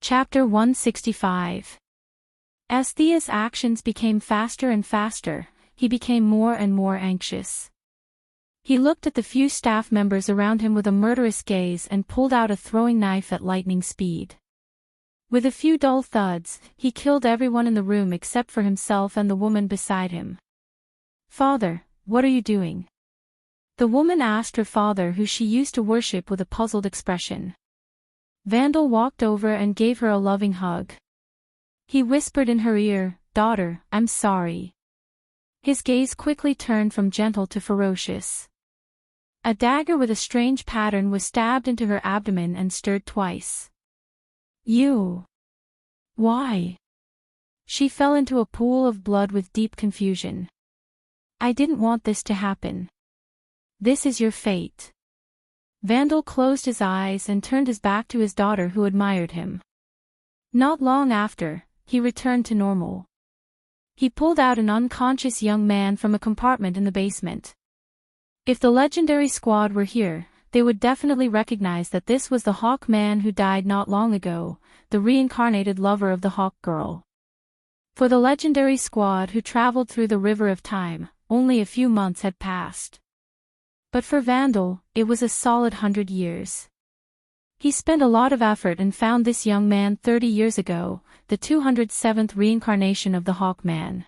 Chapter 165. As Thea's actions became faster and faster, he became more and more anxious. He looked at the few staff members around him with a murderous gaze and pulled out a throwing knife at lightning speed. With a few dull thuds, he killed everyone in the room except for himself and the woman beside him. "Father, what are you doing?" The woman asked her father, who she used to worship, with a puzzled expression. Vandal walked over and gave her a loving hug. He whispered in her ear, "Daughter, I'm sorry." His gaze quickly turned from gentle to ferocious. A dagger with a strange pattern was stabbed into her abdomen and stirred twice. "You? Why?" She fell into a pool of blood with deep confusion. "I didn't want this to happen. This is your fate." Vandal closed his eyes and turned his back to his daughter, who admired him. Not long after, he returned to normal. He pulled out an unconscious young man from a compartment in the basement. If the legendary squad were here, they would definitely recognize that this was the Hawk Man who died not long ago, the reincarnated lover of the Hawk Girl. For the legendary squad who traveled through the river of time, only a few months had passed. But for Vandal, it was a solid 100 years. He spent a lot of effort and found this young man 30 years ago, the 207th reincarnation of the Hawk Man.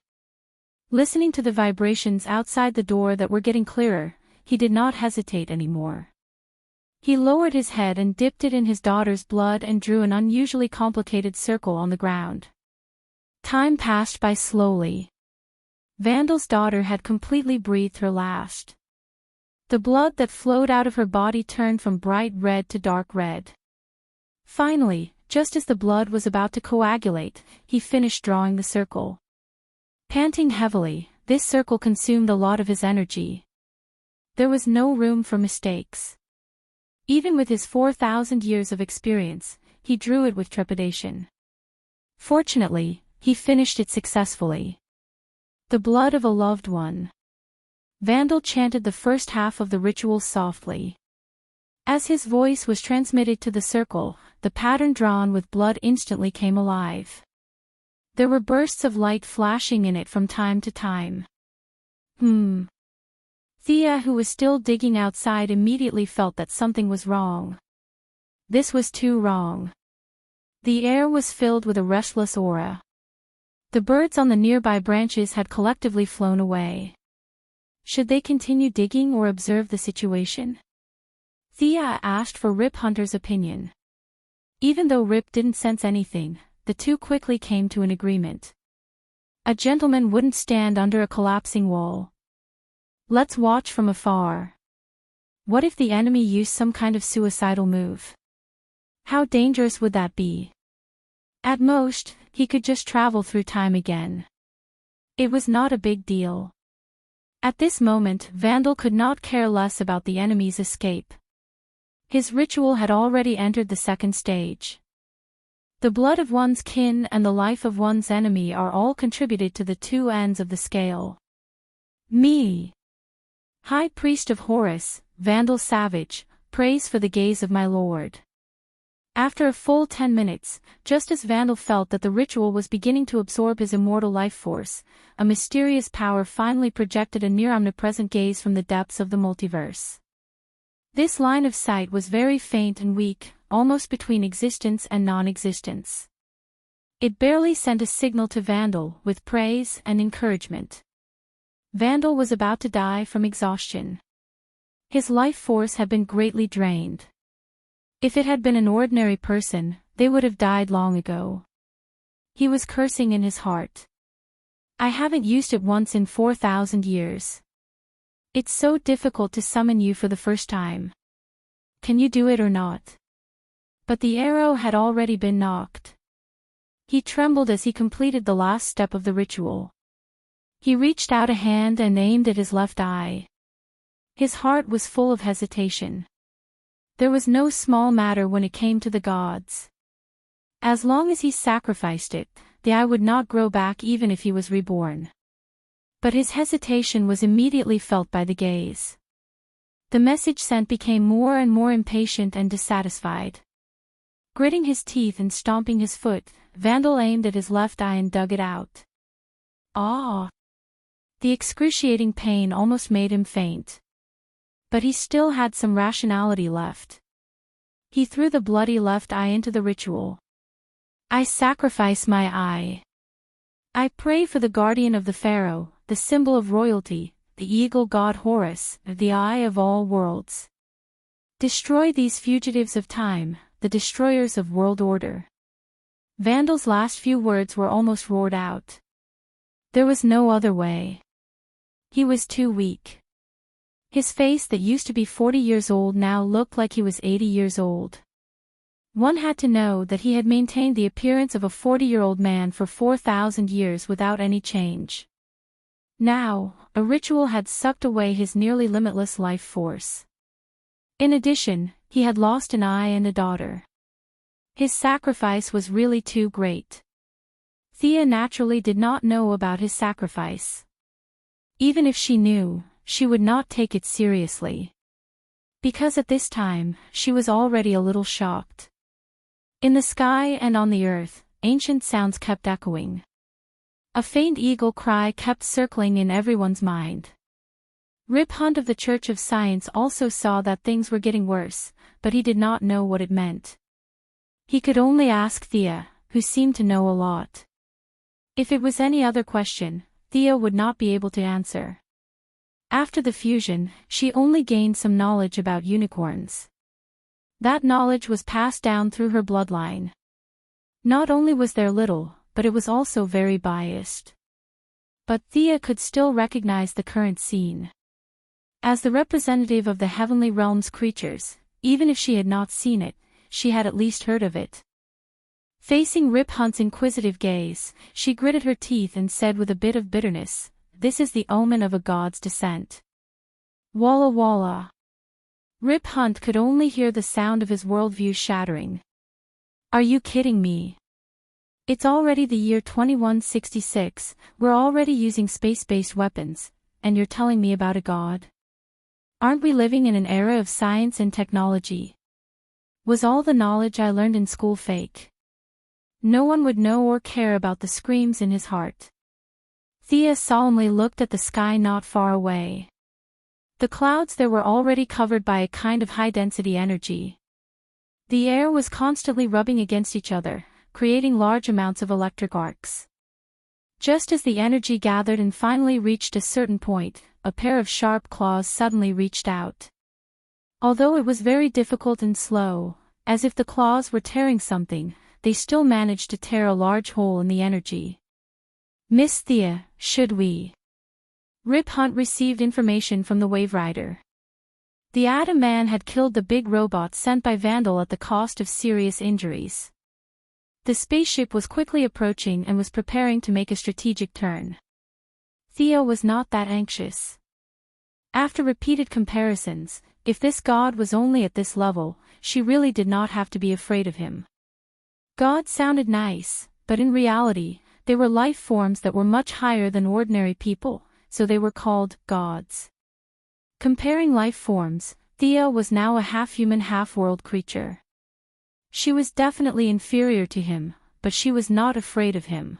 Listening to the vibrations outside the door that were getting clearer, he did not hesitate anymore. He lowered his head and dipped it in his daughter's blood and drew an unusually complicated circle on the ground. Time passed by slowly. Vandal's daughter had completely breathed her last. The blood that flowed out of her body turned from bright red to dark red. Finally, just as the blood was about to coagulate, he finished drawing the circle. Panting heavily, this circle consumed a lot of his energy. There was no room for mistakes. Even with his 4,000 years of experience, he drew it with trepidation. Fortunately, he finished it successfully. The blood of a loved one. Vandal chanted the first half of the ritual softly. As his voice was transmitted to the circle, the pattern drawn with blood instantly came alive. There were bursts of light flashing in it from time to time. Thea, who was still digging outside, immediately felt that something was wrong. This was too wrong. The air was filled with a restless aura. The birds on the nearby branches had collectively flown away. Should they continue digging or observe the situation? Thea asked for Rip Hunter's opinion. Even though Rip didn't sense anything, the two quickly came to an agreement. A gentleman wouldn't stand under a collapsing wall. "Let's watch from afar." What if the enemy used some kind of suicidal move? How dangerous would that be? At most, he could just travel through time again. It was not a big deal. At this moment, Vandal could not care less about the enemy's escape. His ritual had already entered the second stage. The blood of one's kin and the life of one's enemy are all contributed to the two ends of the scale. Me, High Priest of Horus, Vandal Savage, praise for the gaze of my lord. After a full 10 minutes, just as Vandal felt that the ritual was beginning to absorb his immortal life force, a mysterious power finally projected a near-omnipresent gaze from the depths of the multiverse. This line of sight was very faint and weak, almost between existence and non-existence. It barely sent a signal to Vandal with praise and encouragement. Vandal was about to die from exhaustion. His life force had been greatly drained. If it had been an ordinary person, they would have died long ago. He was cursing in his heart. "I haven't used it once in 4,000 years. It's so difficult to summon you for the first time. Can you do it or not?" But the arrow had already been knocked. He trembled as he completed the last step of the ritual. He reached out a hand and aimed at his left eye. His heart was full of hesitation. There was no small matter when it came to the gods. As long as he sacrificed it, the eye would not grow back even if he was reborn. But his hesitation was immediately felt by the gaze. The message sent became more and more impatient and dissatisfied. Gritting his teeth and stomping his foot, Vandal aimed at his left eye and dug it out. Ah! The excruciating pain almost made him faint. But he still had some rationality left. He threw the bloody left eye into the ritual. I sacrifice my eye. I pray for the guardian of the pharaoh, the symbol of royalty, the eagle god Horus, the eye of all worlds. Destroy these fugitives of time, the destroyers of world order. Vandal's last few words were almost roared out. There was no other way. He was too weak. His face that used to be 40 years old now looked like he was 80 years old. One had to know that he had maintained the appearance of a 40-year-old man for 4,000 years without any change. Now, a ritual had sucked away his nearly limitless life force. In addition, he had lost an eye and a daughter. His sacrifice was really too great. Thea naturally did not know about his sacrifice. Even if she knew, she would not take it seriously. Because at this time, she was already a little shocked. In the sky and on the earth, ancient sounds kept echoing. A faint eagle cry kept circling in everyone's mind. Rip Hunt of the Church of Science also saw that things were getting worse, but he did not know what it meant. He could only ask Thea, who seemed to know a lot. If it was any other question, Thea would not be able to answer. After the fusion, she only gained some knowledge about unicorns. That knowledge was passed down through her bloodline. Not only was there little, but it was also very biased. But Thea could still recognize the current scene. As the representative of the heavenly realm's creatures, even if she had not seen it, she had at least heard of it. Facing Rip Hunt's inquisitive gaze, she gritted her teeth and said with a bit of bitterness, "This is the omen of a god's descent." Walla walla. Rip Hunt could only hear the sound of his worldview shattering. Are you kidding me? It's already the year 2166, we're already using space-based weapons, and you're telling me about a god? Aren't we living in an era of science and technology? Was all the knowledge I learned in school fake? No one would know or care about the screams in his heart. Thea solemnly looked at the sky not far away. The clouds there were already covered by a kind of high-density energy. The air was constantly rubbing against each other, creating large amounts of electric arcs. Just as the energy gathered and finally reached a certain point, a pair of sharp claws suddenly reached out. Although it was very difficult and slow, as if the claws were tearing something, they still managed to tear a large hole in the energy. Miss Thea, should we? Rip Hunt received information from the Wave Rider. The Atom Man had killed the big robot sent by Vandal at the cost of serious injuries. The spaceship was quickly approaching and was preparing to make a strategic turn. Thea was not that anxious. After repeated comparisons, if this god was only at this level, she really did not have to be afraid of him. God sounded nice, but in reality, they were life forms that were much higher than ordinary people, so they were called gods. Comparing life forms, Thea was now a half-human half-world creature. She was definitely inferior to him, but she was not afraid of him.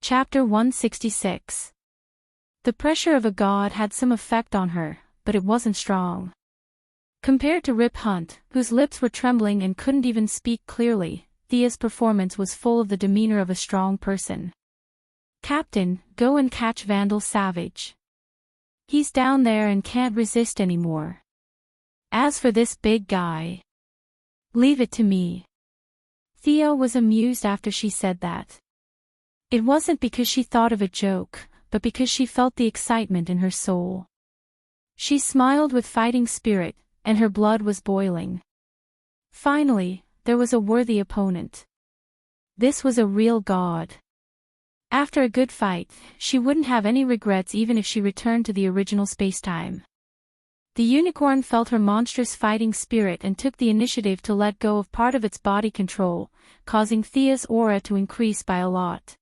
Chapter 166. The pressure of a god had some effect on her, but it wasn't strong. Compared to Rip Hunt, whose lips were trembling and couldn't even speak clearly, Thea's performance was full of the demeanor of a strong person. Captain, go and catch Vandal Savage. He's down there and can't resist anymore. As for this big guy, leave it to me. Thea was amused after she said that. It wasn't because she thought of a joke, but because she felt the excitement in her soul. She smiled with fighting spirit, and her blood was boiling. Finally, there was a worthy opponent. This was a real god. After a good fight, she wouldn't have any regrets even if she returned to the original spacetime. The unicorn felt her monstrous fighting spirit and took the initiative to let go of part of its body control, causing Thea's aura to increase by a lot.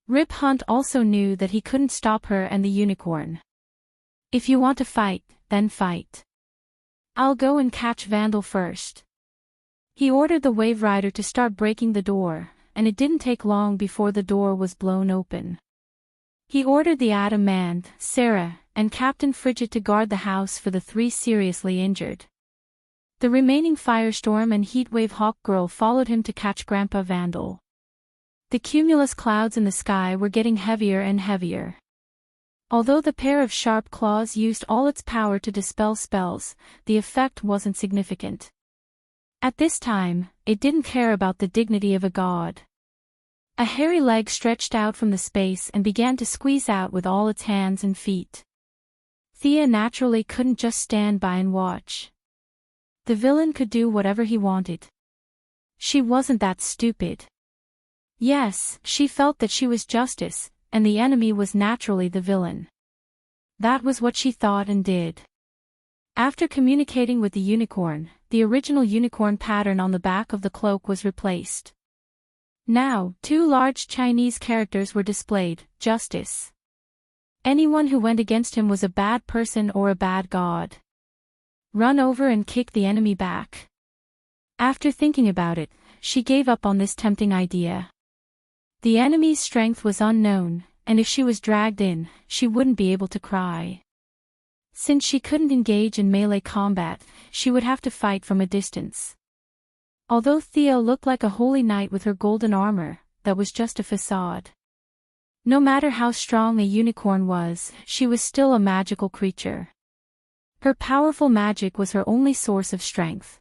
Rip Hunt also knew that he couldn't stop her and the unicorn. If you want to fight, then fight. I'll go and catch Vandal first. He ordered the Wave Rider to start breaking the door, and it didn't take long before the door was blown open. He ordered the Atom Man, Sarah, and Captain Frigid to guard the house for the 3 seriously injured. The remaining Firestorm and Heatwave Hawk Girl followed him to catch Grandpa Vandal. The cumulus clouds in the sky were getting heavier and heavier. Although the pair of sharp claws used all its power to dispel spells, the effect wasn't significant. At this time, it didn't care about the dignity of a god. A hairy leg stretched out from the space and began to squeeze out with all its hands and feet. Thea naturally couldn't just stand by and watch. The villain could do whatever he wanted. She wasn't that stupid. Yes, she felt that she was justice, and the enemy was naturally the villain. That was what she thought and did. After communicating with the unicorn, the original unicorn pattern on the back of the cloak was replaced. Now, 2 large Chinese characters were displayed: Justice. Anyone who went against him was a bad person or a bad god. Run over and kick the enemy back. After thinking about it, she gave up on this tempting idea. The enemy's strength was unknown, and if she was dragged in, she wouldn't be able to cry. Since she couldn't engage in melee combat, she would have to fight from a distance. Although Thea looked like a holy knight with her golden armor, that was just a facade. No matter how strong a unicorn was, she was still a magical creature. Her powerful magic was her only source of strength.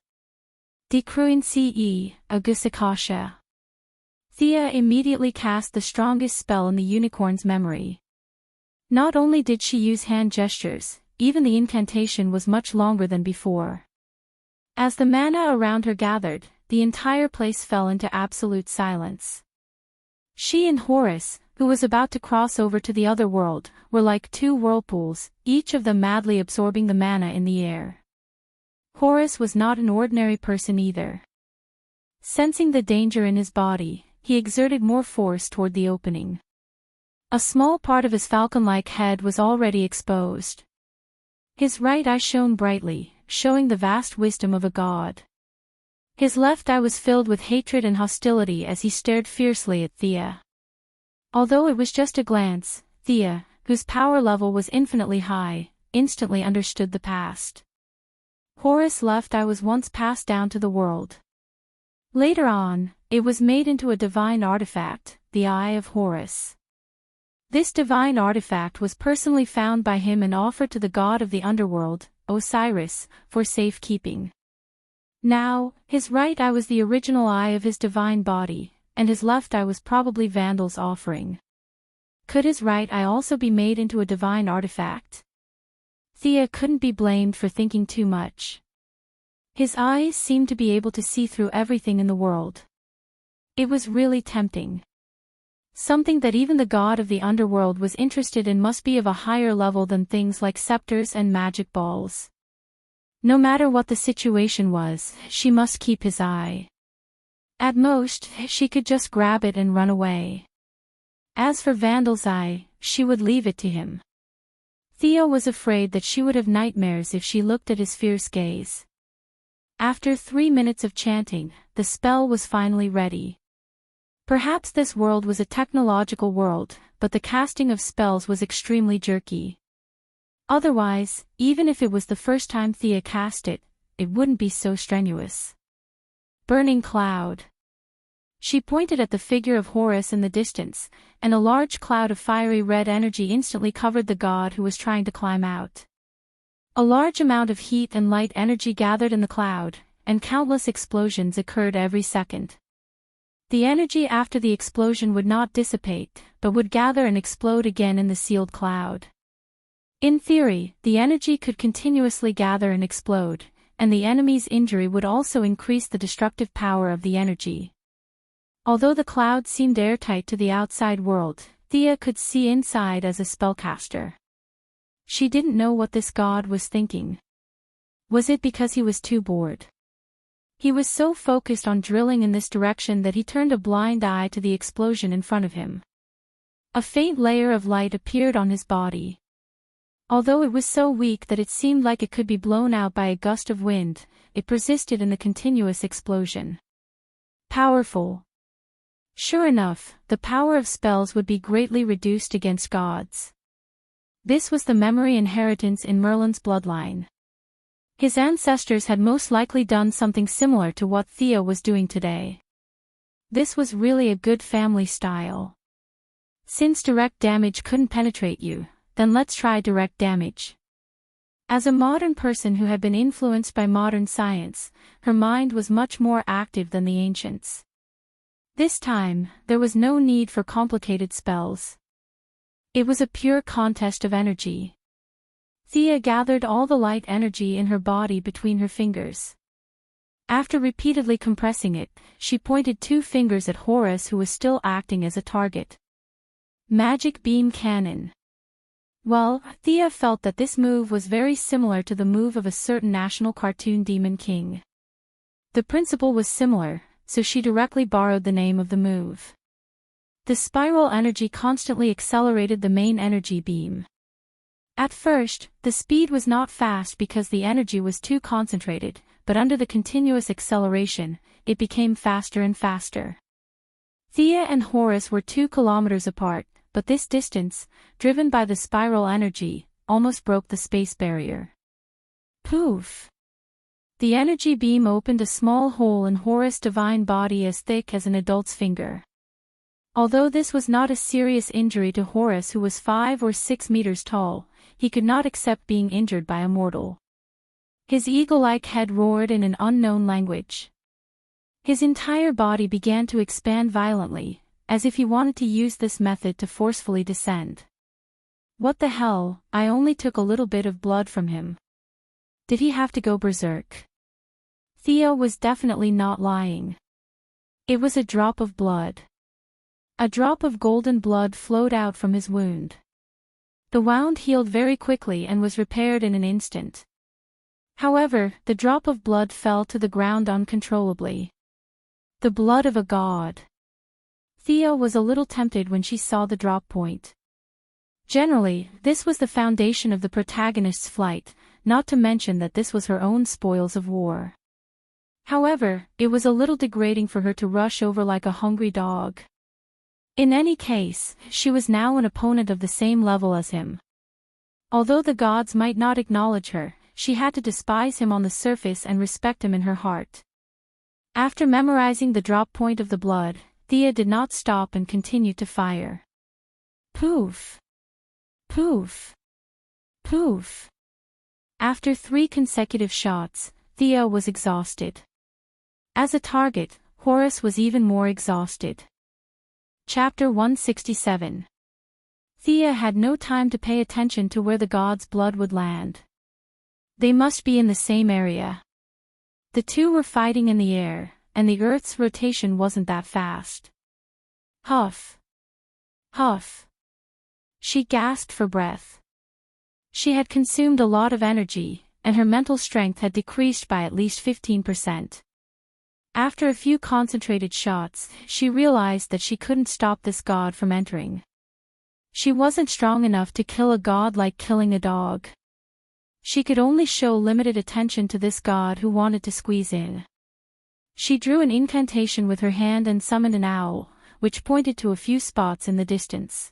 Decruin Ce, Agusakasha. Thea immediately cast the strongest spell in the unicorn's memory. Not only did she use hand gestures, even the incantation was much longer than before. As the mana around her gathered, the entire place fell into absolute silence. She and Horus, who was about to cross over to the other world, were like 2 whirlpools, each of them madly absorbing the mana in the air. Horus was not an ordinary person either. Sensing the danger in his body, he exerted more force toward the opening. A small part of his falcon-like head was already exposed. His right eye shone brightly, showing the vast wisdom of a god. His left eye was filled with hatred and hostility as he stared fiercely at Thea. Although it was just a glance, Thea, whose power level was infinitely high, instantly understood the past. Horus' left eye was once passed down to the world. Later on, it was made into a divine artifact, the Eye of Horus. This divine artifact was personally found by him and offered to the god of the underworld, Osiris, for safekeeping. Now, his right eye was the original eye of his divine body, and his left eye was probably Vandal's offering. Could his right eye also be made into a divine artifact? Thea couldn't be blamed for thinking too much. His eyes seemed to be able to see through everything in the world. It was really tempting. Something that even the god of the underworld was interested in must be of a higher level than things like scepters and magic balls. No matter what the situation was, she must keep his eye. At most, she could just grab it and run away. As for Vandal's eye, she would leave it to him. Thea was afraid that she would have nightmares if she looked at his fierce gaze. After 3 minutes of chanting, the spell was finally ready. Perhaps this world was a technological world, but the casting of spells was extremely jerky. Otherwise, even if it was the first time Thea cast it, it wouldn't be so strenuous. Burning cloud. She pointed at the figure of Horus in the distance, and a large cloud of fiery red energy instantly covered the god who was trying to climb out. A large amount of heat and light energy gathered in the cloud, and countless explosions occurred every second. The energy after the explosion would not dissipate, but would gather and explode again in the sealed cloud. In theory, the energy could continuously gather and explode, and the enemy's injury would also increase the destructive power of the energy. Although the cloud seemed airtight to the outside world, Thea could see inside as a spellcaster. She didn't know what this god was thinking. Was it because he was too bored? He was so focused on drilling in this direction that he turned a blind eye to the explosion in front of him. A faint layer of light appeared on his body. Although it was so weak that it seemed like it could be blown out by a gust of wind, it persisted in the continuous explosion. Powerful. Sure enough, the power of spells would be greatly reduced against gods. This was the memory inheritance in Merlin's bloodline. His ancestors had most likely done something similar to what Thea was doing today. This was really a good family style. Since direct damage couldn't penetrate you, then let's try direct damage. As a modern person who had been influenced by modern science, her mind was much more active than the ancients. This time, there was no need for complicated spells. It was a pure contest of energy. Thea gathered all the light energy in her body between her fingers. After repeatedly compressing it, she pointed 2 fingers at Horace, who was still acting as a target. Magic Beam Cannon. Well, Thea felt that this move was very similar to the move of a certain national cartoon Demon King. The principle was similar, so she directly borrowed the name of the move. The spiral energy constantly accelerated the main energy beam. At first, the speed was not fast because the energy was too concentrated, but under the continuous acceleration, it became faster and faster. Thea and Horace were 2 kilometers apart, but this distance, driven by the spiral energy, almost broke the space barrier. Poof! The energy beam opened a small hole in Horace's divine body as thick as an adult's finger. Although this was not a serious injury to Horace, who was 5 or 6 meters tall, he could not accept being injured by a mortal. His eagle-like head roared in an unknown language. His entire body began to expand violently, as if he wanted to use this method to forcefully descend. What the hell, I only took a little bit of blood from him. Did he have to go berserk? Thea was definitely not lying. It was a drop of blood. A drop of golden blood flowed out from his wound. The wound healed very quickly and was repaired in an instant. However, the drop of blood fell to the ground uncontrollably. The blood of a god. Thea was a little tempted when she saw the drop point. Generally, this was the foundation of the protagonist's flight, not to mention that this was her own spoils of war. However, it was a little degrading for her to rush over like a hungry dog. In any case, she was now an opponent of the same level as him. Although the gods might not acknowledge her, she had to despise him on the surface and respect him in her heart. After memorizing the drop point of the blood, Thea did not stop and continued to fire. Poof! Poof! Poof! After 3 consecutive shots, Thea was exhausted. As a target, Horace was even more exhausted. Chapter 167. Thea had no time to pay attention to where the god's blood would land. They must be in the same area. The 2 were fighting in the air, and the Earth's rotation wasn't that fast. Huff! Huff! She gasped for breath. She had consumed a lot of energy, and her mental strength had decreased by at least 15%. After a few concentrated shots, she realized that she couldn't stop this god from entering. She wasn't strong enough to kill a god like killing a dog. She could only show limited attention to this god who wanted to squeeze in. She drew an incantation with her hand and summoned an owl, which pointed to a few spots in the distance.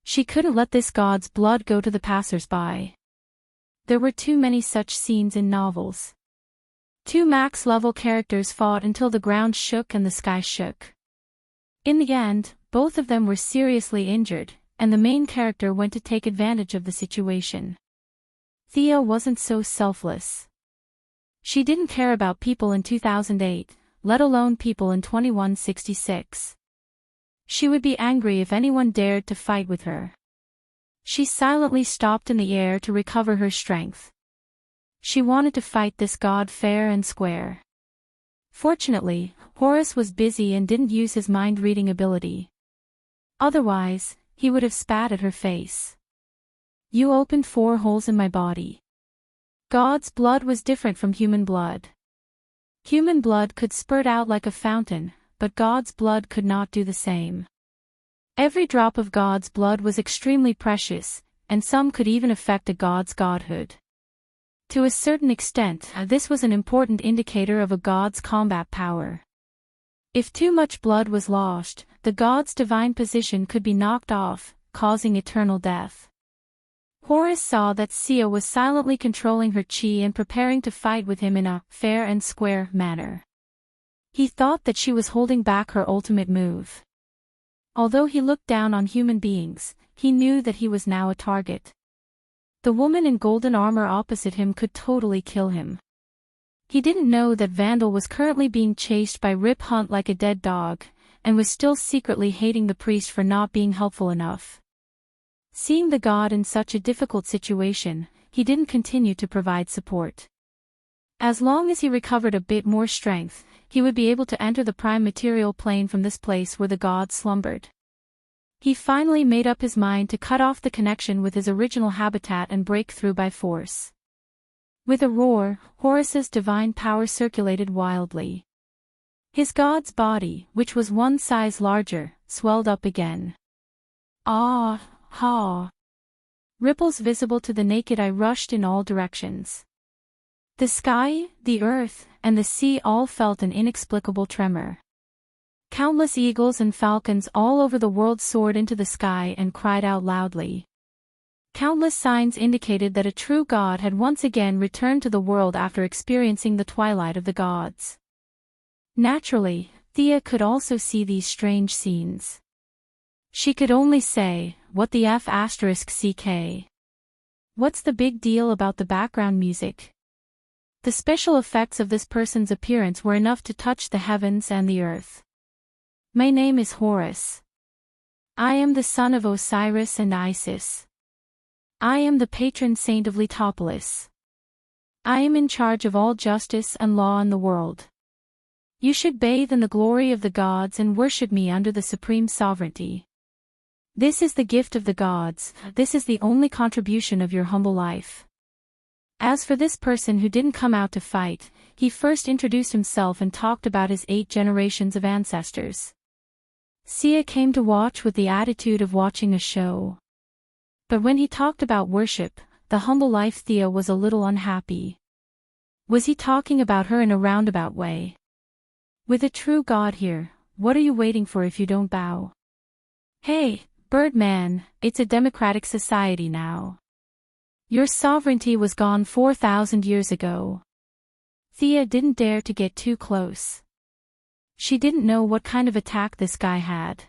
She couldn't let this god's blood go to the passers-by. There were too many such scenes in novels. 2 max-level characters fought until the ground shook and the sky shook. In the end, both of them were seriously injured, and the main character went to take advantage of the situation. Thea wasn't so selfless. She didn't care about people in 2008, let alone people in 2166. She would be angry if anyone dared to fight with her. She silently stopped in the air to recover her strength. She wanted to fight this god fair and square. Fortunately, Horace was busy and didn't use his mind-reading ability. Otherwise, he would have spat at her face. You opened 4 holes in my body. God's blood was different from human blood. Human blood could spurt out like a fountain, but God's blood could not do the same. Every drop of God's blood was extremely precious, and some could even affect a god's godhood. To a certain extent, this was an important indicator of a god's combat power. If too much blood was lost, the god's divine position could be knocked off, causing eternal death. Horus saw that Sia was silently controlling her chi and preparing to fight with him in a fair and square manner. He thought that she was holding back her ultimate move. Although he looked down on human beings, he knew that he was now a target. The woman in golden armor opposite him could totally kill him. He didn't know that Vandal was currently being chased by Rip Hunt like a dead dog, and was still secretly hating the priest for not being helpful enough. Seeing the god in such a difficult situation, he didn't continue to provide support. As long as he recovered a bit more strength, he would be able to enter the prime material plane from this place where the god slumbered. He finally made up his mind to cut off the connection with his original habitat and break through by force. With a roar, Horus's divine power circulated wildly. His god's body, which was one size larger, swelled up again. Ah, ha! Ripples visible to the naked eye rushed in all directions. The sky, the earth, and the sea all felt an inexplicable tremor. Countless eagles and falcons all over the world soared into the sky and cried out loudly. Countless signs indicated that a true god had once again returned to the world after experiencing the twilight of the gods. Naturally, Thea could also see these strange scenes. She could only say, "What the F***CK? What's the big deal about the background music?" The special effects of this person's appearance were enough to touch the heavens and the earth. My name is Horus. I am the son of Osiris and Isis. I am the patron saint of Letopolis. I am in charge of all justice and law in the world. You should bathe in the glory of the gods and worship me under the supreme sovereignty. This is the gift of the gods, this is the only contribution of your humble life. As for this person who didn't come out to fight, he first introduced himself and talked about his 8 generations of ancestors. Sia came to watch with the attitude of watching a show. But when he talked about worship, the humble life Thea was a little unhappy. Was he talking about her in a roundabout way? With a true god here, what are you waiting for if you don't bow? Hey, Birdman, it's a democratic society now. Your sovereignty was gone 4,000 years ago. Thea didn't dare to get too close. She didn't know what kind of attack this guy had.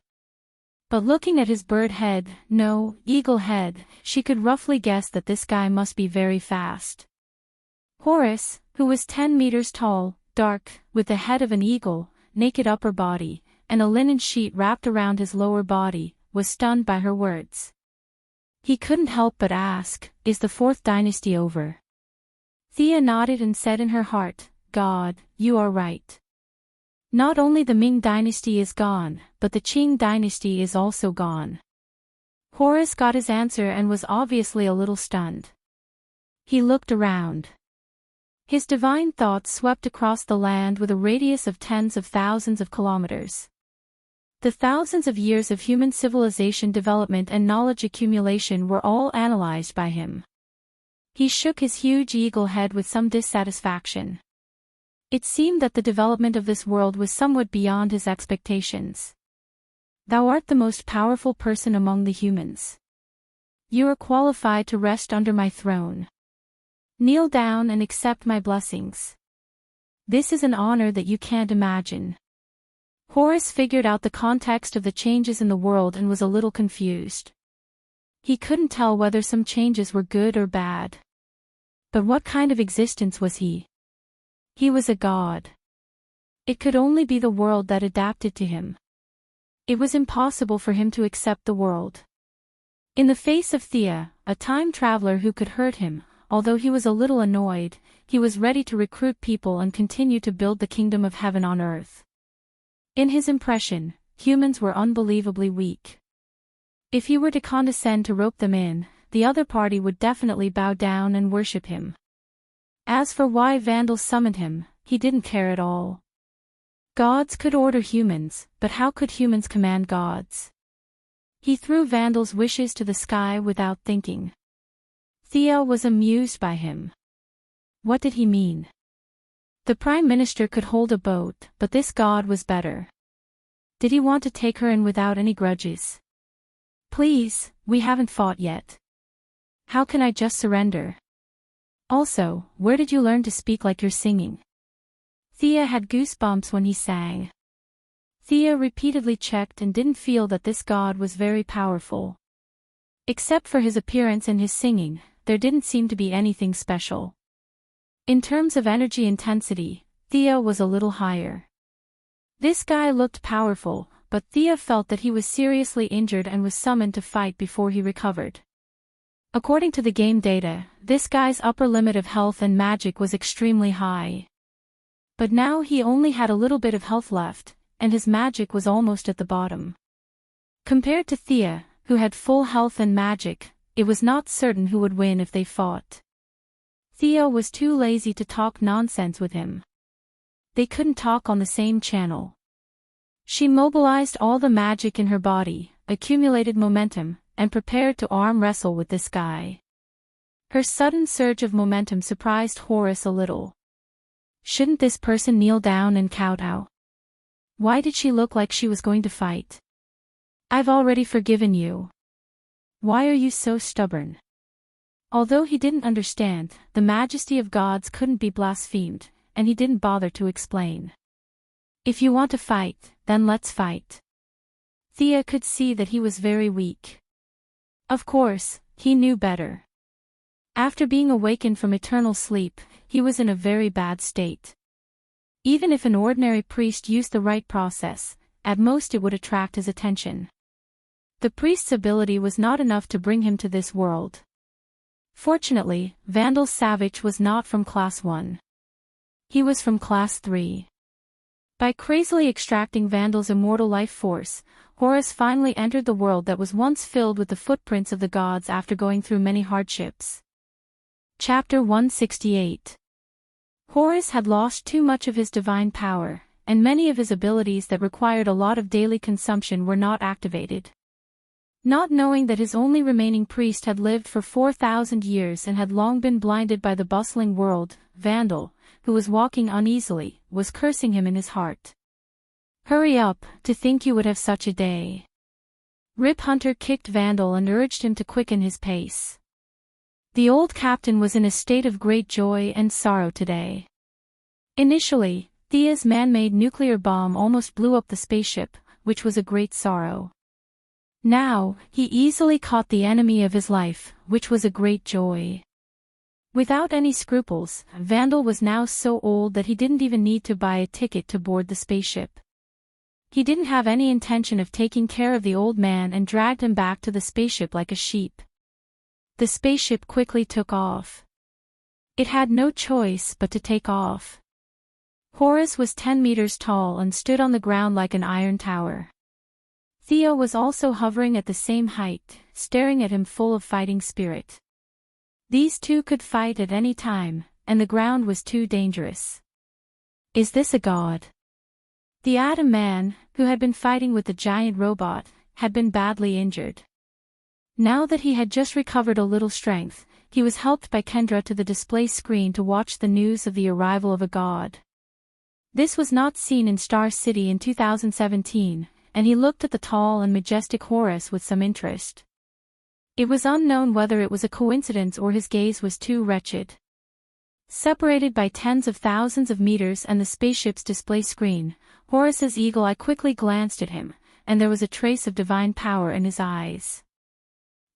But looking at his bird head, no, eagle head, she could roughly guess that this guy must be very fast. Horus, who was 10 meters tall, dark, with the head of an eagle, naked upper body, and a linen sheet wrapped around his lower body, was stunned by her words. He couldn't help but ask, "Is the 4th dynasty over?" Thea nodded and said in her heart, "God, you are right. Not only the Ming dynasty is gone, but the Qing dynasty is also gone." Horus got his answer and was obviously a little stunned. He looked around. His divine thoughts swept across the land with a radius of tens of thousands of kilometers. The thousands of years of human civilization development and knowledge accumulation were all analyzed by him. He shook his huge eagle head with some dissatisfaction. It seemed that the development of this world was somewhat beyond his expectations. Thou art the most powerful person among the humans. You are qualified to rest under my throne. Kneel down and accept my blessings. This is an honor that you can't imagine. Horus figured out the context of the changes in the world and was a little confused. He couldn't tell whether some changes were good or bad. But what kind of existence was he? He was a god. It could only be the world that adapted to him. It was impossible for him to accept the world. In the face of Thea, a time traveler who could hurt him, although he was a little annoyed, he was ready to recruit people and continue to build the kingdom of heaven on earth. In his impression, humans were unbelievably weak. If he were to condescend to rope them in, the other party would definitely bow down and worship him. As for why Vandal summoned him, he didn't care at all. Gods could order humans, but how could humans command gods? He threw Vandal's wishes to the sky without thinking. Thea was amused by him. What did he mean? The Prime Minister could hold a boat, but this god was better. Did he want to take her in without any grudges? Please, we haven't fought yet. How can I just surrender? Also, where did you learn to speak like you're singing? Thea had goosebumps when he sang. Thea repeatedly checked and didn't feel that this god was very powerful. Except for his appearance and his singing, there didn't seem to be anything special. In terms of energy intensity, Thea was a little higher. This guy looked powerful, but Thea felt that he was seriously injured and was summoned to fight before he recovered. According to the game data, this guy's upper limit of health and magic was extremely high. But now he only had a little bit of health left, and his magic was almost at the bottom. Compared to Thea, who had full health and magic, it was not certain who would win if they fought. Thea was too lazy to talk nonsense with him. They couldn't talk on the same channel. She mobilized all the magic in her body, accumulated momentum, and prepared to arm wrestle with this guy. Her sudden surge of momentum surprised Horace a little. Shouldn't this person kneel down and kowtow? Why did she look like she was going to fight? I've already forgiven you. Why are you so stubborn? Although he didn't understand, the majesty of gods couldn't be blasphemed, and he didn't bother to explain. If you want to fight, then let's fight. Thea could see that he was very weak. Of course, he knew better. After being awakened from eternal sleep, he was in a very bad state. Even if an ordinary priest used the right process, at most it would attract his attention. The priest's ability was not enough to bring him to this world. Fortunately, Vandal Savage was not from Class 1. He was from Class 3. By crazily extracting Vandal's immortal life force, Horace finally entered the world that was once filled with the footprints of the gods after going through many hardships. Chapter 168. Horace had lost too much of his divine power, and many of his abilities that required a lot of daily consumption were not activated. Not knowing that his only remaining priest had lived for 4,000 years and had long been blinded by the bustling world, Vandal, who was walking uneasily, was cursing him in his heart. Hurry up, to think you would have such a day. Rip Hunter kicked Vandal and urged him to quicken his pace. The old captain was in a state of great joy and sorrow today. Initially, Thea's man-made nuclear bomb almost blew up the spaceship, which was a great sorrow. Now, he easily caught the enemy of his life, which was a great joy. Without any scruples, Vandal was now so old that he didn't even need to buy a ticket to board the spaceship. He didn't have any intention of taking care of the old man and dragged him back to the spaceship like a sheep. The spaceship quickly took off. It had no choice but to take off. Horace was 10 meters tall and stood on the ground like an iron tower. Thea was also hovering at the same height, staring at him full of fighting spirit. These two could fight at any time, and the ground was too dangerous. Is this a god? The Atom Man, who had been fighting with the giant robot, had been badly injured. Now that he had just recovered a little strength, he was helped by Kendra to the display screen to watch the news of the arrival of a god. This was not seen in Star City in 2017, and he looked at the tall and majestic Horace with some interest. It was unknown whether it was a coincidence or his gaze was too wretched. Separated by tens of thousands of meters and the spaceship's display screen, Horace's eagle eye quickly glanced at him, and there was a trace of divine power in his eyes.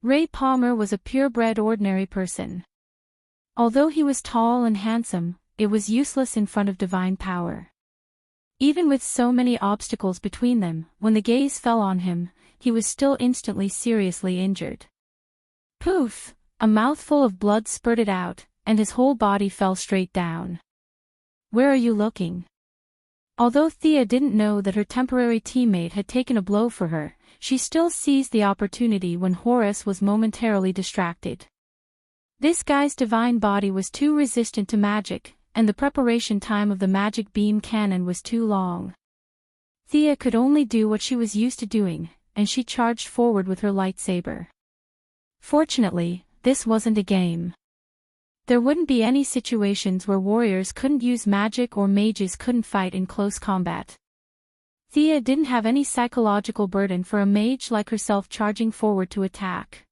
Ray Palmer was a purebred ordinary person. Although he was tall and handsome, it was useless in front of divine power. Even with so many obstacles between them, when the gaze fell on him, he was still instantly seriously injured. Poof! A mouthful of blood spurted out, and his whole body fell straight down. Where are you looking? Although Thea didn't know that her temporary teammate had taken a blow for her, she still seized the opportunity when Horace was momentarily distracted. This guy's divine body was too resistant to magic, and the preparation time of the magic beam cannon was too long. Thea could only do what she was used to doing, and she charged forward with her lightsaber. Fortunately, this wasn't a game. There wouldn't be any situations where warriors couldn't use magic or mages couldn't fight in close combat. Thea didn't have any psychological burden for a mage like herself charging forward to attack.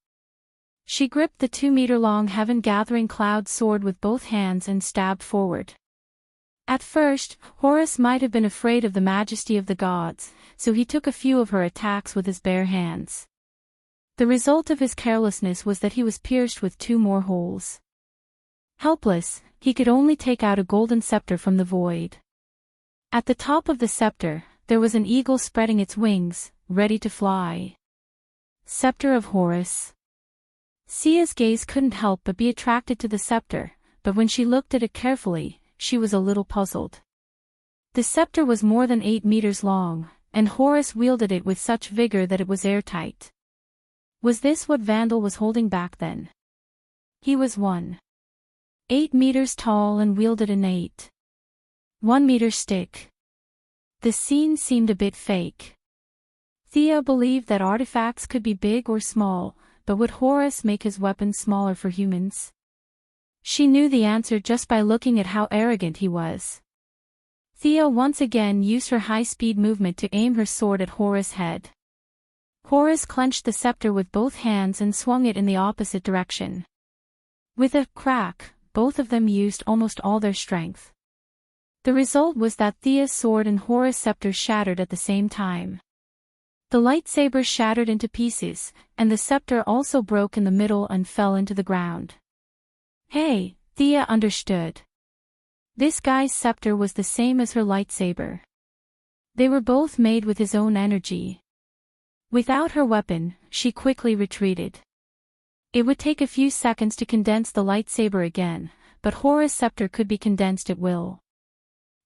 She gripped the 2-meter-long heaven-gathering cloud sword with both hands and stabbed forward. At first, Horus might have been afraid of the majesty of the gods, so he took a few of her attacks with his bare hands. The result of his carelessness was that he was pierced with 2 more holes. Helpless, he could only take out a golden scepter from the void. At the top of the scepter, there was an eagle spreading its wings, ready to fly. Scepter of Horus. Sia's gaze couldn't help but be attracted to the scepter, but when she looked at it carefully, she was a little puzzled. The scepter was more than 8 meters long, and Horus wielded it with such vigor that it was airtight. Was this what Vandal was holding back then? He was 1.8 meters tall and wielded an 8.1 meter stick. The scene seemed a bit fake. Thea believed that artifacts could be big or small, but would Horus make his weapons smaller for humans? She knew the answer just by looking at how arrogant he was. Thea once again used her high-speed movement to aim her sword at Horus' head. Horus clenched the scepter with both hands and swung it in the opposite direction. With a crack, both of them used almost all their strength. The result was that Thea's sword and Horus' scepter shattered at the same time. The lightsaber shattered into pieces, and the scepter also broke in the middle and fell into the ground. Hey, Thea understood. This guy's scepter was the same as her lightsaber. They were both made with his own energy. Without her weapon, she quickly retreated. It would take a few seconds to condense the lightsaber again, but Horus' scepter could be condensed at will.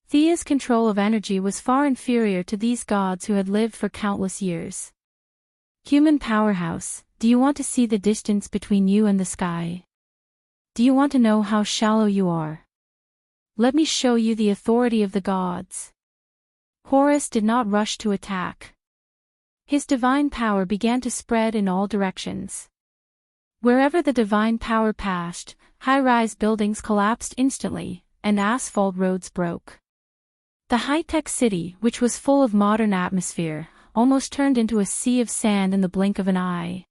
Thea's control of energy was far inferior to these gods who had lived for countless years. Human powerhouse, do you want to see the distance between you and the sky? Do you want to know how shallow you are? Let me show you the authority of the gods. Horus did not rush to attack. His divine power began to spread in all directions. Wherever the divine power passed, high-rise buildings collapsed instantly, and asphalt roads broke. The high-tech city, which was full of modern atmosphere, almost turned into a sea of sand in the blink of an eye.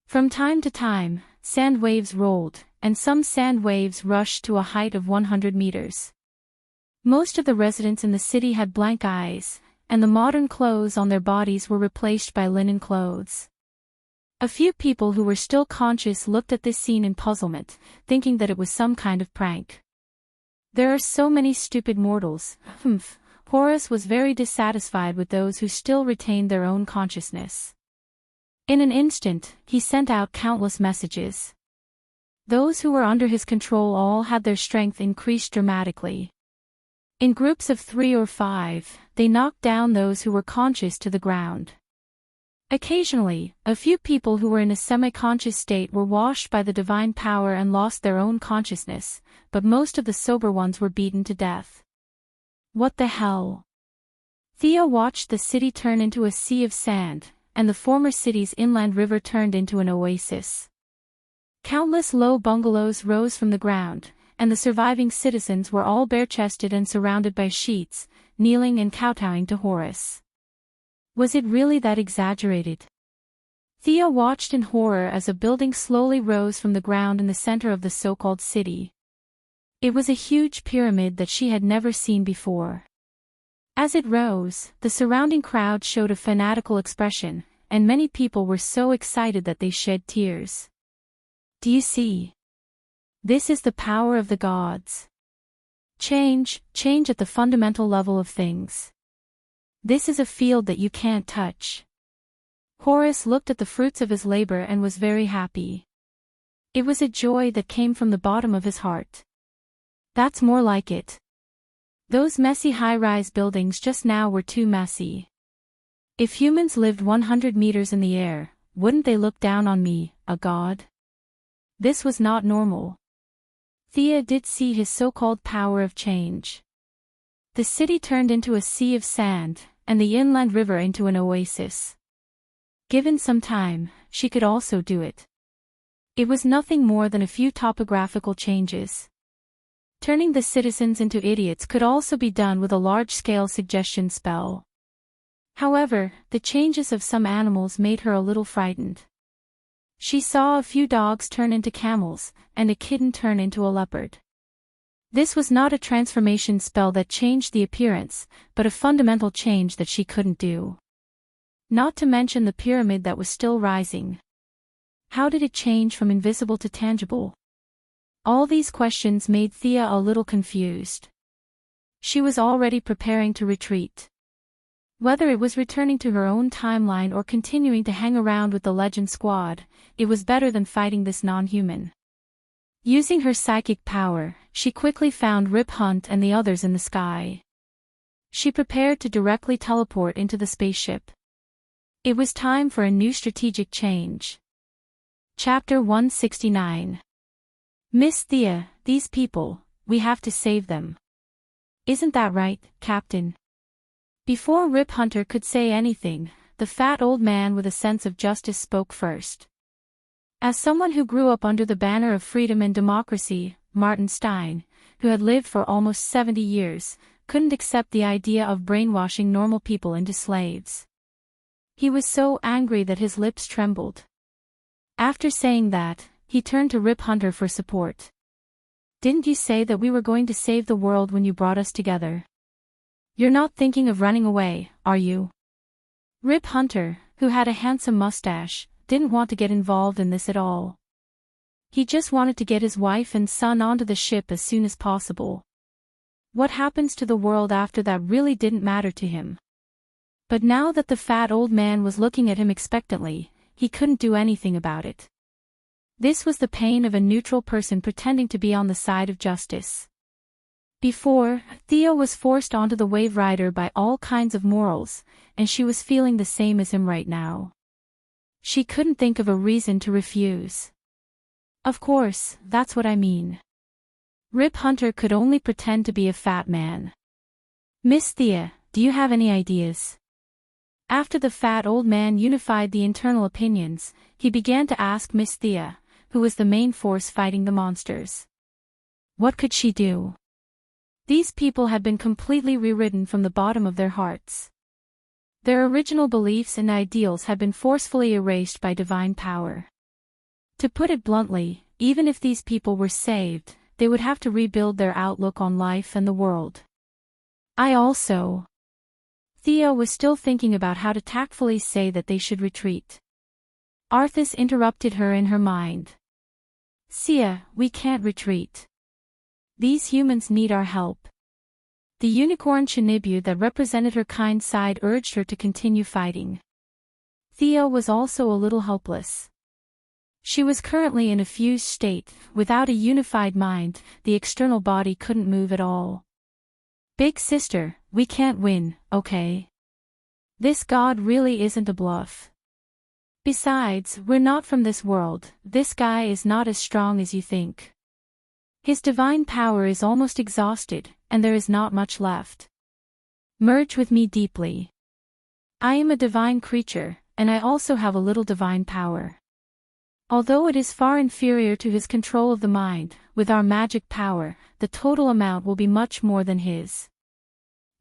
From time to time, sand waves rolled, and some sand waves rushed to a height of 100 meters. Most of the residents in the city had blank eyes, and the modern clothes on their bodies were replaced by linen clothes. A few people who were still conscious looked at this scene in puzzlement, thinking that it was some kind of prank. There are so many stupid mortals. Horus was very dissatisfied with those who still retained their own consciousness. In an instant, he sent out countless messages. Those who were under his control all had their strength increased dramatically. In groups of 3 or 5, they knocked down those who were conscious to the ground. Occasionally, a few people who were in a semi-conscious state were washed by the divine power and lost their own consciousness, but most of the sober ones were beaten to death. What the hell? Thea watched the city turn into a sea of sand, and the former city's inland river turned into an oasis. Countless low bungalows rose from the ground, and the surviving citizens were all bare-chested and surrounded by sheets, kneeling and kowtowing to Horus. Was it really that exaggerated? Thea watched in horror as a building slowly rose from the ground in the center of the so-called city. It was a huge pyramid that she had never seen before. As it rose, the surrounding crowd showed a fanatical expression, and many people were so excited that they shed tears. Do you see? This is the power of the gods. Change at the fundamental level of things. This is a field that you can't touch. Horus looked at the fruits of his labor and was very happy. It was a joy that came from the bottom of his heart. That's more like it. Those messy high-rise buildings just now were too messy. If humans lived 100 meters in the air, wouldn't they look down on me, a god? This was not normal. Thea did see his so-called power of change. The city turned into a sea of sand, and the inland river into an oasis. Given some time, she could also do it. It was nothing more than a few topographical changes. Turning the citizens into idiots could also be done with a large-scale suggestion spell. However, the changes of some animals made her a little frightened. She saw a few dogs turn into camels, and a kitten turn into a leopard. This was not a transformation spell that changed the appearance, but a fundamental change that she couldn't do. Not to mention the pyramid that was still rising. How did it change from invisible to tangible? All these questions made Thea a little confused. She was already preparing to retreat. Whether it was returning to her own timeline or continuing to hang around with the Legend Squad, it was better than fighting this non-human. Using her psychic power, she quickly found Rip Hunt and the others in the sky. She prepared to directly teleport into the spaceship. It was time for a new strategic change. Chapter 169. Miss Thea, these people, we have to save them. Isn't that right, Captain? Before Rip Hunter could say anything, the fat old man with a sense of justice spoke first. As someone who grew up under the banner of freedom and democracy, Martin Stein, who had lived for almost 70 years, couldn't accept the idea of brainwashing normal people into slaves. He was so angry that his lips trembled. After saying that, he turned to Rip Hunter for support. Didn't you say that we were going to save the world when you brought us together? You're not thinking of running away, are you? Rip Hunter, who had a handsome mustache, didn't want to get involved in this at all. He just wanted to get his wife and son onto the ship as soon as possible. What happens to the world after that really didn't matter to him. But now that the fat old man was looking at him expectantly, he couldn't do anything about it. This was the pain of a neutral person pretending to be on the side of justice. Before, Thea was forced onto the Wave Rider by all kinds of morals, and she was feeling the same as him right now. She couldn't think of a reason to refuse. Of course, that's what I mean. Rip Hunter could only pretend to be a fat man. Miss Thea, do you have any ideas? After the fat old man unified the internal opinions, he began to ask Miss Thea, who was the main force fighting the monsters. What could she do? These people had been completely rewritten from the bottom of their hearts. Their original beliefs and ideals had been forcefully erased by divine power. To put it bluntly, even if these people were saved, they would have to rebuild their outlook on life and the world. Thea was still thinking about how to tactfully say that they should retreat. Arthas interrupted her in her mind. Thea, we can't retreat. These humans need our help. The unicorn Chinibu that represented her kind side urged her to continue fighting. Thea was also a little helpless. She was currently in a fused state, without a unified mind, the external body couldn't move at all. Big sister, we can't win, okay? This god really isn't a bluff. Besides, we're not from this world, this guy is not as strong as you think. His divine power is almost exhausted, and there is not much left. Merge with me deeply. I am a divine creature, and I also have a little divine power. Although it is far inferior to his control of the mind, with our magic power, the total amount will be much more than his.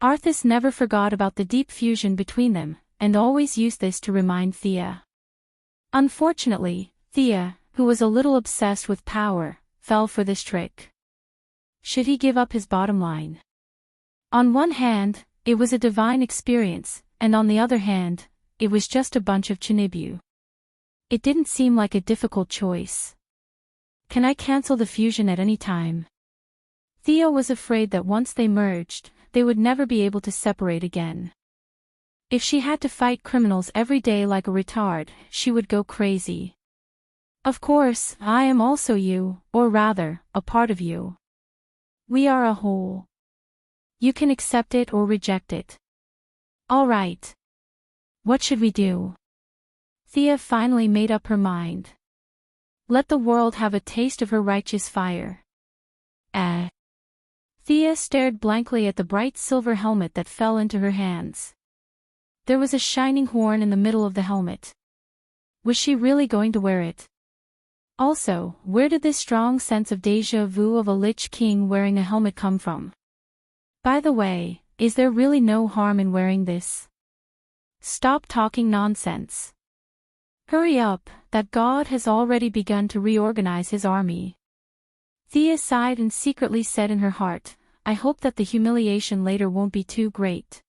Arthas never forgot about the deep fusion between them, and always used this to remind Thea. Unfortunately, Thea, who was a little obsessed with power, fell for this trick. Should he give up his bottom line? On one hand, it was a divine experience, and on the other hand, it was just a bunch of Chinibu. It didn't seem like a difficult choice. Can I cancel the fusion at any time? Thea was afraid that once they merged, they would never be able to separate again. If she had to fight criminals every day like a retard, she would go crazy. Of course, I am also you, or rather, a part of you. We are a whole. You can accept it or reject it. All right. What should we do? Thea finally made up her mind. Let the world have a taste of her righteous fire. Thea stared blankly at the bright silver helmet that fell into her hands. There was a shining horn in the middle of the helmet. Was she really going to wear it? Also, where did this strong sense of déjà vu of a Lich King wearing a helmet come from? By the way, is there really no harm in wearing this? Stop talking nonsense. Hurry up, that god has already begun to reorganize his army. Thea sighed and secretly said in her heart, I hope that the humiliation later won't be too great.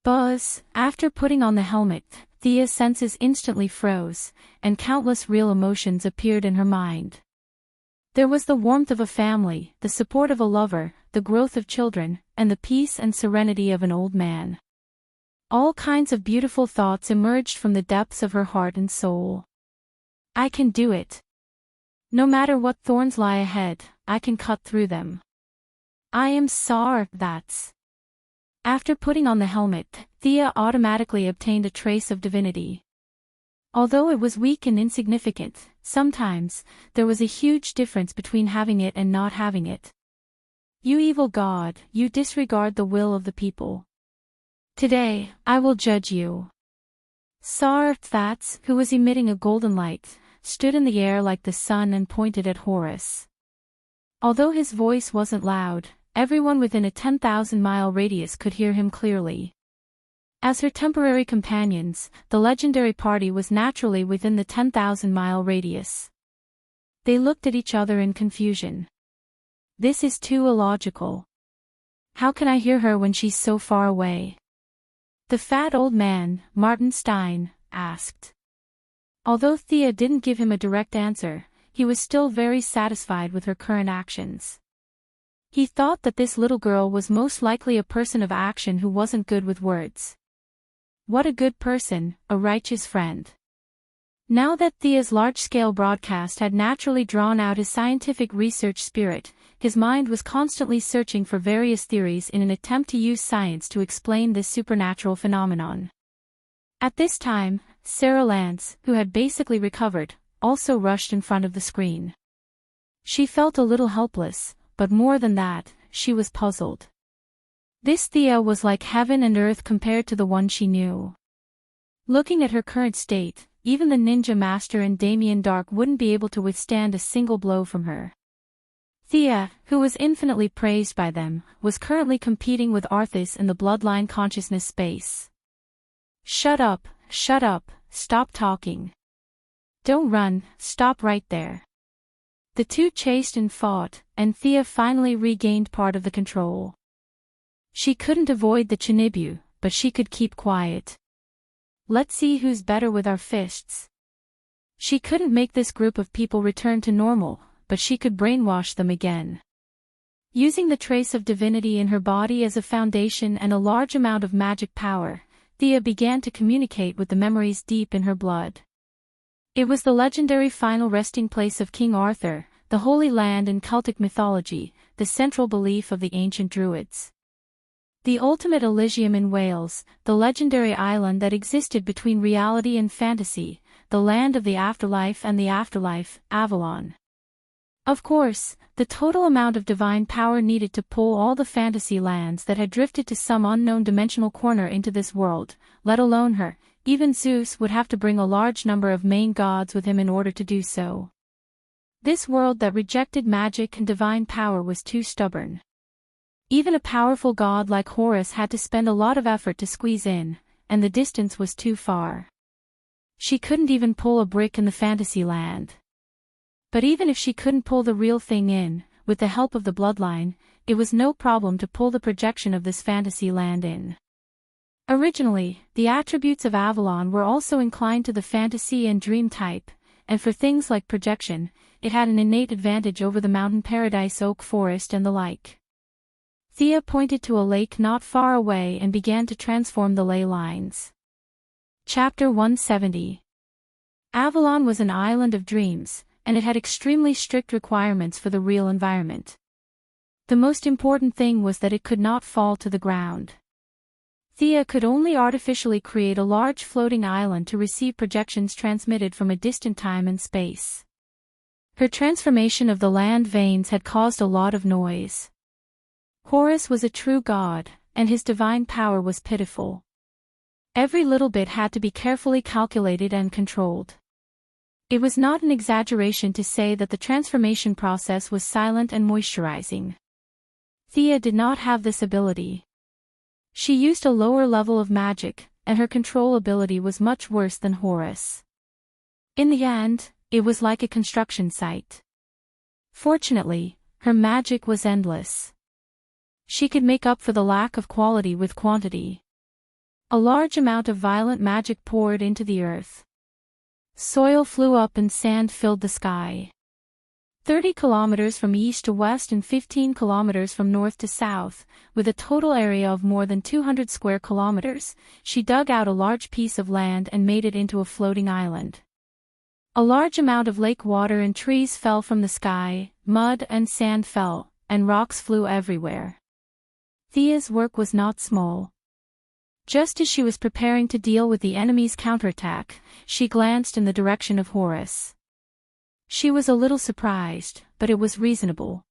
Buzz, after putting on the helmet, Thea's senses instantly froze, and countless real emotions appeared in her mind. There was the warmth of a family, the support of a lover, the growth of children, and the peace and serenity of an old man. All kinds of beautiful thoughts emerged from the depths of her heart and soul. I can do it. No matter what thorns lie ahead, I can cut through them. I am that's. After putting on the helmet, Thea automatically obtained a trace of divinity. Although it was weak and insignificant, sometimes, there was a huge difference between having it and not having it. You evil god, you disregard the will of the people. Today, I will judge you. That's, who was emitting a golden light, stood in the air like the sun and pointed at Horus. Although his voice wasn't loud, everyone within a 10,000-mile radius could hear him clearly. As her temporary companions, the legendary party was naturally within the 10,000-mile radius. They looked at each other in confusion. This is too illogical. How can I hear her when she's so far away? The fat old man, Martin Stein, asked. Although Thea didn't give him a direct answer, he was still very satisfied with her current actions. He thought that this little girl was most likely a person of action who wasn't good with words. What a good person, a righteous friend. Now that Thea's large-scale broadcast had naturally drawn out his scientific research spirit, his mind was constantly searching for various theories in an attempt to use science to explain this supernatural phenomenon. At this time, Sarah Lance, who had basically recovered, also rushed in front of the screen. She felt a little helpless, but more than that, she was puzzled. This Thea was like heaven and earth compared to the one she knew. Looking at her current state, even the Ninja Master and Damien Dark wouldn't be able to withstand a single blow from her. Thea, who was infinitely praised by them, was currently competing with Arthas in the bloodline consciousness space. Shut up, stop talking. Don't run, stop right there. The two chased and fought, and Thea finally regained part of the control. She couldn't avoid the Chinibu, but she could keep quiet. Let's see who's better with our fists. She couldn't make this group of people return to normal, but she could brainwash them again. Using the trace of divinity in her body as a foundation and a large amount of magic power, Thea began to communicate with the memories deep in her blood. It was the legendary final resting place of King Arthur, the Holy Land in Celtic mythology, the central belief of the ancient Druids. The ultimate Elysium in Wales, the legendary island that existed between reality and fantasy, the land of the afterlife and the afterlife, Avalon. Of course, the total amount of divine power needed to pull all the fantasy lands that had drifted to some unknown dimensional corner into this world, let alone her. Even Zeus would have to bring a large number of main gods with him in order to do so. This world that rejected magic and divine power was too stubborn. Even a powerful god like Horus had to spend a lot of effort to squeeze in, and the distance was too far. She couldn't even pull a brick in the fantasy land. But even if she couldn't pull the real thing in, with the help of the bloodline, it was no problem to pull the projection of this fantasy land in. Originally, the attributes of Avalon were also inclined to the fantasy and dream type, and for things like projection, it had an innate advantage over the mountain paradise oak forest and the like. Thea pointed to a lake not far away and began to transform the ley lines. Chapter 170. Avalon was an island of dreams, and it had extremely strict requirements for the real environment. The most important thing was that it could not fall to the ground. Thea could only artificially create a large floating island to receive projections transmitted from a distant time and space. Her transformation of the land veins had caused a lot of noise. Horus was a true god, and his divine power was pitiful. Every little bit had to be carefully calculated and controlled. It was not an exaggeration to say that the transformation process was silent and moisturizing. Thea did not have this ability. She used a lower level of magic, and her control ability was much worse than Horus. In the end, it was like a construction site. Fortunately, her magic was endless. She could make up for the lack of quality with quantity. A large amount of violent magic poured into the earth. Soil flew up and sand filled the sky. 30 kilometers from east to west and 15 kilometers from north to south, with a total area of more than 200 square kilometers, she dug out a large piece of land and made it into a floating island. A large amount of lake water and trees fell from the sky, mud and sand fell, and rocks flew everywhere. Thea's work was not small. Just as she was preparing to deal with the enemy's counterattack, she glanced in the direction of Horus. She was a little surprised, but it was reasonable.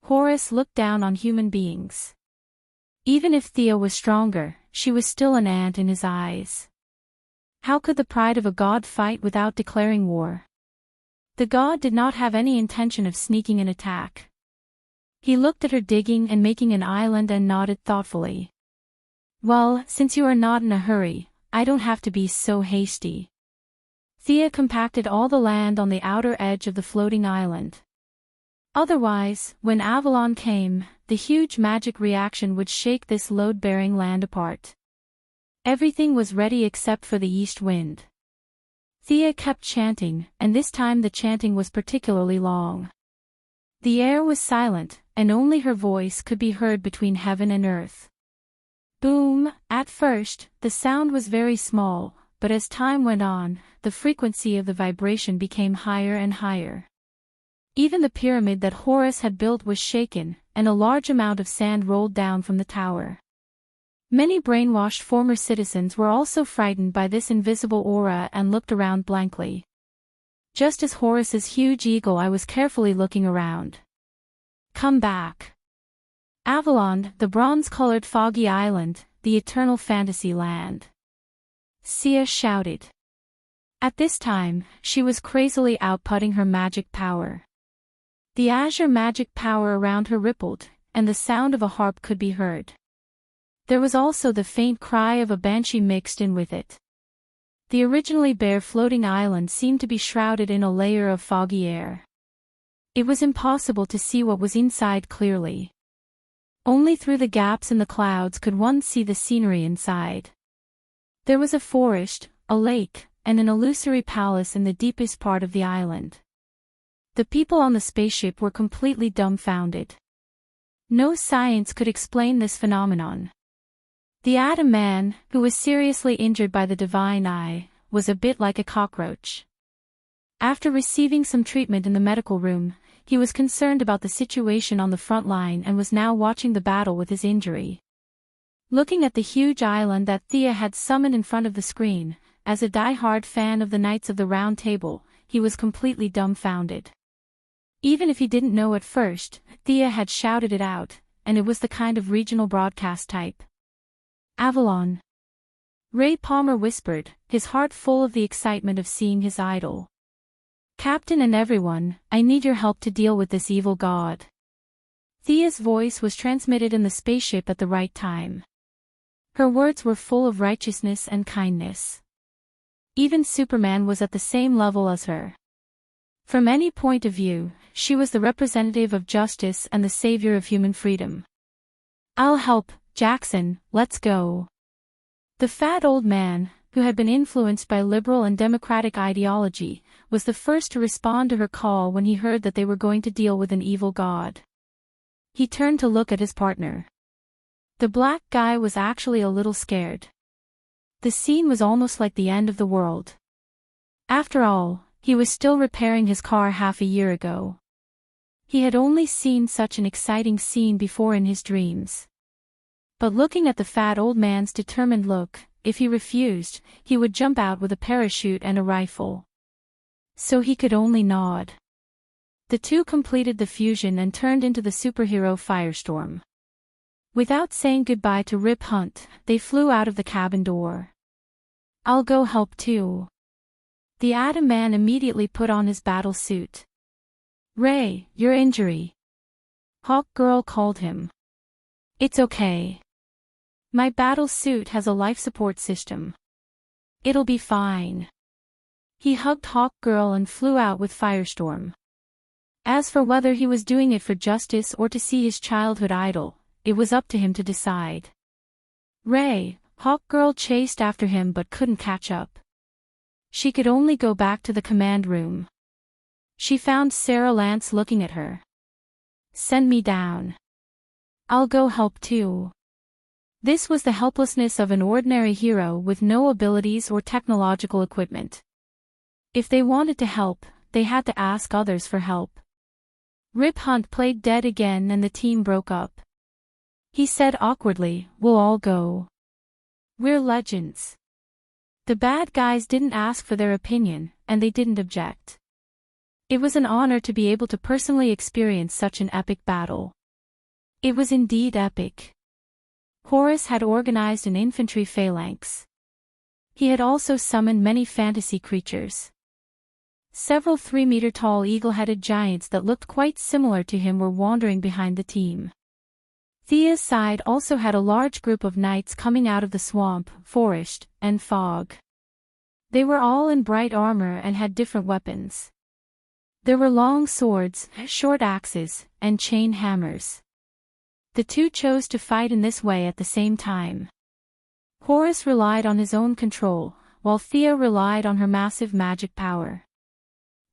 Horus looked down on human beings. Even if Thea was stronger, she was still an ant in his eyes. How could the pride of a god fight without declaring war? The god did not have any intention of sneaking an attack. He looked at her digging and making an island and nodded thoughtfully. Well, since you are not in a hurry, I don't have to be so hasty. Thea compacted all the land on the outer edge of the floating island. Otherwise, when Avalon came, the huge magic reaction would shake this load-bearing land apart. Everything was ready except for the east wind. Thea kept chanting, and this time the chanting was particularly long. The air was silent, and only her voice could be heard between heaven and earth. Boom! At first, the sound was very small, but as time went on, the frequency of the vibration became higher and higher. Even the pyramid that Horus had built was shaken, and a large amount of sand rolled down from the tower. Many brainwashed former citizens were also frightened by this invisible aura and looked around blankly. Just as Horus's huge eagle eye was carefully looking around. Come back. Avalon, the bronze-colored foggy island, the eternal fantasy land. Sia shouted. At this time, she was crazily outputting her magic power. The azure magic power around her rippled, and the sound of a harp could be heard. There was also the faint cry of a banshee mixed in with it. The originally bare floating island seemed to be shrouded in a layer of foggy air. It was impossible to see what was inside clearly. Only through the gaps in the clouds could one see the scenery inside. There was a forest, a lake, and an illusory palace in the deepest part of the island. The people on the spaceship were completely dumbfounded. No science could explain this phenomenon. The Atom Man, who was seriously injured by the divine eye, was a bit like a cockroach. After receiving some treatment in the medical room, he was concerned about the situation on the front line and was now watching the battle with his injury. Looking at the huge island that Thea had summoned in front of the screen, as a die-hard fan of the Knights of the Round Table, he was completely dumbfounded. Even if he didn't know at first, Thea had shouted it out, and it was the kind of regional broadcast type. Avalon. Ray Palmer whispered, his heart full of the excitement of seeing his idol. Captain and everyone, I need your help to deal with this evil god. Thea's voice was transmitted in the spaceship at the right time. Her words were full of righteousness and kindness. Even Superman was at the same level as her. From any point of view, she was the representative of justice and the savior of human freedom. I'll help, Jackson, let's go. The fat old man, who had been influenced by liberal and democratic ideology, was the first to respond to her call when he heard that they were going to deal with an evil god. He turned to look at his partner. The black guy was actually a little scared. The scene was almost like the end of the world. After all, he was still repairing his car half a year ago. He had only seen such an exciting scene before in his dreams. But looking at the fat old man's determined look, if he refused, he would jump out with a parachute and a rifle. So he could only nod. The two completed the fusion and turned into the superhero Firestorm. Without saying goodbye to Rip Hunt, they flew out of the cabin door. I'll go help too. The Atom Man immediately put on his battle suit. "Ray, your injury." Hawk Girl called him. "It's okay. My battle suit has a life support system. It'll be fine." He hugged Hawk Girl and flew out with Firestorm. As for whether he was doing it for justice or to see his childhood idol, it was up to him to decide. Ray, Hawk Girl chased after him but couldn't catch up. She could only go back to the command room. She found Sarah Lance looking at her. "Send me down. I'll go help too." This was the helplessness of an ordinary hero with no abilities or technological equipment. If they wanted to help, they had to ask others for help. Rip Hunt played dead again and the team broke up. He said awkwardly, "We'll all go. We're legends." The bad guys didn't ask for their opinion, and they didn't object. It was an honor to be able to personally experience such an epic battle. It was indeed epic. Horus had organized an infantry phalanx. He had also summoned many fantasy creatures. Several 3-meter-tall eagle-headed giants that looked quite similar to him were wandering behind the team. Thea's side also had a large group of knights coming out of the swamp, forest, and fog. They were all in bright armor and had different weapons. There were long swords, short axes, and chain hammers. The two chose to fight in this way at the same time. Horus relied on his own control, while Thea relied on her massive magic power.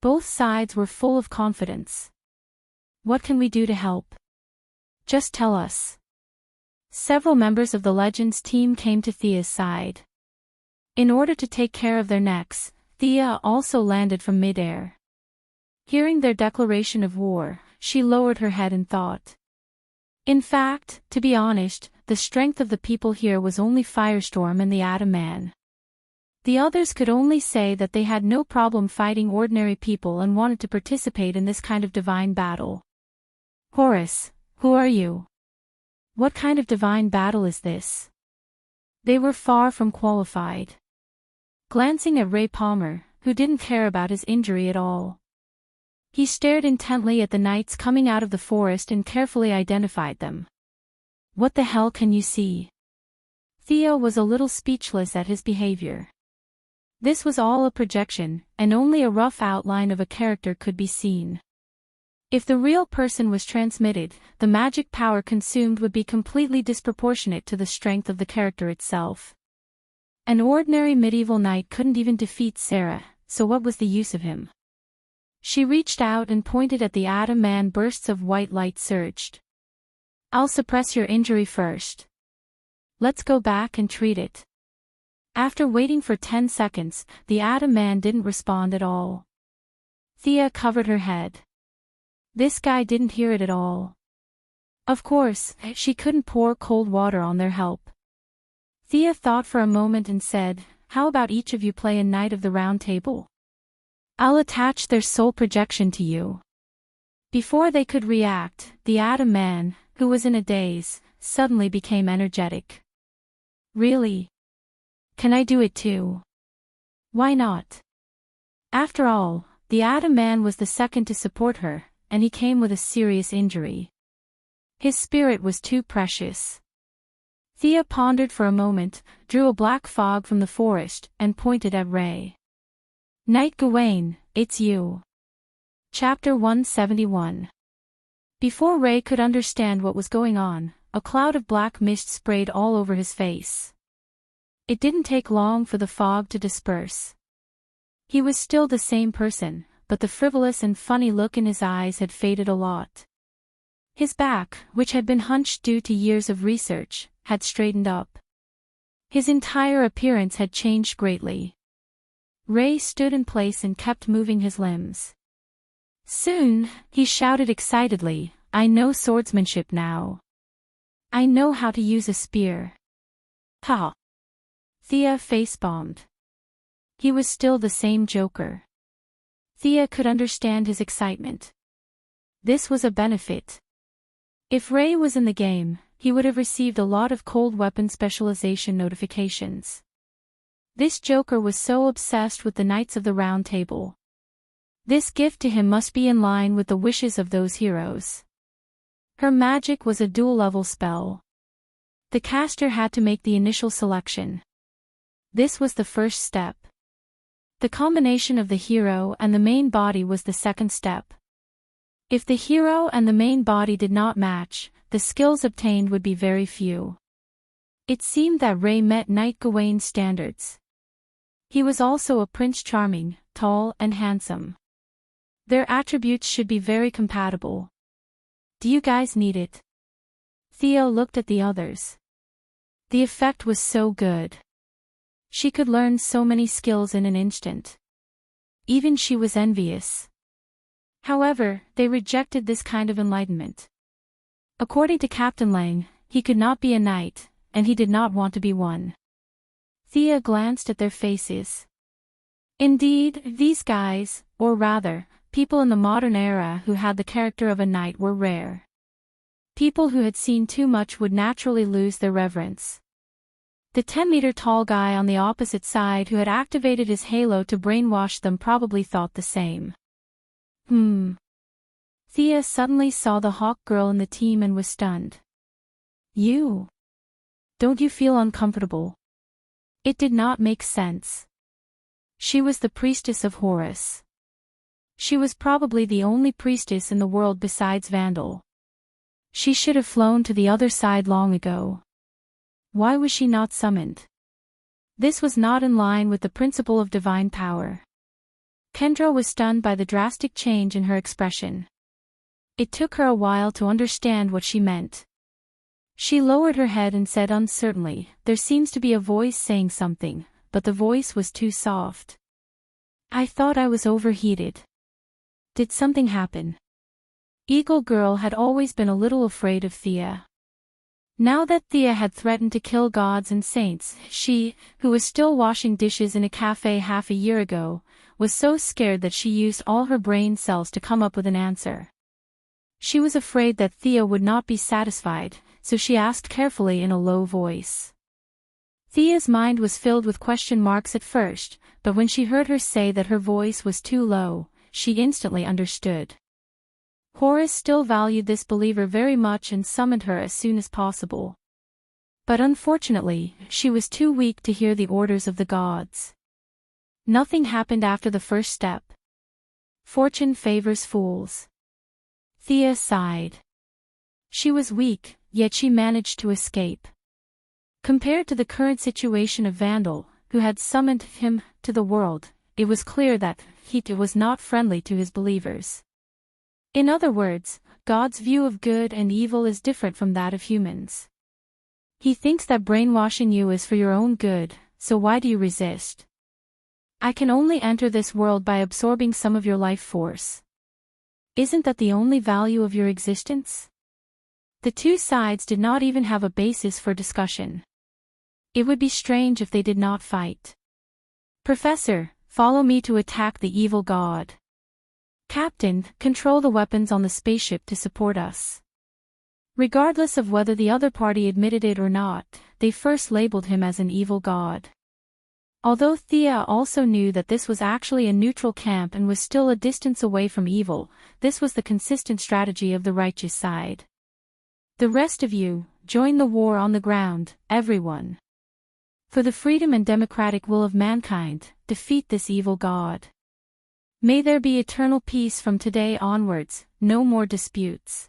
Both sides were full of confidence. "What can we do to help? Just tell us." Several members of the Legends team came to Thea's side. In order to take care of their necks, Thea also landed from mid-air. Hearing their declaration of war, she lowered her head and thought. In fact, to be honest, the strength of the people here was only Firestorm and the Atom Man. The others could only say that they had no problem fighting ordinary people and wanted to participate in this kind of divine battle. "Horus, who are you? What kind of divine battle is this?" They were far from qualified. Glancing at Ray Palmer, who didn't care about his injury at all. He stared intently at the knights coming out of the forest and carefully identified them. "What the hell can you see?" Thea was a little speechless at his behavior. This was all a projection, and only a rough outline of a character could be seen. If the real person was transmitted, the magic power consumed would be completely disproportionate to the strength of the character itself. An ordinary medieval knight couldn't even defeat Sarah, so what was the use of him? She reached out and pointed at the Atom Man. Bursts of white light surged. "I'll suppress your injury first. Let's go back and treat it." After waiting for 10 seconds, the Atom Man didn't respond at all. Thea covered her head. This guy didn't hear it at all. Of course, she couldn't pour cold water on their help. Thea thought for a moment and said, "How about each of you play a Knight of the Round Table? I'll attach their soul projection to you." Before they could react, the Atom Man, who was in a daze, suddenly became energetic. "Really? Can I do it too? Why not?" After all, the Atom Man was the second to support her, and he came with a serious injury. His spirit was too precious. Thea pondered for a moment, drew a black fog from the forest, and pointed at Ray. "Knight Gawain, it's you." Chapter 171. Before Ray could understand what was going on, a cloud of black mist sprayed all over his face. It didn't take long for the fog to disperse. He was still the same person, but the frivolous and funny look in his eyes had faded a lot. His back, which had been hunched due to years of research, had straightened up. His entire appearance had changed greatly. Ray stood in place and kept moving his limbs. Soon, he shouted excitedly, "I know swordsmanship now. I know how to use a spear." Ha! Thea face-bombed. He was still the same Joker. Thea could understand his excitement. This was a benefit. If Ray was in the game, he would have received a lot of cold weapon specialization notifications. This joker was so obsessed with the Knights of the Round Table. This gift to him must be in line with the wishes of those heroes. Her magic was a dual-level spell. The caster had to make the initial selection. This was the first step. The combination of the hero and the main body was the second step. If the hero and the main body did not match, the skills obtained would be very few. It seemed that Ray met Knight Gawain's standards. He was also a Prince Charming, tall and handsome. Their attributes should be very compatible. Do you guys need it? Thea looked at the others. The effect was so good. She could learn so many skills in an instant. Even she was envious. However, they rejected this kind of enlightenment. According to Captain Lang, he could not be a knight, and he did not want to be one. Thea glanced at their faces. Indeed, these guys, or rather, people in the modern era who had the character of a knight were rare. People who had seen too much would naturally lose their reverence. The 10-meter tall guy on the opposite side who had activated his halo to brainwash them probably thought the same. Thea suddenly saw the hawk girl in the team and was stunned. You? Don't you feel uncomfortable? It did not make sense. She was the priestess of Horus. She was probably the only priestess in the world besides Vandal. She should have flown to the other side long ago. Why was she not summoned? This was not in line with the principle of divine power. Kendra was stunned by the drastic change in her expression. It took her a while to understand what she meant. She lowered her head and said uncertainly, "There seems to be a voice saying something, but the voice was too soft. I thought I was overheated. Did something happen?" Eagle Girl had always been a little afraid of Thea. Now that Thea had threatened to kill gods and saints, she, who was still washing dishes in a cafe half a year ago, was so scared that she used all her brain cells to come up with an answer. She was afraid that Thea would not be satisfied, so she asked carefully in a low voice. Thea's mind was filled with question marks at first, but when she heard her say that her voice was too low, she instantly understood. Horus still valued this believer very much and summoned her as soon as possible. But unfortunately, she was too weak to hear the orders of the gods. Nothing happened after the first step. Fortune favors fools. Thea sighed. She was weak, yet she managed to escape. Compared to the current situation of Vandal, who had summoned him to the world, it was clear that he was not friendly to his believers. In other words, God's view of good and evil is different from that of humans. He thinks that brainwashing you is for your own good, so why do you resist? I can only enter this world by absorbing some of your life force. Isn't that the only value of your existence? The two sides did not even have a basis for discussion. It would be strange if they did not fight. Professor, follow me to attack the evil god. Captain, control the weapons on the spaceship to support us. Regardless of whether the other party admitted it or not, they first labeled him as an evil god. Although Thea also knew that this was actually a neutral camp and was still a distance away from evil, this was the consistent strategy of the righteous side. The rest of you, join the war on the ground, everyone. For the freedom and democratic will of mankind, defeat this evil god. May there be eternal peace from today onwards, no more disputes.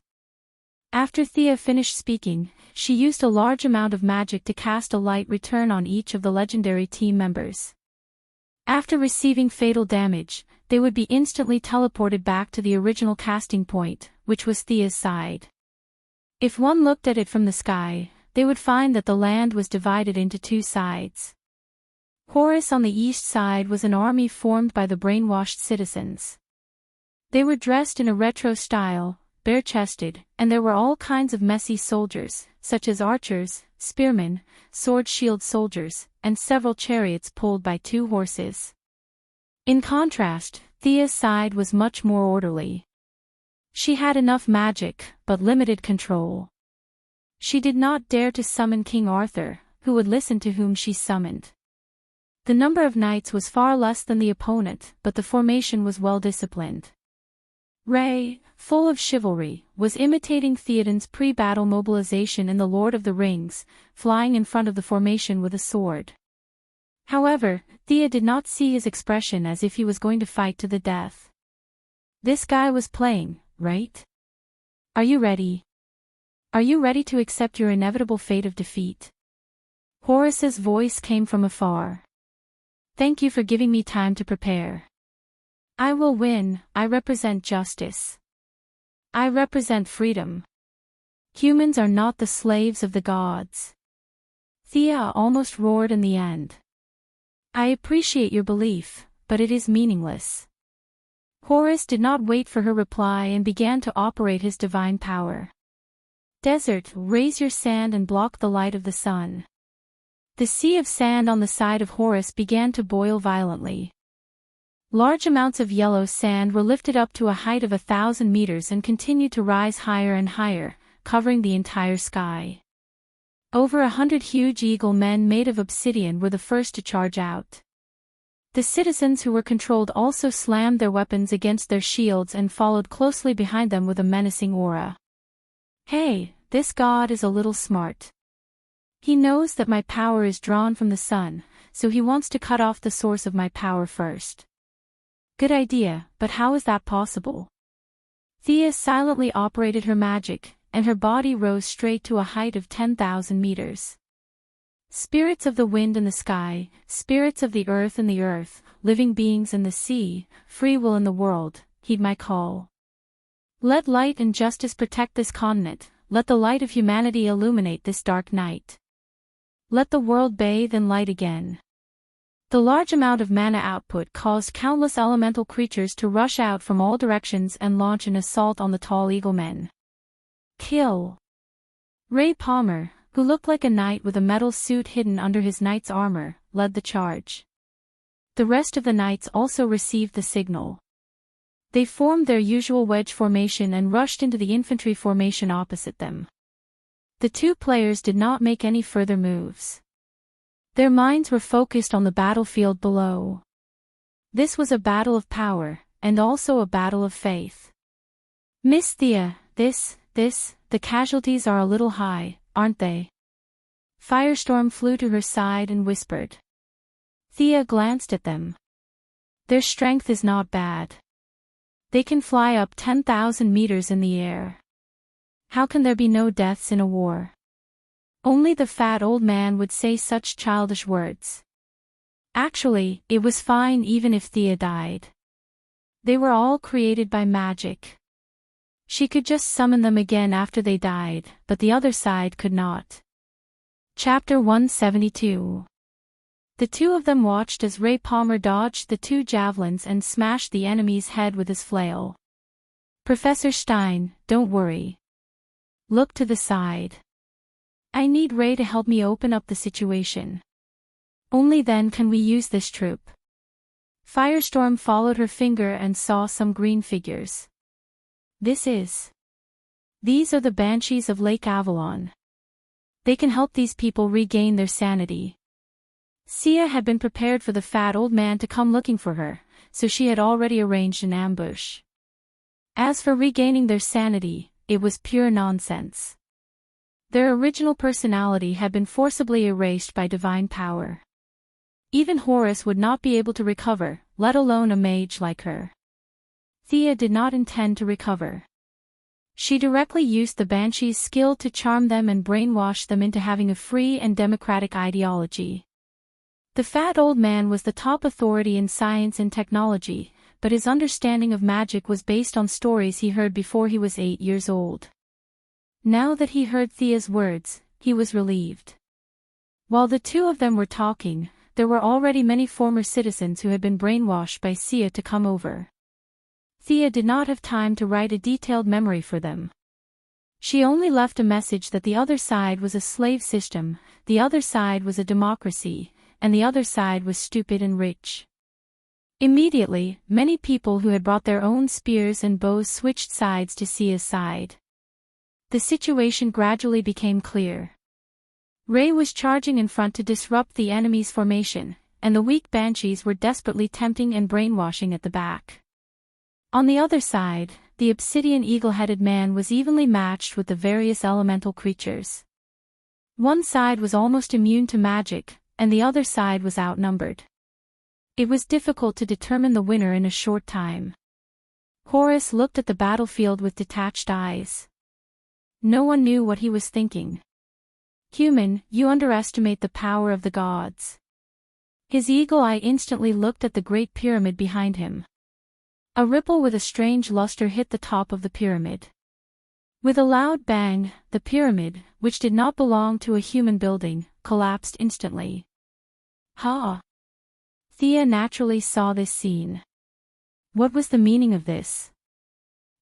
After Thea finished speaking, she used a large amount of magic to cast a light return on each of the legendary team members. After receiving fatal damage, they would be instantly teleported back to the original casting point, which was Thea's side. If one looked at it from the sky, they would find that the land was divided into two sides. Horus on the east side was an army formed by the brainwashed citizens. They were dressed in a retro style, bare-chested, and there were all kinds of messy soldiers, such as archers, spearmen, sword-shield soldiers, and several chariots pulled by 2 horses. In contrast, Thea's side was much more orderly. She had enough magic, but limited control. She did not dare to summon King Arthur, who would listen to whom she summoned. The number of knights was far less than the opponent, but the formation was well disciplined. Ray, full of chivalry, was imitating Theoden's pre-battle mobilization in The Lord of the Rings, flying in front of the formation with a sword. However, Thea did not see his expression as if he was going to fight to the death. This guy was playing, right? Are you ready? Are you ready to accept your inevitable fate of defeat? Horace's voice came from afar. Thank you for giving me time to prepare. I will win. I represent justice. I represent freedom. Humans are not the slaves of the gods. Thea almost roared in the end. I appreciate your belief, but it is meaningless. Horace did not wait for her reply and began to operate his divine power. Desert, raise your sand and block the light of the sun. The sea of sand on the side of Horace began to boil violently. Large amounts of yellow sand were lifted up to a height of 1,000 meters and continued to rise higher and higher, covering the entire sky. Over 100 huge eagle men made of obsidian were the first to charge out. The citizens who were controlled also slammed their weapons against their shields and followed closely behind them with a menacing aura. Hey, this god is a little smart. He knows that my power is drawn from the sun, so he wants to cut off the source of my power first. Good idea, but how is that possible? Thea silently operated her magic, and her body rose straight to a height of 10,000 meters. Spirits of the wind and the sky, spirits of the earth and the earth, living beings in the sea, free will in the world, heed my call. Let light and justice protect this continent, let the light of humanity illuminate this dark night. Let the world bathe in light again. The large amount of mana output caused countless elemental creatures to rush out from all directions and launch an assault on the tall eagle men. Kill! Ray Palmer, who looked like a knight with a metal suit hidden under his knight's armor, led the charge. The rest of the knights also received the signal. They formed their usual wedge formation and rushed into the infantry formation opposite them. The two players did not make any further moves. Their minds were focused on the battlefield below. This was a battle of power, and also a battle of faith. Miss Thea, the casualties are a little high, aren't they? Firestorm flew to her side and whispered. Thea glanced at them. Their strength is not bad. They can fly up 10,000 meters in the air. How can there be no deaths in a war? Only the fat old man would say such childish words. Actually, it was fine even if Thea died. They were all created by magic. She could just summon them again after they died, but the other side could not. Chapter 172. The two of them watched as Ray Palmer dodged the two javelins and smashed the enemy's head with his flail. Professor Stein, don't worry. Look to the side. I need Ray to help me open up the situation. Only then can we use this troop. Firestorm followed her finger and saw some green figures. These are the Banshees of Lake Avalon. They can help these people regain their sanity. Sia had been prepared for the fat old man to come looking for her, so she had already arranged an ambush. As for regaining their sanity, it was pure nonsense. Their original personality had been forcibly erased by divine power. Even Horace would not be able to recover, let alone a mage like her. Thea did not intend to recover. She directly used the Banshee's skill to charm them and brainwash them into having a free and democratic ideology. The fat old man was the top authority in science and technology, but his understanding of magic was based on stories he heard before he was 8 years old. Now that he heard Thea's words, he was relieved. While the two of them were talking, there were already many former citizens who had been brainwashed by Sia to come over. Thea did not have time to write a detailed memory for them. She only left a message that the other side was a slave system, the other side was a democracy, and the other side was stupid and rich. Immediately, many people who had brought their own spears and bows switched sides to Sia's side. The situation gradually became clear. Ray was charging in front to disrupt the enemy's formation, and the weak banshees were desperately tempting and brainwashing at the back. On the other side, the obsidian eagle-headed man was evenly matched with the various elemental creatures. One side was almost immune to magic, and the other side was outnumbered. It was difficult to determine the winner in a short time. Horus looked at the battlefield with detached eyes. No one knew what he was thinking. Human, you underestimate the power of the gods. His eagle eye instantly looked at the great pyramid behind him. A ripple with a strange luster hit the top of the pyramid. With a loud bang, the pyramid, which did not belong to a human building, collapsed instantly. Ha! Thea naturally saw this scene. What was the meaning of this?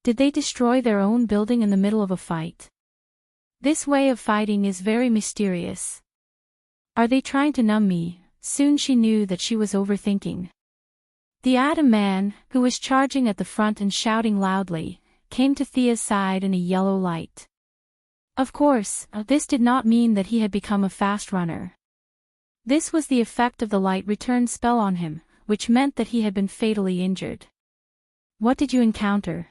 Did they destroy their own building in the middle of a fight? This way of fighting is very mysterious. Are they trying to numb me? Soon she knew that she was overthinking. The Atom Man, who was charging at the front and shouting loudly, came to Thea's side in a yellow light. Of course, this did not mean that he had become a fast runner. This was the effect of the light return spell on him, which meant that he had been fatally injured. What did you encounter?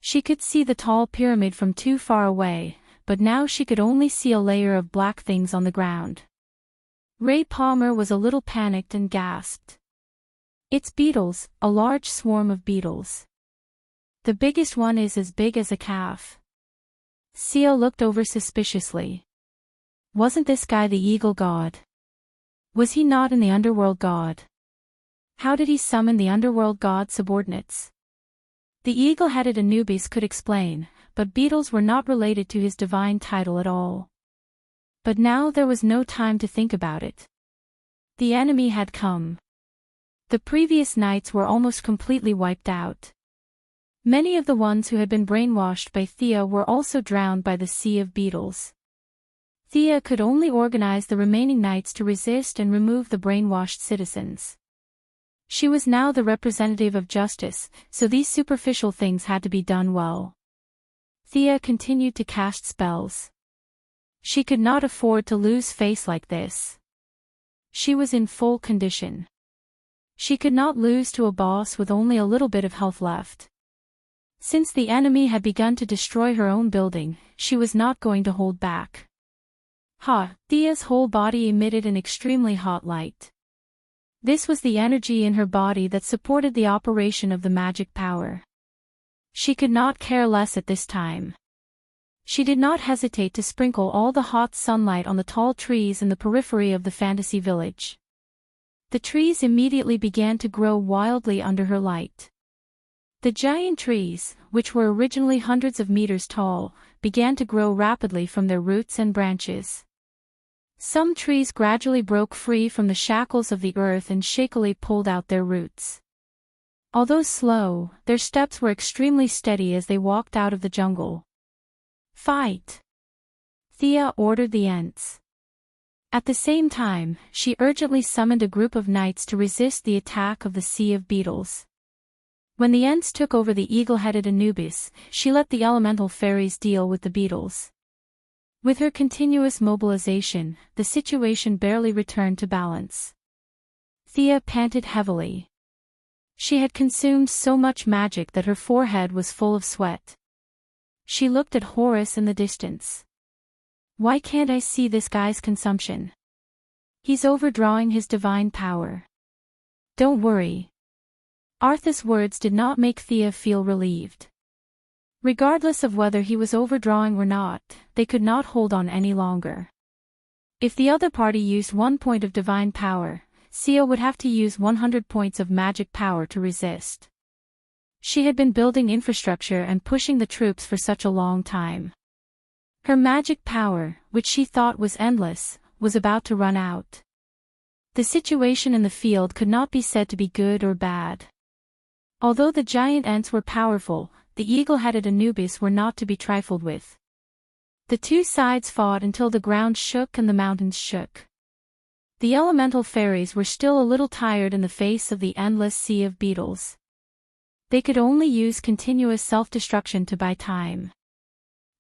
She could see the tall pyramid from too far away, but now she could only see a layer of black things on the ground. Ray Palmer was a little panicked and gasped. It's beetles, a large swarm of beetles. The biggest one is as big as a calf. Sia looked over suspiciously. Wasn't this guy the eagle god? Was he not in the underworld god? How did he summon the underworld god subordinates? The eagle-headed Anubis could explain, but beetles were not related to his divine title at all. But now there was no time to think about it. The enemy had come. The previous nights were almost completely wiped out. Many of the ones who had been brainwashed by Thea were also drowned by the sea of beetles. Thea could only organize the remaining knights to resist and remove the brainwashed citizens. She was now the representative of justice, so these superficial things had to be done well. Thea continued to cast spells. She could not afford to lose face like this. She was in full condition. She could not lose to a boss with only a little bit of health left. Since the enemy had begun to destroy her own building, she was not going to hold back. Thea's whole body emitted an extremely hot light. This was the energy in her body that supported the operation of the magic power. She could not care less at this time. She did not hesitate to sprinkle all the hot sunlight on the tall trees in the periphery of the fantasy village. The trees immediately began to grow wildly under her light. The giant trees, which were originally hundreds of meters tall, began to grow rapidly from their roots and branches. Some trees gradually broke free from the shackles of the earth and shakily pulled out their roots. Although slow, their steps were extremely steady as they walked out of the jungle. Fight! Thea ordered the Ents. At the same time, she urgently summoned a group of knights to resist the attack of the sea of beetles. When the Ents took over the eagle-headed Anubis, she let the elemental fairies deal with the beetles. With her continuous mobilization, the situation barely returned to balance. Thea panted heavily. She had consumed so much magic that her forehead was full of sweat. She looked at Horus in the distance. Why can't I see this guy's consumption? He's overdrawing his divine power. Don't worry. Arthas' words did not make Thea feel relieved. Regardless of whether he was overdrawing or not, they could not hold on any longer. If the other party used 1 point of divine power, Sia would have to use 100 points of magic power to resist. She had been building infrastructure and pushing the troops for such a long time. Her magic power, which she thought was endless, was about to run out. The situation in the field could not be said to be good or bad. Although the giant Ents were powerful, the eagle-headed Anubis were not to be trifled with. The two sides fought until the ground shook and the mountains shook. The elemental fairies were still a little tired in the face of the endless sea of beetles. They could only use continuous self-destruction to buy time.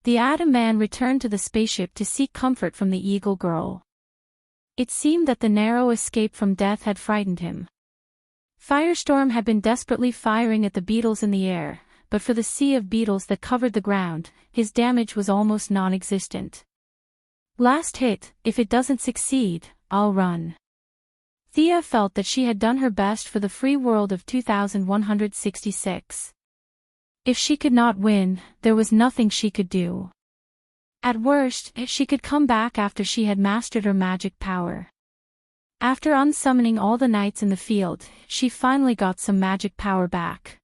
The Atom Man returned to the spaceship to seek comfort from the Eagle Girl. It seemed that the narrow escape from death had frightened him. Firestorm had been desperately firing at the beetles in the air, but for the sea of beetles that covered the ground, his damage was almost non-existent. Last hit, if it doesn't succeed, I'll run. Thea felt that she had done her best for the free world of 2166. If she could not win, there was nothing she could do. At worst, she could come back after she had mastered her magic power. After unsummoning all the knights in the field, she finally got some magic power back.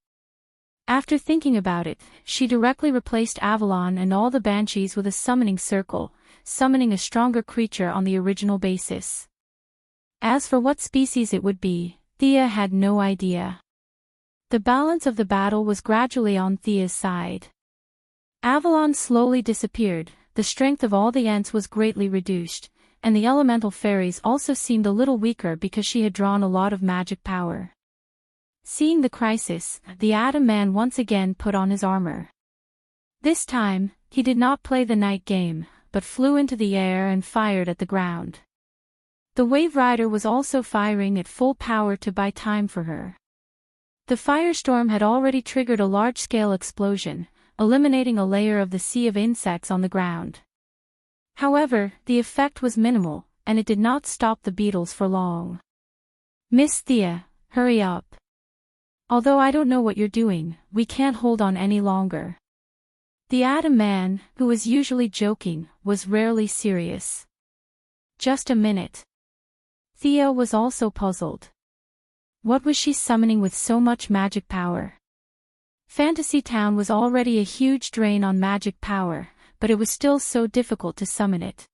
After thinking about it, she directly replaced Avalon and all the banshees with a summoning circle, summoning a stronger creature on the original basis. As for what species it would be, Thea had no idea. The balance of the battle was gradually on Thea's side. Avalon slowly disappeared, the strength of all the Ents was greatly reduced, and the elemental fairies also seemed a little weaker because she had drawn a lot of magic power. Seeing the crisis, the Atom Man once again put on his armor. This time, he did not play the night game, but flew into the air and fired at the ground. The Wave Rider was also firing at full power to buy time for her. The firestorm had already triggered a large-scale explosion, eliminating a layer of the sea of insects on the ground. However, the effect was minimal, and it did not stop the beetles for long. Miss Thea, hurry up. Although I don't know what you're doing, we can't hold on any longer. The Atom Man, who was usually joking, was rarely serious. Just a minute. Thea was also puzzled. What was she summoning with so much magic power? Fantasy Town was already a huge drain on magic power, but it was still so difficult to summon it.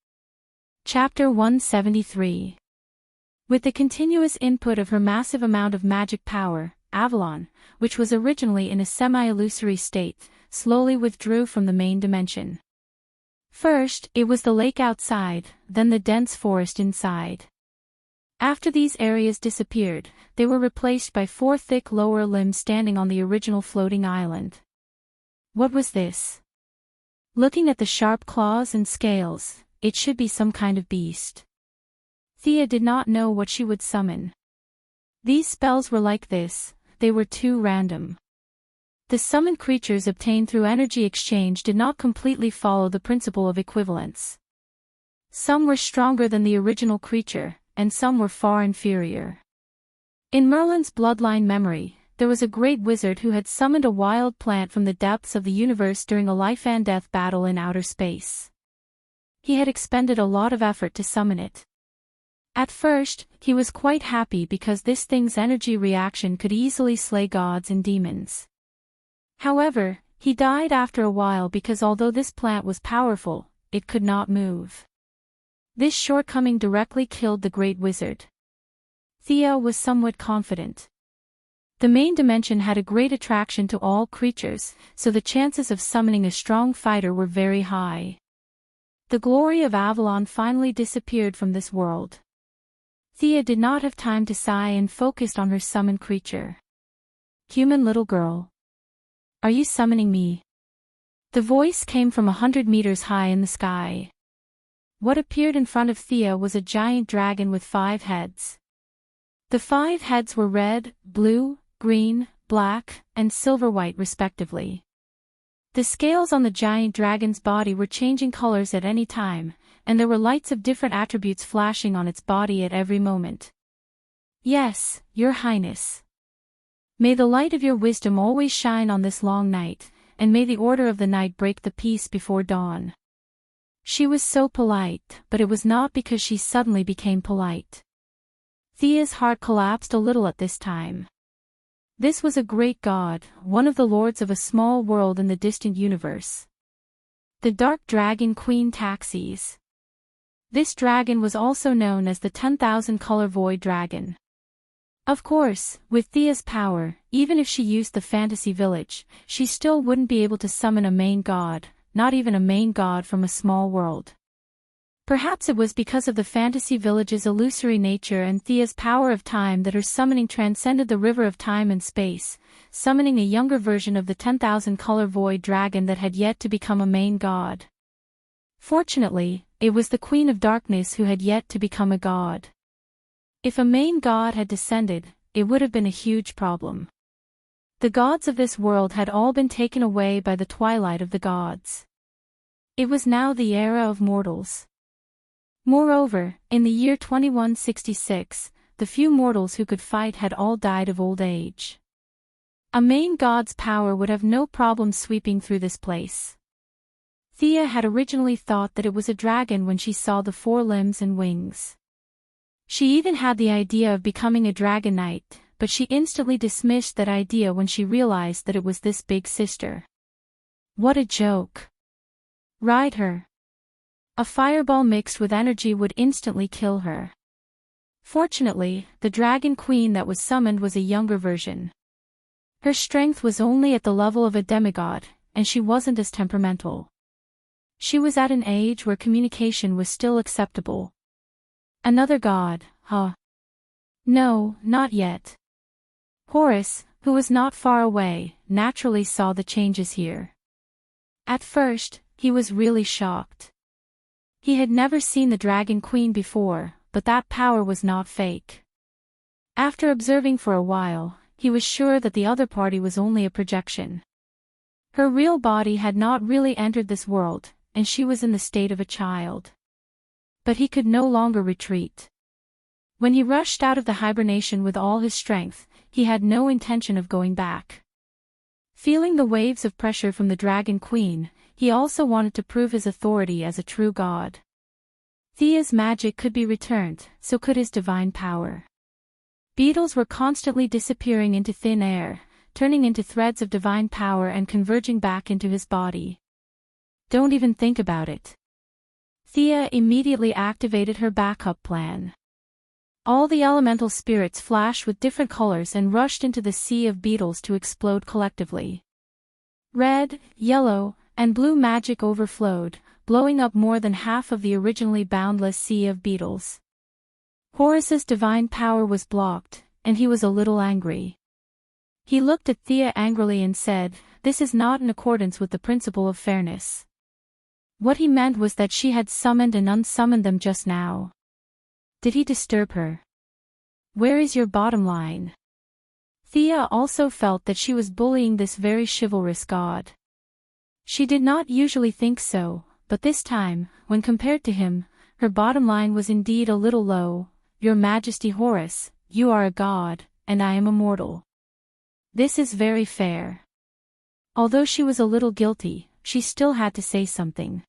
Chapter 173. With the continuous input of her massive amount of magic power, Avalon, which was originally in a semi-illusory state, slowly withdrew from the main dimension. First, it was the lake outside, then the dense forest inside. After these areas disappeared, they were replaced by 4 thick lower limbs standing on the original floating island. What was this? Looking at the sharp claws and scales, it should be some kind of beast. Thea did not know what she would summon. These spells were like this, they were too random. The summoned creatures obtained through energy exchange did not completely follow the principle of equivalence. Some were stronger than the original creature, and some were far inferior. In Merlin's bloodline memory, there was a great wizard who had summoned a wild plant from the depths of the universe during a life-and-death battle in outer space. He had expended a lot of effort to summon it. At first, he was quite happy because this thing's energy reaction could easily slay gods and demons. However, he died after a while because although this plant was powerful, it could not move. This shortcoming directly killed the great wizard. Thea was somewhat confident. The main dimension had a great attraction to all creatures, so the chances of summoning a strong fighter were very high. The glory of Avalon finally disappeared from this world. Thea did not have time to sigh and focused on her summoned creature. Human little girl. Are you summoning me? The voice came from 100 meters high in the sky. What appeared in front of Thea was a giant dragon with 5 heads. The 5 heads were red, blue, green, black, and silver-white respectively. The scales on the giant dragon's body were changing colors at any time, and there were lights of different attributes flashing on its body at every moment. Yes, Your Highness. May the light of your wisdom always shine on this long night, and may the order of the night break the peace before dawn. She was so polite, but it was not because she suddenly became polite. Thea's heart collapsed a little at this time. This was a great god, one of the lords of a small world in the distant universe. The Dark Dragon Queen Taxis. This dragon was also known as the 10,000 color void dragon. Of course, with Thea's power, even if she used the fantasy village, she still wouldn't be able to summon a main god, not even a main god from a small world. Perhaps it was because of the fantasy village's illusory nature and Thea's power of time that her summoning transcended the river of time and space, summoning a younger version of the 10,000 color void dragon that had yet to become a main god. Fortunately, it was the Queen of Darkness who had yet to become a god. If a main god had descended, it would have been a huge problem. The gods of this world had all been taken away by the twilight of the gods. It was now the era of mortals. Moreover, in the year 2166, the few mortals who could fight had all died of old age. A main god's power would have no problem sweeping through this place. Thea had originally thought that it was a dragon when she saw the 4 limbs and wings. She even had the idea of becoming a dragon knight, but she instantly dismissed that idea when she realized that it was this big sister. What a joke. Ride her. A fireball mixed with energy would instantly kill her. Fortunately, the dragon queen that was summoned was a younger version. Her strength was only at the level of a demigod, and she wasn't as temperamental. She was at an age where communication was still acceptable. Another god, huh? No, not yet. Horus, who was not far away, naturally saw the changes here. At first, he was really shocked. He had never seen the Dragon Queen before, but that power was not fake. After observing for a while, he was sure that the other party was only a projection. Her real body had not really entered this world, and she was in the state of a child. But he could no longer retreat. When he rushed out of the hibernation with all his strength, he had no intention of going back. Feeling the waves of pressure from the Dragon Queen, he also wanted to prove his authority as a true god. Thea's magic could be returned, so could his divine power. Beetles were constantly disappearing into thin air, turning into threads of divine power and converging back into his body. Don't even think about it. Thea immediately activated her backup plan. All the elemental spirits flashed with different colors and rushed into the sea of beetles to explode collectively. Red, yellow, and blue magic overflowed, blowing up more than half of the originally boundless sea of beetles. Horus's divine power was blocked, and he was a little angry. He looked at Thea angrily and said, "This is not in accordance with the principle of fairness." What he meant was that she had summoned and unsummoned them just now. Did he disturb her? Where is your bottom line? Thea also felt that she was bullying this very chivalrous god. She did not usually think so, but this time, when compared to him, her bottom line was indeed a little low. "Your Majesty Horus, you are a god, and I am a mortal. This is very fair." Although she was a little guilty, she still had to say something.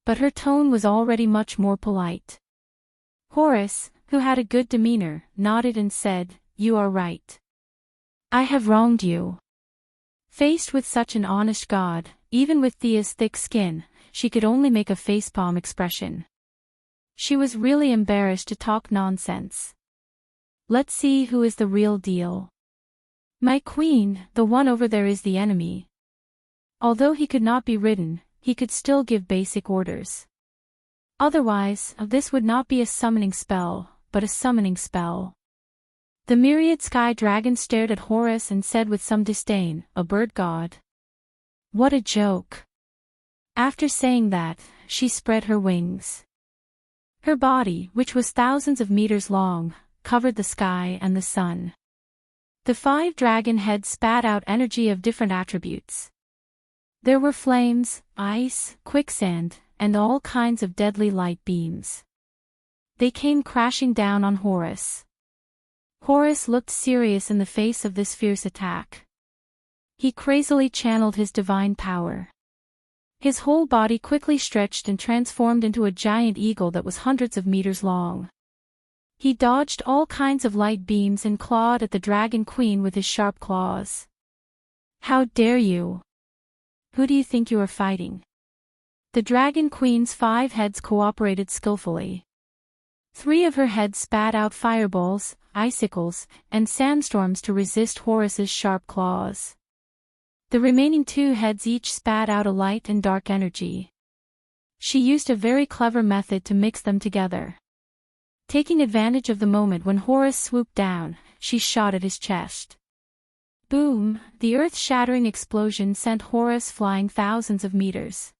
But her tone was already much more polite. Horus, who had a good demeanor, nodded and said, "You are right. I have wronged you." Faced with such an honest god, even with Thea's thick skin, she could only make a facepalm expression. She was really embarrassed to talk nonsense. Let's see who is the real deal. My queen, the one over there is the enemy. Although he could not be ridden, he could still give basic orders. Otherwise, this would not be a summoning spell, but a summoning spell. The myriad sky dragon stared at Horus and said with some disdain, "A bird god? What a joke." After saying that, she spread her wings. Her body, which was thousands of meters long, covered the sky and the sun. The 5 dragon heads spat out energy of different attributes. There were flames, ice, quicksand, and all kinds of deadly light beams. They came crashing down on Horus. Horus looked serious in the face of this fierce attack. He crazily channeled his divine power. His whole body quickly stretched and transformed into a giant eagle that was hundreds of meters long. He dodged all kinds of light beams and clawed at the Dragon Queen with his sharp claws. "How dare you? Who do you think you are fighting?" The Dragon Queen's 5 heads cooperated skillfully. 3 of her heads spat out fireballs, icicles, and sandstorms to resist Horus's sharp claws. The remaining 2 heads each spat out a light and dark energy. She used a very clever method to mix them together. Taking advantage of the moment when Horus swooped down, she shot at his chest. Boom! The earth-shattering explosion sent Horus flying thousands of meters.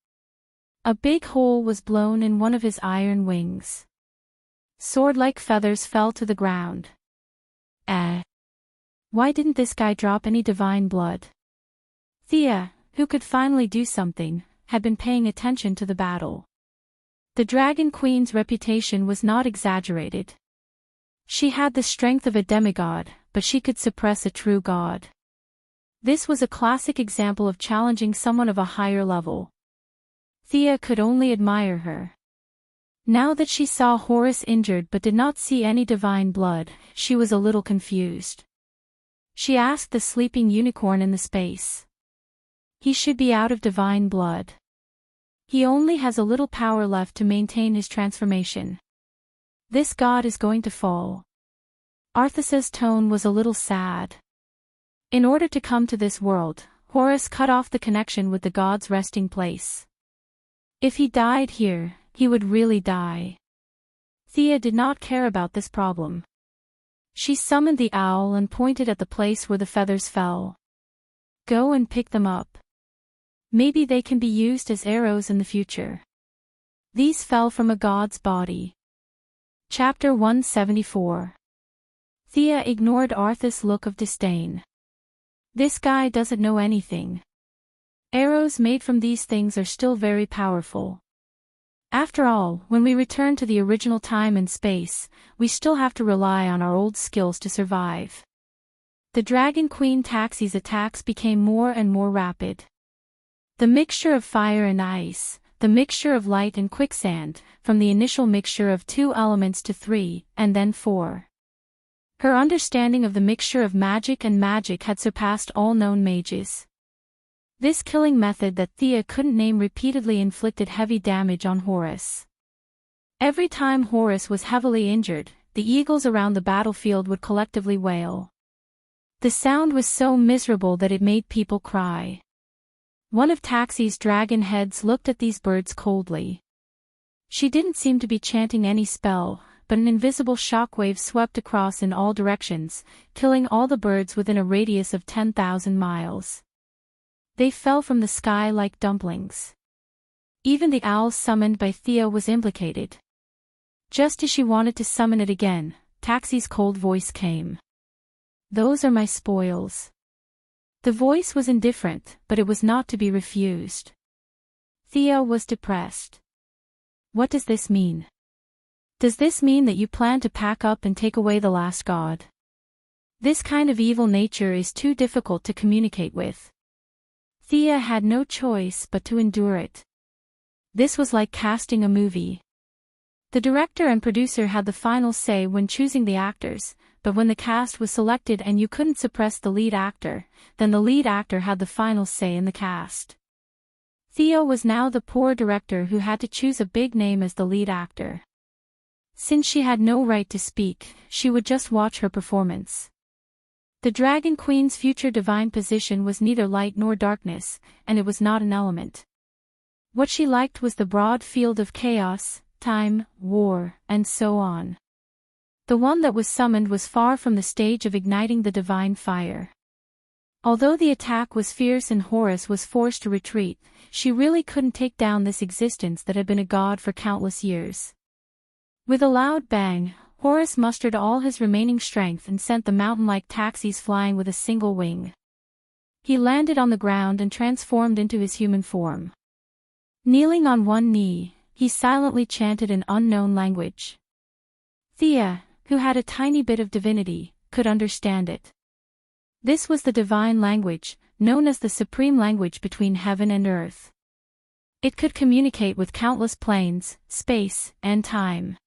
A big hole was blown in one of his iron wings. Sword-like feathers fell to the ground. Why didn't this guy drop any divine blood? Thea, who could finally do something, had been paying attention to the battle. The Dragon Queen's reputation was not exaggerated. She had the strength of a demigod, but she could suppress a true god. This was a classic example of challenging someone of a higher level. Thea could only admire her. Now that she saw Horus injured but did not see any divine blood, she was a little confused. She asked the sleeping unicorn in the space. He should be out of divine blood. He only has a little power left to maintain his transformation. This god is going to fall. Arthas's tone was a little sad. In order to come to this world, Horus cut off the connection with the god's resting place. If he died here, he would really die. Thea did not care about this problem. She summoned the owl and pointed at the place where the feathers fell. Go and pick them up. Maybe they can be used as arrows in the future. These fell from a god's body. Chapter 174. Thea ignored Arthas' look of disdain. This guy doesn't know anything. Arrows made from these things are still very powerful. After all, when we return to the original time and space, we still have to rely on our old skills to survive. The Dragon Queen Taxi's attacks became more and more rapid. The mixture of fire and ice, the mixture of light and quicksand, from the initial mixture of 2 elements to 3, and then 4. Her understanding of the mixture of magic and magic had surpassed all known mages. This killing method that Thea couldn't name repeatedly inflicted heavy damage on Horus. Every time Horus was heavily injured, the eagles around the battlefield would collectively wail. The sound was so miserable that it made people cry. One of Taxi's dragon heads looked at these birds coldly. She didn't seem to be chanting any spell, but an invisible shockwave swept across in all directions, killing all the birds within a radius of 10,000 miles. They fell from the sky like dumplings. Even the owl summoned by Thea was implicated. Just as she wanted to summon it again, Taxi's cold voice came. Those are my spoils. The voice was indifferent, but it was not to be refused. Thea was depressed. What does this mean? Does this mean that you plan to pack up and take away the last god? This kind of evil nature is too difficult to communicate with. Thea had no choice but to endure it. This was like casting a movie. The director and producer had the final say when choosing the actors, but when the cast was selected and you couldn't suppress the lead actor, then the lead actor had the final say in the cast. Thea was now the poor director who had to choose a big name as the lead actor. Since she had no right to speak, she would just watch her performance. The Dragon Queen's future divine position was neither light nor darkness, and it was not an element. What she liked was the broad field of chaos, time, war, and so on. The one that was summoned was far from the stage of igniting the divine fire. Although the attack was fierce and Horus was forced to retreat, she really couldn't take down this existence that had been a god for countless years. With a loud bang, Horus mustered all his remaining strength and sent the mountain-like taxis flying with a single wing. He landed on the ground and transformed into his human form. Kneeling on one knee, he silently chanted an unknown language. Thea, who had a tiny bit of divinity, could understand it. This was the divine language, known as the supreme language between heaven and earth. It could communicate with countless planes, space, and time.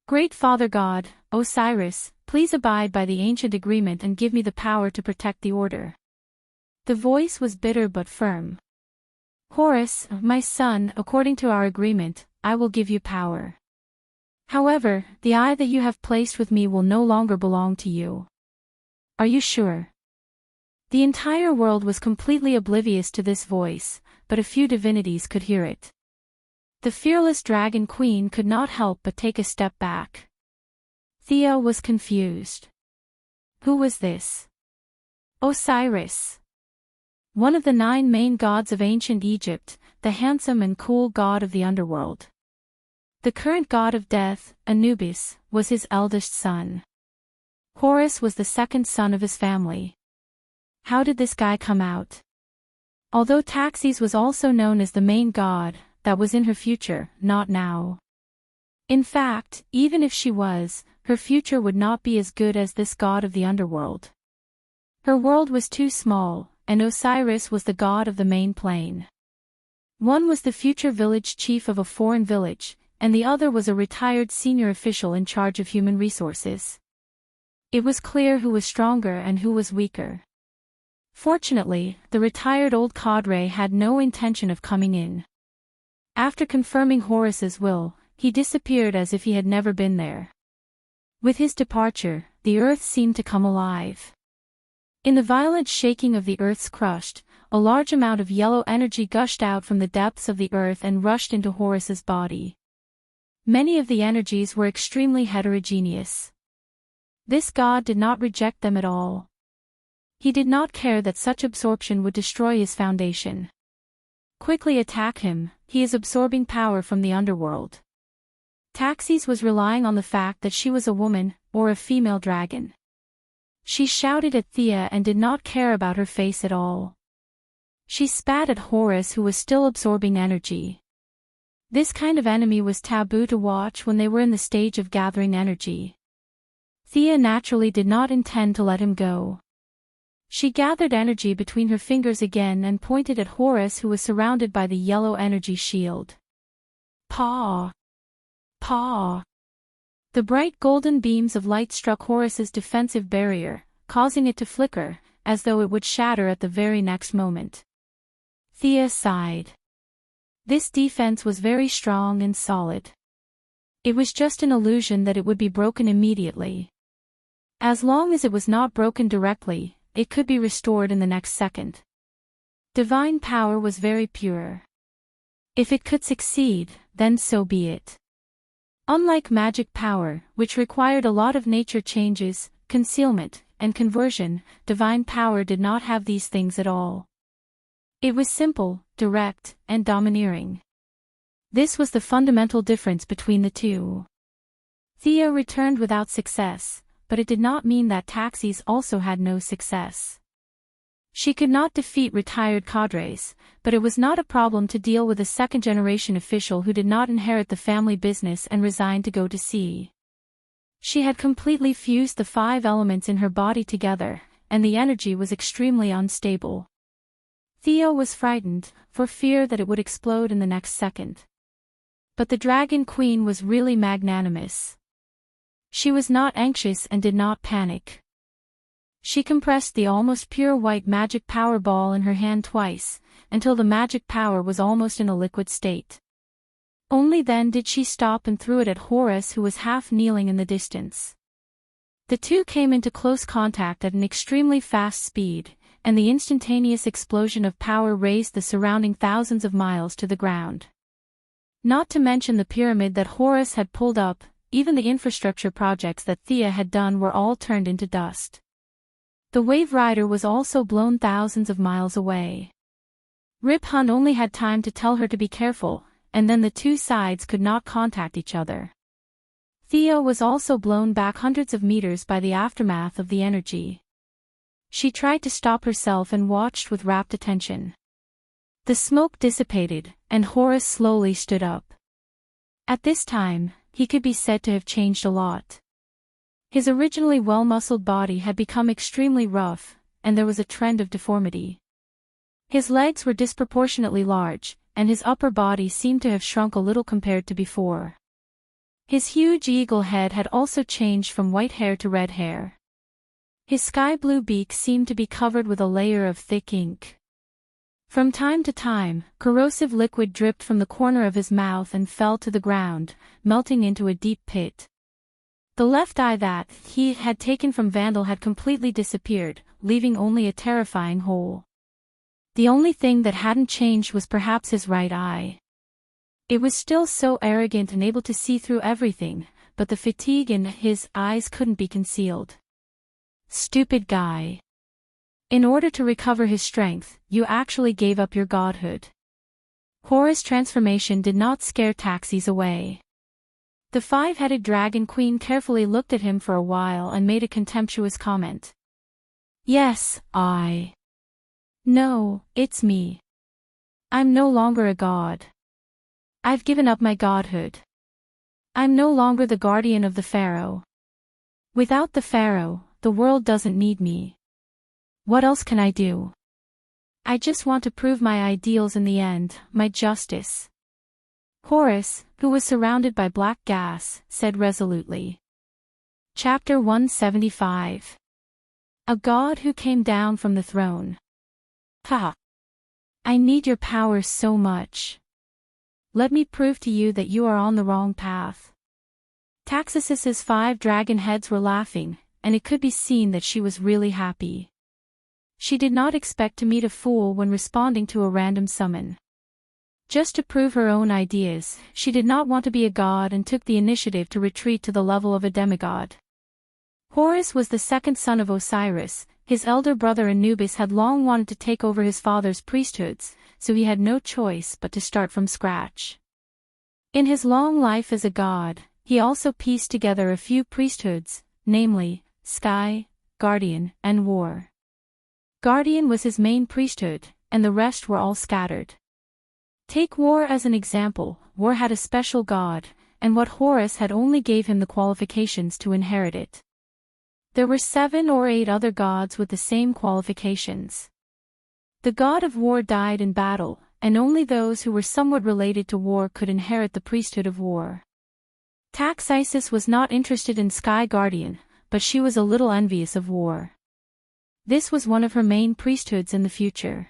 Great Father God, Osiris, please abide by the ancient agreement and give me the power to protect the order. The voice was bitter but firm. Horus, my son, according to our agreement, I will give you power. However, the eye that you have placed with me will no longer belong to you. Are you sure? The entire world was completely oblivious to this voice, but a few divinities could hear it. The fearless Dragon Queen could not help but take a step back. Thea was confused. Who was this? Osiris. one of the 9 main gods of ancient Egypt, the handsome and cool god of the underworld. The current god of death, Anubis, was his eldest son. Horus was the second son of his family. How did this guy come out? Although Taxis was also known as the main god, that was in her future, not now. In fact, even if she was, her future would not be as good as this god of the underworld. Her world was too small, and Osiris was the god of the main plane. One was the future village chief of a foreign village, and the other was a retired senior official in charge of human resources. It was clear who was stronger and who was weaker. Fortunately, the retired old cadre had no intention of coming in. After confirming Horus's will, he disappeared as if he had never been there. With his departure, the earth seemed to come alive. In the violent shaking of the earth's crust, a large amount of yellow energy gushed out from the depths of the earth and rushed into Horus's body. Many of the energies were extremely heterogeneous. This god did not reject them at all. He did not care that such absorption would destroy his foundation. Quickly attack him, he is absorbing power from the underworld. Taxis was relying on the fact that she was a woman, or a female dragon. She shouted at Thea and did not care about her face at all. She spat at Horus, who was still absorbing energy. This kind of enemy was taboo to watch when they were in the stage of gathering energy. Thea naturally did not intend to let him go. She gathered energy between her fingers again and pointed at Horus, who was surrounded by the yellow energy shield. Paw! Paw! The bright golden beams of light struck Horus's defensive barrier, causing it to flicker, as though it would shatter at the very next moment. Thea sighed. This defense was very strong and solid. It was just an illusion that it would be broken immediately. As long as it was not broken directly, it could be restored in the next second. Divine power was very pure. If it could succeed, then so be it. Unlike magic power, which required a lot of nature changes, concealment, and conversion, divine power did not have these things at all. It was simple, direct, and domineering. This was the fundamental difference between the two. Thea returned without success, but it did not mean that Taxis also had no success. She could not defeat retired cadres, but it was not a problem to deal with a second-generation official who did not inherit the family business and resigned to go to sea. She had completely fused the 5 elements in her body together, and the energy was extremely unstable. Thea was frightened, for fear that it would explode in the next second. But the Dragon Queen was really magnanimous. She was not anxious and did not panic. She compressed the almost pure white magic power ball in her hand twice, until the magic power was almost in a liquid state. Only then did she stop and threw it at Horus, who was half kneeling in the distance. The two came into close contact at an extremely fast speed, and the instantaneous explosion of power raised the surrounding thousands of miles to the ground. Not to mention the pyramid that Horus had pulled up, even the infrastructure projects that Thea had done were all turned into dust. The Wave Rider was also blown thousands of miles away. Rip Hunt only had time to tell her to be careful, and then the two sides could not contact each other. Thea was also blown back hundreds of meters by the aftermath of the energy. She tried to stop herself and watched with rapt attention. The smoke dissipated, and Horus slowly stood up. At this time, he could be said to have changed a lot. His originally well-muscled body had become extremely rough, and there was a trend of deformity. His legs were disproportionately large, and his upper body seemed to have shrunk a little compared to before. His huge eagle head had also changed from white hair to red hair. His sky-blue beak seemed to be covered with a layer of thick ink. From time to time, corrosive liquid dripped from the corner of his mouth and fell to the ground, melting into a deep pit. The left eye that he had taken from Vandal had completely disappeared, leaving only a terrifying hole. The only thing that hadn't changed was perhaps his right eye. It was still so arrogant and able to see through everything, but the fatigue in his eyes couldn't be concealed. Stupid guy. In order to recover his strength, you actually gave up your godhood. Horus' transformation did not scare Taxis away. The five-headed dragon queen carefully looked at him for a while and made a contemptuous comment. Yes, No, it's me. I'm no longer a god. I've given up my godhood. I'm no longer the guardian of the pharaoh. Without the pharaoh, the world doesn't need me. What else can I do? I just want to prove my ideals in the end, my justice. Horus, who was surrounded by black gas, said resolutely. Chapter 175. A god who came down from the throne. Ha! I need your power so much. Let me prove to you that you are on the wrong path. Taxis's 5 dragon heads were laughing, and it could be seen that she was really happy. She did not expect to meet a fool when responding to a random summon. Just to prove her own ideas, she did not want to be a god and took the initiative to retreat to the level of a demigod. Horus was the second son of Osiris. His elder brother Anubis had long wanted to take over his father's priesthoods, so he had no choice but to start from scratch. In his long life as a god, he also pieced together a few priesthoods, namely, Sky, Guardian, and War. Guardian was his main priesthood, and the rest were all scattered. Take War as an example. War had a special god, and what Horus had only gave him the qualifications to inherit it. There were 7 or 8 other gods with the same qualifications. The god of War died in battle, and only those who were somewhat related to War could inherit the priesthood of War. Taxis was not interested in Sky Guardian, but she was a little envious of War. This was one of her main priesthoods in the future.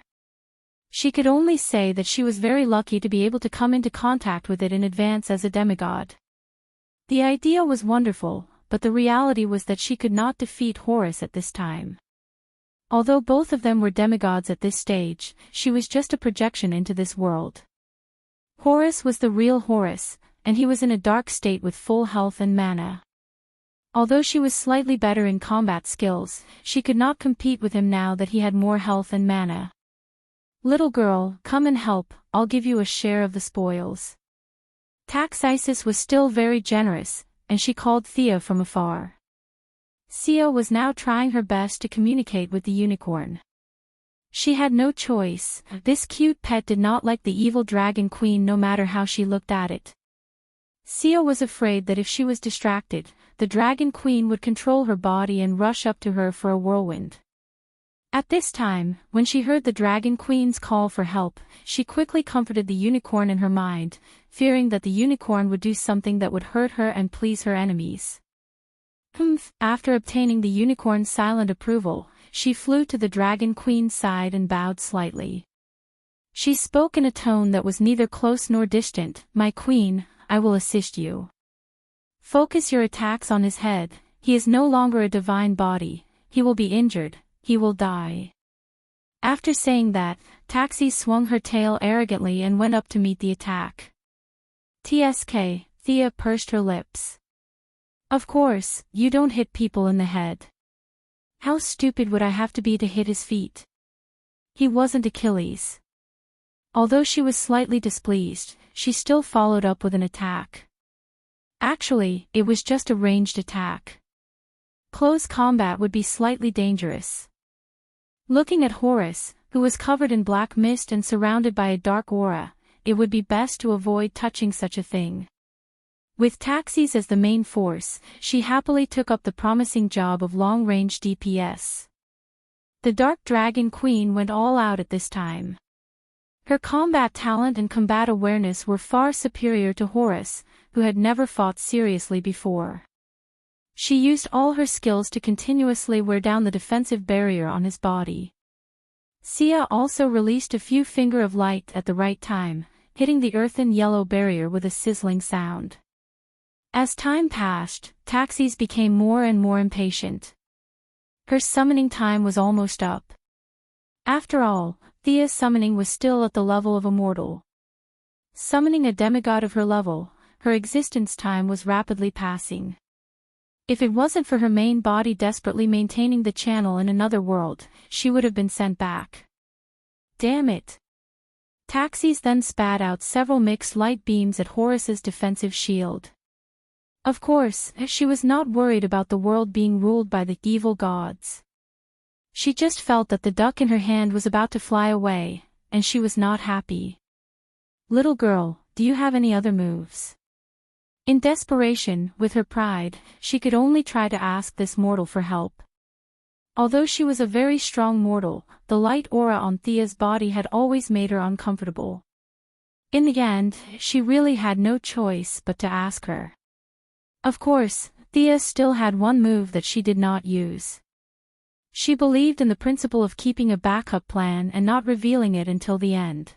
She could only say that she was very lucky to be able to come into contact with it in advance as a demigod. The idea was wonderful, but the reality was that she could not defeat Horus at this time. Although both of them were demigods at this stage, she was just a projection into this world. Horus was the real Horus, and he was in a dark state with full health and mana. Although she was slightly better in combat skills, she could not compete with him now that he had more health and mana. Little girl, come and help, I'll give you a share of the spoils. Taxis was still very generous, and she called Thea from afar. Sia was now trying her best to communicate with the unicorn. She had no choice. This cute pet did not like the evil dragon queen no matter how she looked at it. Sia was afraid that if she was distracted, the dragon queen would control her body and rush up to her for a whirlwind. At this time, when she heard the dragon queen's call for help, she quickly comforted the unicorn in her mind, fearing that the unicorn would do something that would hurt her and please her enemies. After obtaining the unicorn's silent approval, she flew to the dragon queen's side and bowed slightly. She spoke in a tone that was neither close nor distant. My queen, I will assist you. Focus your attacks on his head. He is no longer a divine body. He will be injured. He will die. After saying that, Taxi swung her tail arrogantly and went up to meet the attack. TSK, Thea pursed her lips. Of course, you don't hit people in the head. How stupid would I have to be to hit his feet? He wasn't Achilles. Although she was slightly displeased, she still followed up with an attack. Actually, it was just a ranged attack. Close combat would be slightly dangerous. Looking at Horus, who was covered in black mist and surrounded by a dark aura, it would be best to avoid touching such a thing. With Taxis as the main force, she happily took up the promising job of long-range DPS. The Dark Dragon Queen went all out at this time. Her combat talent and combat awareness were far superior to Horus, who had never fought seriously before. She used all her skills to continuously wear down the defensive barrier on his body. Sia also released a few finger of light at the right time, hitting the earthen yellow barrier with a sizzling sound. As time passed, Taxis became more and more impatient. Her summoning time was almost up. After all, Thea's summoning was still at the level of a mortal. Summoning a demigod of her level, her existence time was rapidly passing. If it wasn't for her main body desperately maintaining the channel in another world, she would have been sent back. Damn it. Taxis then spat out several mixed light beams at Horace's defensive shield. Of course, she was not worried about the world being ruled by the evil gods. She just felt that the duck in her hand was about to fly away, and she was not happy. Little girl, do you have any other moves? In desperation, with her pride, she could only try to ask this mortal for help. Although she was a very strong mortal, the light aura on Thea's body had always made her uncomfortable. In the end, she really had no choice but to ask her. Of course, Thea still had one move that she did not use. She believed in the principle of keeping a backup plan and not revealing it until the end.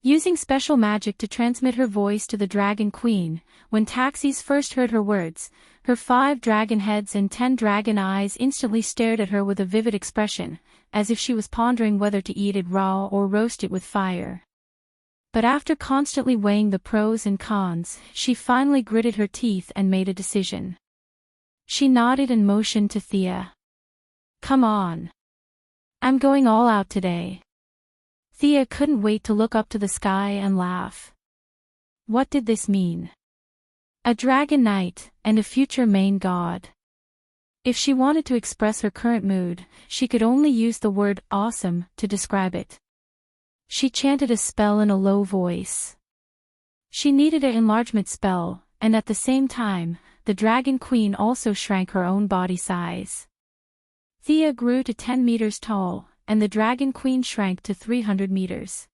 Using special magic to transmit her voice to the Dragon Queen, when Taxis first heard her words, her 5 dragon heads and 10 dragon eyes instantly stared at her with a vivid expression, as if she was pondering whether to eat it raw or roast it with fire. But after constantly weighing the pros and cons, she finally gritted her teeth and made a decision. She nodded and motioned to Thea. Come on. I'm going all out today. Thea couldn't wait to look up to the sky and laugh. What did this mean? A dragon knight, and a future main god. If she wanted to express her current mood, she could only use the word awesome to describe it. She chanted a spell in a low voice. She needed an enlargement spell, and at the same time, the Dragon Queen also shrank her own body size. Thea grew to 10 meters tall, and the Dragon Queen shrank to 300 meters.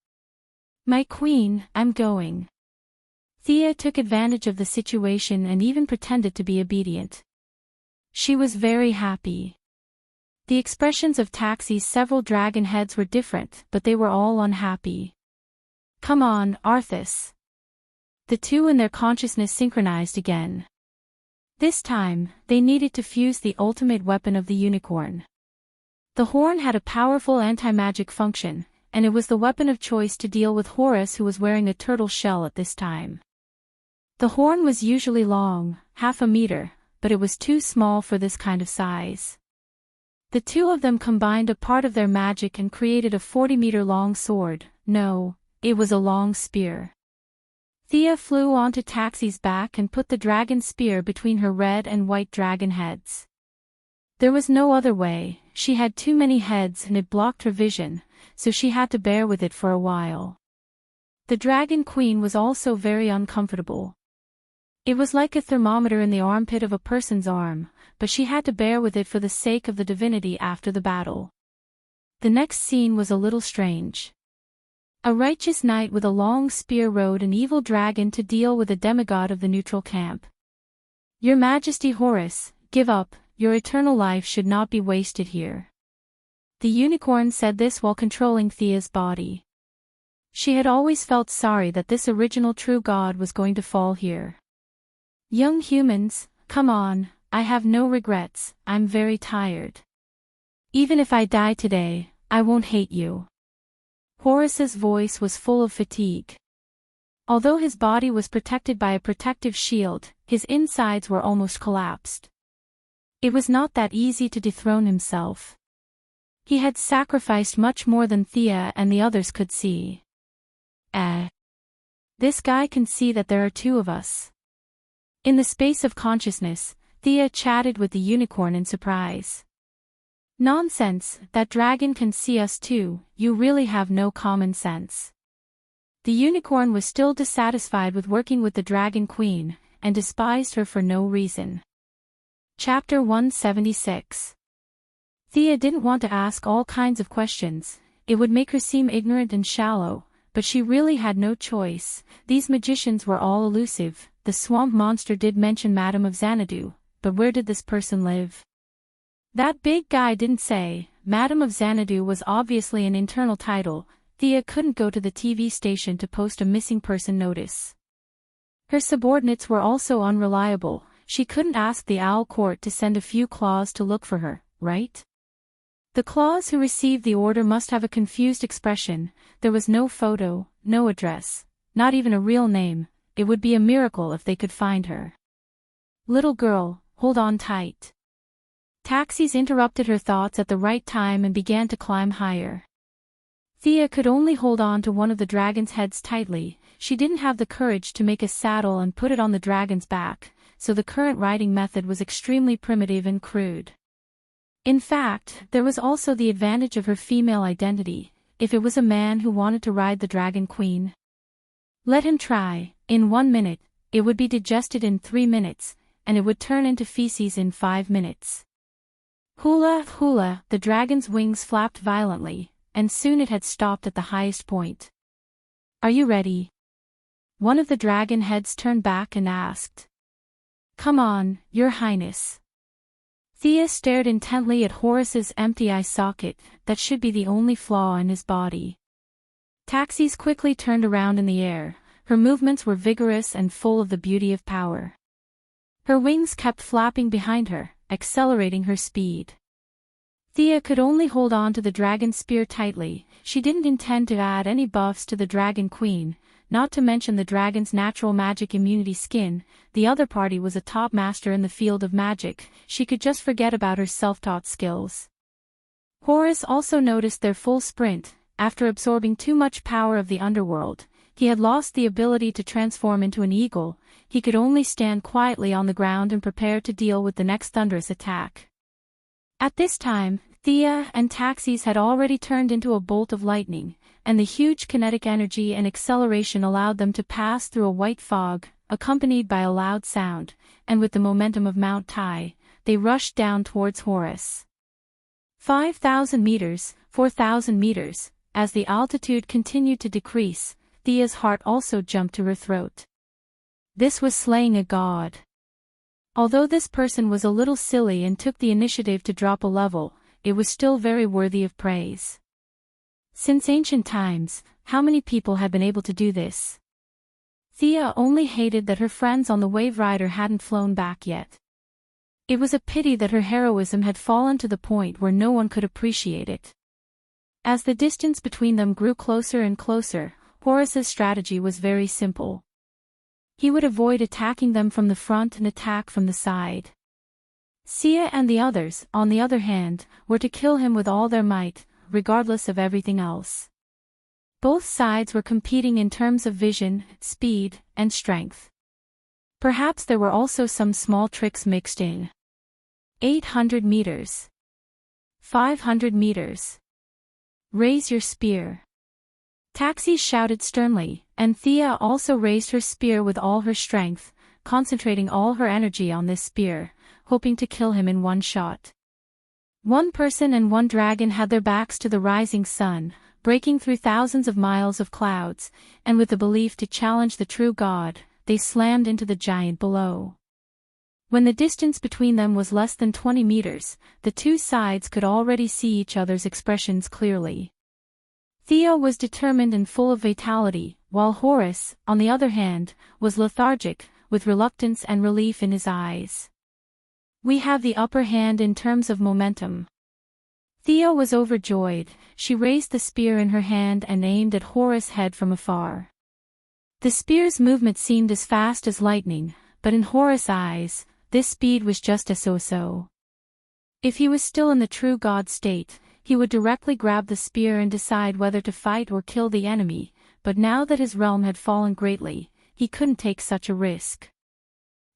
My queen, I'm going. Thea took advantage of the situation and even pretended to be obedient. She was very happy. The expressions of Taxi's several dragon heads were different, but they were all unhappy. Come on, Arthas. The two in their consciousness synchronized again. This time, they needed to fuse the ultimate weapon of the unicorn. The horn had a powerful anti-magic function, and it was the weapon of choice to deal with Horace, who was wearing a turtle shell at this time. The horn was usually long, half a meter, but it was too small for this kind of size. The two of them combined a part of their magic and created a 40-meter-long sword. No, it was a long spear. Thea flew onto Taxi's back and put the dragon spear between her red and white dragon heads. There was no other way, she had too many heads and it blocked her vision, so she had to bear with it for a while. The Dragon Queen was also very uncomfortable. It was like a thermometer in the armpit of a person's arm, but she had to bear with it for the sake of the divinity after the battle. The next scene was a little strange. A righteous knight with a long spear rode an evil dragon to deal with a demigod of the neutral camp. Your Majesty Horace, give up, your eternal life should not be wasted here. The unicorn said this while controlling Thea's body. She had always felt sorry that this original true god was going to fall here. Young humans, come on, I have no regrets, I'm very tired. Even if I die today, I won't hate you. Horace's voice was full of fatigue. Although his body was protected by a protective shield, his insides were almost collapsed. It was not that easy to dethrone himself. He had sacrificed much more than Thea and the others could see. This guy can see that there are two of us. In the space of consciousness, Thea chatted with the unicorn in surprise. Nonsense, that dragon can see us too, you really have no common sense. The unicorn was still dissatisfied with working with the Dragon Queen, and despised her for no reason. Chapter 176. Thea didn't want to ask all kinds of questions, it would make her seem ignorant and shallow, but she really had no choice. These magicians were all elusive. The swamp monster did mention Madame of Xanadu, but where did this person live? That big guy didn't say. Madame of Xanadu was obviously an internal title. Thea couldn't go to the TV station to post a missing person notice. Her subordinates were also unreliable. She couldn't ask the Owl Court to send a few claws to look for her, right? The claws who received the order must have a confused expression. There was no photo, no address, not even a real name. It would be a miracle if they could find her. Little girl, hold on tight. Taxis interrupted her thoughts at the right time and began to climb higher. Thea could only hold on to one of the dragon's heads tightly. She didn't have the courage to make a saddle and put it on the dragon's back, so the current riding method was extremely primitive and crude. In fact, there was also the advantage of her female identity, if it was a man who wanted to ride the Dragon Queen. Let him try. In 1 minute, it would be digested in 3 minutes, and it would turn into feces in 5 minutes. Hula, hula, the dragon's wings flapped violently, and soon it had stopped at the highest point. Are you ready? One of the dragon heads turned back and asked. Come on, Your Highness. Thea stared intently at Horace's empty eye socket. That should be the only flaw in his body. Taxis quickly turned around in the air. Her movements were vigorous and full of the beauty of power. Her wings kept flapping behind her, accelerating her speed. Thea could only hold on to the dragon spear tightly. She didn't intend to add any buffs to the Dragon Queen, not to mention the dragon's natural magic immunity skin. The other party was a top master in the field of magic. She could just forget about her self-taught skills. Horace also noticed their full sprint. After absorbing too much power of the underworld, he had lost the ability to transform into an eagle. He could only stand quietly on the ground and prepare to deal with the next thunderous attack. At this time, Thea and Taxis had already turned into a bolt of lightning, and the huge kinetic energy and acceleration allowed them to pass through a white fog, accompanied by a loud sound, and with the momentum of Mount Tai, they rushed down towards Horace. 5,000 meters, 4,000 meters, as the altitude continued to decrease, Thea's heart also jumped to her throat. This was slaying a god. Although this person was a little silly and took the initiative to drop a level, it was still very worthy of praise. Since ancient times, how many people had been able to do this? Thea only hated that her friends on the Wave Rider hadn't flown back yet. It was a pity that her heroism had fallen to the point where no one could appreciate it. As the distance between them grew closer and closer, Horace's strategy was very simple. He would avoid attacking them from the front and attack from the side. Sia and the others, on the other hand, were to kill him with all their might, regardless of everything else. Both sides were competing in terms of vision, speed, and strength. Perhaps there were also some small tricks mixed in. 800 meters. 500 meters. Raise your spear. Taxis shouted sternly, and Thea also raised her spear with all her strength, concentrating all her energy on this spear, hoping to kill him in one shot. One person and one dragon had their backs to the rising sun, breaking through thousands of miles of clouds, and with the belief to challenge the true god, they slammed into the giant below. When the distance between them was less than 20 meters, the two sides could already see each other's expressions clearly. Thea was determined and full of vitality, while Horace, on the other hand, was lethargic, with reluctance and relief in his eyes. We have the upper hand in terms of momentum. Thea was overjoyed. She raised the spear in her hand and aimed at Horace's head from afar. The spear's movement seemed as fast as lightning, but in Horace's eyes, this speed was just a so-so. If he was still in the true god state, he would directly grab the spear and decide whether to fight or kill the enemy, but now that his realm had fallen greatly, he couldn't take such a risk.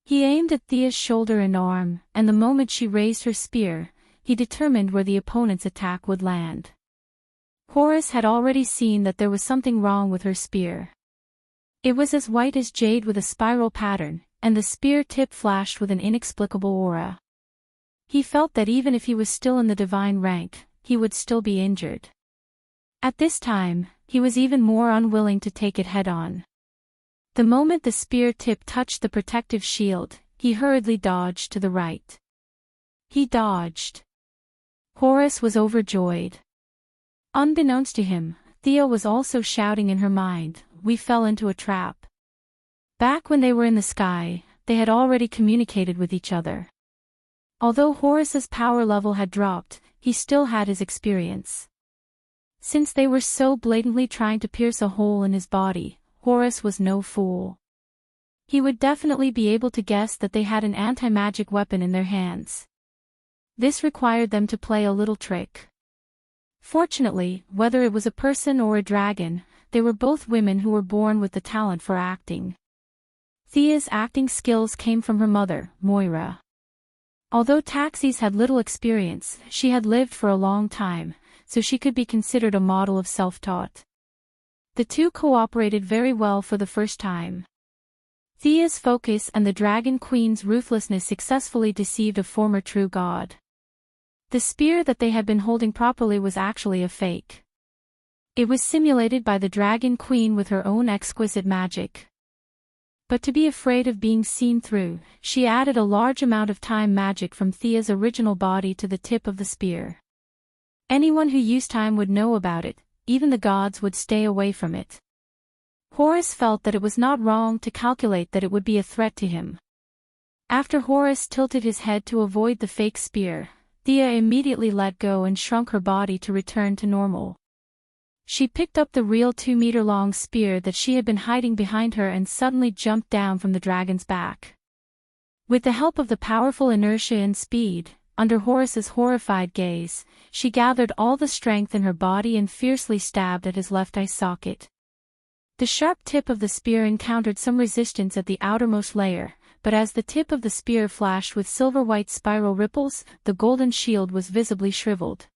He aimed at Thea's shoulder and arm, and the moment she raised her spear, he determined where the opponent's attack would land. Horace had already seen that there was something wrong with her spear. It was as white as jade with a spiral pattern, and the spear tip flashed with an inexplicable aura. He felt that even if he was still in the divine rank, he would still be injured. At this time, he was even more unwilling to take it head-on. The moment the spear tip touched the protective shield, he hurriedly dodged to the right. He dodged. Horace was overjoyed. Unbeknownst to him, Thea was also shouting in her mind, "We fell into a trap." Back when they were in the sky, they had already communicated with each other. Although Horace's power level had dropped, he still had his experience. Since they were so blatantly trying to pierce a hole in his body, Horace was no fool. He would definitely be able to guess that they had an anti-magic weapon in their hands. This required them to play a little trick. Fortunately, whether it was a person or a dragon, they were both women who were born with the talent for acting. Thea's acting skills came from her mother, Moira. Although Taxis had little experience, she had lived for a long time, so she could be considered a model of self-taught. The two cooperated very well for the first time. Thea's focus and the Dragon Queen's ruthlessness successfully deceived a former true god. The spear that they had been holding properly was actually a fake. It was simulated by the Dragon Queen with her own exquisite magic. But to be afraid of being seen through, she added a large amount of time magic from Thea's original body to the tip of the spear. Anyone who used time would know about it, even the gods would stay away from it. Horus felt that it was not wrong to calculate that it would be a threat to him. After Horus tilted his head to avoid the fake spear, Thea immediately let go and shrunk her body to return to normal. She picked up the real 2-meter-long spear that she had been hiding behind her and suddenly jumped down from the dragon's back. With the help of the powerful inertia and speed, under Horus's horrified gaze, she gathered all the strength in her body and fiercely stabbed at his left eye socket. The sharp tip of the spear encountered some resistance at the outermost layer, but as the tip of the spear flashed with silver-white spiral ripples, the golden shield was visibly shriveled.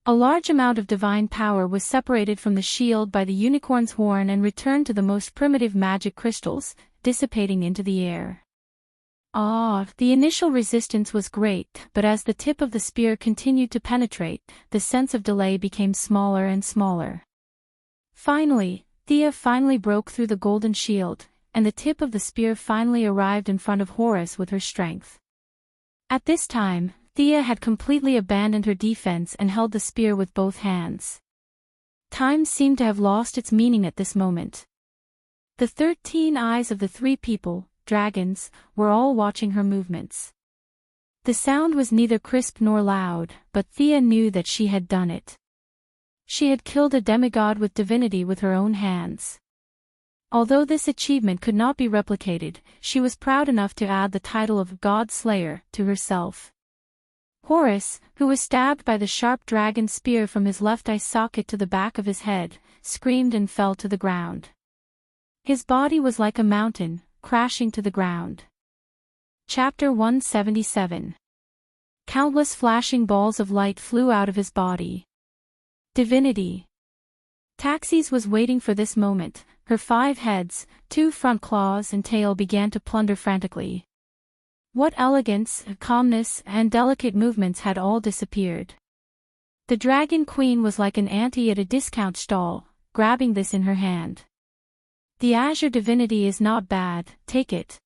A large amount of divine power was separated from the shield by the unicorn's horn and returned to the most primitive magic crystals, dissipating into the air. The initial resistance was great, but as the tip of the spear continued to penetrate, the sense of delay became smaller and smaller. Thea finally broke through the golden shield, and the tip of the spear finally arrived in front of Horus with her strength. At this time, Thea had completely abandoned her defense and held the spear with both hands. Time seemed to have lost its meaning at this moment. The 13 eyes of the 3 people, dragons, were all watching her movements. The sound was neither crisp nor loud, but Thea knew that she had done it. She had killed a demigod with divinity with her own hands. Although this achievement could not be replicated, she was proud enough to add the title of God Slayer to herself. Horus, who was stabbed by the sharp dragon spear from his left eye socket to the back of his head, screamed and fell to the ground. His body was like a mountain, crashing to the ground. Chapter 177. Countless flashing balls of light flew out of his body. Divinity. Taxis was waiting for this moment. Her 5 heads, 2 front claws and tail began to plunder frantically. What elegance, calmness, and delicate movements had all disappeared. The Dragon Queen was like an auntie at a discount stall, grabbing this in her hand. The azure divinity is not bad, take it.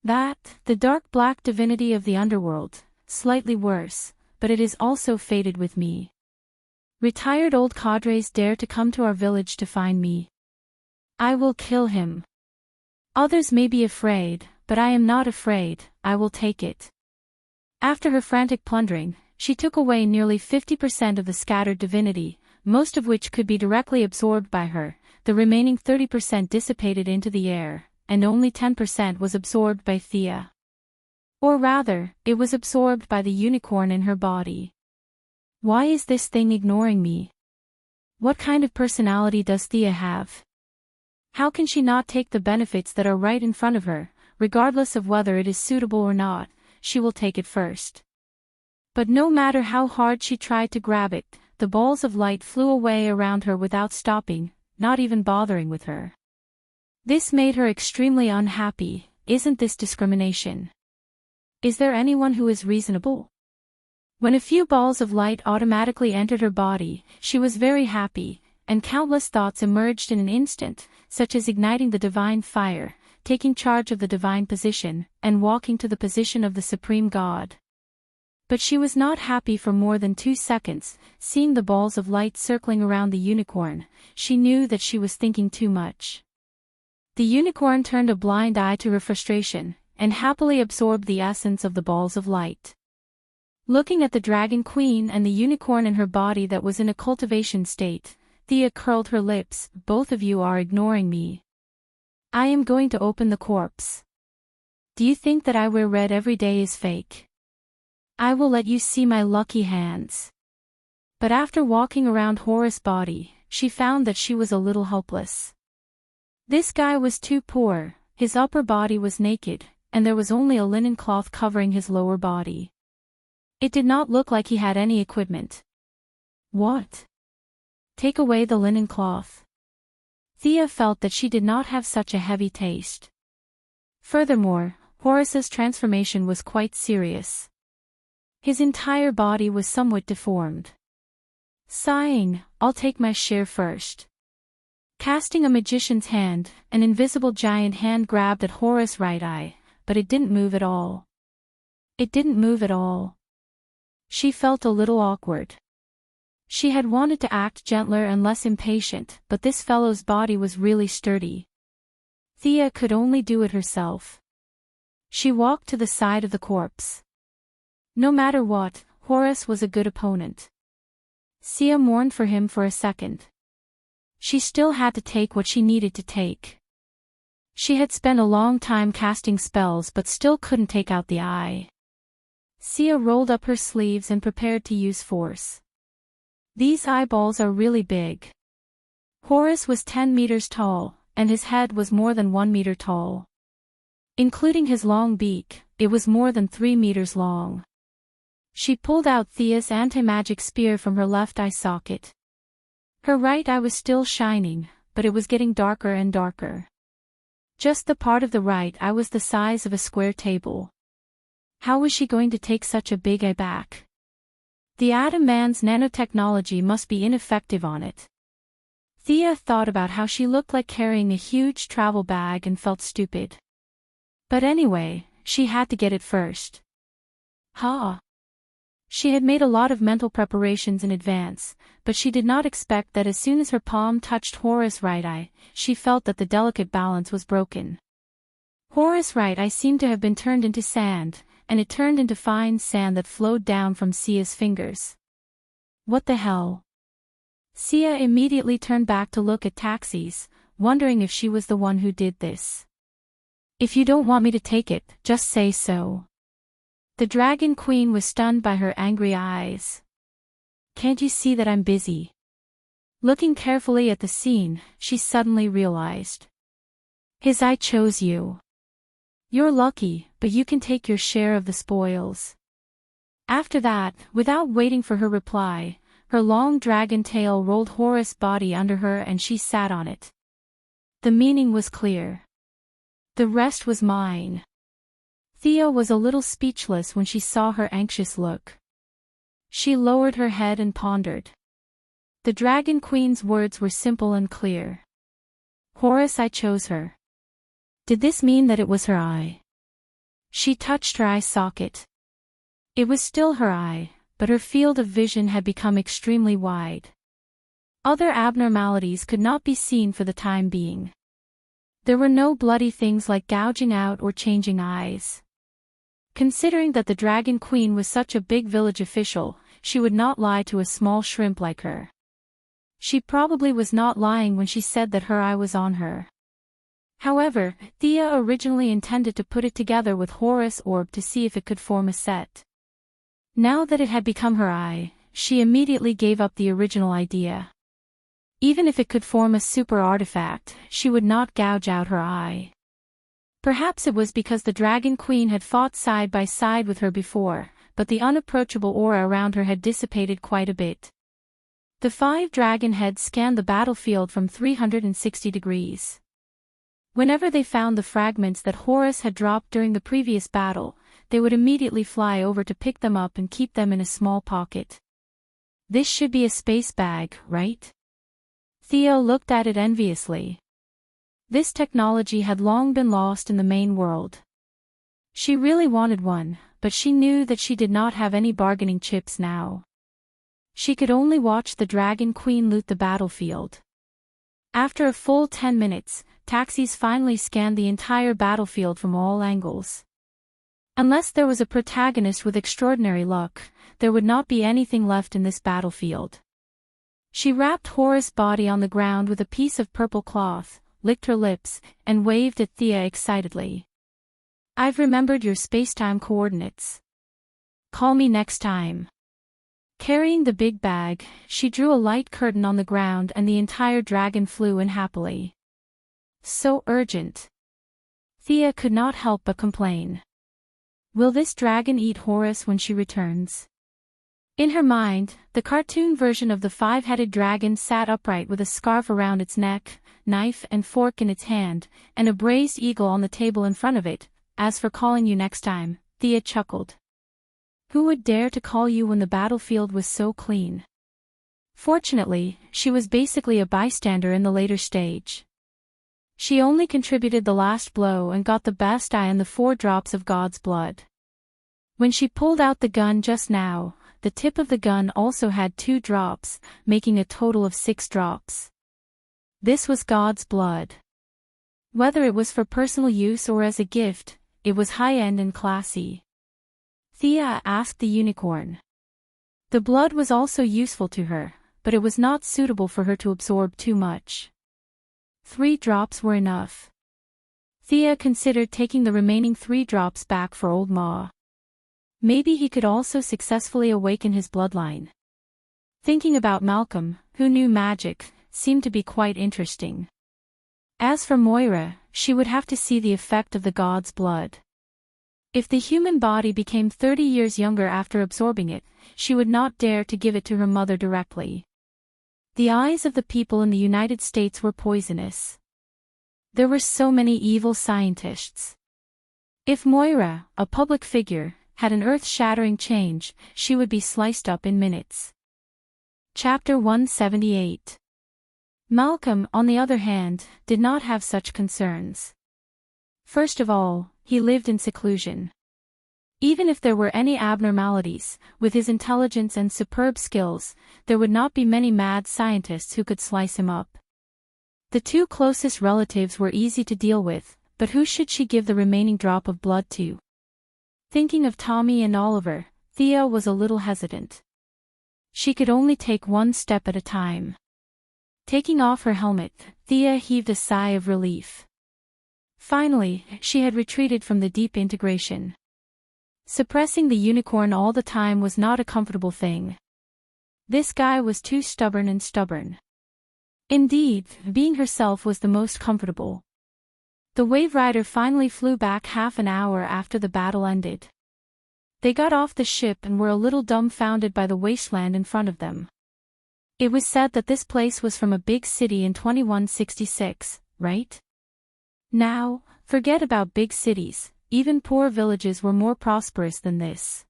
That, the dark black divinity of the underworld, slightly worse, but it is also fated with me. Retired old cadres dare to come to our village to find me. I will kill him. Others may be afraid, but I am not afraid, I will take it. After her frantic plundering, she took away nearly 50% of the scattered divinity, most of which could be directly absorbed by her. The remaining 30% dissipated into the air, and only 10% was absorbed by Thea. Or rather, it was absorbed by the unicorn in her body. Why is this thing ignoring me? What kind of personality does Thea have? How can she not take the benefits that are right in front of her, regardless of whether it is suitable or not? She will take it first. But no matter how hard she tried to grab it, the balls of light flew away around her without stopping, not even bothering with her. This made her extremely unhappy. Isn't this discrimination? Is there anyone who is reasonable? When a few balls of light automatically entered her body, she was very happy, and countless thoughts emerged in an instant, such as igniting the divine fire, taking charge of the divine position, and walking to the position of the supreme god. But she was not happy for more than 2 seconds. Seeing the balls of light circling around the unicorn, she knew that she was thinking too much. The unicorn turned a blind eye to her frustration, and happily absorbed the essence of the balls of light. Looking at the Dragon Queen and the unicorn in her body that was in a cultivation state, Thea curled her lips. Both of you are ignoring me. I am going to open the corpse. Do you think that I wear red every day is fake? I will let you see my lucky hands. But after walking around Horace's body, she found that she was a little helpless. This guy was too poor, his upper body was naked, and there was only a linen cloth covering his lower body. It did not look like he had any equipment. What? Take away the linen cloth. Thea felt that she did not have such a heavy taste. Furthermore, Horace's transformation was quite serious. His entire body was somewhat deformed. Sighing, I'll take my share first. Casting a magician's hand, an invisible giant hand grabbed at Horace's right eye, but it didn't move at all. It didn't move at all. She felt a little awkward. She had wanted to act gentler and less impatient, but this fellow's body was really sturdy. Thea could only do it herself. She walked to the side of the corpse. No matter what, Horace was a good opponent. Thea mourned for him for a second. She still had to take what she needed to take. She had spent a long time casting spells but still couldn't take out the eye. Thea rolled up her sleeves and prepared to use force. These eyeballs are really big. Horace was 10 meters tall, and his head was more than 1 meter tall. Including his long beak, it was more than 3 meters long. She pulled out Thea's anti-magic spear from her left eye socket. Her right eye was still shining, but it was getting darker and darker. Just the part of the right eye was the size of a square table. How was she going to take such a big eye back? The Atom Man's nanotechnology must be ineffective on it. Thea thought about how she looked like carrying a huge travel bag and felt stupid. But anyway, she had to get it first. She had made a lot of mental preparations in advance, but she did not expect that as soon as her palm touched Horace's right eye, she felt that the delicate balance was broken. Horace's right eye seemed to have been turned into sand, and it turned into fine sand that flowed down from Thea's fingers. What the hell? Thea immediately turned back to look at Taxis, wondering if she was the one who did this. If you don't want me to take it, just say so. The Dragon Queen was stunned by her angry eyes. Can't you see that I'm busy? Looking carefully at the scene, she suddenly realized. His eye chose you. You're lucky, but you can take your share of the spoils. After that, without waiting for her reply, her long dragon tail rolled Horace's body under her and she sat on it. The meaning was clear. The rest was mine. Thea was a little speechless when she saw her anxious look. She lowered her head and pondered. The Dragon Queen's words were simple and clear. Horace, I chose her. Did this mean that it was her eye? She touched her eye socket. It was still her eye, but her field of vision had become extremely wide. Other abnormalities could not be seen for the time being. There were no bloody things like gouging out or changing eyes. Considering that the Dragon Queen was such a big village official, she would not lie to a small shrimp like her. She probably was not lying when she said that her eye was on her. However, Thea originally intended to put it together with Horace's orb to see if it could form a set. Now that it had become her eye, she immediately gave up the original idea. Even if it could form a super artifact, she would not gouge out her eye. Perhaps it was because the Dragon Queen had fought side by side with her before, but the unapproachable aura around her had dissipated quite a bit. The 5 dragon heads scanned the battlefield from 360 degrees. Whenever they found the fragments that Horace had dropped during the previous battle, they would immediately fly over to pick them up and keep them in a small pocket. This should be a space bag, right? Thea looked at it enviously. This technology had long been lost in the main world. She really wanted one, but she knew that she did not have any bargaining chips now. She could only watch the Dragon Queen loot the battlefield. After a full 10 minutes, Taxis finally scanned the entire battlefield from all angles. Unless there was a protagonist with extraordinary luck, there would not be anything left in this battlefield. She wrapped Horace's body on the ground with a piece of purple cloth, licked her lips, and waved at Thea excitedly. "I've remembered your spacetime coordinates. Call me next time." Carrying the big bag, she drew a light curtain on the ground and the entire dragon flew in happily. So urgent. Thea could not help but complain. Will this dragon eat Horus when she returns? In her mind, the cartoon version of the five-headed dragon sat upright with a scarf around its neck, knife and fork in its hand, and a braised eagle on the table in front of it. As for calling you next time, Thea chuckled. Who would dare to call you when the battlefield was so clean? Fortunately, she was basically a bystander in the later stage. She only contributed the last blow and got the best eye and the 4 drops of God's blood. When she pulled out the gun just now, the tip of the gun also had 2 drops, making a total of 6 drops. This was God's blood. Whether it was for personal use or as a gift, it was high-end and classy. Thea asked the unicorn. The blood was also useful to her, but it was not suitable for her to absorb too much. 3 drops were enough. Thea considered taking the remaining 3 drops back for Old Ma. Maybe he could also successfully awaken his bloodline. Thinking about Malcolm, who knew magic, seemed to be quite interesting. As for Moira, she would have to see the effect of the god's blood. If the human body became 30 years younger after absorbing it, she would not dare to give it to her mother directly. The eyes of the people in the United States were poisonous. There were so many evil scientists. If Moira, a public figure, had an earth-shattering change, she would be sliced up in minutes. Chapter 178. Malcolm, on the other hand, did not have such concerns. First of all, he lived in seclusion. Even if there were any abnormalities, with his intelligence and superb skills, there would not be many mad scientists who could slice him up. The 2 closest relatives were easy to deal with, but who should she give the remaining drop of blood to? Thinking of Tommy and Oliver, Thea was a little hesitant. She could only take 1 step at a time. Taking off her helmet, Thea heaved a sigh of relief. Finally, she had retreated from the deep integration. Suppressing the unicorn all the time was not a comfortable thing. This guy was too stubborn. Indeed, being herself was the most comfortable. The Wave Rider finally flew back half an hour after the battle ended. They got off the ship and were a little dumbfounded by the wasteland in front of them. It was said that this place was from a big city in 2166, right? Now, forget about big cities, even poor villages were more prosperous than this.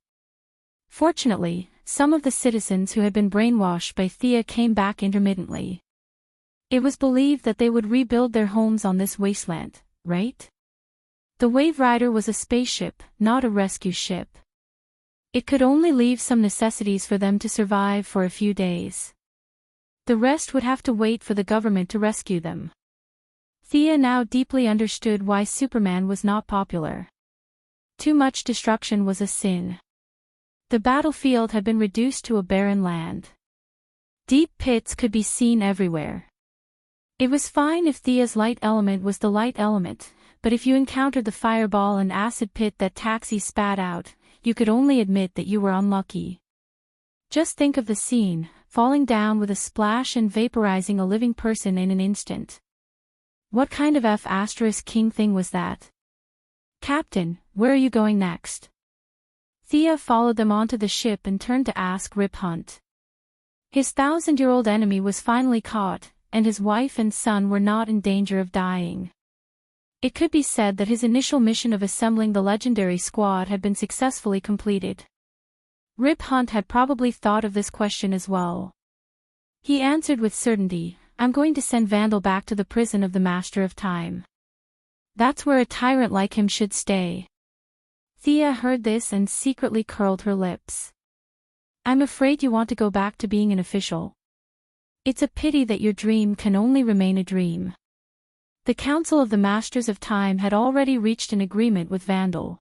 Fortunately, some of the citizens who had been brainwashed by Thea came back intermittently. It was believed that they would rebuild their homes on this wasteland, right? The Wave Rider was a spaceship, not a rescue ship. It could only leave some necessities for them to survive for a few days. The rest would have to wait for the government to rescue them. Thea now deeply understood why Superman was not popular. Too much destruction was a sin. The battlefield had been reduced to a barren land. Deep pits could be seen everywhere. It was fine if Thea's light element was the light element, but if you encountered the fireball and acid pit that Taxi spat out, you could only admit that you were unlucky. Just think of the scene, falling down with a splash and vaporizing a living person in an instant. What kind of F***king thing was that? Captain, where are you going next? Thea followed them onto the ship and turned to ask Rip Hunt. His 1,000-year-old enemy was finally caught, and his wife and son were not in danger of dying. It could be said that his initial mission of assembling the legendary squad had been successfully completed. Rip Hunt had probably thought of this question as well. He answered with certainty, I'm going to send Vandal back to the prison of the Master of Time. That's where a tyrant like him should stay. Thea heard this and secretly curled her lips. I'm afraid you want to go back to being an official. It's a pity that your dream can only remain a dream. The Council of the Masters of Time had already reached an agreement with Vandal.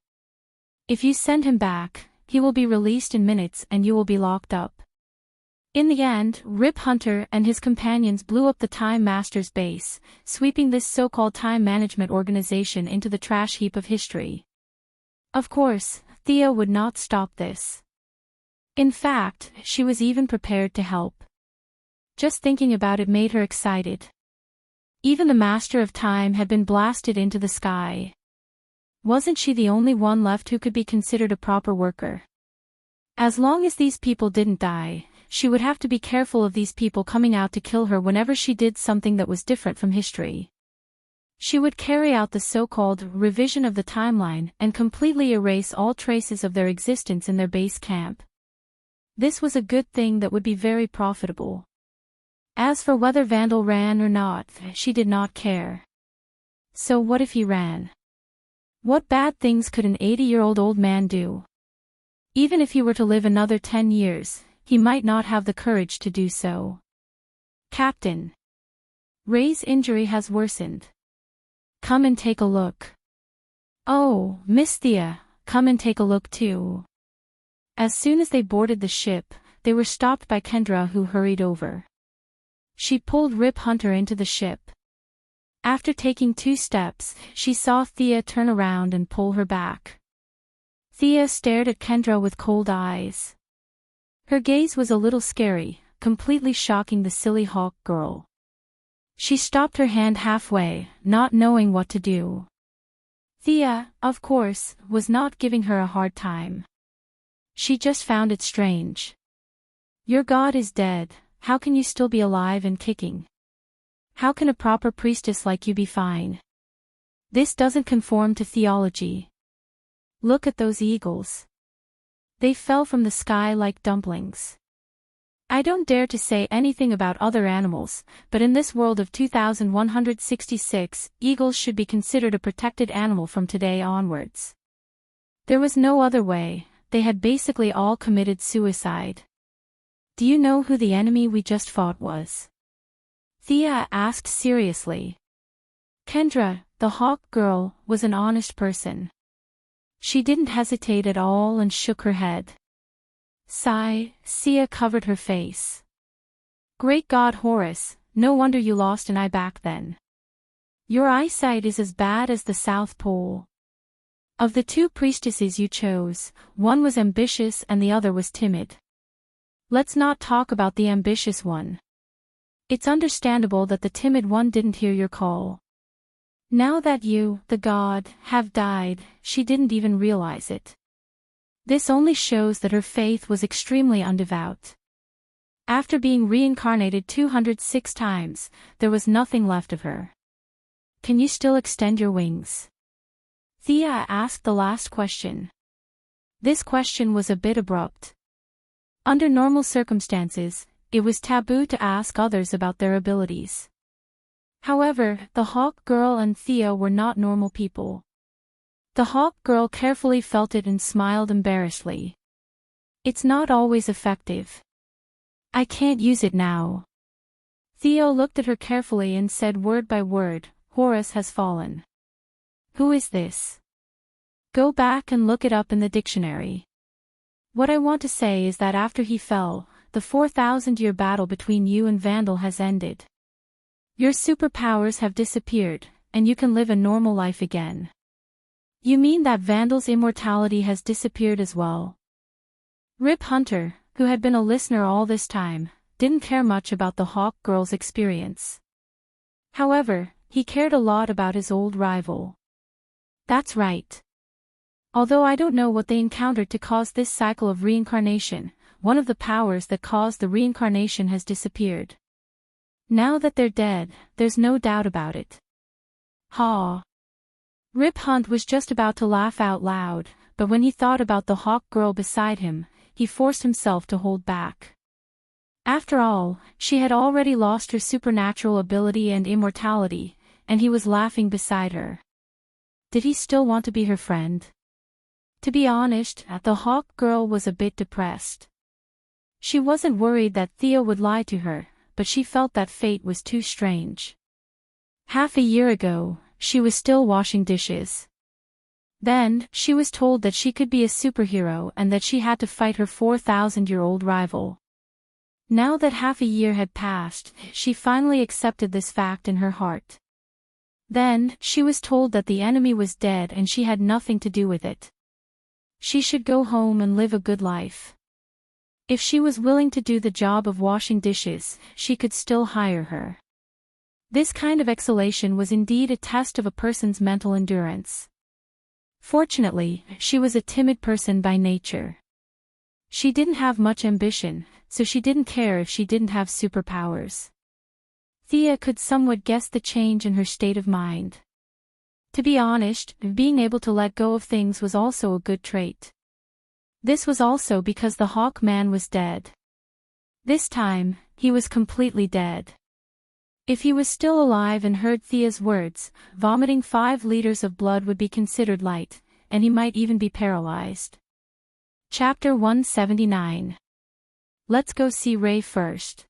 If you send him back, he will be released in minutes and you will be locked up. In the end, Rip Hunter and his companions blew up the Time Master's base, sweeping this so-called time management organization into the trash heap of history. Of course, Thea would not stop this. In fact, she was even prepared to help. Just thinking about it made her excited. Even the Master of Time had been blasted into the sky. Wasn't she the only one left who could be considered a proper worker? As long as these people didn't die, she would have to be careful of these people coming out to kill her whenever she did something that was different from history. She would carry out the so-called revision of the timeline and completely erase all traces of their existence in their base camp. This was a good thing that would be very profitable. As for whether Vandal ran or not, she did not care. So what if he ran? What bad things could an 80-year-old old man do? Even if he were to live another 10 years, he might not have the courage to do so. Captain. Ray's injury has worsened. Come and take a look. Oh, Miss Thea, come and take a look too. As soon as they boarded the ship, they were stopped by Kendra, who hurried over. She pulled Rip Hunter into the ship. After taking 2 steps, she saw Thea turn around and pull her back. Thea stared at Kendra with cold eyes. Her gaze was a little scary, completely shocking the silly hawk girl. She stopped her hand halfway, not knowing what to do. Thea, of course, was not giving her a hard time. She just found it strange. Your god is dead, how can you still be alive and kicking? How can a proper priestess like you be fine? This doesn't conform to theology. Look at those eagles. They fell from the sky like dumplings. I don't dare to say anything about other animals, but in this world of 2166, eagles should be considered a protected animal from today onwards. There was no other way, they had basically all committed suicide. Do you know who the enemy we just fought was? Thea asked seriously. Kendra, the hawk girl, was an honest person. She didn't hesitate at all and shook her head. Sigh, Sia covered her face. Great God Horus, no wonder you lost an eye back then. Your eyesight is as bad as the South Pole. Of the 2 priestesses you chose, one was ambitious and the other was timid. Let's not talk about the ambitious one. It's understandable that the timid one didn't hear your call. Now that you, the god, have died, she didn't even realize it. This only shows that her faith was extremely undevout. After being reincarnated 206 times, there was nothing left of her. Can you still extend your wings? Thea asked the last question. This question was a bit abrupt. Under normal circumstances, it was taboo to ask others about their abilities. However, the hawk girl and Thea were not normal people. The hawk girl carefully felt it and smiled embarrassedly. It's not always effective. I can't use it now. Theo looked at her carefully and said word by word, Horus has fallen. Who is this? Go back and look it up in the dictionary. What I want to say is that after he fell, the 4,000-year battle between you and Vandal has ended. Your superpowers have disappeared, and you can live a normal life again. You mean that Vandal's immortality has disappeared as well? Rip Hunter, who had been a listener all this time, didn't care much about the hawk girl's experience. However, he cared a lot about his old rival. That's right. Although I don't know what they encountered to cause this cycle of reincarnation, one of the powers that caused the reincarnation has disappeared. Now that they're dead, there's no doubt about it. Ha! Rip Hunt was just about to laugh out loud, but when he thought about the hawk girl beside him, he forced himself to hold back. After all, she had already lost her supernatural ability and immortality, and he was laughing beside her. Did he still want to be her friend? To be honest, the hawk girl was a bit depressed. She wasn't worried that Theo would lie to her, but she felt that fate was too strange. Half a year ago, she was still washing dishes. Then, she was told that she could be a superhero and that she had to fight her 4,000-year-old rival. Now that half a year had passed, she finally accepted this fact in her heart. Then, she was told that the enemy was dead and she had nothing to do with it. She should go home and live a good life. If she was willing to do the job of washing dishes, she could still hire her. This kind of exhalation was indeed a test of a person's mental endurance. Fortunately, she was a timid person by nature. She didn't have much ambition, so she didn't care if she didn't have superpowers. Thea could somewhat guess the change in her state of mind. To be honest, being able to let go of things was also a good trait. This was also because the Hawk Man was dead. This time, he was completely dead. If he was still alive and heard Thea's words, vomiting 5 liters of blood would be considered light, and he might even be paralyzed. Chapter 179. Let's go see Ray first.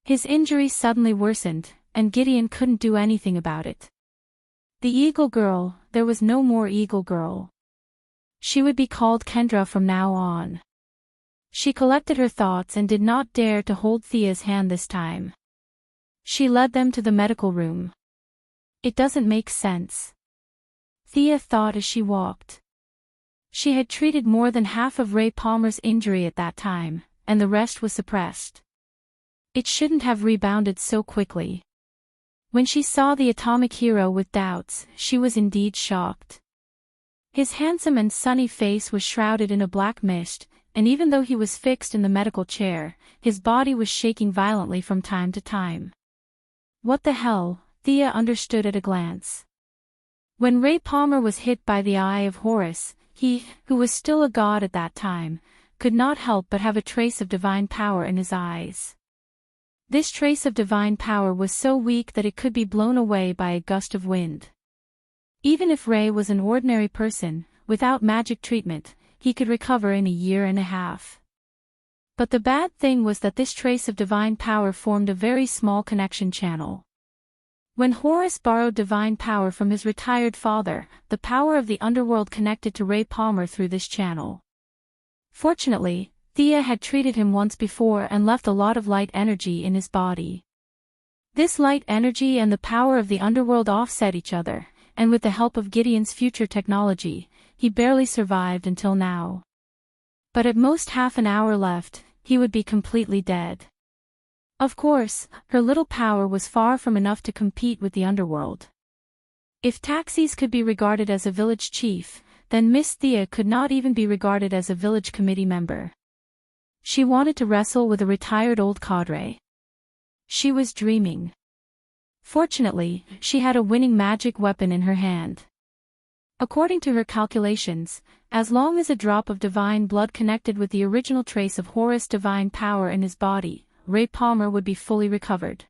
His injury suddenly worsened, and Gideon couldn't do anything about it. The Eagle Girl, there was no more Eagle Girl. She would be called Kendra from now on. She collected her thoughts and did not dare to hold Thea's hand this time. She led them to the medical room. It doesn't make sense, Thea thought as she walked. She had treated more than half of Ray Palmer's injury at that time, and the rest was suppressed. It shouldn't have rebounded so quickly. When she saw the atomic hero with doubts, she was indeed shocked. His handsome and sunny face was shrouded in a black mist, and even though he was fixed in the medical chair, his body was shaking violently from time to time. What the hell, Thea understood at a glance. When Ray Palmer was hit by the eye of Horus, he, who was still a god at that time, could not help but have a trace of divine power in his eyes. This trace of divine power was so weak that it could be blown away by a gust of wind. Even if Ray was an ordinary person, without magic treatment, he could recover in a year and a half. But the bad thing was that this trace of divine power formed a very small connection channel. When Horus borrowed divine power from his retired father, the power of the underworld connected to Ray Palmer through this channel. Fortunately, Thea had treated him once before and left a lot of light energy in his body. This light energy and the power of the underworld offset each other, and with the help of Gideon's future technology, he barely survived until now. But at most half an hour left, he would be completely dead. Of course, her little power was far from enough to compete with the underworld. If Taxis could be regarded as a village chief, then Miss Thea could not even be regarded as a village committee member. She wanted to wrestle with a retired old cadre. She was dreaming. Fortunately, she had a winning magic weapon in her hand. According to her calculations, as long as a drop of divine blood connected with the original trace of Horus' divine power in his body, Ray Palmer would be fully recovered.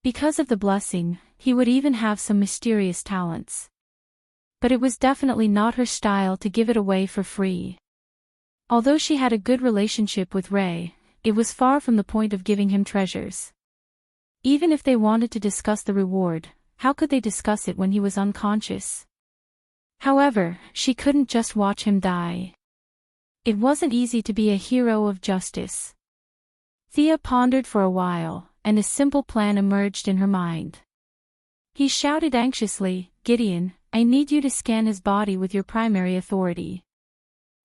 Because of the blessing, he would even have some mysterious talents. But it was definitely not her style to give it away for free. Although she had a good relationship with Ray, it was far from the point of giving him treasures. Even if they wanted to discuss the reward, how could they discuss it when he was unconscious? However, she couldn't just watch him die. It wasn't easy to be a hero of justice. Thea pondered for a while, and a simple plan emerged in her mind. He shouted anxiously, "Gideon, I need you to scan his body with your primary authority.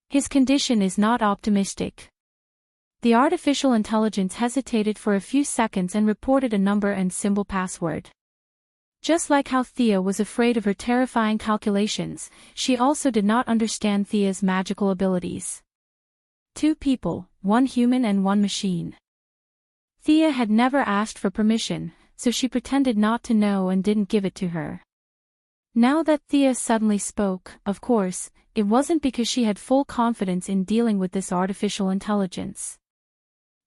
His condition is not optimistic." The artificial intelligence hesitated for a few seconds and reported a number and symbol password. Just like how Thea was afraid of her terrifying calculations, she also did not understand Thea's magical abilities. 2 people, 1 human and 1 machine. Thea had never asked for permission, so she pretended not to know and didn't give it to her. Now that Thea suddenly spoke, of course, it wasn't because she had full confidence in dealing with this artificial intelligence.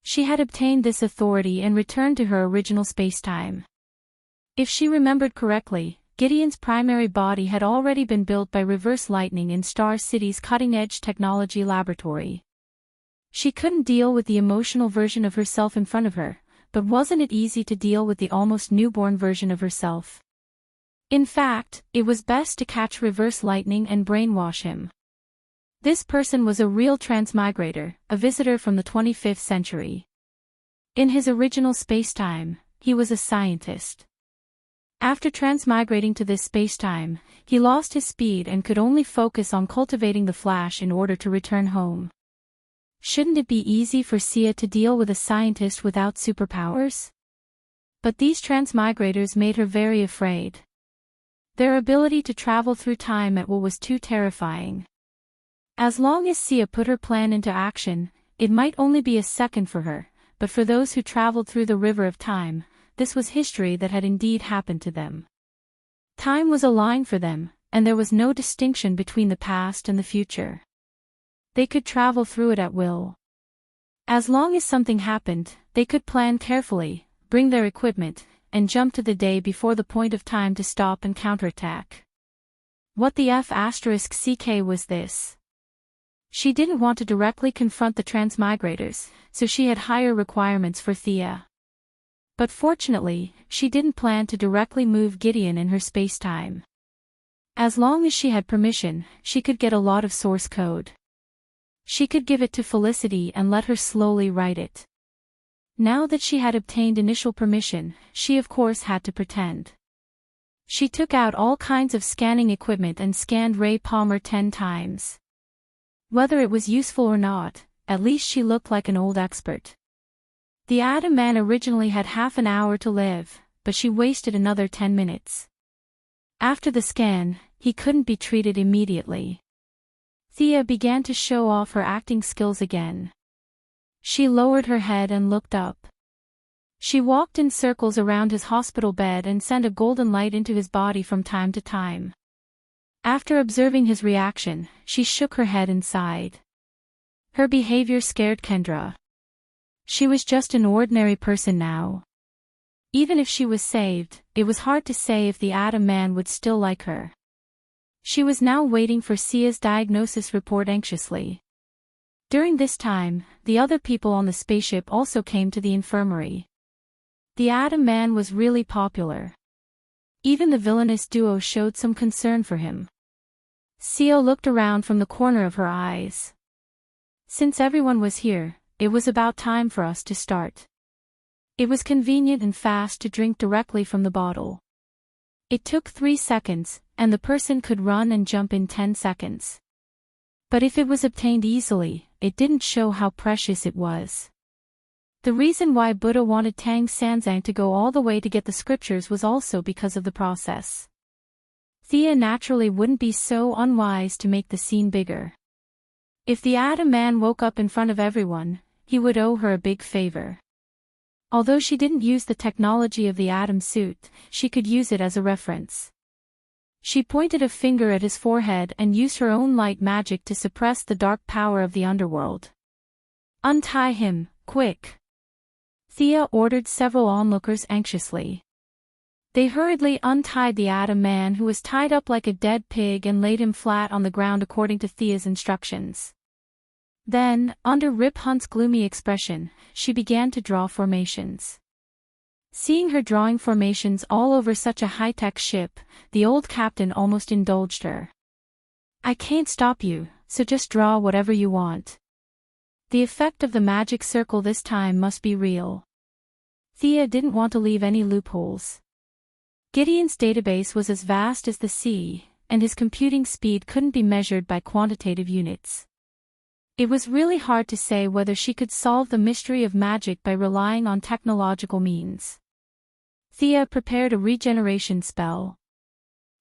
She had obtained this authority and returned to her original spacetime. If she remembered correctly, Gideon's primary body had already been built by reverse lightning in Star City's cutting-edge technology laboratory. She couldn't deal with the emotional version of herself in front of her, but wasn't it easy to deal with the almost newborn version of herself? In fact, it was best to catch reverse lightning and brainwash him. This person was a real transmigrator, a visitor from the 25th century. In his original spacetime, he was a scientist. After transmigrating to this spacetime, he lost his speed and could only focus on cultivating the Flash in order to return home. Shouldn't it be easy for Sia to deal with a scientist without superpowers? But these transmigrators made her very afraid. Their ability to travel through time at will was too terrifying. As long as Sia put her plan into action, it might only be a second for her, but for those who traveled through the river of time, this was history that had indeed happened to them. Time was a line for them, and there was no distinction between the past and the future. They could travel through it at will. As long as something happened, they could plan carefully, bring their equipment, and jump to the day before the point of time to stop and counterattack. What the F***ck was this? She didn't want to directly confront the transmigrators, so she had higher requirements for Thea. But fortunately, she didn't plan to directly move Gideon in her spacetime. As long as she had permission, she could get a lot of source code. She could give it to Felicity and let her slowly write it. Now that she had obtained initial permission, she of course had to pretend. She took out all kinds of scanning equipment and scanned Ray Palmer 10 times. Whether it was useful or not, at least she looked like an old expert. The Atom Man originally had half an hour to live, but she wasted another 10 minutes. After the scan, he couldn't be treated immediately. Thea began to show off her acting skills again. She lowered her head and looked up. She walked in circles around his hospital bed and sent a golden light into his body from time to time. After observing his reaction, she shook her head and sighed. Her behavior scared Kendra. She was just an ordinary person now. Even if she was saved, it was hard to say if the Atom Man would still like her. She was now waiting for Sia's diagnosis report anxiously. During this time, the other people on the spaceship also came to the infirmary. The Atom Man was really popular. Even the villainous duo showed some concern for him. Sia looked around from the corner of her eyes. Since everyone was here, it was about time for us to start. It was convenient and fast to drink directly from the bottle. It took 3 seconds, and the person could run and jump in 10 seconds. But if it was obtained easily, it didn't show how precious it was. The reason why Buddha wanted Tang Sanzang to go all the way to get the scriptures was also because of the process. Thea naturally wouldn't be so unwise to make the scene bigger. If the Atom Man woke up in front of everyone, he would owe her a big favor. Although she didn't use the technology of the Atom suit, she could use it as a reference. She pointed a finger at his forehead and used her own light magic to suppress the dark power of the underworld. Untie him, quick! Thea ordered several onlookers anxiously. They hurriedly untied the Atom Man, who was tied up like a dead pig, and laid him flat on the ground according to Thea's instructions. Then, under Rip Hunt's gloomy expression, she began to draw formations. Seeing her drawing formations all over such a high-tech ship, the old captain almost indulged her. I can't stop you, so just draw whatever you want. The effect of the magic circle this time must be real. Thea didn't want to leave any loopholes. Gideon's database was as vast as the sea, and his computing speed couldn't be measured by quantitative units. It was really hard to say whether she could solve the mystery of magic by relying on technological means. Thea prepared a regeneration spell.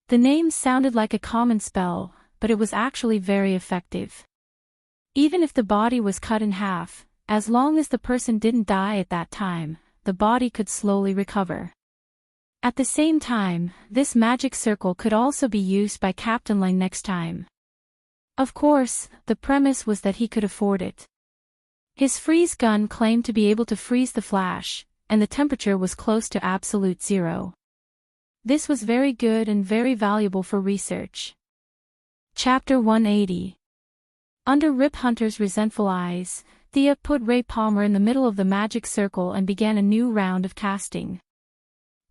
The name sounded like a common spell, but it was actually very effective. Even if the body was cut in half, as long as the person didn't die at that time, the body could slowly recover. At the same time, this magic circle could also be used by Captain Lang next time. Of course, the premise was that he could afford it. His freeze gun claimed to be able to freeze the Flash, and the temperature was close to absolute zero. This was very good and very valuable for research. Chapter 180. Under Rip Hunter's resentful eyes, Thea put Ray Palmer in the middle of the magic circle and began a new round of casting.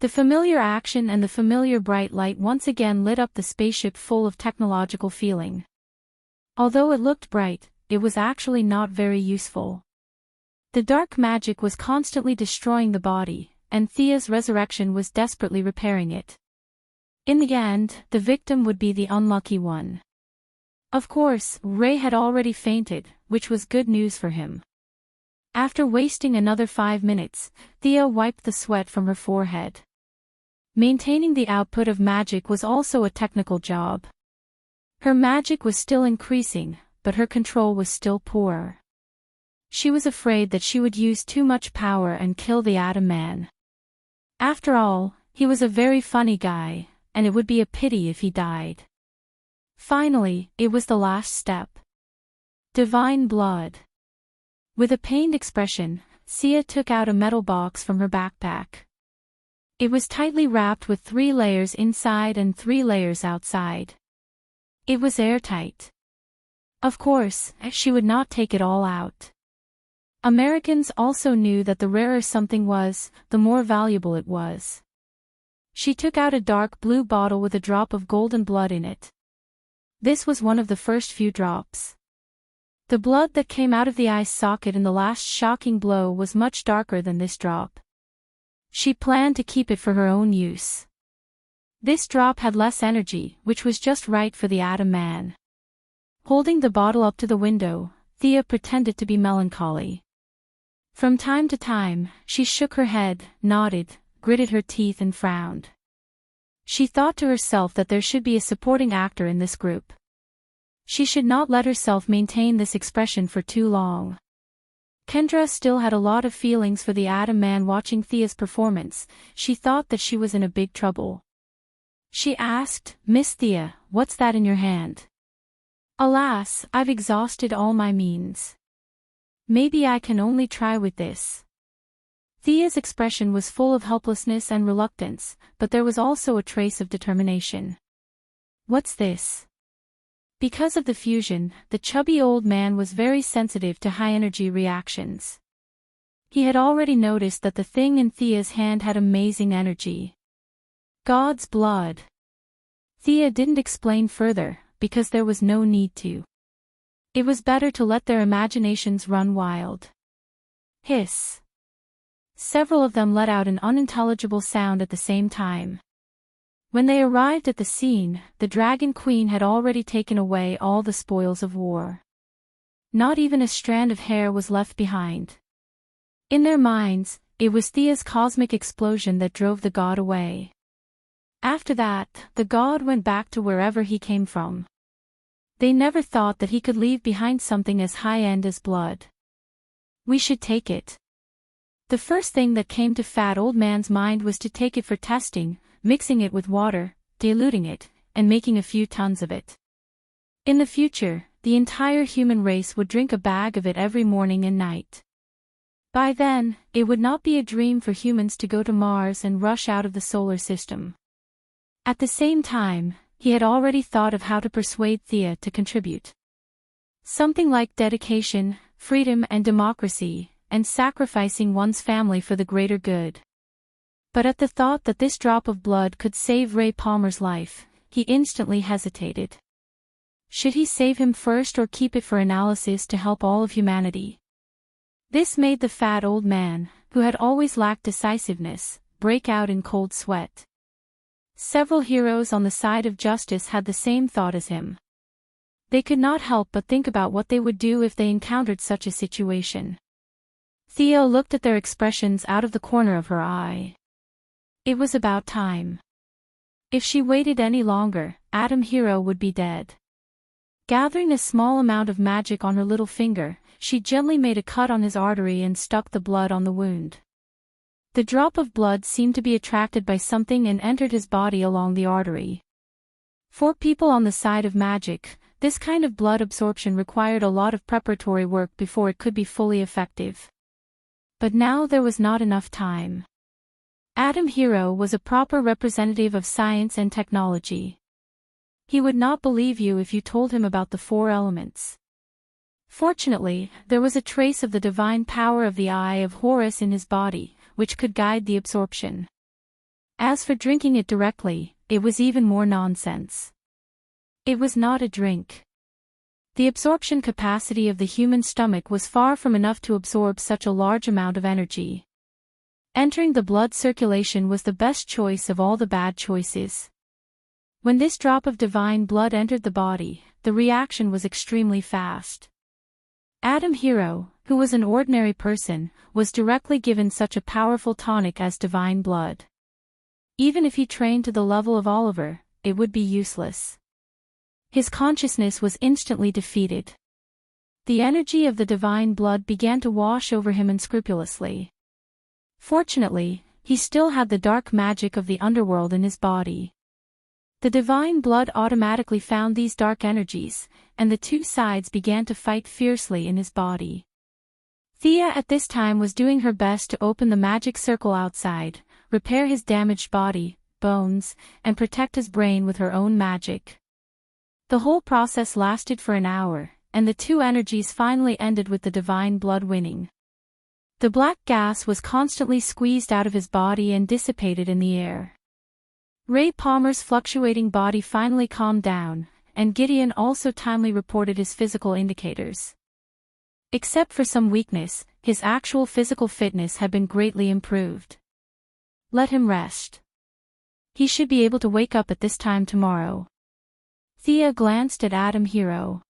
The familiar action and the familiar bright light once again lit up the spaceship full of technological feeling. Although it looked bright, it was actually not very useful. The dark magic was constantly destroying the body, and Thea's resurrection was desperately repairing it. In the end, the victim would be the unlucky one. Of course, Ray had already fainted, which was good news for him. After wasting another 5 minutes, Thea wiped the sweat from her forehead. Maintaining the output of magic was also a technical job. Her magic was still increasing, but her control was still poor. She was afraid that she would use too much power and kill the Atom Man. After all, he was a very funny guy, and it would be a pity if he died. Finally, it was the last step. Divine blood. With a pained expression, Sia took out a metal box from her backpack. It was tightly wrapped with 3 layers inside and 3 layers outside. It was airtight. Of course, she would not take it all out. Americans also knew that the rarer something was, the more valuable it was. She took out a dark blue bottle with a drop of golden blood in it. This was one of the first few drops. The blood that came out of the eye socket in the last shocking blow was much darker than this drop. She planned to keep it for her own use. This drop had less energy, which was just right for the Atom Man. Holding the bottle up to the window, Thea pretended to be melancholy. From time to time, she shook her head, nodded, gritted her teeth and frowned. She thought to herself that there should be a supporting actor in this group. She should not let herself maintain this expression for too long. Kendra still had a lot of feelings for the Atom Man. Watching Thea's performance, she thought that she was in a big trouble. She asked, "Miss Thea, what's that in your hand?" "Alas, I've exhausted all my means. Maybe I can only try with this." Thea's expression was full of helplessness and reluctance, but there was also a trace of determination. "What's this?" Because of the fusion, the chubby old man was very sensitive to high-energy reactions. He had already noticed that the thing in Thea's hand had amazing energy. God's blood. Thea didn't explain further, because there was no need to. It was better to let their imaginations run wild. Hiss. Several of them let out an unintelligible sound at the same time. When they arrived at the scene, the Dragon Queen had already taken away all the spoils of war. Not even a strand of hair was left behind. In their minds, it was Thea's cosmic explosion that drove the god away. After that, the god went back to wherever he came from. They never thought that he could leave behind something as high-end as blood. "We should take it." The first thing that came to Fat Old Man's mind was to take it for testing, mixing it with water, diluting it, and making a few tons of it. In the future, the entire human race would drink a bag of it every morning and night. By then, it would not be a dream for humans to go to Mars and rush out of the solar system. At the same time, he had already thought of how to persuade Thea to contribute. Something like dedication, freedom and democracy, and sacrificing one's family for the greater good. But at the thought that this drop of blood could save Ray Palmer's life, he instantly hesitated. Should he save him first or keep it for analysis to help all of humanity? This made the fat old man, who had always lacked decisiveness, break out in cold sweat. Several heroes on the side of justice had the same thought as him. They could not help but think about what they would do if they encountered such a situation. Thea looked at their expressions out of the corner of her eye. It was about time. If she waited any longer, Atom Hero would be dead. Gathering a small amount of magic on her little finger, she gently made a cut on his artery and stuck the blood on the wound. The drop of blood seemed to be attracted by something and entered his body along the artery. For people on the side of magic, this kind of blood absorption required a lot of preparatory work before it could be fully effective. But now there was not enough time. Atom Hero was a proper representative of science and technology. He would not believe you if you told him about the 4 elements. Fortunately, there was a trace of the divine power of the Eye of Horus in his body, which could guide the absorption. As for drinking it directly, it was even more nonsense. It was not a drink. The absorption capacity of the human stomach was far from enough to absorb such a large amount of energy. Entering the blood circulation was the best choice of all the bad choices. When this drop of divine blood entered the body, the reaction was extremely fast. Adam Hero, who was an ordinary person, was directly given such a powerful tonic as divine blood. Even if he trained to the level of Oliver, it would be useless. His consciousness was instantly defeated. The energy of the divine blood began to wash over him unscrupulously. Fortunately, he still had the dark magic of the underworld in his body. The divine blood automatically found these dark energies, and the two sides began to fight fiercely in his body. Thea at this time was doing her best to open the magic circle outside, repair his damaged body, bones, and protect his brain with her own magic. The whole process lasted for an hour, and the two energies finally ended with the divine blood winning. The black gas was constantly squeezed out of his body and dissipated in the air. Ray Palmer's fluctuating body finally calmed down, and Gideon also timely reported his physical indicators. Except for some weakness, his actual physical fitness had been greatly improved. Let him rest. He should be able to wake up at this time tomorrow. Thea glanced at Adam Hero.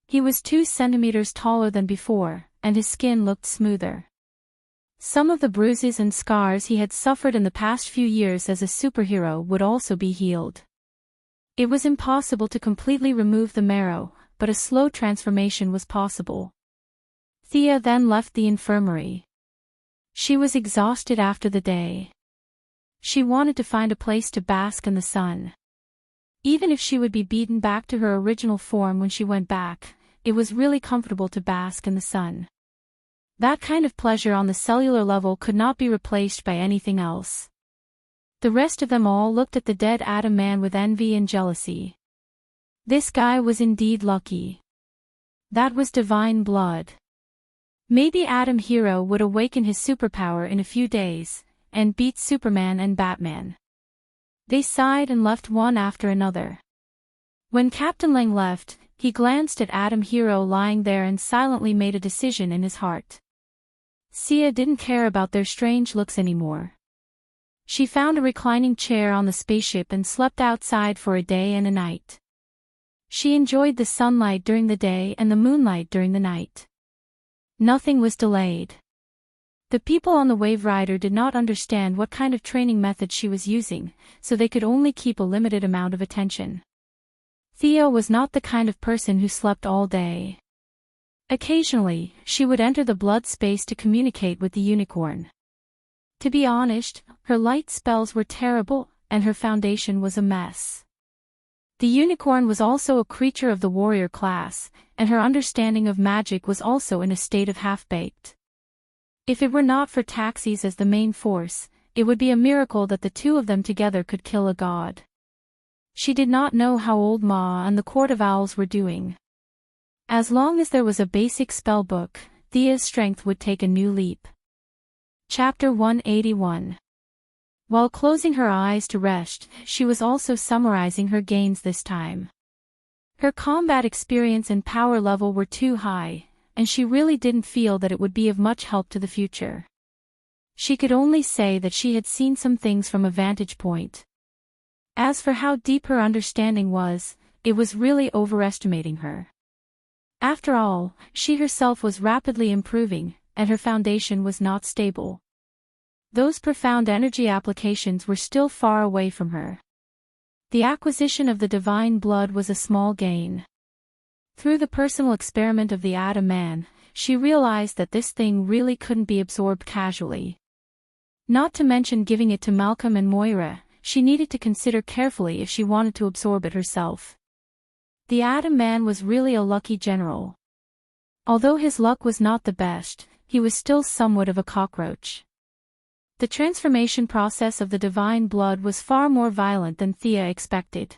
He was 2 centimeters taller than before, and his skin looked smoother. Some of the bruises and scars he had suffered in the past few years as a superhero would also be healed. It was impossible to completely remove the marrow, but a slow transformation was possible. Thea then left the infirmary. She was exhausted after the day. She wanted to find a place to bask in the sun. Even if she would be beaten back to her original form when she went back, it was really comfortable to bask in the sun. That kind of pleasure on the cellular level could not be replaced by anything else. The rest of them all looked at the dead Adam man with envy and jealousy. This guy was indeed lucky. That was divine blood. Maybe Adam Hero would awaken his superpower in a few days, and beat Superman and Batman. They sighed and left one after another. When Captain Lang left, he glanced at Adam Hero lying there and silently made a decision in his heart. Sia didn't care about their strange looks anymore. She found a reclining chair on the spaceship and slept outside for a day and a night. She enjoyed the sunlight during the day and the moonlight during the night. Nothing was delayed. The people on the Wave Rider did not understand what kind of training method she was using, so they could only keep a limited amount of attention. Thea was not the kind of person who slept all day. Occasionally, she would enter the blood space to communicate with the unicorn. To be honest, her light spells were terrible, and her foundation was a mess. The unicorn was also a creature of the warrior class, and her understanding of magic was also in a state of half-baked. If it were not for taxis as the main force, it would be a miracle that the two of them together could kill a god. She did not know how old Ma and the Court of Owls were doing. As long as there was a basic spell book, Thea's strength would take a new leap. Chapter 181. While closing her eyes to rest, she was also summarizing her gains this time. Her combat experience and power level were too high, and she really didn't feel that it would be of much help to the future. She could only say that she had seen some things from a vantage point. As for how deep her understanding was, it was really overestimating her. After all, she herself was rapidly improving, and her foundation was not stable. Those profound energy applications were still far away from her. The acquisition of the divine blood was a small gain. Through the personal experiment of the Adam Man, she realized that this thing really couldn't be absorbed casually. Not to mention giving it to Malcolm and Moira, she needed to consider carefully if she wanted to absorb it herself. The Adam Man was really a lucky general. Although his luck was not the best, he was still somewhat of a cockroach. The transformation process of the divine blood was far more violent than Thea expected.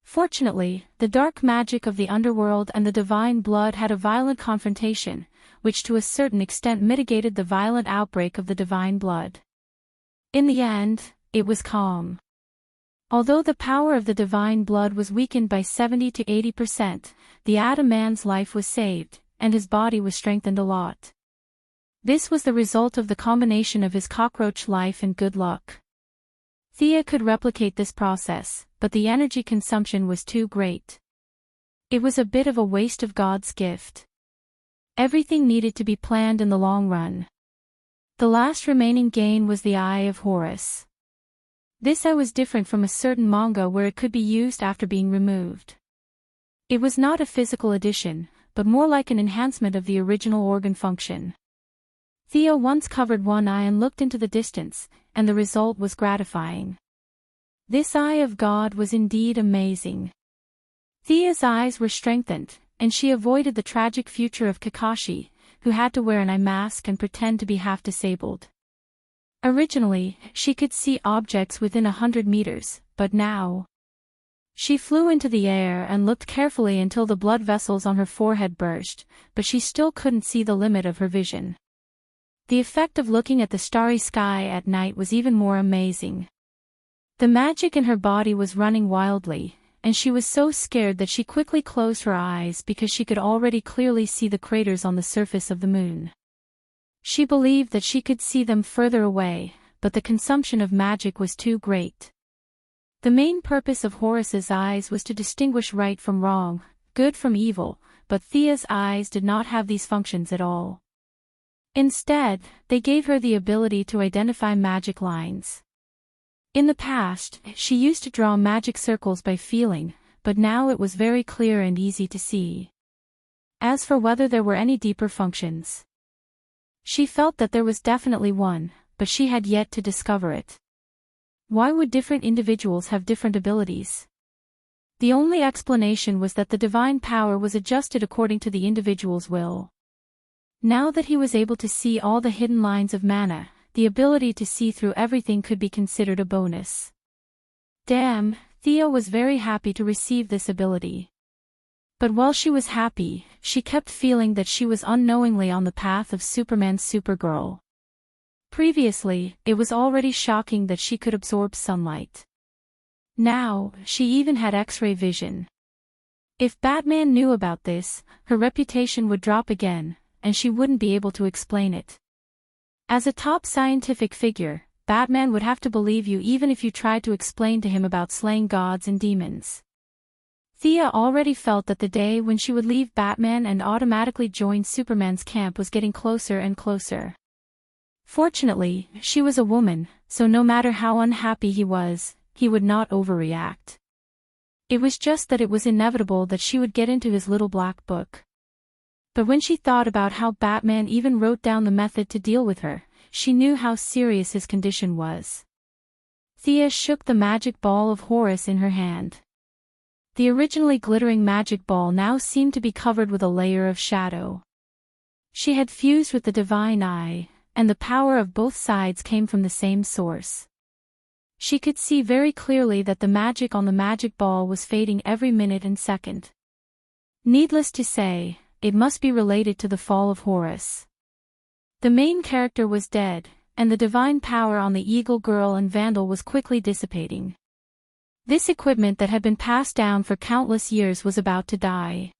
Fortunately, the dark magic of the underworld and the divine blood had a violent confrontation, which to a certain extent mitigated the violent outbreak of the divine blood. In the end, it was calm. Although the power of the divine blood was weakened by 70 to 80%, the Atom Man's life was saved, and his body was strengthened a lot. This was the result of the combination of his cockroach life and good luck. Thea could replicate this process, but the energy consumption was too great. It was a bit of a waste of God's gift. Everything needed to be planned in the long run. The last remaining gain was the Eye of Horus. This eye was different from a certain manga where it could be used after being removed. It was not a physical addition, but more like an enhancement of the original organ function. Thea once covered one eye and looked into the distance, and the result was gratifying. This Eye of God was indeed amazing. Thea's eyes were strengthened, and she avoided the tragic future of Kakashi, who had to wear an eye mask and pretend to be half-disabled. Originally, she could see objects within 100 meters, but now... She flew into the air and looked carefully until the blood vessels on her forehead burst, but she still couldn't see the limit of her vision. The effect of looking at the starry sky at night was even more amazing. The magic in her body was running wildly, and she was so scared that she quickly closed her eyes because she could already clearly see the craters on the surface of the moon. She believed that she could see them further away, but the consumption of magic was too great. The main purpose of Horus's eyes was to distinguish right from wrong, good from evil, but Thea's eyes did not have these functions at all. Instead, they gave her the ability to identify magic lines. In the past, she used to draw magic circles by feeling, but now it was very clear and easy to see. As for whether there were any deeper functions, she felt that there was definitely one, but she had yet to discover it. Why would different individuals have different abilities? The only explanation was that the divine power was adjusted according to the individual's will. Now that he was able to see all the hidden lines of mana, the ability to see through everything could be considered a bonus. Damn, Thea was very happy to receive this ability. But while she was happy, she kept feeling that she was unknowingly on the path of Superman's Supergirl. Previously, it was already shocking that she could absorb sunlight. Now, she even had X-ray vision. If Batman knew about this, her reputation would drop again, and she wouldn't be able to explain it. As a top scientific figure, Batman would have to believe you even if you tried to explain to him about slaying gods and demons. Thea already felt that the day when she would leave Batman and automatically join Superman's camp was getting closer and closer. Fortunately, she was a woman, so no matter how unhappy he was, he would not overreact. It was just that it was inevitable that she would get into his little black book. But when she thought about how Batman even wrote down the method to deal with her, she knew how serious his condition was. Thea shook the magic ball of Horus in her hand. The originally glittering magic ball now seemed to be covered with a layer of shadow. She had fused with the divine eye, and the power of both sides came from the same source. She could see very clearly that the magic on the magic ball was fading every minute and second. Needless to say, it must be related to the fall of Horus. The main character was dead, and the divine power on the Eagle Girl and Vandal was quickly dissipating. This equipment that had been passed down for countless years was about to die.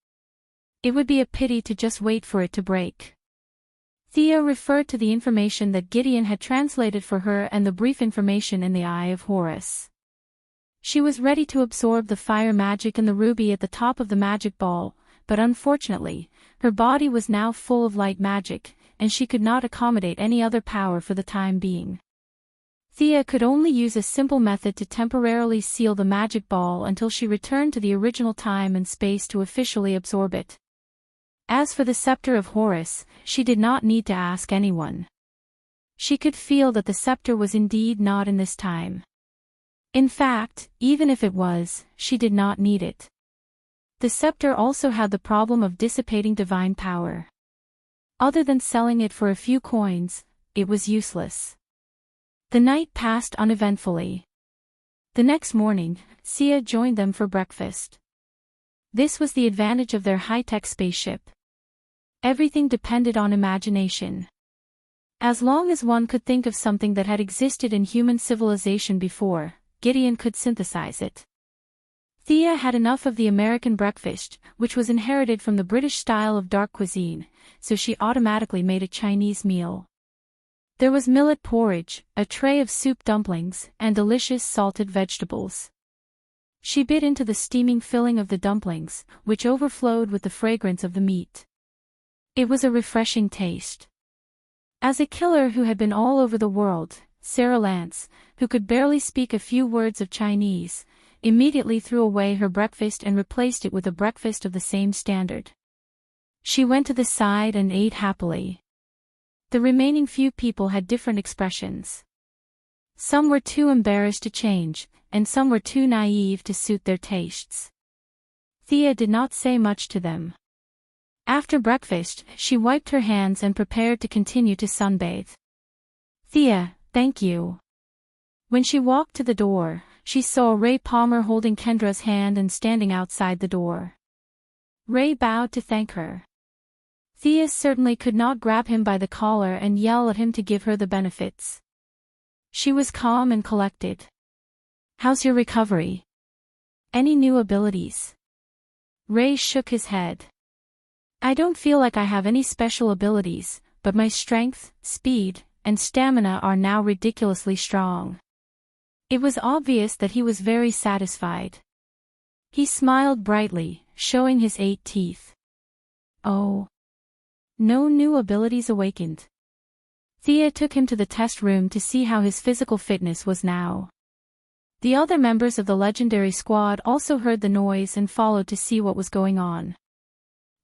It would be a pity to just wait for it to break. Thea referred to the information that Gideon had translated for her and the brief information in the Eye of Horus. She was ready to absorb the fire magic and the ruby at the top of the magic ball, but unfortunately, her body was now full of light magic, and she could not accommodate any other power for the time being. Thea could only use a simple method to temporarily seal the magic ball until she returned to the original time and space to officially absorb it. As for the scepter of Horus, she did not need to ask anyone. She could feel that the scepter was indeed not in this time. In fact, even if it was, she did not need it. The scepter also had the problem of dissipating divine power. Other than selling it for a few coins, it was useless. The night passed uneventfully. The next morning, Sia joined them for breakfast. This was the advantage of their high-tech spaceship. Everything depended on imagination. As long as one could think of something that had existed in human civilization before, Gideon could synthesize it. Thea had enough of the American breakfast, which was inherited from the British style of dark cuisine, so she automatically made a Chinese meal. There was millet porridge, a tray of soup dumplings, and delicious salted vegetables. She bit into the steaming filling of the dumplings, which overflowed with the fragrance of the meat. It was a refreshing taste. As a killer who had been all over the world, Sarah Lance, who could barely speak a few words of Chinese, immediately threw away her breakfast and replaced it with a breakfast of the same standard. She went to the side and ate happily. The remaining few people had different expressions. Some were too embarrassed to change, and some were too naive to suit their tastes. Thea did not say much to them. After breakfast, she wiped her hands and prepared to continue to sunbathe. Thea, thank you. When she walked to the door, she saw Ray Palmer holding Kendra's hand and standing outside the door. Ray bowed to thank her. Thea certainly could not grab him by the collar and yell at him to give her the benefits. She was calm and collected. How's your recovery? Any new abilities? Ray shook his head. I don't feel like I have any special abilities, but my strength, speed, and stamina are now ridiculously strong. It was obvious that he was very satisfied. He smiled brightly, showing his 8 teeth. Oh. No new abilities awakened. Thea took him to the test room to see how his physical fitness was now. The other members of the legendary squad also heard the noise and followed to see what was going on.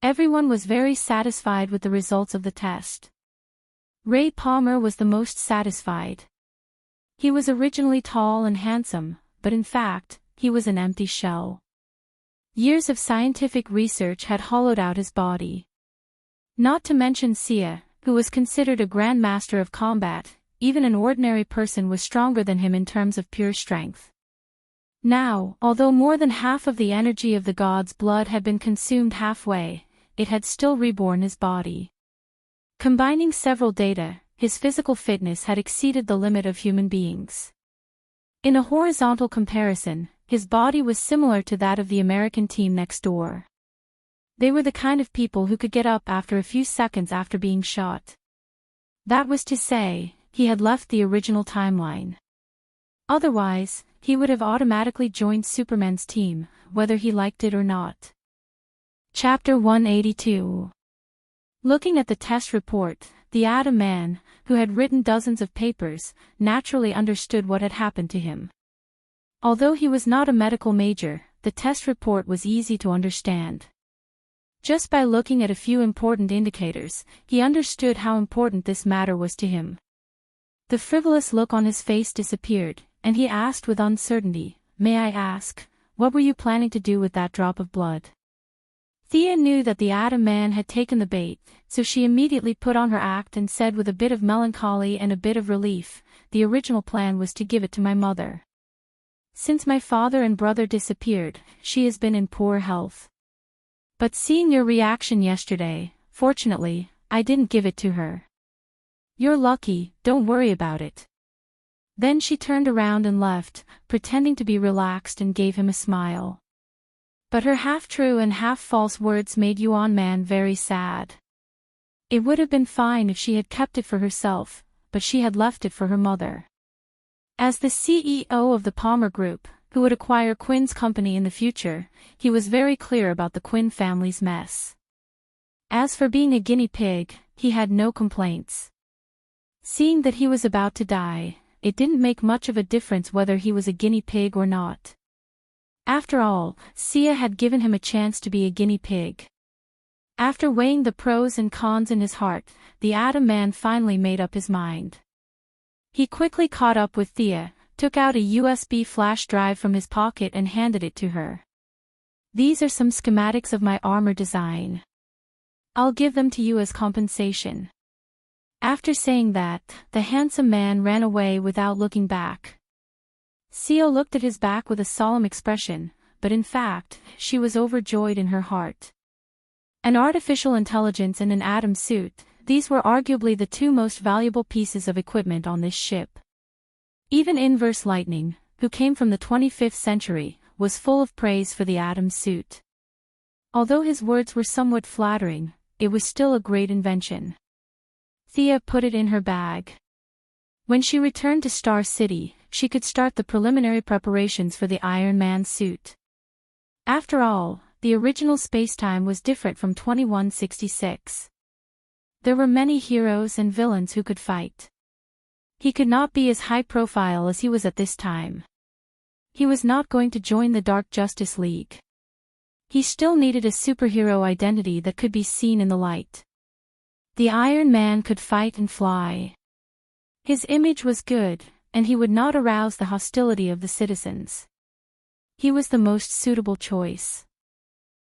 Everyone was very satisfied with the results of the test. Ray Palmer was the most satisfied. He was originally tall and handsome, but in fact, he was an empty shell. Years of scientific research had hollowed out his body. Not to mention Sia, who was considered a grandmaster of combat, even an ordinary person was stronger than him in terms of pure strength. Now, although more than half of the energy of the god's blood had been consumed halfway, it had still reborn his body. Combining several data, his physical fitness had exceeded the limit of human beings. In a horizontal comparison, his body was similar to that of the American team next door. They were the kind of people who could get up after a few seconds after being shot. That was to say, he had left the original timeline. Otherwise, he would have automatically joined Superman's team, whether he liked it or not. Chapter 182. Looking at the test report, the Atom Man, who had written dozens of papers, naturally understood what had happened to him. Although he was not a medical major, the test report was easy to understand. Just by looking at a few important indicators, he understood how important this matter was to him. The frivolous look on his face disappeared, and he asked with uncertainty, "May I ask, what were you planning to do with that drop of blood?" Thea knew that the Atom Man had taken the bait, so she immediately put on her act and said with a bit of melancholy and a bit of relief, "The original plan was to give it to my mother. Since my father and brother disappeared, she has been in poor health. But seeing your reaction yesterday, fortunately, I didn't give it to her. You're lucky, don't worry about it." Then she turned around and left, pretending to be relaxed and gave him a smile. But her half-true and half-false words made Yuan Man very sad. It would have been fine if she had kept it for herself, but she had left it for her mother. As the CEO of the Palmer Group, who would acquire Quinn's company in the future, he was very clear about the Quinn family's mess. As for being a guinea pig, he had no complaints. Seeing that he was about to die, it didn't make much of a difference whether he was a guinea pig or not. After all, Sia had given him a chance to be a guinea pig. After weighing the pros and cons in his heart, the Atom Man finally made up his mind. He quickly caught up with Thea, took out a USB flash drive from his pocket and handed it to her. "These are some schematics of my armor design. I'll give them to you as compensation." After saying that, the handsome man ran away without looking back. Seo looked at his back with a solemn expression, but in fact, she was overjoyed in her heart. An artificial intelligence and an atom suit, these were arguably the two most valuable pieces of equipment on this ship. Even Inverse Lightning, who came from the 25th century, was full of praise for the Atom suit. Although his words were somewhat flattering, it was still a great invention. Thea put it in her bag. When she returned to Star City, she could start the preliminary preparations for the Iron Man suit. After all, the original spacetime was different from 2166. There were many heroes and villains who could fight. He could not be as high profile as he was at this time. He was not going to join the Dark Justice League. He still needed a superhero identity that could be seen in the light. The Iron Man could fight and fly. His image was good, and he would not arouse the hostility of the citizens. He was the most suitable choice.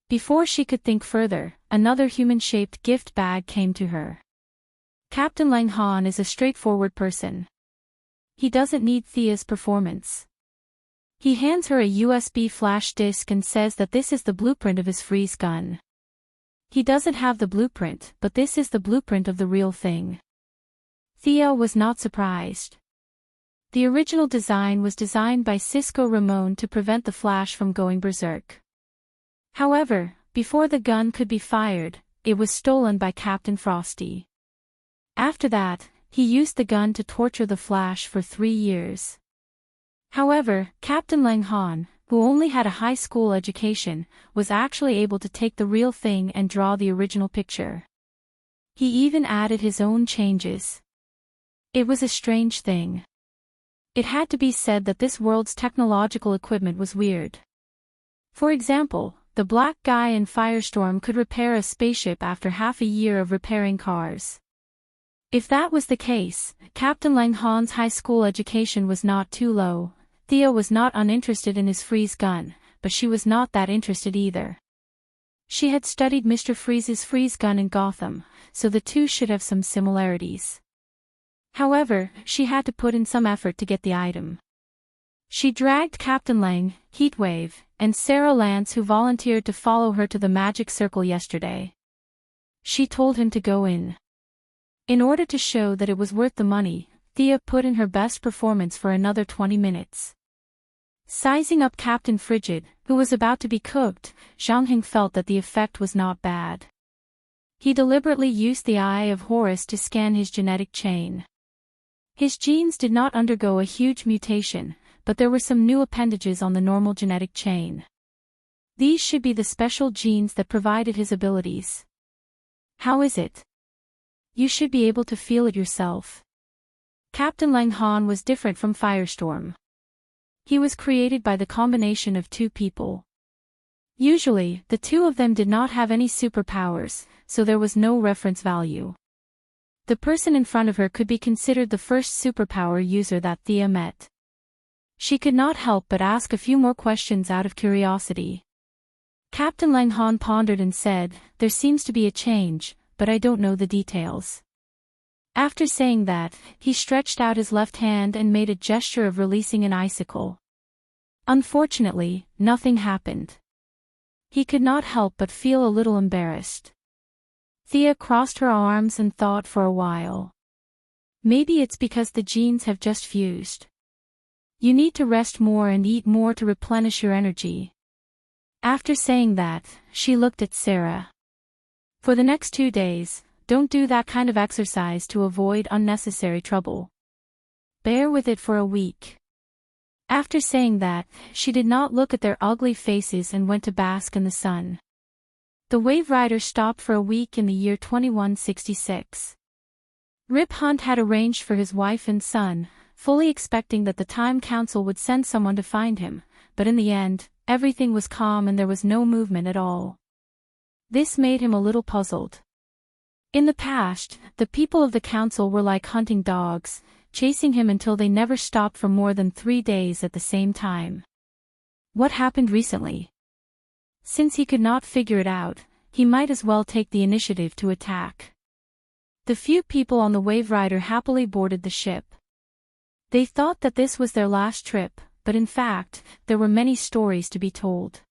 Before she could think further, another human-shaped gift bag came to her. Captain Lang Han is a straightforward person. He doesn't need Thea's performance. He hands her a USB flash disk and says that this is the blueprint of his freeze gun. He doesn't have the blueprint, but this is the blueprint of the real thing. Thea was not surprised. The original design was designed by Cisco Ramon to prevent the flash from going berserk. However, before the gun could be fired, it was stolen by Captain Frosty. After that, he used the gun to torture the Flash for 3 years. However, Captain Lang Han, who only had a high school education, was actually able to take the real thing and draw the original picture. He even added his own changes. It was a strange thing. It had to be said that this world's technological equipment was weird. For example, the black guy in Firestorm could repair a spaceship after half a year of repairing cars. If that was the case, Captain Lang Han's high school education was not too low. Thea was not uninterested in his freeze gun, but she was not that interested either. She had studied Mr. Freeze's freeze gun in Gotham, so the two should have some similarities. However, she had to put in some effort to get the item. She dragged Captain Lang, Heatwave, and Sarah Lance, who volunteered to follow her to the magic circle yesterday. She told him to go in. In order to show that it was worth the money, Thea put in her best performance for another 20 minutes. Sizing up Captain Frigid, who was about to be cooked, Zhang Heng felt that the effect was not bad. He deliberately used the Eye of Horus to scan his genetic chain. His genes did not undergo a huge mutation, but there were some new appendages on the normal genetic chain. These should be the special genes that provided his abilities. How is it? You should be able to feel it yourself. Captain Lang Han was different from Firestorm. He was created by the combination of two people. Usually, the two of them did not have any superpowers, so there was no reference value. The person in front of her could be considered the first superpower user that Thea met. She could not help but ask a few more questions out of curiosity. Captain Lang Han pondered and said, "There seems to be a change, but I don't know the details." After saying that, he stretched out his left hand and made a gesture of releasing an icicle. Unfortunately, nothing happened. He could not help but feel a little embarrassed. Thea crossed her arms and thought for a while. Maybe it's because the genes have just fused. You need to rest more and eat more to replenish your energy. After saying that, she looked at Sarah. For the next 2 days, don't do that kind of exercise to avoid unnecessary trouble. Bear with it for a week. After saying that, she did not look at their ugly faces and went to bask in the sun. The Wave Rider stopped for a week in the year 2166. Rip Hunt had arranged for his wife and son, fully expecting that the Time Council would send someone to find him, but in the end, everything was calm and there was no movement at all. This made him a little puzzled. In the past, the people of the council were like hunting dogs, chasing him until they never stopped for more than 3 days at the same time. What happened recently? Since he could not figure it out, he might as well take the initiative to attack. The few people on the Wave Rider happily boarded the ship. They thought that this was their last trip, but in fact, there were many stories to be told.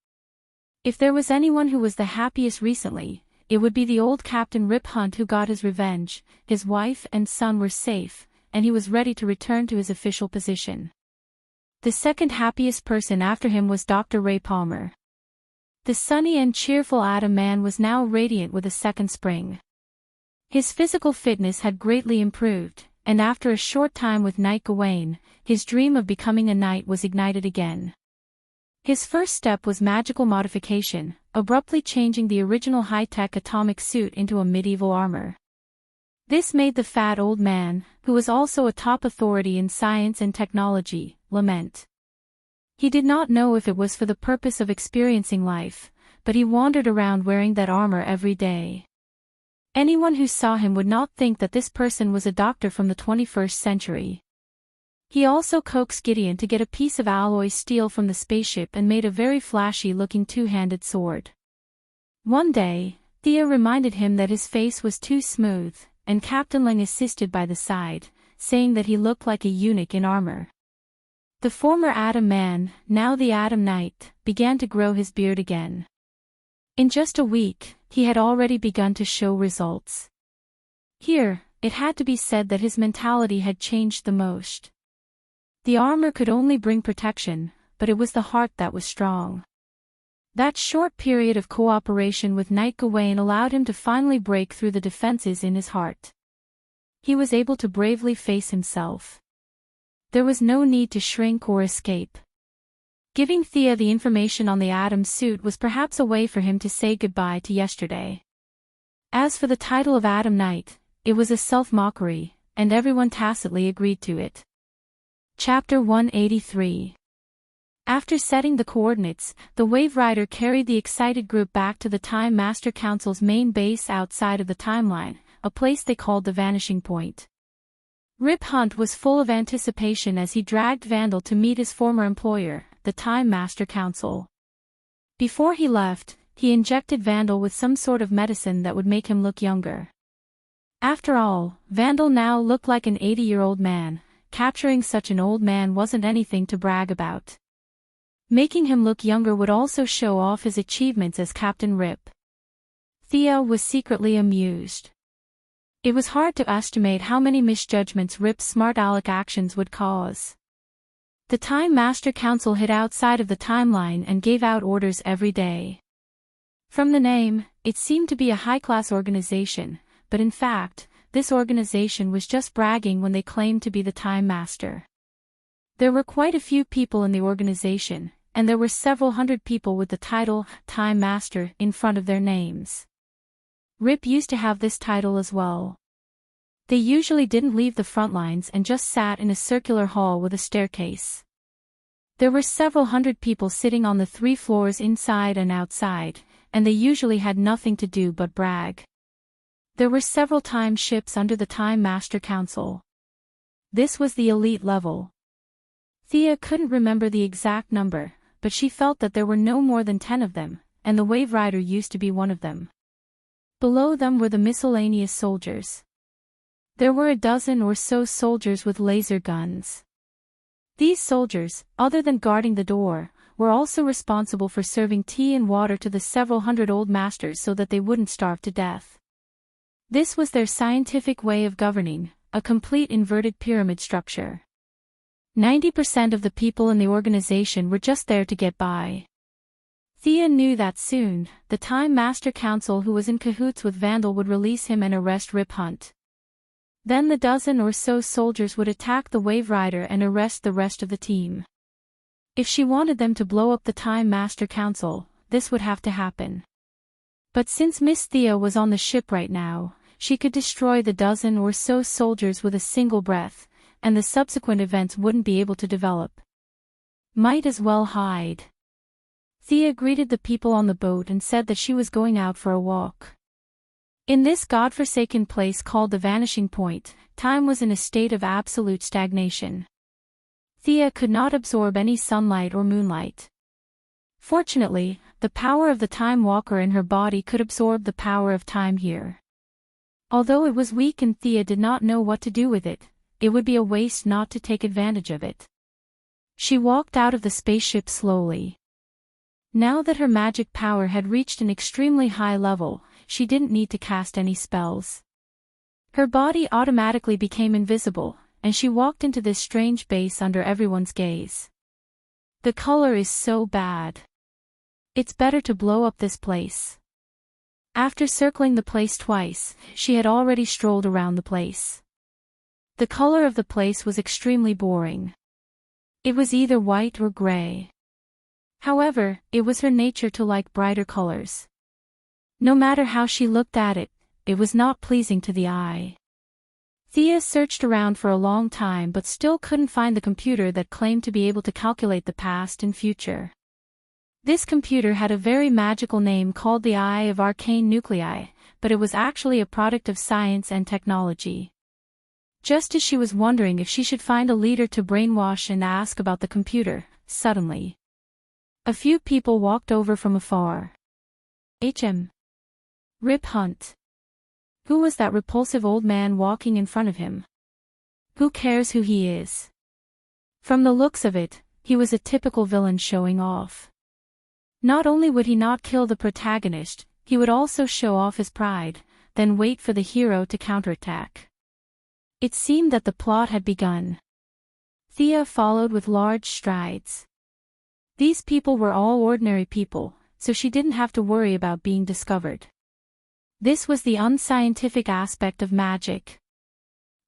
If there was anyone who was the happiest recently, it would be the old Captain Rip Hunt, who got his revenge. His wife and son were safe, and he was ready to return to his official position. The second happiest person after him was Dr. Ray Palmer. The sunny and cheerful Atom Man was now radiant with a second spring. His physical fitness had greatly improved, and after a short time with Knight Gawain, his dream of becoming a knight was ignited again. His first step was magical modification, abruptly changing the original high-tech atomic suit into a medieval armor. This made the fat old man, who was also a top authority in science and technology, lament. He did not know if it was for the purpose of experiencing life, but he wandered around wearing that armor every day. Anyone who saw him would not think that this person was a doctor from the 21st century. He also coaxed Gideon to get a piece of alloy steel from the spaceship and made a very flashy-looking two-handed sword. One day, Thea reminded him that his face was too smooth, and Captain Lang assisted by the side, saying that he looked like a eunuch in armor. The former Atom Man, now the Atom Knight, began to grow his beard again. In just a week, he had already begun to show results. Here, it had to be said that his mentality had changed the most. The armor could only bring protection, but it was the heart that was strong. That short period of cooperation with Knight Gawain allowed him to finally break through the defenses in his heart. He was able to bravely face himself. There was no need to shrink or escape. Giving Thea the information on the Atom suit was perhaps a way for him to say goodbye to yesterday. As for the title of Atom Knight, it was a self-mockery, and everyone tacitly agreed to it. Chapter 183. After setting the coordinates, the Wave Rider carried the excited group back to the Time Master Council's main base outside of the timeline, a place they called the Vanishing Point. Rip Hunt was full of anticipation as he dragged Vandal to meet his former employer, the Time Master Council. Before he left, he injected Vandal with some sort of medicine that would make him look younger. After all, Vandal now looked like an 80-year-old man. Capturing such an old man wasn't anything to brag about. Making him look younger would also show off his achievements as Captain Rip. Thea was secretly amused. It was hard to estimate how many misjudgments Rip's smart aleck actions would cause. The Time Master Council hid outside of the timeline and gave out orders every day. From the name, it seemed to be a high-class organization, but in fact, this organization was just bragging when they claimed to be the Time Master. There were quite a few people in the organization, and there were several hundred people with the title, Time Master, in front of their names. Rip used to have this title as well. They usually didn't leave the front lines and just sat in a circular hall with a staircase. There were several hundred people sitting on the 3 floors inside and outside, and they usually had nothing to do but brag. There were several time ships under the Time Master Council. This was the elite level. Thea couldn't remember the exact number, but she felt that there were no more than 10 of them, and the Wave Rider used to be one of them. Below them were the miscellaneous soldiers. There were a dozen or so soldiers with laser guns. These soldiers, other than guarding the door, were also responsible for serving tea and water to the several hundred old masters so that they wouldn't starve to death. This was their scientific way of governing, a complete inverted pyramid structure. 90% of the people in the organization were just there to get by. Thea knew that soon, the Time Master Council who was in cahoots with Vandal would release him and arrest Rip Hunt. Then the dozen or so soldiers would attack the Wave Rider and arrest the rest of the team. If she wanted them to blow up the Time Master Council, this would have to happen. But since Miss Thea was on the ship right now, she could destroy the dozen or so soldiers with a single breath, and the subsequent events wouldn't be able to develop. Might as well hide. Thea greeted the people on the boat and said that she was going out for a walk. In this godforsaken place called the Vanishing Point, time was in a state of absolute stagnation. Thea could not absorb any sunlight or moonlight. Fortunately, the power of the Time Walker in her body could absorb the power of time here. Although it was weak and Thea did not know what to do with it, it would be a waste not to take advantage of it. She walked out of the spaceship slowly. Now that her magic power had reached an extremely high level, she didn't need to cast any spells. Her body automatically became invisible, and she walked into this strange base under everyone's gaze. The color is so bad. It's better to blow up this place. After circling the place twice, she had already strolled around the place. The color of the place was extremely boring. It was either white or gray. However, it was her nature to like brighter colors. No matter how she looked at it, it was not pleasing to the eye. Thea searched around for a long time but still couldn't find the computer that claimed to be able to calculate the past and future. This computer had a very magical name called the Eye of Arcane Nuclei, but it was actually a product of science and technology. Just as she was wondering if she should find a leader to brainwash and ask about the computer, suddenly a few people walked over from afar. Rip Hunt. Who was that repulsive old man walking in front of him? Who cares who he is? From the looks of it, he was a typical villain showing off. Not only would he not kill the protagonist, he would also show off his pride, then wait for the hero to counterattack. It seemed that the plot had begun. Thea followed with large strides. These people were all ordinary people, so she didn't have to worry about being discovered. This was the unscientific aspect of magic.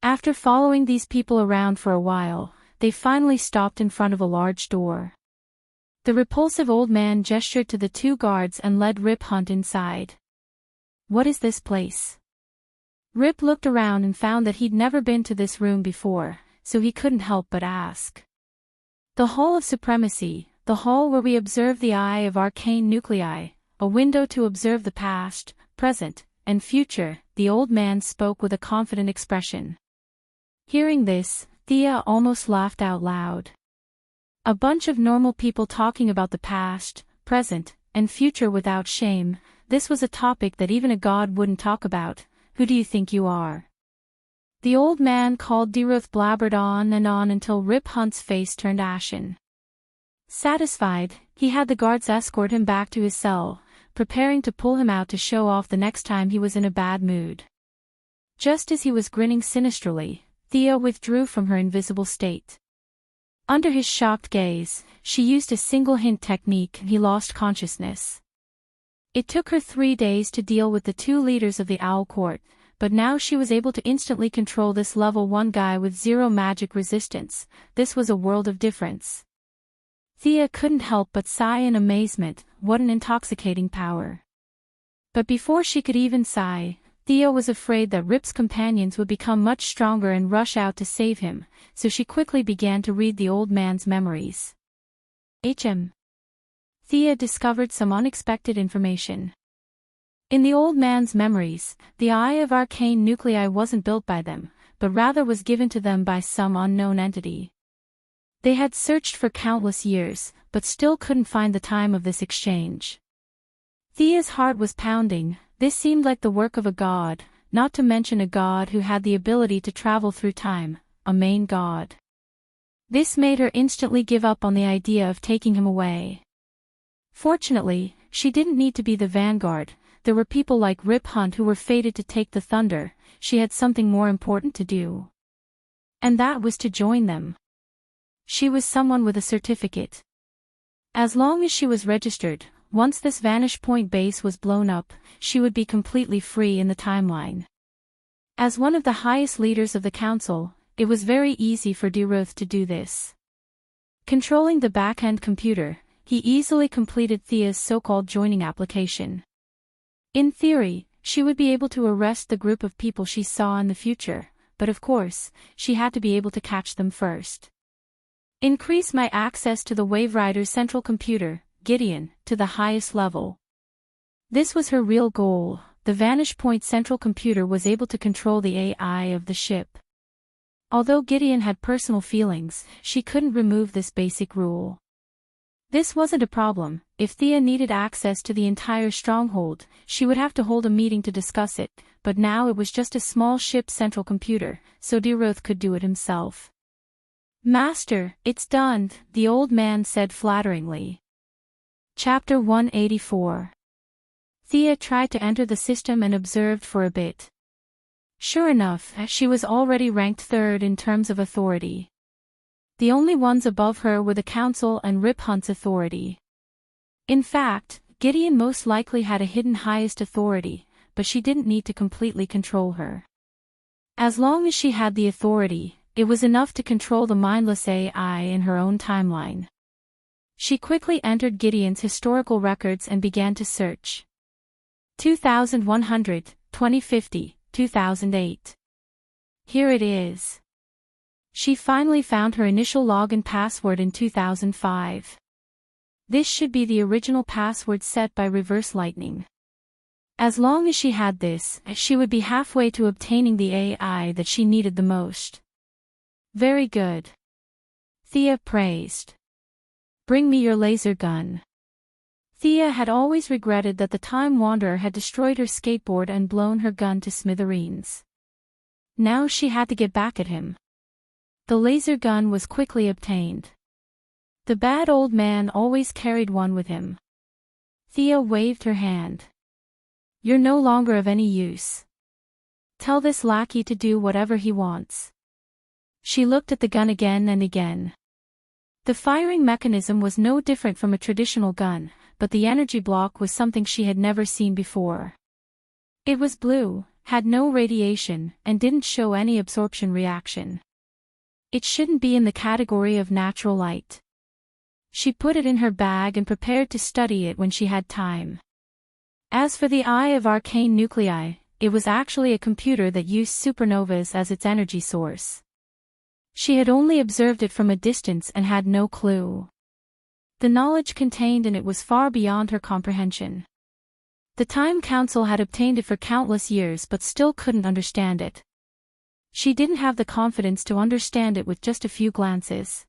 After following these people around for a while, they finally stopped in front of a large door. The repulsive old man gestured to the two guards and led Rip Hunt inside. What is this place? Rip looked around and found that he'd never been to this room before, so he couldn't help but ask. The Hall of Supremacy, the hall where we observe the Eye of Arcane Nuclei, a window to observe the past, present, and future, the old man spoke with a confident expression. Hearing this, Thea almost laughed out loud. A bunch of normal people talking about the past, present, and future without shame, this was a topic that even a god wouldn't talk about. Who do you think you are? The old man called Deruth blabbered on and on until Rip Hunt's face turned ashen. Satisfied, he had the guards escort him back to his cell, preparing to pull him out to show off the next time he was in a bad mood. Just as he was grinning sinisterly, Thea withdrew from her invisible state. Under his shocked gaze, she used a single hint technique and he lost consciousness. It took her 3 days to deal with the two leaders of the Owl Court, but now she was able to instantly control this level 1 guy with 0 magic resistance. This was a world of difference. Thea couldn't help but sigh in amazement. What an intoxicating power. But before she could even sigh, Thea was afraid that Rip's companions would become much stronger and rush out to save him, so she quickly began to read the old man's memories. Thea discovered some unexpected information. In the old man's memories, the Eye of Arcane Nuclei wasn't built by them, but rather was given to them by some unknown entity. They had searched for countless years, but still couldn't find the time of this exchange. Thea's heart was pounding. This seemed like the work of a god, not to mention a god who had the ability to travel through time, a main god. This made her instantly give up on the idea of taking him away. Fortunately, she didn't need to be the vanguard. There were people like Rip Hunt who were fated to take the thunder. She had something more important to do. And that was to join them. She was someone with a certificate. As long as she was registered, once this Vanish Point base was blown up, she would be completely free in the timeline. As one of the highest leaders of the council, it was very easy for Deruth to do this. Controlling the back-end computer, he easily completed Thea's so-called joining application. In theory, she would be able to arrest the group of people she saw in the future, but of course, she had to be able to catch them first. Increase my access to the Waverider's central computer, Gideon, to the highest level. This was her real goal. The Vanish Point central computer was able to control the AI of the ship. Although Gideon had personal feelings, she couldn't remove this basic rule. This wasn't a problem. If Thea needed access to the entire stronghold, she would have to hold a meeting to discuss it, but now it was just a small ship central computer, so Deruth could do it himself. Master, it's done, the old man said flatteringly. Chapter 184. Thea tried to enter the system and observed for a bit. Sure enough, she was already ranked 3rd in terms of authority. The only ones above her were the Council and Rip Hunt's authority. In fact, Gideon most likely had a hidden highest authority, but she didn't need to completely control her. As long as she had the authority, it was enough to control the mindless AI in her own timeline. She quickly entered Gideon's historical records and began to search. 2100, 2050, 2008. Here it is. She finally found her initial login password in 2005. This should be the original password set by Reverse Lightning. As long as she had this, she would be halfway to obtaining the AI that she needed the most. Very good. Thea praised. Bring me your laser gun. Thea had always regretted that the Time Wanderer had destroyed her skateboard and blown her gun to smithereens. Now she had to get back at him. The laser gun was quickly obtained. The bad old man always carried one with him. Thea waved her hand. You're no longer of any use. Tell this lackey to do whatever he wants. She looked at the gun again and again. The firing mechanism was no different from a traditional gun, but the energy block was something she had never seen before. It was blue, had no radiation, and didn't show any absorption reaction. It shouldn't be in the category of natural light. She put it in her bag and prepared to study it when she had time. As for the Eye of Arcane Nuclei, it was actually a computer that used supernovas as its energy source. She had only observed it from a distance and had no clue. The knowledge contained in it was far beyond her comprehension. The Time Council had obtained it for countless years but still couldn't understand it. She didn't have the confidence to understand it with just a few glances.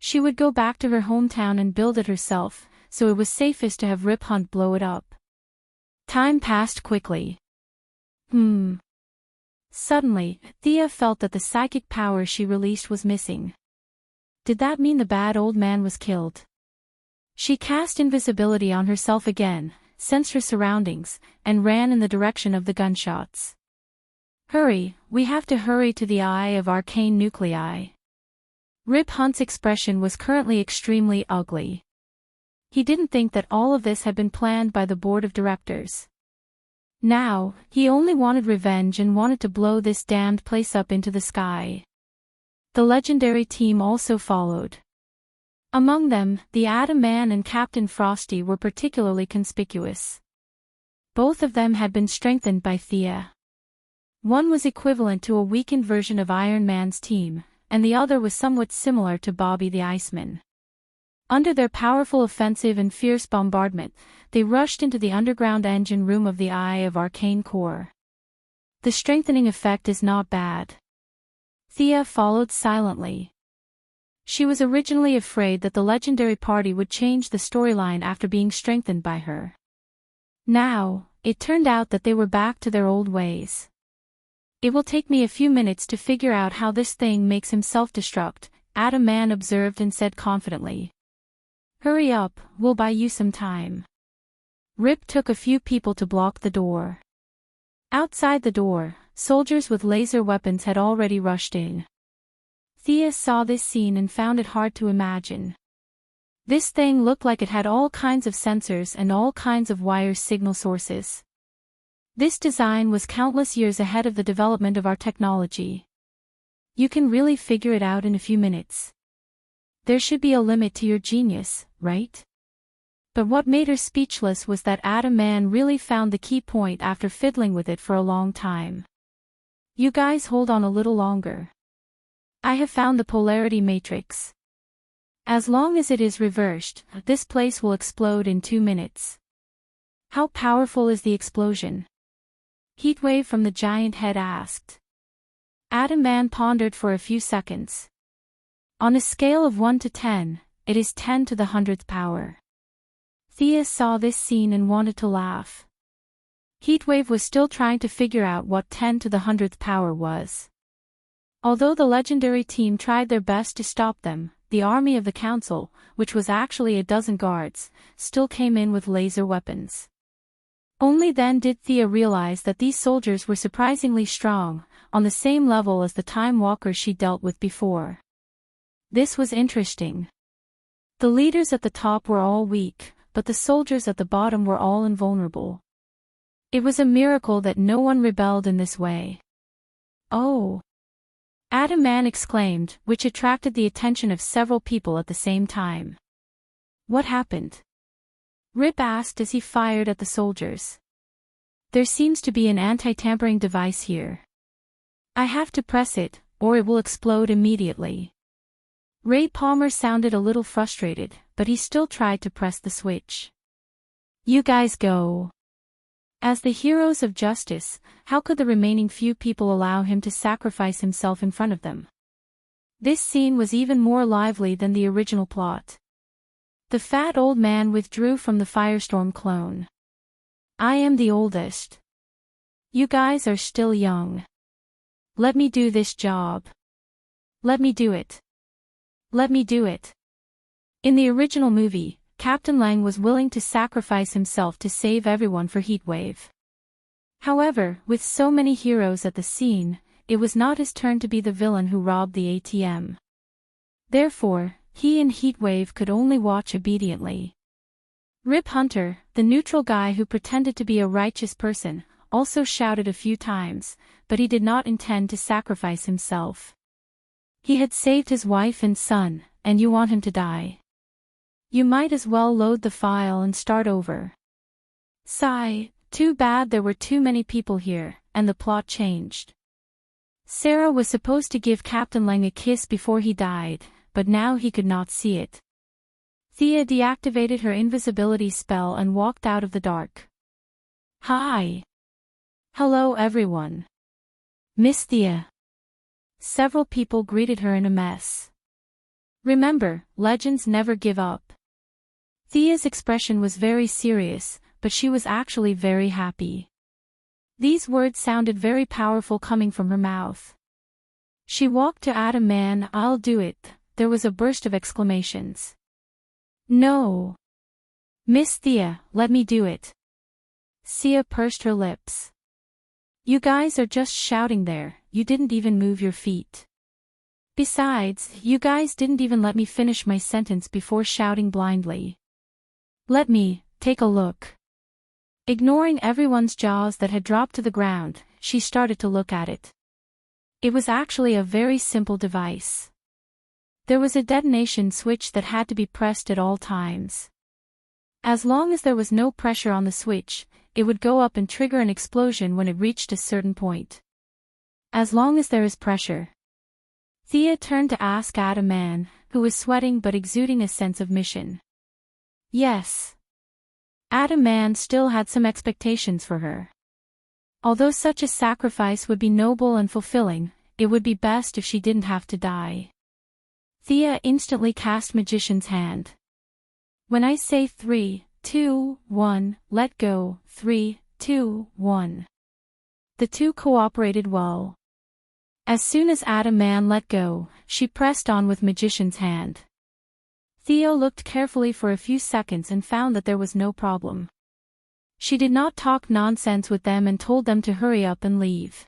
She would go back to her hometown and build it herself, so it was safest to have Rip Hunt blow it up. Time passed quickly. Suddenly, Thea felt that the psychic power she released was missing. Did that mean the bad old man was killed? She cast invisibility on herself again, sensed her surroundings, and ran in the direction of the gunshots. Hurry, we have to hurry to the Eye of Arcane Nuclei. Rip Hunt's expression was currently extremely ugly. He didn't think that all of this had been planned by the board of directors. Now, he only wanted revenge and wanted to blow this damned place up into the sky. The legendary team also followed. Among them, the Atom Man and Captain Frosty were particularly conspicuous. Both of them had been strengthened by Thea. One was equivalent to a weakened version of Iron Man's team, and the other was somewhat similar to Bobby the Iceman. Under their powerful offensive and fierce bombardment, they rushed into the underground engine room of the Eye of Arcane Core. The strengthening effect is not bad. Thea followed silently. She was originally afraid that the legendary party would change the storyline after being strengthened by her. Now, it turned out that they were back to their old ways. It will take me a few minutes to figure out how this thing makes him self-destruct, Atom Man observed and said confidently. Hurry up, we'll buy you some time. Rip took a few people to block the door. Outside the door, soldiers with laser weapons had already rushed in. Thea saw this scene and found it hard to imagine. This thing looked like it had all kinds of sensors and all kinds of wire signal sources. This design was countless years ahead of the development of our technology. You can really figure it out in a few minutes. There should be a limit to your genius, right? But what made her speechless was that Atom Man really found the key point after fiddling with it for a long time. You guys hold on a little longer. I have found the polarity matrix. As long as it is reversed, this place will explode in 2 minutes. How powerful is the explosion? Heatwave from the giant head asked. Atom Man pondered for a few seconds. On a scale of 1 to 10, it is 10 to the 100th power. Thea saw this scene and wanted to laugh. Heatwave was still trying to figure out what 10 to the 100th power was. Although the legendary team tried their best to stop them, the army of the council, which was actually a dozen guards, still came in with laser weapons. Only then did Thea realize that these soldiers were surprisingly strong, on the same level as the Time Walkers she dealt with before. This was interesting. The leaders at the top were all weak, but the soldiers at the bottom were all invulnerable. It was a miracle that no one rebelled in this way. Oh! Adam Man exclaimed, which attracted the attention of several people at the same time. What happened? Rip asked as he fired at the soldiers. There seems to be an anti-tampering device here. I have to press it, or it will explode immediately. Ray Palmer sounded a little frustrated, but he still tried to press the switch. You guys go. As the heroes of justice, how could the remaining few people allow him to sacrifice himself in front of them? This scene was even more lively than the original plot. The fat old man withdrew from the Firestorm clone. I am the oldest. You guys are still young. Let me do this job. Let me do it. Let me do it. In the original movie, Captain Lang was willing to sacrifice himself to save everyone for Heatwave. However, with so many heroes at the scene, it was not his turn to be the villain who robbed the ATM. Therefore, he and Heatwave could only watch obediently. Rip Hunter, the neutral guy who pretended to be a righteous person, also shouted a few times, but he did not intend to sacrifice himself. He had saved his wife and son, and you want him to die. You might as well load the file and start over. Sigh, too bad there were too many people here, and the plot changed. Sarah was supposed to give Captain Lang a kiss before he died, but now he could not see it. Thea deactivated her invisibility spell and walked out of the dark. Hi. Hello everyone. Miss Thea. Several people greeted her in a mess. Remember, legends never give up. Thea's expression was very serious, but she was actually very happy. These words sounded very powerful coming from her mouth. She walked to Adam Man. I'll do it. There was a burst of exclamations. No. Miss Thea, let me do it. Sia pursed her lips. You guys are just shouting there, you didn't even move your feet. Besides, you guys didn't even let me finish my sentence before shouting blindly. Let me, take a look. Ignoring everyone's jaws that had dropped to the ground, she started to look at it. It was actually a very simple device. There was a detonation switch that had to be pressed at all times. As long as there was no pressure on the switch, it would go up and trigger an explosion when it reached a certain point. As long as there is pressure. Thea turned to ask Adam Man, who was sweating but exuding a sense of mission. Yes. Adam Man still had some expectations for her. Although such a sacrifice would be noble and fulfilling, it would be best if she didn't have to die. Thea instantly cast Magician's Hand. When I say 3, 2, 1, let go, 3, 2, 1. The two cooperated well. As soon as Adam Man let go, she pressed on with Magician's Hand. Theo looked carefully for a few seconds and found that there was no problem. She did not talk nonsense with them and told them to hurry up and leave.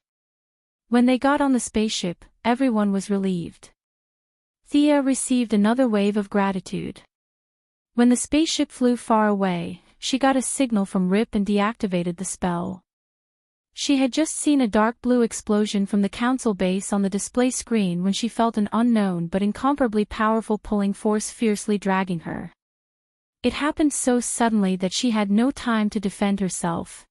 When they got on the spaceship, everyone was relieved. Thea received another wave of gratitude. When the spaceship flew far away, she got a signal from Rip and deactivated the spell. She had just seen a dark blue explosion from the council base on the display screen when she felt an unknown but incomparably powerful pulling force fiercely dragging her. It happened so suddenly that she had no time to defend herself.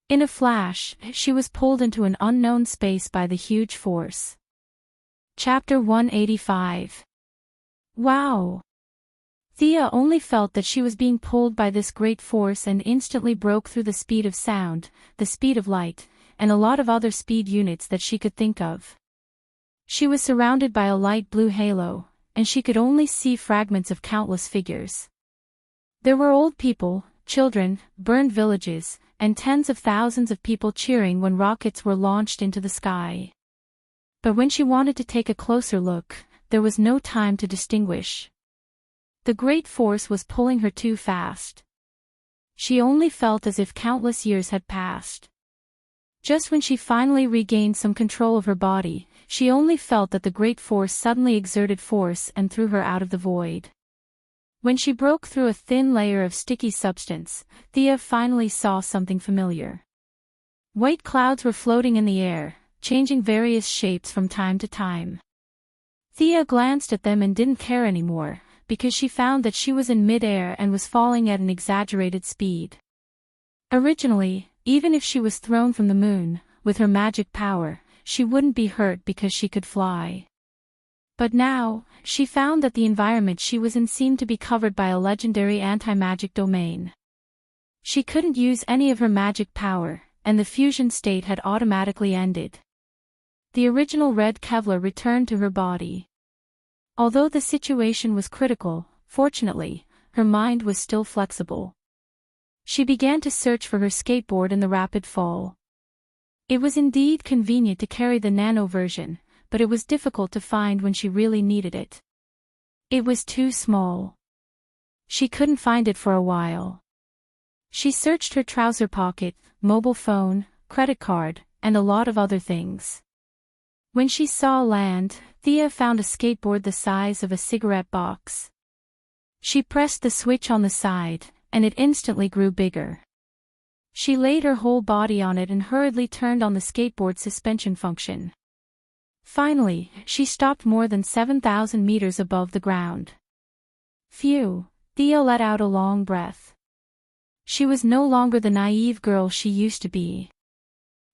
In a flash, she was pulled into an unknown space by the huge force. Chapter 185. Wow! Thea only felt that she was being pulled by this great force and instantly broke through the speed of sound, the speed of light, and a lot of other speed units that she could think of. She was surrounded by a light blue halo, and she could only see fragments of countless figures. There were old people, children, burned villages, and tens of thousands of people cheering when rockets were launched into the sky. But when she wanted to take a closer look, there was no time to distinguish. The great force was pulling her too fast. She only felt as if countless years had passed. Just when she finally regained some control of her body, she only felt that the great force suddenly exerted force and threw her out of the void. When she broke through a thin layer of sticky substance, Thea finally saw something familiar. White clouds were floating in the air, changing various shapes from time to time. Thea glanced at them and didn't care anymore, because she found that she was in mid-air and was falling at an exaggerated speed. Originally, even if she was thrown from the moon, with her magic power, she wouldn't be hurt because she could fly. But now, she found that the environment she was in seemed to be covered by a legendary anti-magic domain. She couldn't use any of her magic power, and the fusion state had automatically ended. The original red Kevlar returned to her body. Although the situation was critical, fortunately, her mind was still flexible. She began to search for her skateboard in the rapid fall. It was indeed convenient to carry the nano version, but it was difficult to find when she really needed it. It was too small. She couldn't find it for a while. She searched her trouser pocket, mobile phone, credit card, and a lot of other things. When she saw land, Thea found a skateboard the size of a cigarette box. She pressed the switch on the side, and it instantly grew bigger. She laid her whole body on it and hurriedly turned on the skateboard suspension function. Finally, she stopped more than 7,000 meters above the ground. Phew, Thea let out a long breath. She was no longer the naive girl she used to be.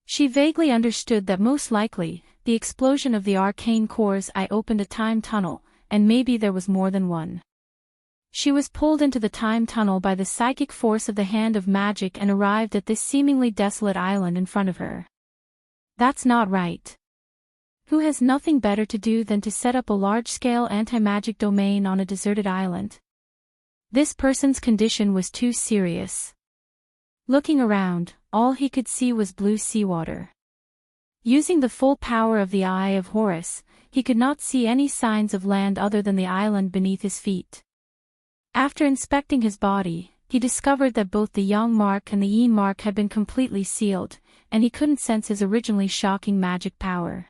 She vaguely understood that most likely, the explosion of the arcane cores opened a time tunnel, and maybe there was more than one. She was pulled into the time tunnel by the psychic force of the hand of magic and arrived at this seemingly desolate island in front of her. That's not right. Who has nothing better to do than to set up a large-scale anti-magic domain on a deserted island? This person's condition was too serious. Looking around, all he could see was blue seawater. Using the full power of the Eye of Horus, he could not see any signs of land other than the island beneath his feet. After inspecting his body, he discovered that both the Yang mark and the Yin mark had been completely sealed, and he couldn't sense his originally shocking magic power.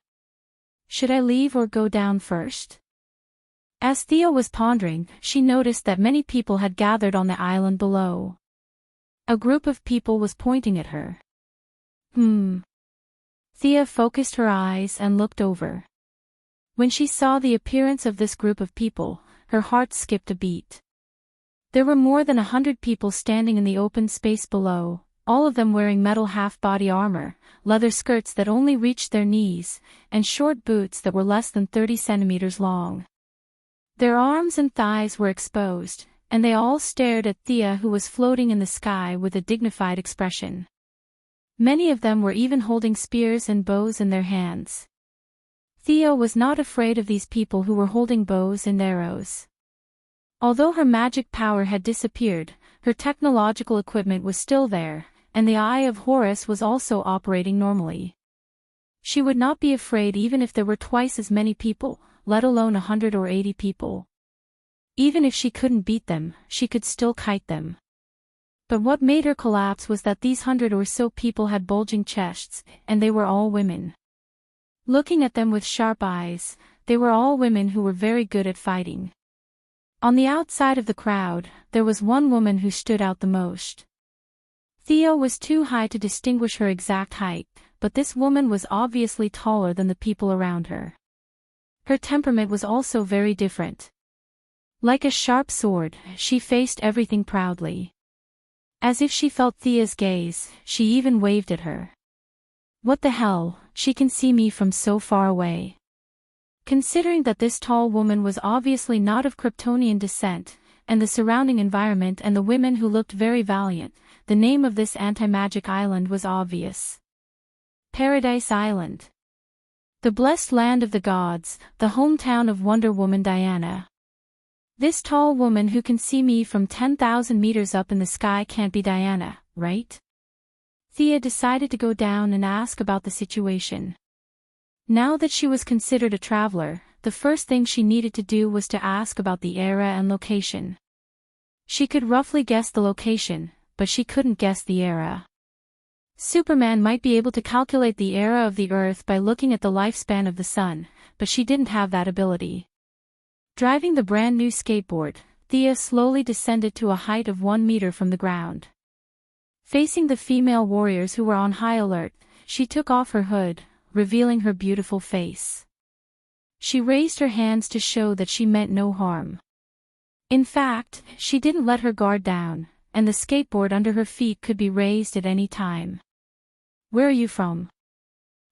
Should I leave or go down first? As Thea was pondering, she noticed that many people had gathered on the island below. A group of people was pointing at her. Thea focused her eyes and looked over. When she saw the appearance of this group of people, her heart skipped a beat. There were more than 100 people standing in the open space below, all of them wearing metal half-body armor, leather skirts that only reached their knees, and short boots that were less than 30 centimeters long. Their arms and thighs were exposed, and they all stared at Thea, who was floating in the sky with a dignified expression. Many of them were even holding spears and bows in their hands. Thea was not afraid of these people who were holding bows and arrows. Although her magic power had disappeared, her technological equipment was still there, and the Eye of Horus was also operating normally. She would not be afraid even if there were twice as many people, let alone 100 or 80 people. Even if she couldn't beat them, she could still kite them. But what made her collapse was that these 100 or so people had bulging chests, and they were all women. Looking at them with sharp eyes, they were all women who were very good at fighting. On the outside of the crowd, there was one woman who stood out the most. Thea was too high to distinguish her exact height, but this woman was obviously taller than the people around her. Her temperament was also very different. Like a sharp sword, she faced everything proudly. As if she felt Thea's gaze, she even waved at her. What the hell, she can see me from so far away. Considering that this tall woman was obviously not of Kryptonian descent, and the surrounding environment and the women who looked very valiant, the name of this anti-magic island was obvious. Paradise Island. The blessed land of the gods, the hometown of Wonder Woman Diana. This tall woman who can see me from 10,000 meters up in the sky can't be Diana, right? Thea decided to go down and ask about the situation. Now that she was considered a traveler, the first thing she needed to do was to ask about the era and location. She could roughly guess the location, but she couldn't guess the era. Superman might be able to calculate the era of the Earth by looking at the lifespan of the sun, but she didn't have that ability. Driving the brand new skateboard, Thea slowly descended to a height of 1 meter from the ground. Facing the female warriors who were on high alert, she took off her hood, revealing her beautiful face. She raised her hands to show that she meant no harm. In fact, she didn't let her guard down, and the skateboard under her feet could be raised at any time. "Where are you from?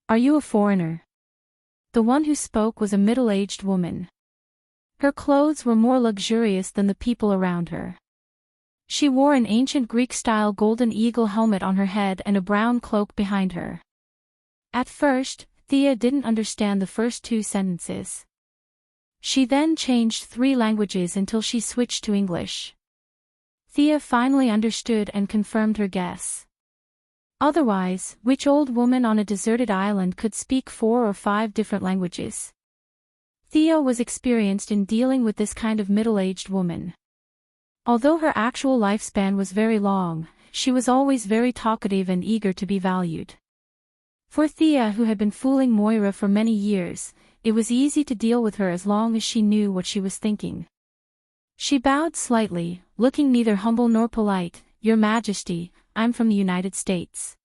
Are you a foreigner?" The one who spoke was a middle-aged woman. Her clothes were more luxurious than the people around her. She wore an ancient Greek-style golden eagle helmet on her head and a brown cloak behind her. At first, Thea didn't understand the first 2 sentences. She then changed 3 languages until she switched to English. Thea finally understood and confirmed her guess. Otherwise, which old woman on a deserted island could speak 4 or 5 different languages? Thea was experienced in dealing with this kind of middle-aged woman. Although her actual lifespan was very long, she was always very talkative and eager to be valued. For Thea, who had been fooling Moira for many years, it was easy to deal with her as long as she knew what she was thinking. She bowed slightly, looking neither humble nor polite. "Your Majesty, I'm from the United States."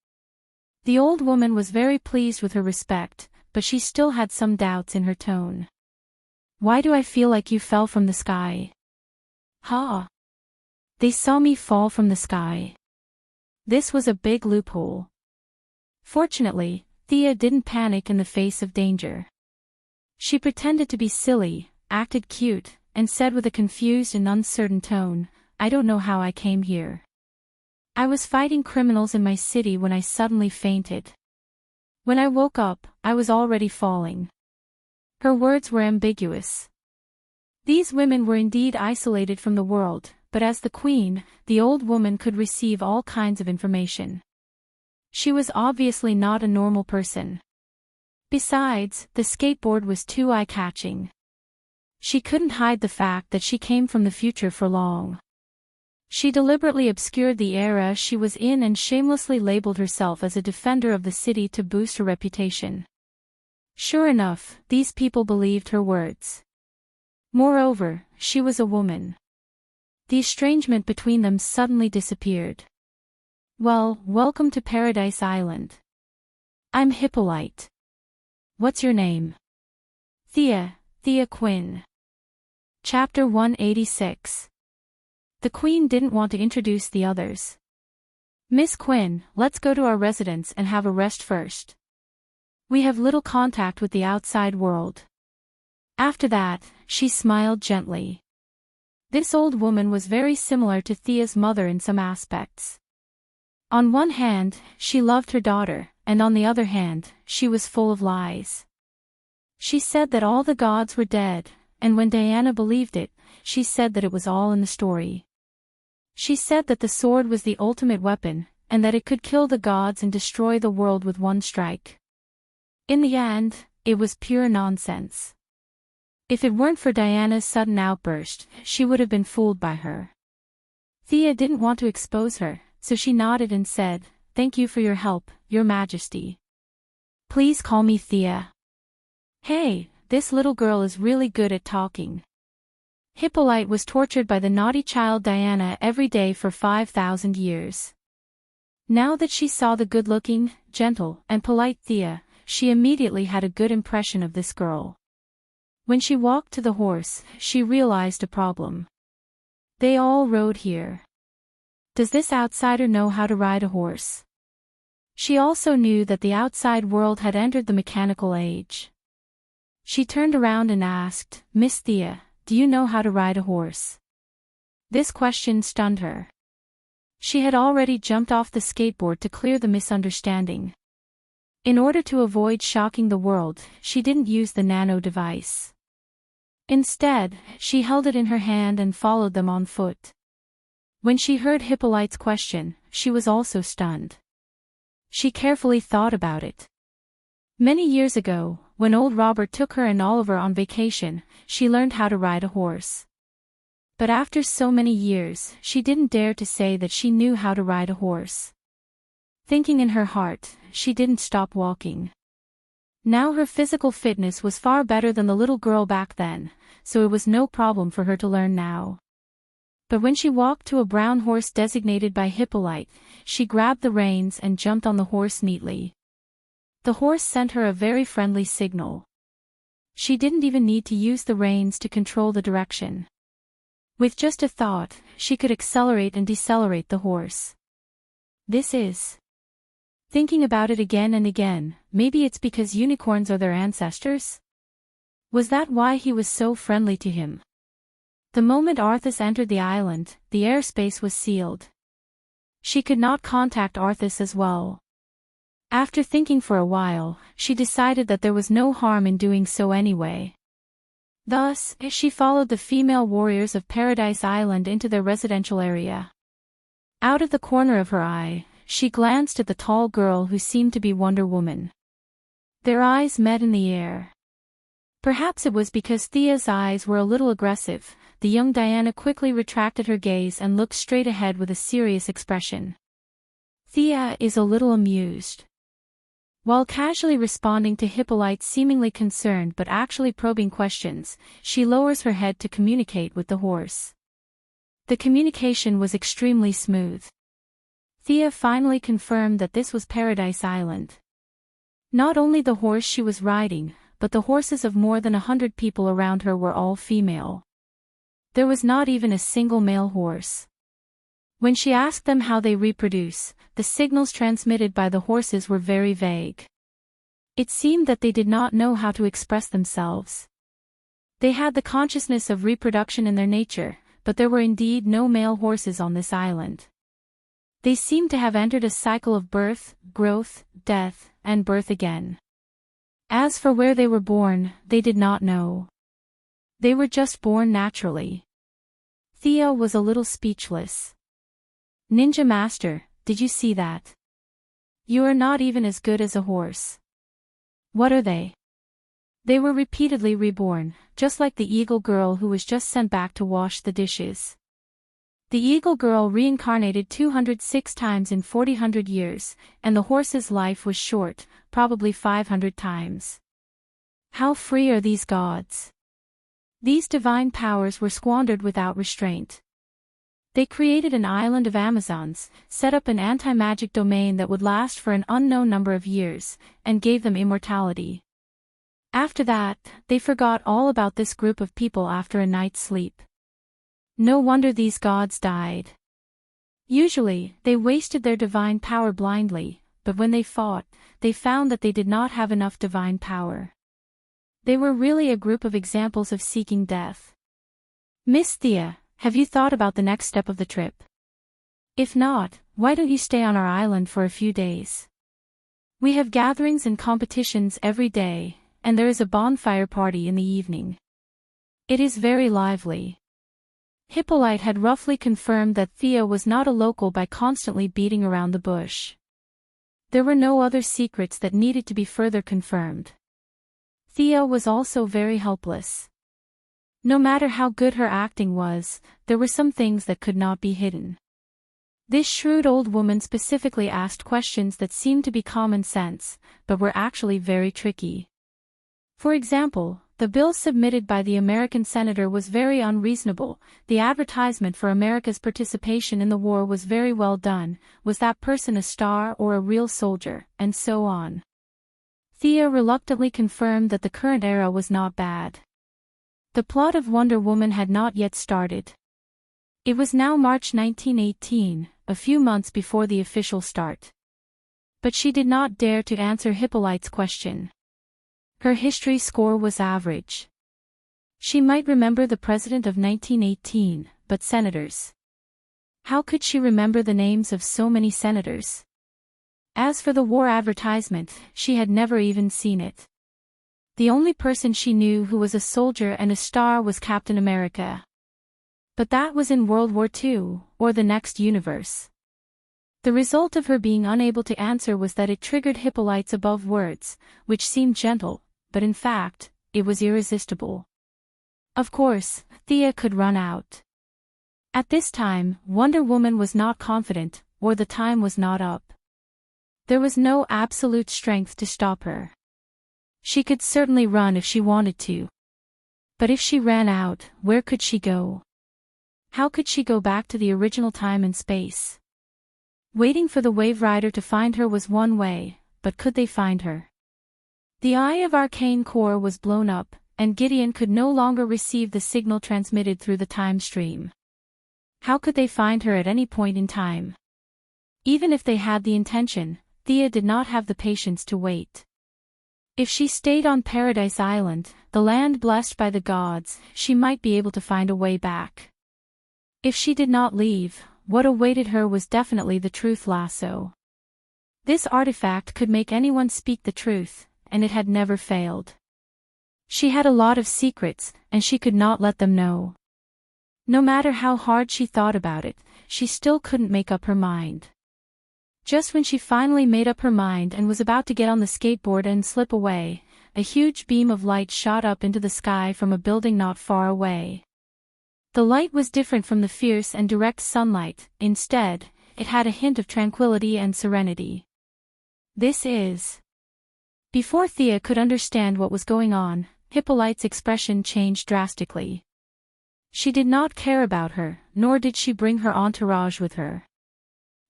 The old woman was very pleased with her respect, but she still had some doubts in her tone. "Why do I feel like you fell from the sky?" "Ha! They saw me fall from the sky." This was a big loophole. Fortunately, Thea didn't panic in the face of danger. She pretended to be silly, acted cute, and said with a confused and uncertain tone, "I don't know how I came here. I was fighting criminals in my city when I suddenly fainted. When I woke up, I was already falling." Her words were ambiguous. These women were indeed isolated from the world, but as the queen, the old woman could receive all kinds of information. She was obviously not a normal person. Besides, the skateboard was too eye-catching. She couldn't hide the fact that she came from the future for long. She deliberately obscured the era she was in and shamelessly labeled herself as a defender of the city to boost her reputation. Sure enough, these people believed her words. Moreover, she was a woman. The estrangement between them suddenly disappeared. "Well, welcome to Paradise Island. I'm Hippolyte. What's your name?" "Thea Quinn." Chapter 186. The Queen didn't want to introduce the others. "Miss Quinn, let's go to our residence and have a rest first. We have little contact with the outside world." After that, she smiled gently. This old woman was very similar to Thea's mother in some aspects. On one hand, she loved her daughter, and on the other hand, she was full of lies. She said that all the gods were dead, and when Diana believed it, she said that it was all in the story. She said that the sword was the ultimate weapon, and that it could kill the gods and destroy the world with one strike. In the end, it was pure nonsense. If it weren't for Diana's sudden outburst, she would have been fooled by her. Thea didn't want to expose her, so she nodded and said, "Thank you for your help, Your Majesty. Please call me Thea." Hey, this little girl is really good at talking. Hippolyte was tortured by the naughty child Diana every day for 5,000 years. Now that she saw the good-looking, gentle, and polite Thea, she immediately had a good impression of this girl. When she walked to the horse, she realized a problem. They all rode here. Does this outsider know how to ride a horse? She also knew that the outside world had entered the mechanical age. She turned around and asked, "Miss Thea, do you know how to ride a horse?" This question stunned her. She had already jumped off the skateboard to clear the misunderstanding. In order to avoid shocking the world, she didn't use the nano device. Instead, she held it in her hand and followed them on foot. When she heard Hippolyte's question, she was also stunned. She carefully thought about it. Many years ago, when old Robert took her and Oliver on vacation, she learned how to ride a horse. But after so many years, she didn't dare to say that she knew how to ride a horse. Thinking in her heart, she didn't stop walking. Now her physical fitness was far better than the little girl back then, so it was no problem for her to learn now. But when she walked to a brown horse designated by Hippolyte, she grabbed the reins and jumped on the horse neatly. The horse sent her a very friendly signal. She didn't even need to use the reins to control the direction. With just a thought, she could accelerate and decelerate the horse. This is... Thinking about it again and again, maybe it's because unicorns are their ancestors? Was that why he was so friendly to him? The moment Arthas entered the island, the airspace was sealed. She could not contact Arthas as well. After thinking for a while, she decided that there was no harm in doing so anyway. Thus, she followed the female warriors of Paradise Island into their residential area. Out of the corner of her eye, she glanced at the tall girl who seemed to be Wonder Woman. Their eyes met in the air. Perhaps it was because Thea's eyes were a little aggressive. The young Diana quickly retracted her gaze and looked straight ahead with a serious expression. Thea is a little amused. While casually responding to Hippolyte's seemingly concerned but actually probing questions, she lowers her head to communicate with the horse. The communication was extremely smooth. Thea finally confirmed that this was Paradise Island. Not only the horse she was riding, but the horses of more than 100 people around her were all female. There was not even a single male horse. When she asked them how they reproduce, the signals transmitted by the horses were very vague. It seemed that they did not know how to express themselves. They had the consciousness of reproduction in their nature, but there were indeed no male horses on this island. They seemed to have entered a cycle of birth, growth, death, and birth again. As for where they were born, they did not know. They were just born naturally. Thea was a little speechless. Ninja Master, did you see that? You are not even as good as a horse. What are they? They were repeatedly reborn, just like the eagle girl who was just sent back to wash the dishes. The eagle girl reincarnated 206 times in 400 years, and the horse's life was short, probably 500 times. How free are these gods? These divine powers were squandered without restraint. They created an island of Amazons, set up an anti-magic domain that would last for an unknown number of years, and gave them immortality. After that, they forgot all about this group of people after a night's sleep. No wonder these gods died. Usually, they wasted their divine power blindly, but when they fought, they found that they did not have enough divine power. They were really a group of examples of seeking death. Miss Thea, have you thought about the next step of the trip? If not, why don't you stay on our island for a few days? We have gatherings and competitions every day, and there is a bonfire party in the evening. It is very lively. Hippolyte had roughly confirmed that Thea was not a local by constantly beating around the bush. There were no other secrets that needed to be further confirmed. Thea was also very helpless. No matter how good her acting was, there were some things that could not be hidden. This shrewd old woman specifically asked questions that seemed to be common sense, but were actually very tricky. For example, the bill submitted by the American senator was very unreasonable. The advertisement for America's participation in the war was very well done. Was that person a star or a real soldier, and so on. Thea reluctantly confirmed that the current era was not bad. The plot of Wonder Woman had not yet started. It was now March 1918, a few months before the official start. But she did not dare to answer Hippolyte's question. Her history score was average. She might remember the president of 1918, but senators. How could she remember the names of so many senators? As for the war advertisement, she had never even seen it. The only person she knew who was a soldier and a star was Captain America. But that was in World War II, or the next universe. The result of her being unable to answer was that it triggered Hippolyte's above words, which seemed gentle, but in fact, it was irresistible. Of course, Thea could run out. At this time, Wonder Woman was not confident, or the time was not up. There was no absolute strength to stop her. She could certainly run if she wanted to. But if she ran out, where could she go? How could she go back to the original time and space? Waiting for the Wave Rider to find her was one way, but could they find her? The Eye of Arcane Core was blown up, and Gideon could no longer receive the signal transmitted through the time stream. How could they find her at any point in time? Even if they had the intention, Thea did not have the patience to wait. If she stayed on Paradise Island, the land blessed by the gods, she might be able to find a way back. If she did not leave, what awaited her was definitely the truth lasso. This artifact could make anyone speak the truth, and it had never failed. She had a lot of secrets, and she could not let them know. No matter how hard she thought about it, she still couldn't make up her mind. Just when she finally made up her mind and was about to get on the skateboard and slip away, a huge beam of light shot up into the sky from a building not far away. The light was different from the fierce and direct sunlight. Instead, it had a hint of tranquility and serenity. This is... Before Thea could understand what was going on, Hippolyte's expression changed drastically. She did not care about her, nor did she bring her entourage with her.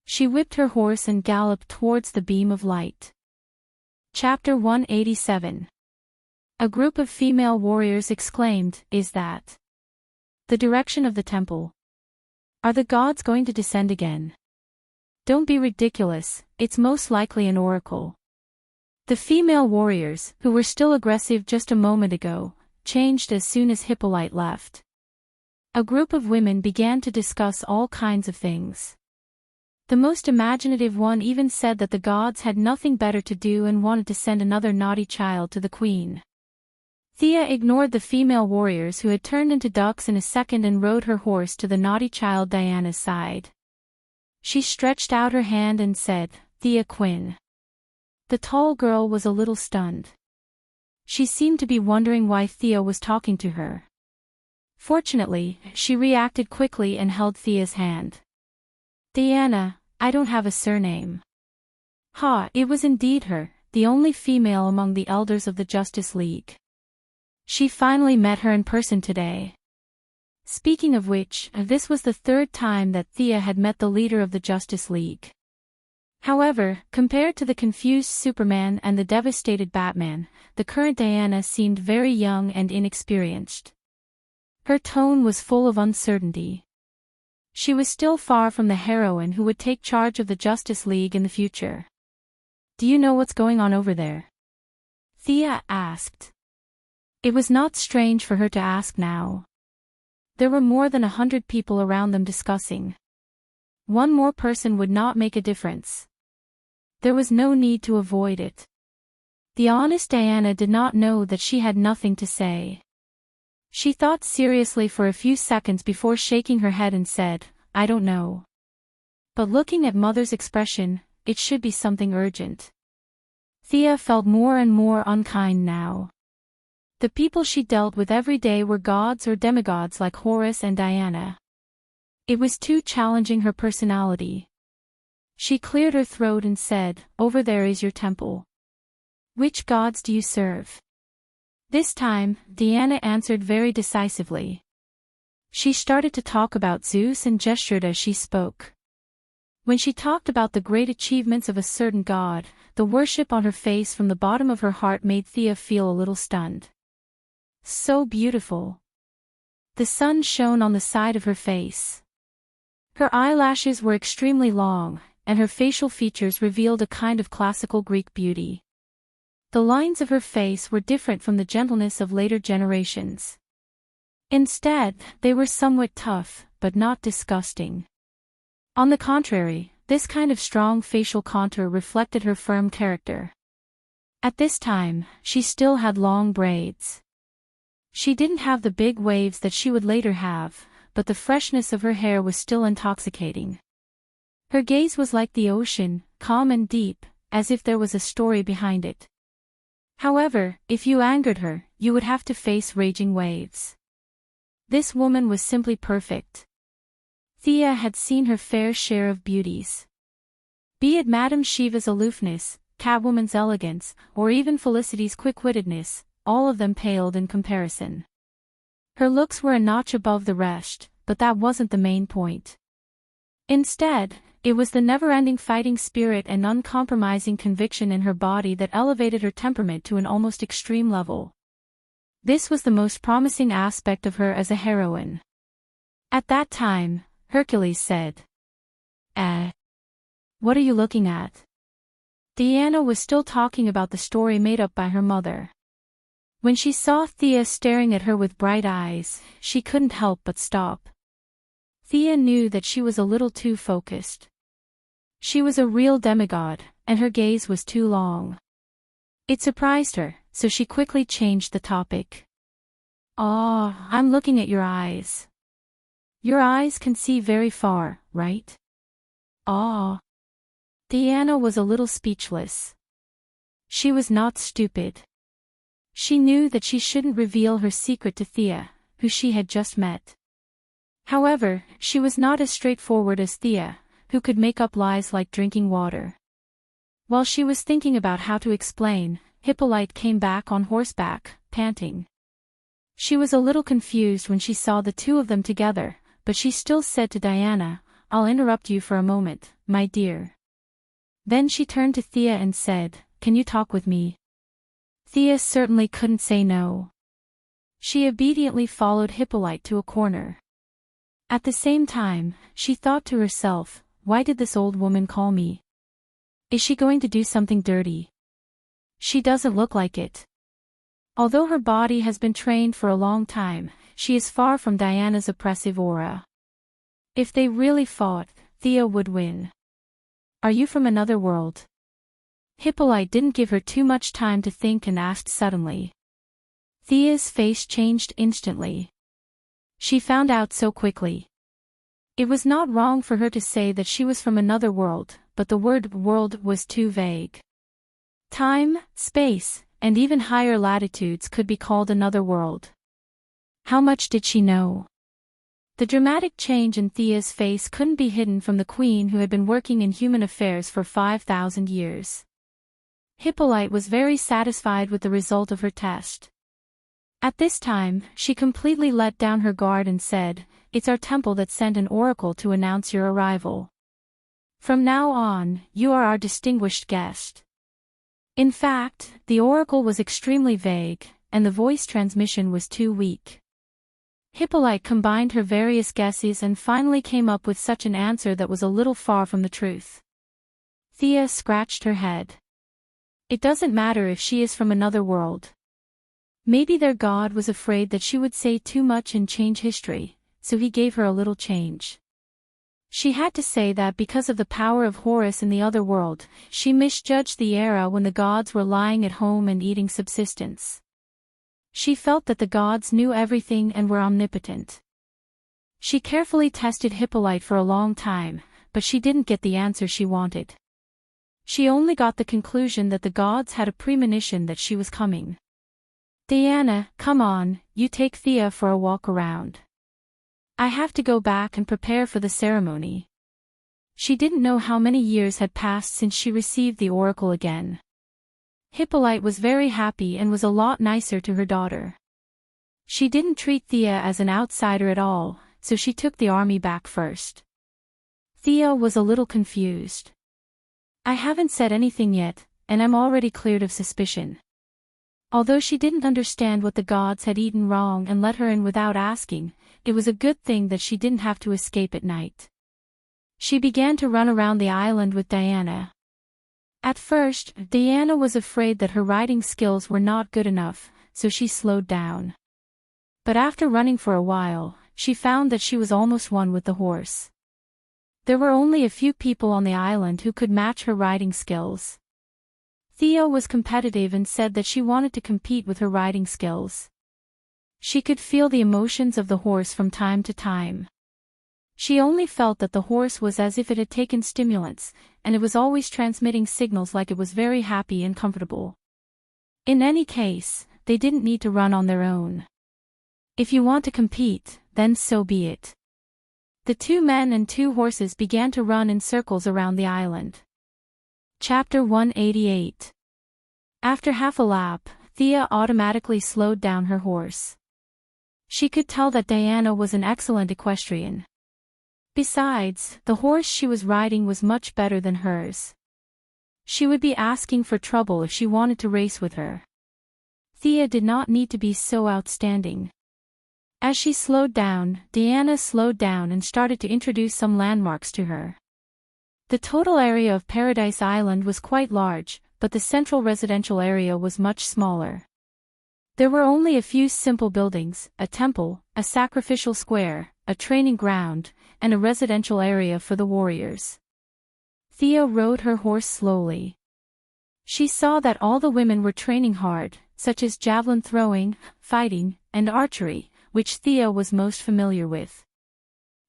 She whipped her horse and galloped towards the beam of light. Chapter 187. A group of female warriors exclaimed, "Is that the direction of the temple? Are the gods going to descend again? Don't be ridiculous, it's most likely an oracle." The female warriors, who were still aggressive just a moment ago, changed as soon as Hippolyte left. A group of women began to discuss all kinds of things. The most imaginative one even said that the gods had nothing better to do and wanted to send another naughty child to the queen. Thea ignored the female warriors who had turned into ducks in a second and rode her horse to the naughty child Diana's side. She stretched out her hand and said, "Thea Quinn." The tall girl was a little stunned. She seemed to be wondering why Thea was talking to her. Fortunately, she reacted quickly and held Thea's hand. "Diana, I don't have a surname." Ha! It was indeed her, the only female among the elders of the Justice League. She finally met her in person today. Speaking of which, this was the third time that Thea had met the leader of the Justice League. However, compared to the confused Superman and the devastated Batman, the current Diana seemed very young and inexperienced. Her tone was full of uncertainty. She was still far from the heroine who would take charge of the Justice League in the future. "Do you know what's going on over there?" Thea asked. It was not strange for her to ask now. There were more than 100 people around them discussing. One more person would not make a difference. There was no need to avoid it. The honest Diana did not know that she had nothing to say. She thought seriously for a few seconds before shaking her head and said, "I don't know." But looking at Mother's expression, it should be something urgent. Thea felt more and more unkind now. The people she dealt with every day were gods or demigods like Horus and Diana. It was too challenging her personality. She cleared her throat and said, "Over there is your temple. Which gods do you serve?" This time, Diana answered very decisively. She started to talk about Zeus and gestured as she spoke. When she talked about the great achievements of a certain god, the worship on her face from the bottom of her heart made Thea feel a little stunned. So beautiful. The sun shone on the side of her face. Her eyelashes were extremely long, and her facial features revealed a kind of classical Greek beauty. The lines of her face were different from the gentleness of later generations. Instead, they were somewhat tough, but not disgusting. On the contrary, this kind of strong facial contour reflected her firm character. At this time, she still had long braids. She didn't have the big waves that she would later have, but the freshness of her hair was still intoxicating. Her gaze was like the ocean, calm and deep, as if there was a story behind it. However, if you angered her, you would have to face raging waves. This woman was simply perfect. Thea had seen her fair share of beauties. Be it Madame Shiva's aloofness, Catwoman's elegance, or even Felicity's quick-wittedness, all of them paled in comparison. Her looks were a notch above the rest, but that wasn't the main point. Instead, it was the never-ending fighting spirit and uncompromising conviction in her body that elevated her temperament to an almost extreme level. This was the most promising aspect of her as a heroine. At that time, Hercules said, What are you looking at?" Diana was still talking about the story made up by her mother. When she saw Thea staring at her with bright eyes, she couldn't help but stop. Thea knew that she was a little too focused. She was a real demigod, and her gaze was too long. It surprised her, so she quickly changed the topic. "Ah, I'm looking at your eyes. Your eyes can see very far, right?" "Ah." Diana was a little speechless. She was not stupid. She knew that she shouldn't reveal her secret to Thea, who she had just met. However, she was not as straightforward as Thea, who could make up lies like drinking water. While she was thinking about how to explain, Hippolyte came back on horseback, panting. She was a little confused when she saw the two of them together, but she still said to Diana, "I'll interrupt you for a moment, my dear." Then she turned to Thea and said, "Can you talk with me?" Thea certainly couldn't say no. She obediently followed Hippolyte to a corner. At the same time, she thought to herself, "Why did this old woman call me? Is she going to do something dirty? She doesn't look like it." Although her body has been trained for a long time, she is far from Diana's oppressive aura. If they really fought, Thea would win. "Are you from another world?" Hippolyte didn't give her too much time to think and asked suddenly. Thea's face changed instantly. She found out so quickly. It was not wrong for her to say that she was from another world, but the word world was too vague. Time, space, and even higher latitudes could be called another world. How much did she know? The dramatic change in Thea's face couldn't be hidden from the queen who had been working in human affairs for 5,000 years. Hippolyte was very satisfied with the result of her test. At this time, she completely let down her guard and said, "It's our temple that sent an oracle to announce your arrival. From now on, you are our distinguished guest." In fact, the oracle was extremely vague, and the voice transmission was too weak. Hippolyte combined her various guesses and finally came up with such an answer that was a little far from the truth. Thea scratched her head. It doesn't matter if she is from another world. Maybe their god was afraid that she would say too much and change history, so he gave her a little change. She had to say that because of the power of Horus in the other world, she misjudged the era when the gods were lying at home and eating subsistence. She felt that the gods knew everything and were omnipotent. She carefully tested Hippolyte for a long time, but she didn't get the answer she wanted. She only got the conclusion that the gods had a premonition that she was coming. "Diana, come on, you take Thea for a walk around. I have to go back and prepare for the ceremony." She didn't know how many years had passed since she received the oracle again. Hippolyte was very happy and was a lot nicer to her daughter. She didn't treat Thea as an outsider at all, so she took the army back first. Thea was a little confused. "I haven't said anything yet, and I'm already cleared of suspicion." Although she didn't understand what the gods had eaten wrong and let her in without asking, it was a good thing that she didn't have to escape at night. She began to run around the island with Diana. At first, Diana was afraid that her riding skills were not good enough, so she slowed down. But after running for a while, she found that she was almost one with the horse. There were only a few people on the island who could match her riding skills. Thea was competitive and said that she wanted to compete with her riding skills. She could feel the emotions of the horse from time to time. She only felt that the horse was as if it had taken stimulants, and it was always transmitting signals like it was very happy and comfortable. In any case, they didn't need to run on their own. If you want to compete, then so be it. The 2 men and 2 horses began to run in circles around the island. Chapter 188. After half a lap, Thea automatically slowed down her horse. She could tell that Diana was an excellent equestrian. Besides, the horse she was riding was much better than hers. She would be asking for trouble if she wanted to race with her. Thea did not need to be so outstanding. As she slowed down, Diana slowed down and started to introduce some landmarks to her. The total area of Paradise Island was quite large, but the central residential area was much smaller. There were only a few simple buildings, a temple, a sacrificial square, a training ground, and a residential area for the warriors. Thea rode her horse slowly. She saw that all the women were training hard, such as javelin throwing, fighting, and archery, which Thea was most familiar with.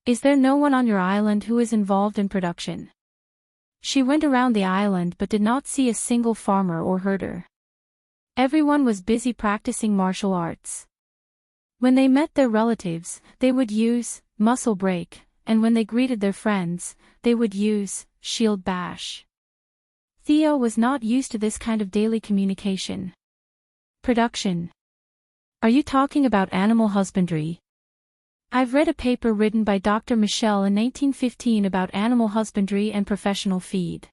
Is there no one on your island who is involved in production? She went around the island but did not see a single farmer or herder. Everyone was busy practicing martial arts. When they met their relatives, they would use muscle break, and when they greeted their friends, they would use shield bash. Thea was not used to this kind of daily communication. Production. Are you talking about animal husbandry? I've read a paper written by Dr. Michel in 1915 about animal husbandry and professional feed.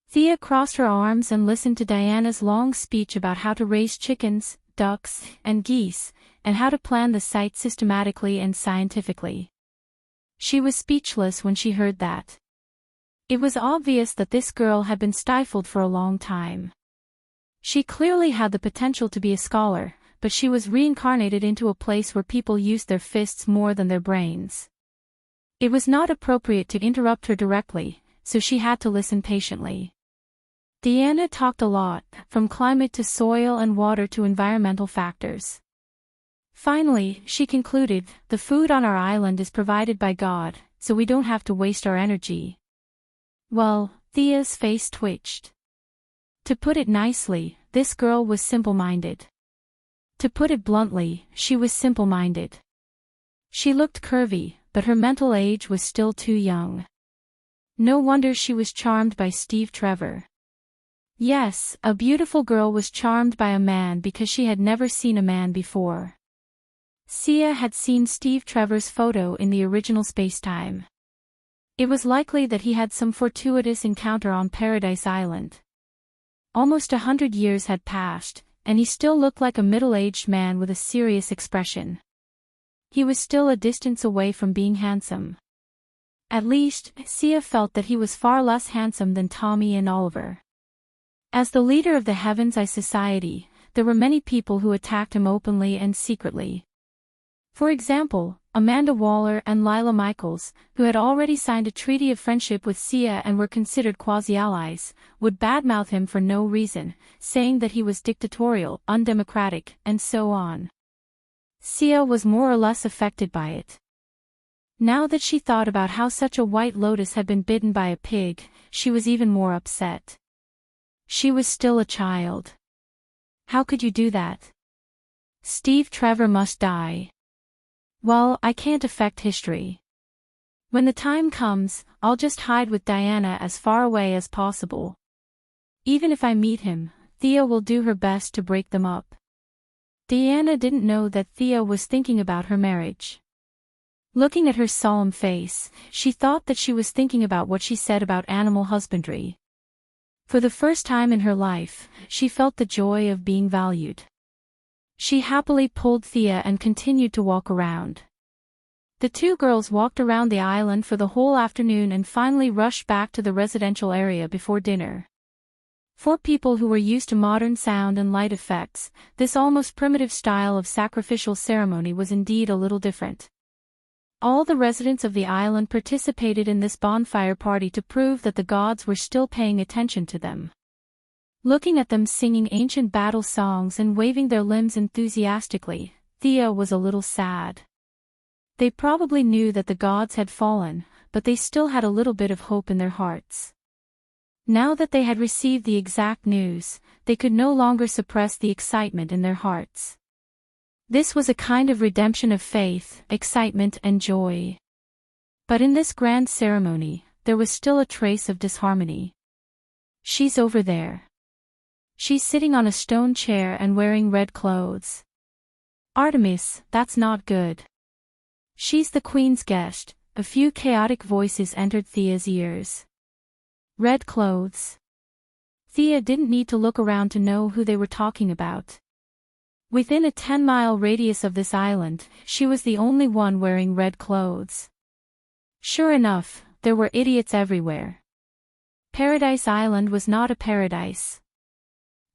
Thea crossed her arms and listened to Diana's long speech about how to raise chickens, ducks, and geese, and how to plan the site systematically and scientifically. She was speechless when she heard that. It was obvious that this girl had been stifled for a long time. She clearly had the potential to be a scholar, but she was reincarnated into a place where people used their fists more than their brains. It was not appropriate to interrupt her directly, so she had to listen patiently. Diana talked a lot, from climate to soil and water to environmental factors. Finally, she concluded, the food on our island is provided by God, so we don't have to waste our energy. Well, Thea's face twitched. To put it nicely, this girl was simple-minded. To put it bluntly, she was simple-minded. She looked curvy, but her mental age was still too young. No wonder she was charmed by Steve Trevor. Yes, a beautiful girl was charmed by a man because she had never seen a man before. Sia had seen Steve Trevor's photo in the original Spacetime. It was likely that he had some fortuitous encounter on Paradise Island. Almost 100 years had passed, and he still looked like a middle-aged man with a serious expression. He was still a distance away from being handsome. At least, Sia felt that he was far less handsome than Tommy and Oliver. As the leader of the Heaven's Eye Society, there were many people who attacked him openly and secretly. For example, Amanda Waller and Lila Michaels, who had already signed a treaty of friendship with Sia and were considered quasi-allies, would badmouth him for no reason, saying that he was dictatorial, undemocratic, and so on. Sia was more or less affected by it. Now that she thought about how such a white lotus had been bitten by a pig, she was even more upset. She was still a child. How could you do that? Steve Trevor must die. Well, I can't affect history. When the time comes, I'll just hide with Diana as far away as possible. Even if I meet him, Thea will do her best to break them up. Diana didn't know that Thea was thinking about her marriage. Looking at her solemn face, she thought that she was thinking about what she said about animal husbandry. For the first time in her life, she felt the joy of being valued. She happily pulled Thea and continued to walk around. The two girls walked around the island for the whole afternoon and finally rushed back to the residential area before dinner. For people who were used to modern sound and light effects, this almost primitive style of sacrificial ceremony was indeed a little different. All the residents of the island participated in this bonfire party to prove that the gods were still paying attention to them. Looking at them singing ancient battle songs and waving their limbs enthusiastically, Thea was a little sad. They probably knew that the gods had fallen, but they still had a little bit of hope in their hearts. Now that they had received the exact news, they could no longer suppress the excitement in their hearts. This was a kind of redemption of faith, excitement and joy. But in this grand ceremony, there was still a trace of disharmony. She's over there. She's sitting on a stone chair and wearing red clothes. Artemis, that's not good. She's the queen's guest. A few chaotic voices entered Thea's ears. Red clothes. Thea didn't need to look around to know who they were talking about. Within a 10-mile radius of this island, she was the only one wearing red clothes. Sure enough, there were idiots everywhere. Paradise Island was not a paradise.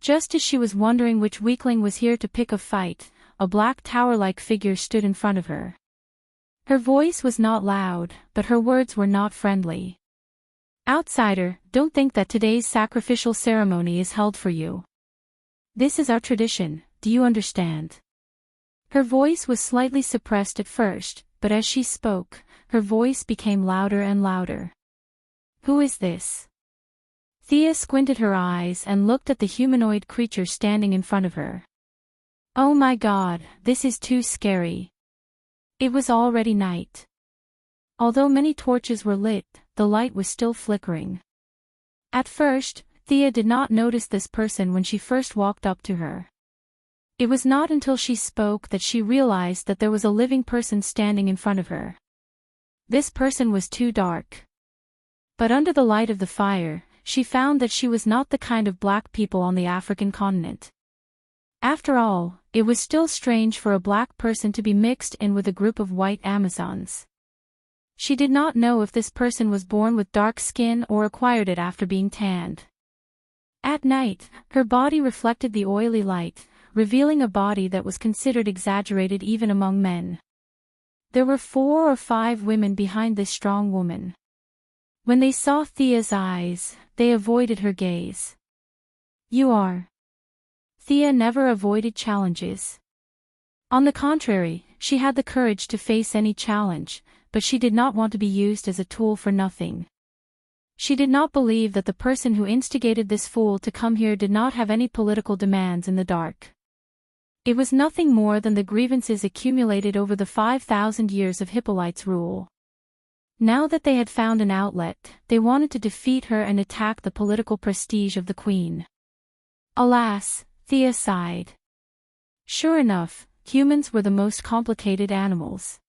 Just as she was wondering which weakling was here to pick a fight, a black tower-like figure stood in front of her. Her voice was not loud, but her words were not friendly. Outsider, don't think that today's sacrificial ceremony is held for you. This is our tradition, do you understand? Her voice was slightly suppressed at first, but as she spoke, her voice became louder and louder. Who is this? Thea squinted her eyes and looked at the humanoid creature standing in front of her. Oh my God, this is too scary. It was already night. Although many torches were lit, the light was still flickering. At first, Thea did not notice this person when she first walked up to her. It was not until she spoke that she realized that there was a living person standing in front of her. This person was too dark. But under the light of the fire, she found that she was not the kind of black people on the African continent. After all, it was still strange for a black person to be mixed in with a group of white Amazons. She did not know if this person was born with dark skin or acquired it after being tanned. At night, her body reflected the oily light, revealing a body that was considered exaggerated even among men. There were 4 or 5 women behind this strong woman. When they saw Thea's eyes, they avoided her gaze. You are. Thea never avoided challenges. On the contrary, she had the courage to face any challenge, but she did not want to be used as a tool for nothing. She did not believe that the person who instigated this fool to come here did not have any political demands in the dark. It was nothing more than the grievances accumulated over the 5,000 years of Hippolyte's rule. Now that they had found an outlet, they wanted to defeat her and attack the political prestige of the queen. Alas, Thea sighed. Sure enough, humans were the most complicated animals.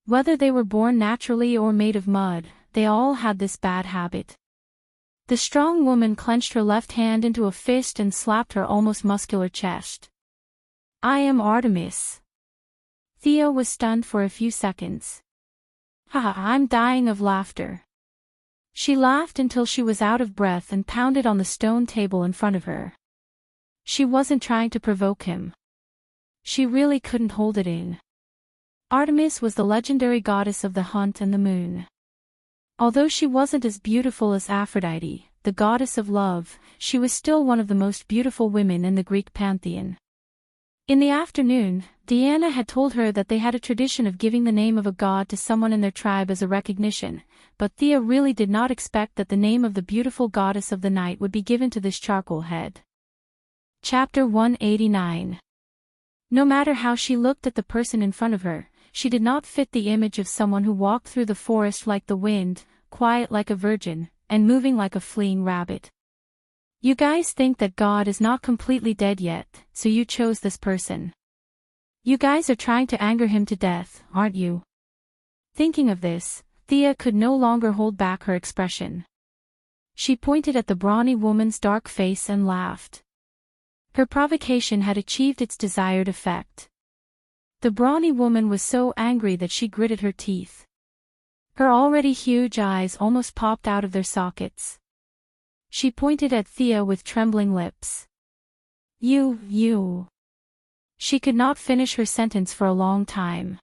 Whether they were born naturally or made of mud, they all had this bad habit. The strong woman clenched her left hand into a fist and slapped her almost muscular chest. I am Artemis. Thea was stunned for a few seconds. Haha, I'm dying of laughter. She laughed until she was out of breath and pounded on the stone table in front of her. She wasn't trying to provoke him. She really couldn't hold it in. Artemis was the legendary goddess of the hunt and the moon. Although she wasn't as beautiful as Aphrodite, the goddess of love, she was still one of the most beautiful women in the Greek pantheon. In the afternoon, Diana had told her that they had a tradition of giving the name of a god to someone in their tribe as a recognition, but Thea really did not expect that the name of the beautiful goddess of the night would be given to this charcoal head. Chapter 189. No matter how she looked at the person in front of her, she did not fit the image of someone who walked through the forest like the wind, quiet like a virgin, and moving like a fleeing rabbit. You guys think that God is not completely dead yet, so you chose this person. You guys are trying to anger him to death, aren't you? Thinking of this, Thea could no longer hold back her expression. She pointed at the brawny woman's dark face and laughed. Her provocation had achieved its desired effect. The brawny woman was so angry that she gritted her teeth. Her already huge eyes almost popped out of their sockets. She pointed at Thea with trembling lips. You. She could not finish her sentence for a long time.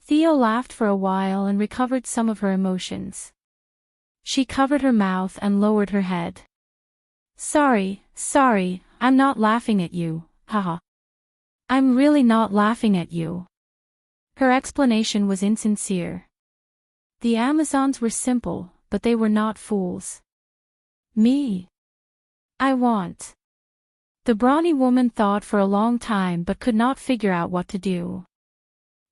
Thea laughed for a while and recovered some of her emotions. She covered her mouth and lowered her head. Sorry, I'm not laughing at you, haha. I'm really not laughing at you. Her explanation was insincere. The Amazons were simple, but they were not fools. Me? I want. The brawny woman thought for a long time but could not figure out what to do.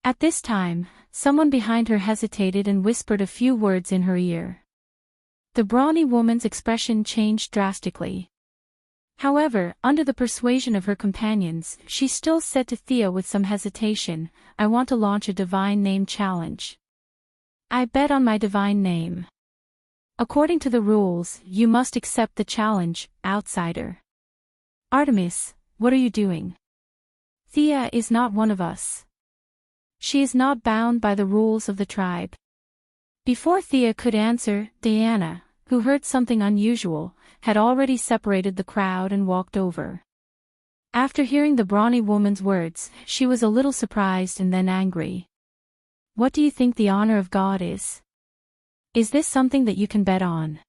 At this time, someone behind her hesitated and whispered a few words in her ear. The brawny woman's expression changed drastically. However, under the persuasion of her companions, she still said to Thea with some hesitation, "I want to launch a divine name challenge. I bet on my divine name. According to the rules, you must accept the challenge, outsider." "Artemis, what are you doing? Thea is not one of us. She is not bound by the rules of the tribe." Before Thea could answer, Diana, who heard something unusual, had already separated the crowd and walked over. After hearing the brawny woman's words, she was a little surprised and then angry. "What do you think the honor of God is? Is this something that you can bet on?"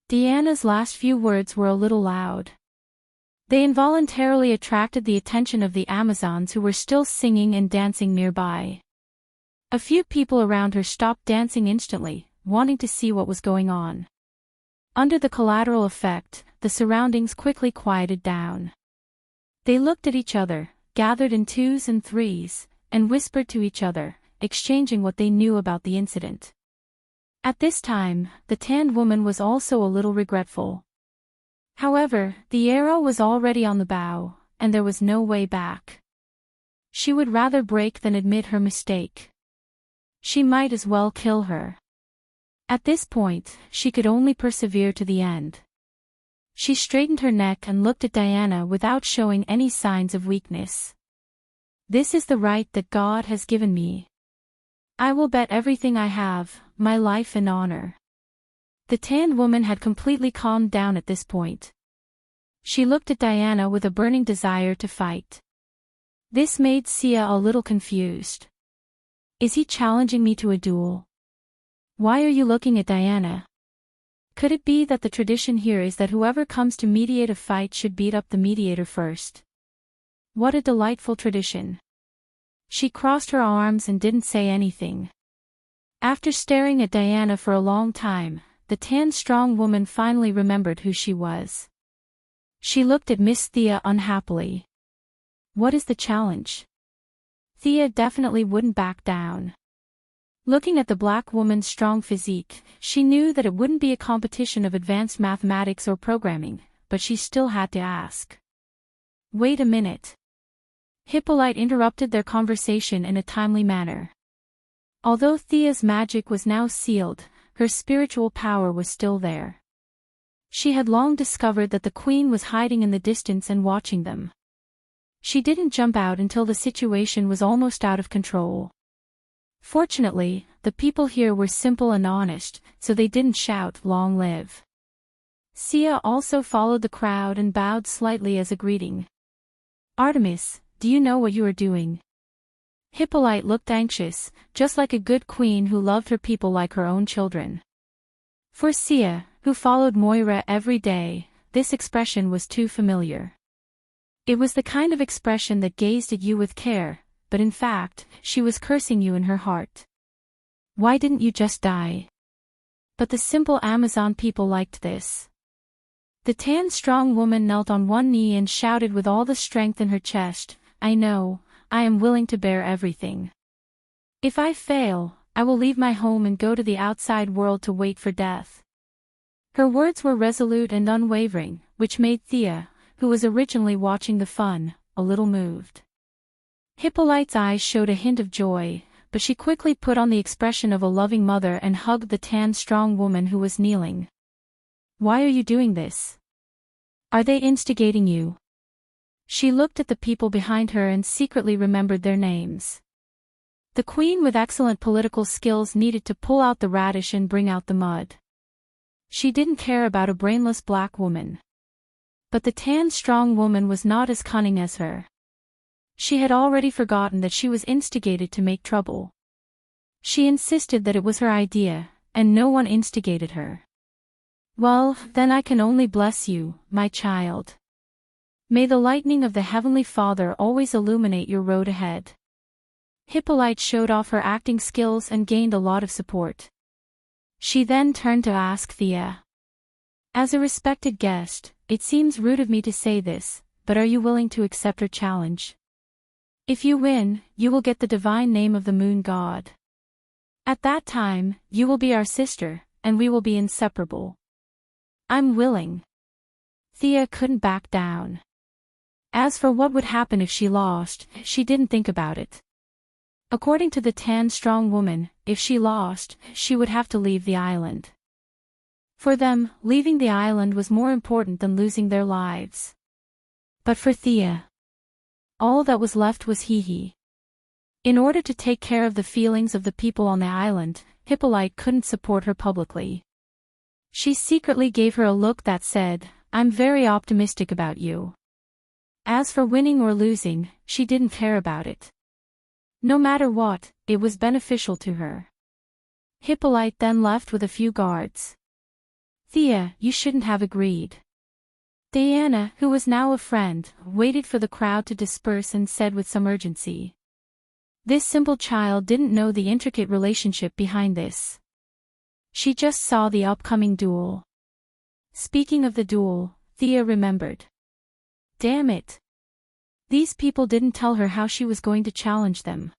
Diana's last few words were a little loud. They involuntarily attracted the attention of the Amazons who were still singing and dancing nearby. A few people around her stopped dancing instantly, wanting to see what was going on. Under the collateral effect, the surroundings quickly quieted down. They looked at each other, gathered in twos and threes, and whispered to each other, exchanging what they knew about the incident. At this time, the tanned woman was also a little regretful. However, the arrow was already on the bow, and there was no way back. She would rather break than admit her mistake. She might as well kill her. At this point, she could only persevere to the end. She straightened her neck and looked at Diana without showing any signs of weakness. "This is the right that God has given me. I will bet everything I have, my life and honor." The tanned woman had completely calmed down at this point. She looked at Diana with a burning desire to fight. This made Sia a little confused. "Is he challenging me to a duel? Why are you looking at Diana? Could it be that the tradition here is that whoever comes to mediate a fight should beat up the mediator first? What a delightful tradition." She crossed her arms and didn't say anything. After staring at Diana for a long time, the tanned strong woman finally remembered who she was. She looked at Miss Thea unhappily. "What is the challenge?" Thea definitely wouldn't back down. Looking at the black woman's strong physique, she knew that it wouldn't be a competition of advanced mathematics or programming, but she still had to ask. "Wait a minute." Hippolyte interrupted their conversation in a timely manner. Although Thea's magic was now sealed, her spiritual power was still there. She had long discovered that the queen was hiding in the distance and watching them. She didn't jump out until the situation was almost out of control. Fortunately, the people here were simple and honest, so they didn't shout, "Long live." Sia also followed the crowd and bowed slightly as a greeting. "Artemis, do you know what you are doing?" Hippolyte looked anxious, just like a good queen who loved her people like her own children. For Sia, who followed Moira every day, this expression was too familiar. It was the kind of expression that gazed at you with care, but in fact, she was cursing you in her heart. "Why didn't you just die?" But the simple Amazon people liked this. The tanned strong woman knelt on one knee and shouted with all the strength in her chest, "I know, I am willing to bear everything. If I fail, I will leave my home and go to the outside world to wait for death." Her words were resolute and unwavering, which made Thea, who was originally watching the fun, a little moved. Hippolyte's eyes showed a hint of joy, but she quickly put on the expression of a loving mother and hugged the tanned strong woman who was kneeling. "Why are you doing this? Are they instigating you?" She looked at the people behind her and secretly remembered their names. The queen with excellent political skills needed to pull out the radish and bring out the mud. She didn't care about a brainless black woman. But the tanned strong woman was not as cunning as her. She had already forgotten that she was instigated to make trouble. She insisted that it was her idea, and no one instigated her. "Well, then I can only bless you, my child. May the lightning of the Heavenly Father always illuminate your road ahead." Hippolyte showed off her acting skills and gained a lot of support. She then turned to ask Thea. "As a respected guest, it seems rude of me to say this, but are you willing to accept her challenge? If you win, you will get the divine name of the moon god. At that time, you will be our sister, and we will be inseparable. I'm willing. Thea couldn't back down. As for what would happen if she lost, she didn't think about it. According to the tan strong woman, if she lost, she would have to leave the island. For them, leaving the island was more important than losing their lives. But for Thea, all that was left was Hehe. In order to take care of the feelings of the people on the island, Hippolyte couldn't support her publicly. She secretly gave her a look that said, "I'm very optimistic about you." As for winning or losing, she didn't care about it. No matter what, it was beneficial to her. Hippolyte then left with a few guards. "Thea, you shouldn't have agreed." Diana, who was now a friend, waited for the crowd to disperse and said with some urgency. This simple child didn't know the intricate relationship behind this. She just saw the upcoming duel. Speaking of the duel, Thea remembered. Damn it! These people didn't tell her how she was going to challenge them.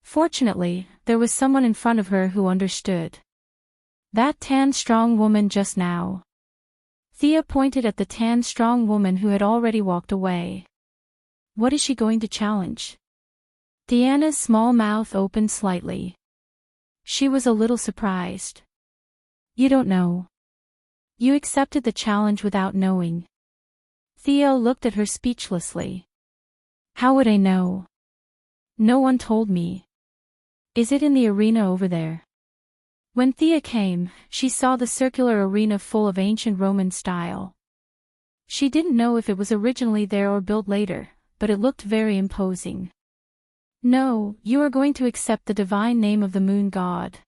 Fortunately, there was someone in front of her who understood. That tan strong woman just now. Thea pointed at the tan strong woman who had already walked away. What is she going to challenge? Diana's small mouth opened slightly. She was a little surprised. You don't know. You accepted the challenge without knowing. Thea looked at her speechlessly. How would I know? No one told me. Is it in the arena over there? When Thea came, she saw the circular arena full of ancient Roman style. She didn't know if it was originally there or built later, but it looked very imposing. No, you are going to accept the divine name of the moon god.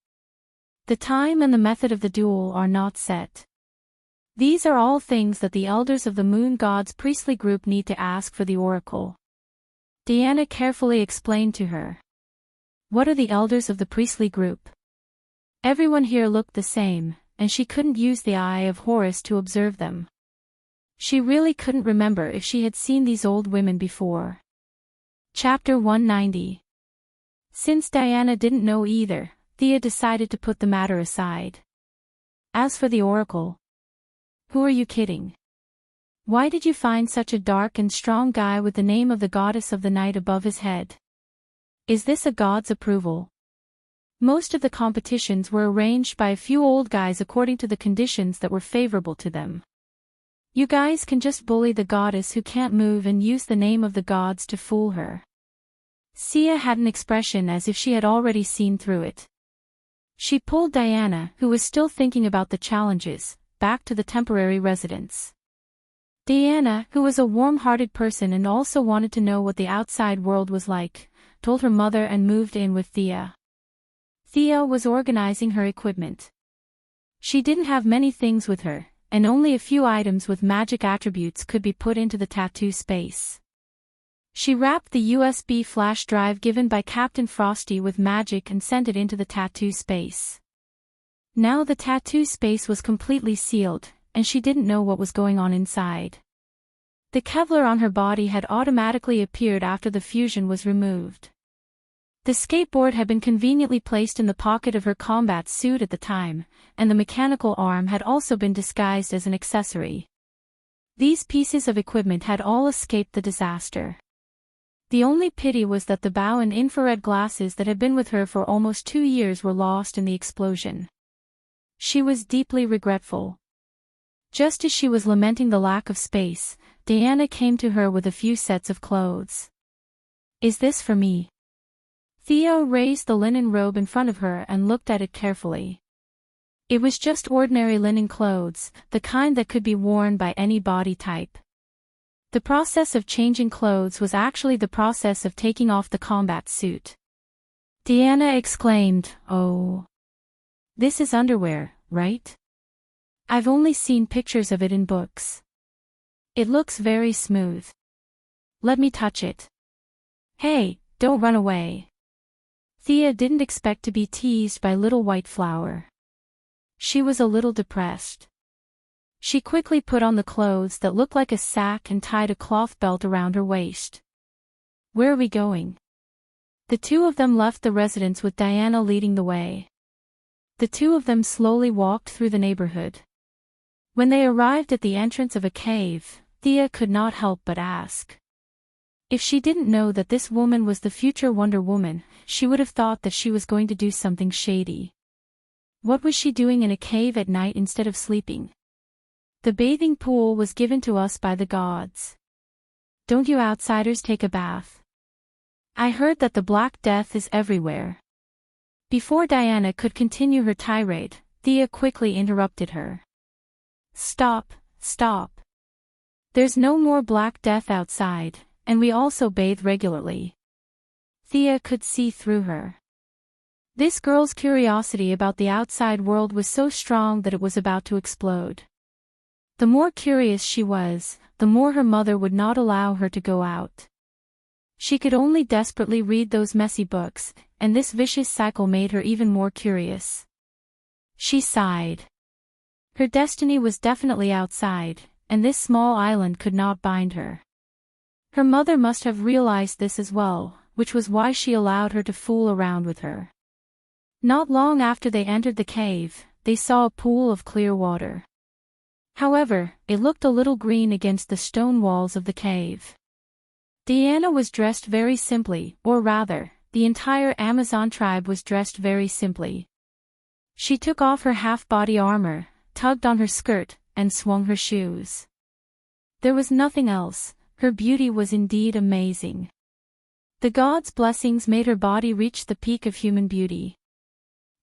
The time and the method of the duel are not set. These are all things that the elders of the moon god's priestly group need to ask for the oracle. Diana carefully explained to her. What are the elders of the priestly group? Everyone here looked the same, and she couldn't use the eye of Horus to observe them. She really couldn't remember if she had seen these old women before. Chapter 190. Since Diana didn't know either, Thea decided to put the matter aside. As for the oracle, who are you kidding? Why did you find such a dark and strong guy with the name of the goddess of the night above his head? Is this a god's approval? Most of the competitions were arranged by a few old guys according to the conditions that were favorable to them. You guys can just bully the goddess who can't move and use the name of the gods to fool her. Sia had an expression as if she had already seen through it. She pulled Diana, who was still thinking about the challenges, back to the temporary residence. Diana, who was a warm-hearted person and also wanted to know what the outside world was like, told her mother and moved in with Thea. Thea was organizing her equipment. She didn't have many things with her, and only a few items with magic attributes could be put into the tattoo space. She wrapped the USB flash drive given by Captain Frosty with magic and sent it into the tattoo space. Now the tattoo space was completely sealed, and she didn't know what was going on inside. The Kevlar on her body had automatically appeared after the fusion was removed. The skateboard had been conveniently placed in the pocket of her combat suit at the time, and the mechanical arm had also been disguised as an accessory. These pieces of equipment had all escaped the disaster. The only pity was that the bow and infrared glasses that had been with her for almost 2 years were lost in the explosion. She was deeply regretful. Just as she was lamenting the lack of space, Diana came to her with a few sets of clothes. Is this for me? Thea raised the linen robe in front of her and looked at it carefully. It was just ordinary linen clothes, the kind that could be worn by any body type. The process of changing clothes was actually the process of taking off the combat suit. Diana exclaimed, "Oh. This is underwear, right? I've only seen pictures of it in books. It looks very smooth. Let me touch it. Hey, don't run away." Thea didn't expect to be teased by little white flower. She was a little depressed. She quickly put on the clothes that looked like a sack and tied a cloth belt around her waist. Where are we going? The two of them left the residence with Diana leading the way. The two of them slowly walked through the neighborhood. When they arrived at the entrance of a cave, Thea could not help but ask. If she didn't know that this woman was the future Wonder Woman, she would have thought that she was going to do something shady. What was she doing in a cave at night instead of sleeping? The bathing pool was given to us by the gods. Don't you outsiders take a bath? I heard that the Black Death is everywhere. Before Diana could continue her tirade, Thea quickly interrupted her. Stop, stop. There's no more Black Death outside, and we also bathe regularly. Thea could see through her. This girl's curiosity about the outside world was so strong that it was about to explode. The more curious she was, the more her mother would not allow her to go out. She could only desperately read those messy books, and this vicious cycle made her even more curious. She sighed. Her destiny was definitely outside, and this small island could not bind her. Her mother must have realized this as well, which was why she allowed her to fool around with her. Not long after they entered the cave, they saw a pool of clear water. However, it looked a little green against the stone walls of the cave. Diana was dressed very simply, or rather, the entire Amazon tribe was dressed very simply. She took off her half-body armor, tugged on her skirt, and swung her shoes. There was nothing else. Her beauty was indeed amazing. The gods' blessings made her body reach the peak of human beauty.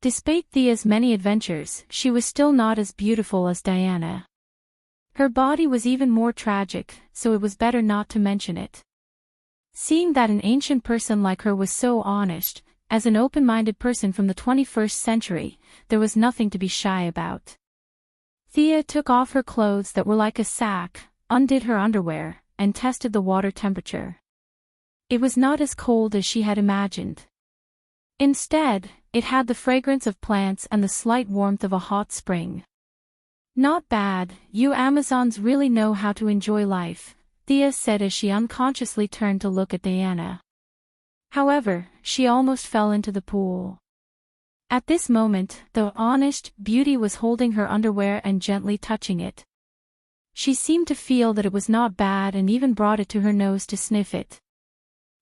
Despite Thea's many adventures, she was still not as beautiful as Diana. Her body was even more tragic, so it was better not to mention it. Seeing that an ancient person like her was so honest, as an open-minded person from the 21st century, there was nothing to be shy about. Thea took off her clothes that were like a sack, undid her underwear, and tested the water temperature. It was not as cold as she had imagined. Instead, it had the fragrance of plants and the slight warmth of a hot spring. Not bad, you Amazons really know how to enjoy life, Thea said as she unconsciously turned to look at Diana. However, she almost fell into the pool. At this moment, the honest beauty was holding her underwear and gently touching it. She seemed to feel that it was not bad and even brought it to her nose to sniff it.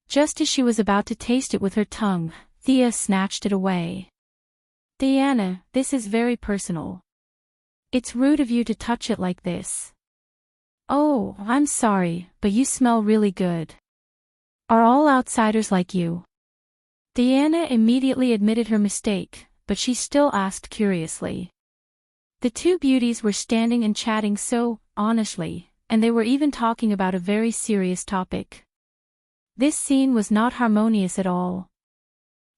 Just as she was about to taste it with her tongue, Thea snatched it away. Diana, this is very personal. It's rude of you to touch it like this. Oh, I'm sorry, but you smell really good. Are all outsiders like you? Diana immediately admitted her mistake, but she still asked curiously. The two beauties were standing and chatting so honestly, and they were even talking about a very serious topic. This scene was not harmonious at all.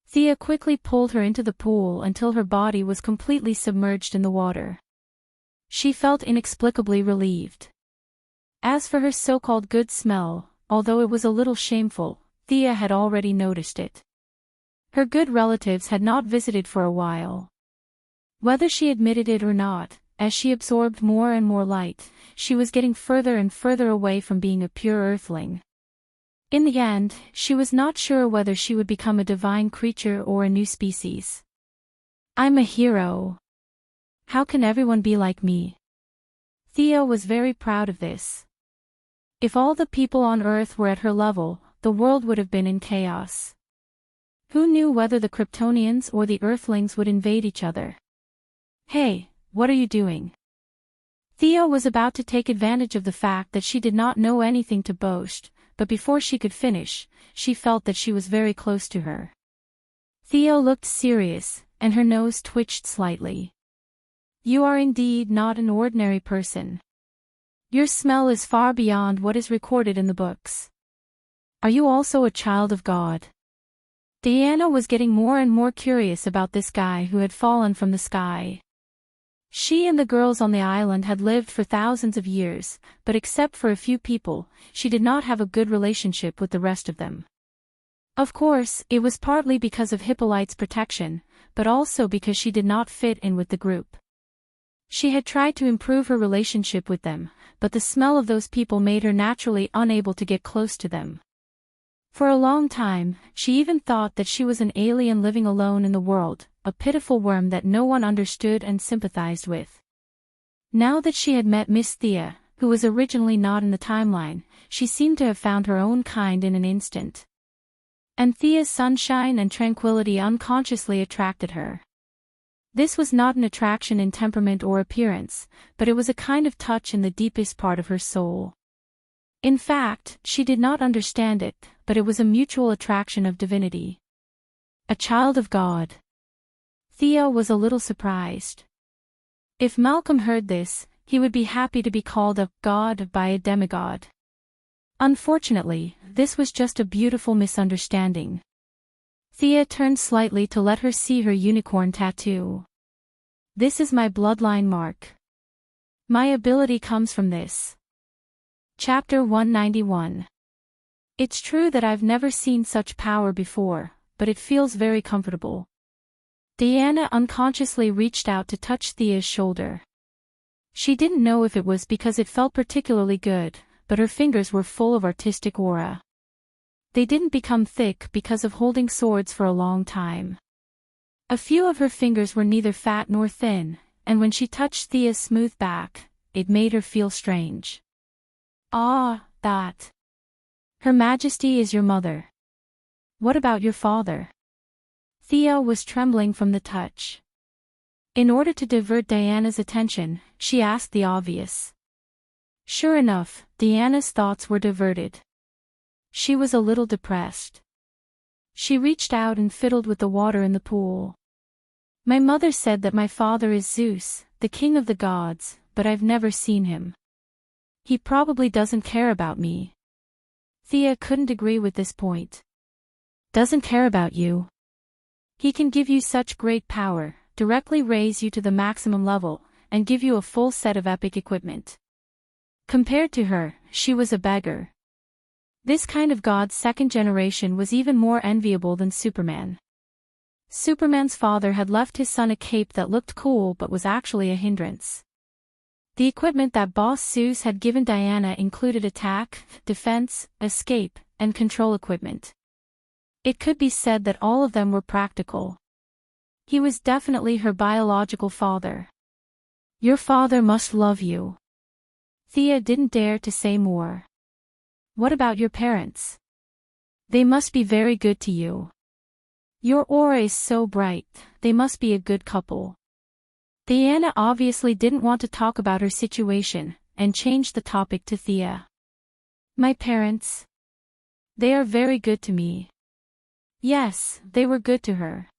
Thea quickly pulled her into the pool until her body was completely submerged in the water. She felt inexplicably relieved. As for her so-called good smell, although it was a little shameful, Thea had already noticed it. Her good relatives had not visited for a while. Whether she admitted it or not, as she absorbed more and more light, she was getting further and further away from being a pure earthling. In the end, she was not sure whether she would become a divine creature or a new species. I'm a hero. How can everyone be like me? Thea was very proud of this. If all the people on Earth were at her level, the world would have been in chaos. Who knew whether the Kryptonians or the Earthlings would invade each other? Hey, what are you doing? Thea was about to take advantage of the fact that she did not know anything to boast, but before she could finish, she felt that she was very close to her. Thea looked serious, and her nose twitched slightly. You are indeed not an ordinary person. Your smell is far beyond what is recorded in the books. Are you also a child of God? Diana was getting more and more curious about this guy who had fallen from the sky. She and the girls on the island had lived for thousands of years, but except for a few people, she did not have a good relationship with the rest of them. Of course, it was partly because of Hippolyte's protection, but also because she did not fit in with the group. She had tried to improve her relationship with them, but the smell of those people made her naturally unable to get close to them. For a long time, she even thought that she was an alien living alone in the world, a pitiful worm that no one understood and sympathized with. Now that she had met Miss Thea, who was originally not in the timeline, she seemed to have found her own kind in an instant. And Thea's sunshine and tranquility unconsciously attracted her. This was not an attraction in temperament or appearance, but it was a kind of touch in the deepest part of her soul. In fact, she did not understand it, but it was a mutual attraction of divinity. A child of God. Thea was a little surprised. If Malcolm heard this, he would be happy to be called a god by a demigod. Unfortunately, this was just a beautiful misunderstanding. Thea turned slightly to let her see her unicorn tattoo. This is my bloodline mark. My ability comes from this. Chapter 191. It's true that I've never seen such power before, but it feels very comfortable. Diana unconsciously reached out to touch Thea's shoulder. She didn't know if it was because it felt particularly good, but her fingers were full of artistic aura. They didn't become thick because of holding swords for a long time. A few of her fingers were neither fat nor thin, and when she touched Thea's smooth back, it made her feel strange. Ah, that. Her Majesty is your mother. What about your father? Thea was trembling from the touch. In order to divert Diana's attention, she asked the obvious. Sure enough, Diana's thoughts were diverted. She was a little depressed. She reached out and fiddled with the water in the pool. My mother said that my father is Zeus, the king of the gods, but I've never seen him. He probably doesn't care about me. Thea couldn't agree with this point. Doesn't care about you. He can give you such great power, directly raise you to the maximum level, and give you a full set of epic equipment. Compared to her, she was a beggar. This kind of god's second generation was even more enviable than Superman. Superman's father had left his son a cape that looked cool but was actually a hindrance. The equipment that Boss Zeus had given Diana included attack, defense, escape, and control equipment. It could be said that all of them were practical. He was definitely her biological father. Your father must love you. Thea didn't dare to say more. What about your parents? They must be very good to you. Your aura is so bright, they must be a good couple. Diana obviously didn't want to talk about her situation, and changed the topic to Thea. My parents? They are very good to me. Yes, they were good to her.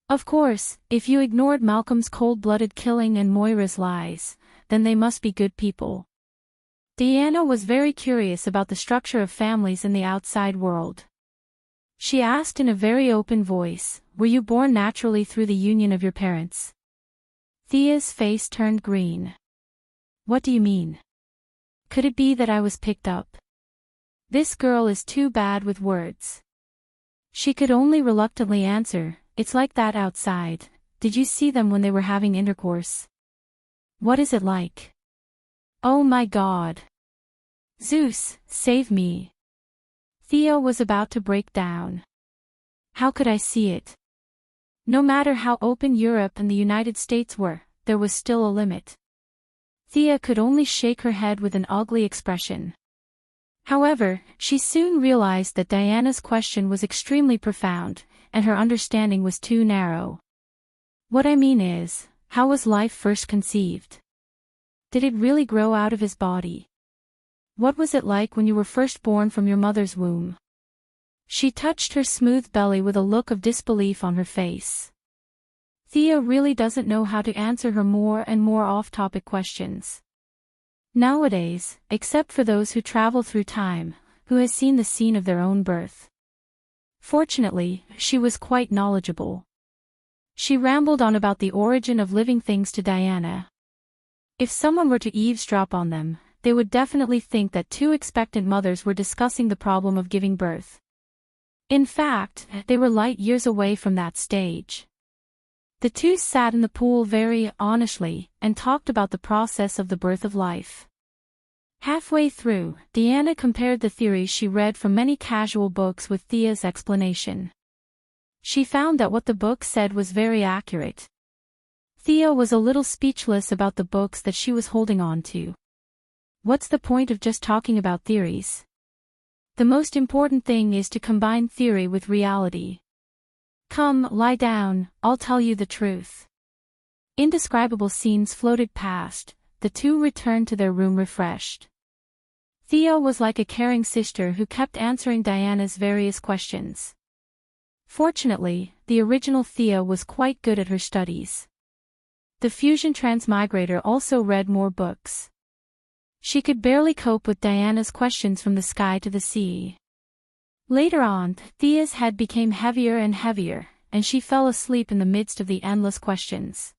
Of course, if you ignored Malcolm's cold-blooded killing and Moira's lies, then they must be good people. Diana was very curious about the structure of families in the outside world. She asked in a very open voice, were you born naturally through the union of your parents? Thea's face turned green. What do you mean? Could it be that I was picked up? This girl is too bad with words. She could only reluctantly answer, it's like that outside. Did you see them when they were having intercourse? What is it like? Oh my God. Zeus, save me. Thea was about to break down. How could I see it? No matter how open Europe and the United States were, there was still a limit. Thea could only shake her head with an ugly expression. However, she soon realized that Diana's question was extremely profound, and her understanding was too narrow. What I mean is, how was life first conceived? Did it really grow out of his body? What was it like when you were first born from your mother's womb? She touched her smooth belly with a look of disbelief on her face. Thea really doesn't know how to answer her more and more off-topic questions. Nowadays, except for those who travel through time, who has seen the scene of their own birth. Fortunately, she was quite knowledgeable. She rambled on about the origin of living things to Diana. If someone were to eavesdrop on them, they would definitely think that two expectant mothers were discussing the problem of giving birth. In fact, they were light years away from that stage. The two sat in the pool very honestly and talked about the process of the birth of life. Halfway through, Diana compared the theories she read from many casual books with Thea's explanation. She found that what the book said was very accurate. Thea was a little speechless about the books that she was holding on to. What's the point of just talking about theories? The most important thing is to combine theory with reality. Come, lie down, I'll tell you the truth. Indescribable scenes floated past, the two returned to their room refreshed. Thea was like a caring sister who kept answering Diana's various questions. Fortunately, the original Thea was quite good at her studies. The fusion transmigrator also read more books. She could barely cope with Diana's questions from the sky to the sea. Later on, Thea's head became heavier and heavier, and she fell asleep in the midst of the endless questions.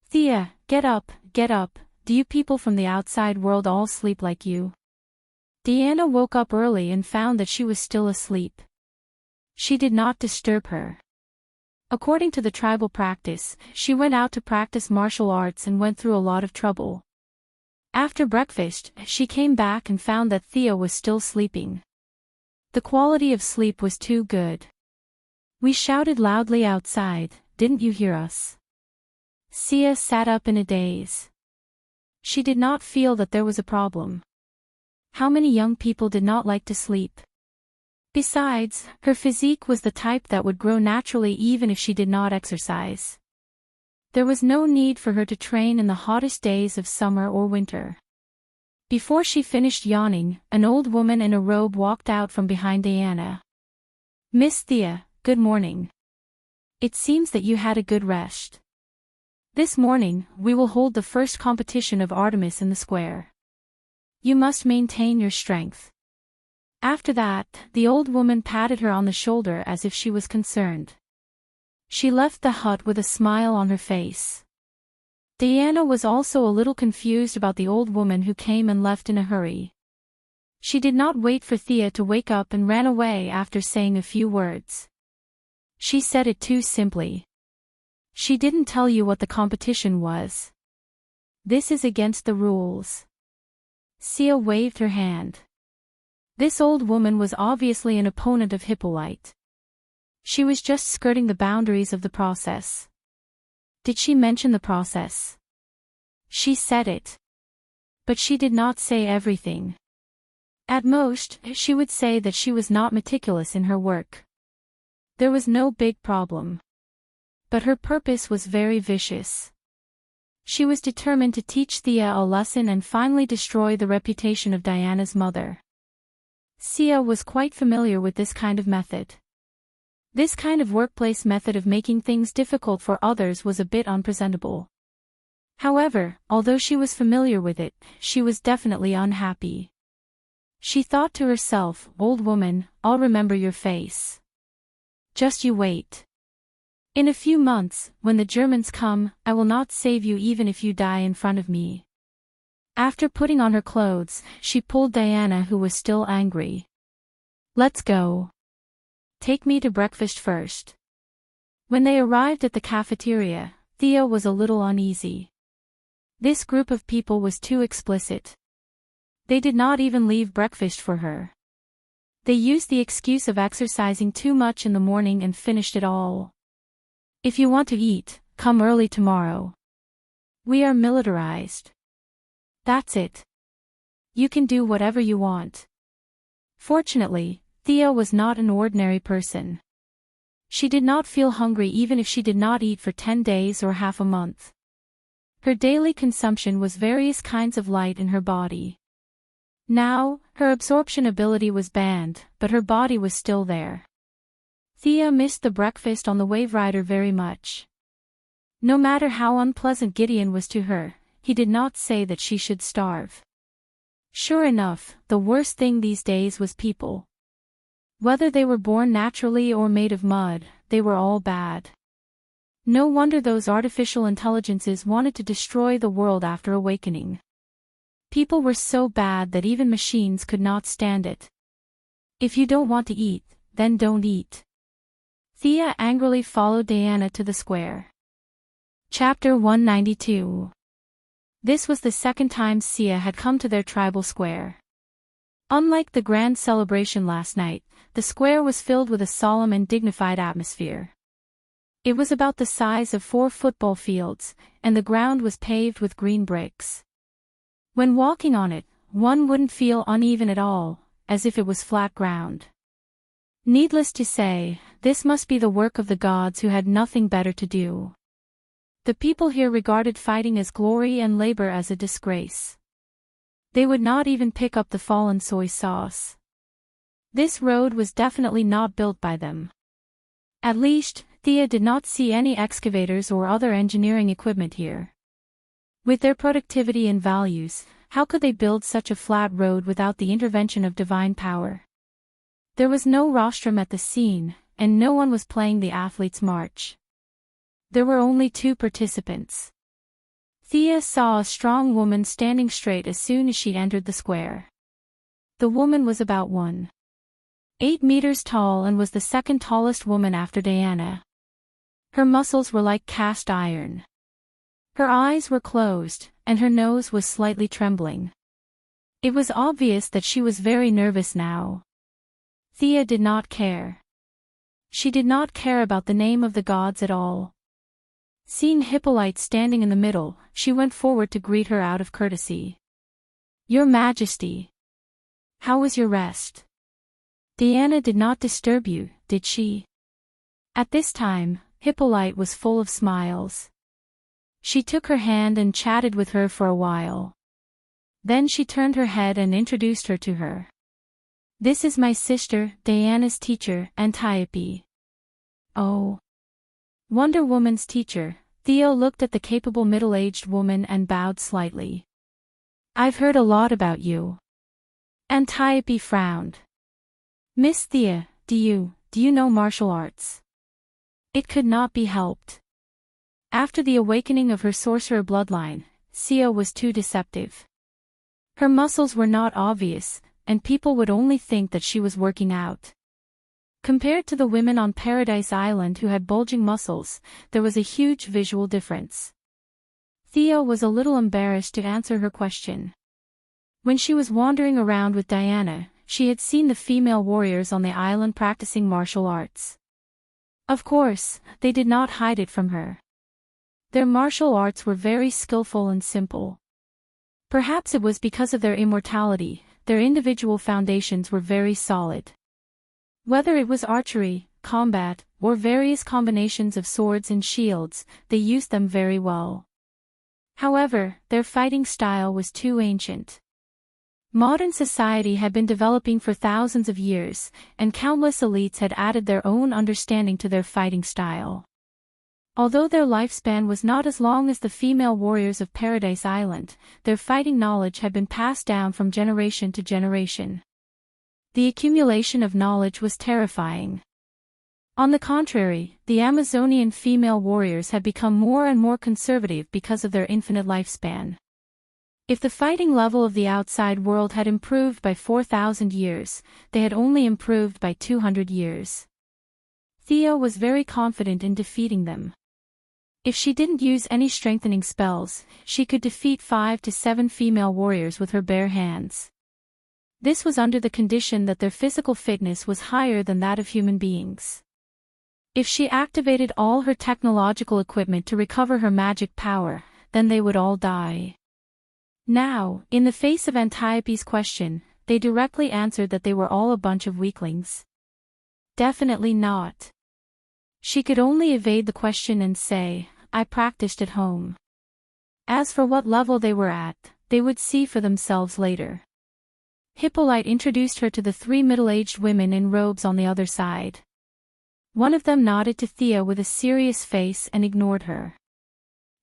Thea, get up, do you people from the outside world all sleep like you? Diana woke up early and found that she was still asleep. She did not disturb her. According to the tribal practice, she went out to practice martial arts and went through a lot of trouble. After breakfast, she came back and found that Thea was still sleeping. The quality of sleep was too good. We shouted loudly outside, didn't you hear us? Thea sat up in a daze. She did not feel that there was a problem. How many young people did not like to sleep? Besides, her physique was the type that would grow naturally even if she did not exercise. There was no need for her to train in the hottest days of summer or winter. Before she finished yawning, an old woman in a robe walked out from behind Diana. Miss Thea, good morning. It seems that you had a good rest. This morning, we will hold the first competition of Artemis in the square. You must maintain your strength. After that, the old woman patted her on the shoulder as if she was concerned. She left the hut with a smile on her face. Diana was also a little confused about the old woman who came and left in a hurry. She did not wait for Thea to wake up and ran away after saying a few words. She said it too simply. She didn't tell you what the competition was. This is against the rules. Thea waved her hand. This old woman was obviously an opponent of Hippolyte. She was just skirting the boundaries of the process. Did she mention the process? She said it. But she did not say everything. At most, she would say that she was not meticulous in her work. There was no big problem. But her purpose was very vicious. She was determined to teach Thea a lesson and finally destroy the reputation of Diana's mother. Thea was quite familiar with this kind of method. This kind of workplace method of making things difficult for others was a bit unpresentable. However, although she was familiar with it, she was definitely unhappy. She thought to herself, old woman, I'll remember your face. Just you wait. In a few months, when the Germans come, I will not save you even if you die in front of me. After putting on her clothes, she pulled Diana, who was still angry. Let's go. Take me to breakfast first. When they arrived at the cafeteria, Thea was a little uneasy. This group of people was too explicit. They did not even leave breakfast for her. They used the excuse of exercising too much in the morning and finished it all. If you want to eat, come early tomorrow. We are militarized. That's it. You can do whatever you want. Fortunately, Thea was not an ordinary person. She did not feel hungry even if she did not eat for 10 days or half a month. Her daily consumption was various kinds of light in her body. Now, her absorption ability was banned, but her body was still there. Thea missed the breakfast on the Wave Rider very much. No matter how unpleasant Gideon was to her, he did not say that she should starve. Sure enough, the worst thing these days was people. Whether they were born naturally or made of mud, they were all bad. No wonder those artificial intelligences wanted to destroy the world after awakening. People were so bad that even machines could not stand it. If you don't want to eat, then don't eat. Thea angrily followed Diana to the square. Chapter 192. This was the second time Sia had come to their tribal square. Unlike the grand celebration last night, the square was filled with a solemn and dignified atmosphere. It was about the size of 4 football fields, and the ground was paved with green bricks. When walking on it, one wouldn't feel uneven at all, as if it was flat ground. Needless to say, this must be the work of the gods who had nothing better to do. The people here regarded fighting as glory and labor as a disgrace. They would not even pick up the fallen soy sauce. This road was definitely not built by them. At least, Thea did not see any excavators or other engineering equipment here. With their productivity and values, how could they build such a flat road without the intervention of divine power? There was no rostrum at the scene, and no one was playing the athlete's march. There were only 2 participants. Thea saw a strong woman standing straight as soon as she entered the square. The woman was about 1.8 meters tall and was the second tallest woman after Diana. Her muscles were like cast iron. Her eyes were closed, and her nose was slightly trembling. It was obvious that she was very nervous now. Thea did not care. She did not care about the name of the gods at all. Seeing Hippolyte standing in the middle, she went forward to greet her out of courtesy. "Your Majesty. How was your rest? Diana did not disturb you, did she?" At this time, Hippolyte was full of smiles. She took her hand and chatted with her for a while. Then she turned her head and introduced her to her. "This is my sister, Diana's teacher, Antiope." "Oh. Wonder Woman's teacher." Theo looked at the capable middle-aged woman and bowed slightly. "I've heard a lot about you." Antiope frowned. "Miss Thea, do you know martial arts?" It could not be helped. After the awakening of her sorcerer bloodline, Sia was too deceptive. Her muscles were not obvious, and people would only think that she was working out. Compared to the women on Paradise Island who had bulging muscles, there was a huge visual difference. Theo was a little embarrassed to answer her question. When she was wandering around with Diana, she had seen the female warriors on the island practicing martial arts. Of course, they did not hide it from her. Their martial arts were very skillful and simple. Perhaps it was because of their immortality, their individual foundations were very solid. Whether it was archery, combat, or various combinations of swords and shields, they used them very well. However, their fighting style was too ancient. Modern society had been developing for thousands of years, and countless elites had added their own understanding to their fighting style. Although their lifespan was not as long as the female warriors of Paradise Island, their fighting knowledge had been passed down from generation to generation. The accumulation of knowledge was terrifying. On the contrary, the Amazonian female warriors had become more and more conservative because of their infinite lifespan. If the fighting level of the outside world had improved by 4,000 years, they had only improved by 200 years. Theo was very confident in defeating them. If she didn't use any strengthening spells, she could defeat 5 to 7 female warriors with her bare hands. This was under the condition that their physical fitness was higher than that of human beings. If she activated all her technological equipment to recover her magic power, then they would all die. Now, in the face of Antiope's question, they directly answered that they were all a bunch of weaklings. Definitely not. She could only evade the question and say, "I practiced at home." As for what level they were at, they would see for themselves later. Hippolyte introduced her to the 3 middle-aged women in robes on the other side. One of them nodded to Thea with a serious face and ignored her.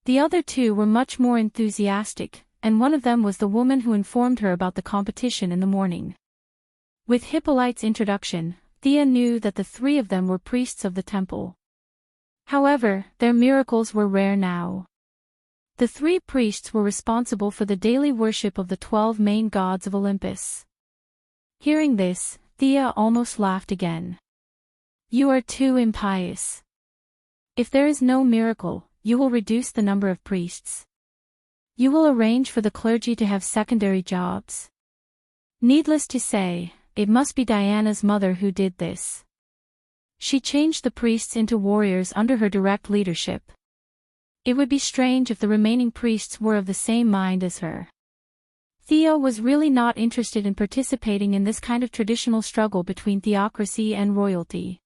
The other 2 were much more enthusiastic, and one of them was the woman who informed her about the competition in the morning. With Hippolyte's introduction, Thea knew that the 3 of them were priests of the temple. However, their miracles were rare now. The 3 priests were responsible for the daily worship of the 12 main gods of Olympus. Hearing this, Thea almost laughed again. "You are too impious. If there is no miracle, you will reduce the number of priests." You will arrange for the clergy to have secondary jobs. Needless to say, it must be Diana's mother who did this. She changed the priests into warriors under her direct leadership. It would be strange if the remaining priests were of the same mind as her. Thea was really not interested in participating in this kind of traditional struggle between theocracy and royalty.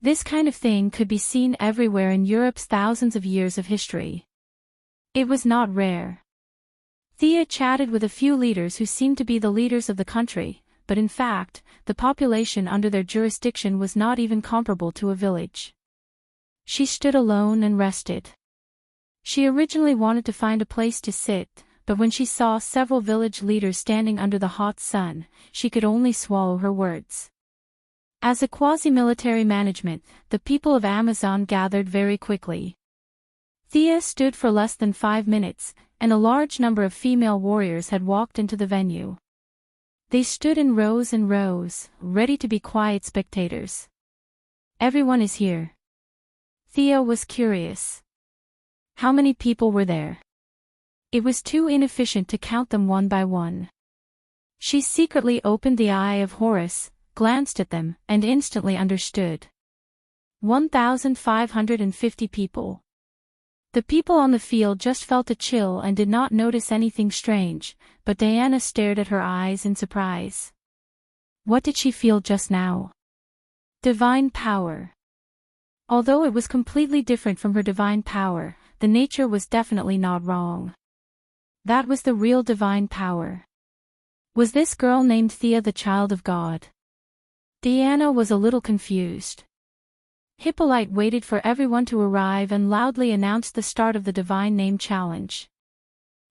This kind of thing could be seen everywhere in Europe's thousands of years of history. It was not rare. Thea chatted with a few leaders who seemed to be the leaders of the country, but in fact, the population under their jurisdiction was not even comparable to a village. She stood alone and rested. She originally wanted to find a place to sit, but when she saw several village leaders standing under the hot sun, she could only swallow her words. As a quasi-military management, the people of Amazon gathered very quickly. Thea stood for less than 5 minutes, and a large number of female warriors had walked into the venue. They stood in rows and rows, ready to be quiet spectators. Everyone is here. Thea was curious. How many people were there? It was too inefficient to count them one by one. She secretly opened the Eye of Horus, glanced at them, and instantly understood. 1,550 people. The people on the field just felt a chill and did not notice anything strange, but Diana stared at her eyes in surprise. What did she feel just now? Divine power. Although it was completely different from her divine power, the nature was definitely not wrong. That was the real divine power. Was this girl named Thea the child of God? Diana was a little confused. Hippolyte waited for everyone to arrive and loudly announced the start of the Divine Name Challenge.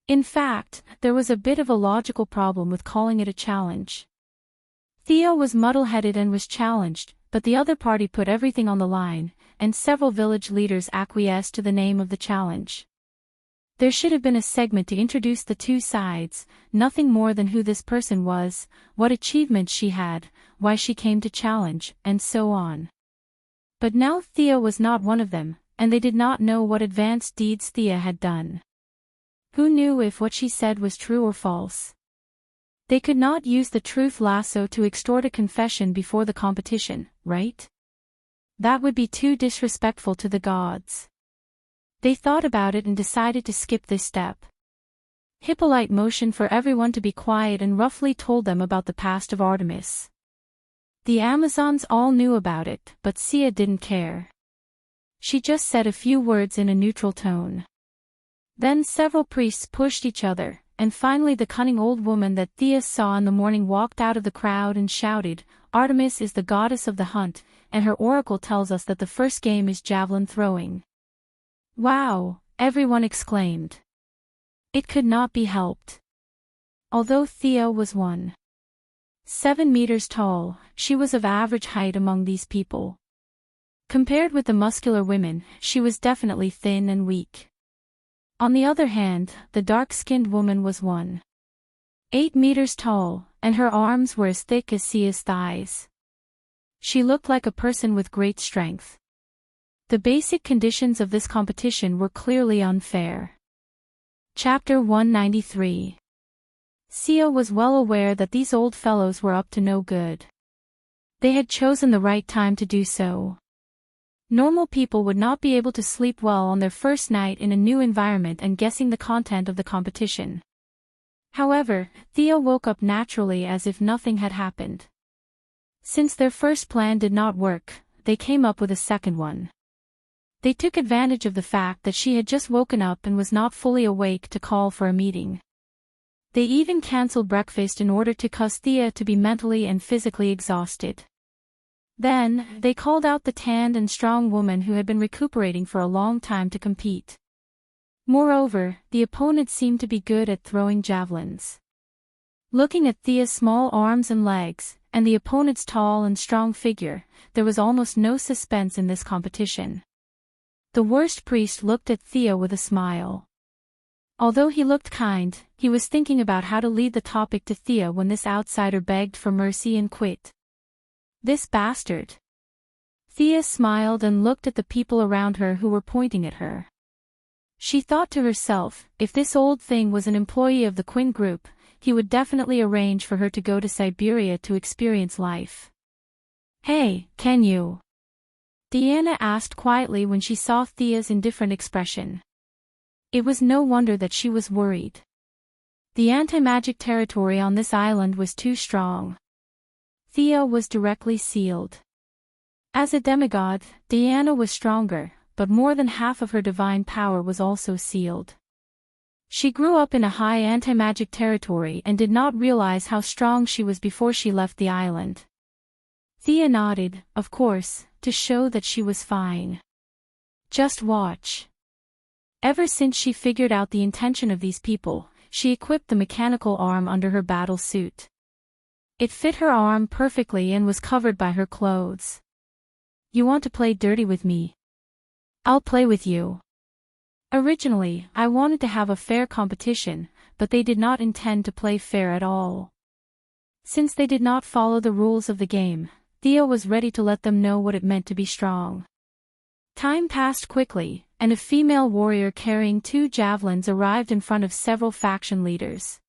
In fact, there was a bit of a logical problem with calling it a challenge. Thea was muddle-headed and was challenged, but the other party put everything on the line, and several village leaders acquiesced to the name of the challenge. There should have been a segment to introduce the two sides, nothing more than who this person was, what achievements she had, why she came to challenge, and so on. But now Thea was not one of them, and they did not know what advanced deeds Thea had done. Who knew if what she said was true or false? They could not use the truth lasso to extort a confession before the competition, right? That would be too disrespectful to the gods. They thought about it and decided to skip this step. Hippolyte motioned for everyone to be quiet and roughly told them about the past of Artemis. The Amazons all knew about it, but Sia didn't care. She just said a few words in a neutral tone. Then several priests pushed each other, and finally the cunning old woman that Thea saw in the morning walked out of the crowd and shouted, "Artemis is the goddess of the hunt, and her oracle tells us that the first game is javelin throwing." "Wow!" everyone exclaimed. It could not be helped. Although Thea was 1.7 meters tall, she was of average height among these people. Compared with the muscular women, she was definitely thin and weak. On the other hand, the dark-skinned woman was 1.8 meters tall, and her arms were as thick as Sia's thighs. She looked like a person with great strength. The basic conditions of this competition were clearly unfair. Chapter 193. Sia was well aware that these old fellows were up to no good. They had chosen the right time to do so. Normal people would not be able to sleep well on their first night in a new environment and guessing the content of the competition. However, Thea woke up naturally as if nothing had happened. Since their first plan did not work, they came up with a second one. They took advantage of the fact that she had just woken up and was not fully awake to call for a meeting. They even cancelled breakfast in order to cause Thea to be mentally and physically exhausted. Then, they called out the tanned and strong woman who had been recuperating for a long time to compete. Moreover, the opponent seemed to be good at throwing javelins. Looking at Thea's small arms and legs, and the opponent's tall and strong figure, there was almost no suspense in this competition. The worst priest looked at Thea with a smile. Although he looked kind, he was thinking about how to lead the topic to Thea when this outsider begged for mercy and quit. This bastard. Thea smiled and looked at the people around her who were pointing at her. She thought to herself, if this old thing was an employee of the Quinn Group, he would definitely arrange for her to go to Siberia to experience life. "Hey, can you?" Diana asked quietly when she saw Thea's indifferent expression. It was no wonder that she was worried. The anti-magic territory on this island was too strong. Thea was directly sealed. As a demigod, Diana was stronger, but more than half of her divine power was also sealed. She grew up in a high anti-magic territory and did not realize how strong she was before she left the island. Thea nodded, of course, to show that she was fine. Just watch. Ever since she figured out the intention of these people, she equipped the mechanical arm under her battle suit. It fit her arm perfectly and was covered by her clothes. "You want to play dirty with me? I'll play with you." Originally, I wanted to have a fair competition, but they did not intend to play fair at all. Since they did not follow the rules of the game, Thea was ready to let them know what it meant to be strong. Time passed quickly, and a female warrior carrying 2 javelins arrived in front of several faction leaders.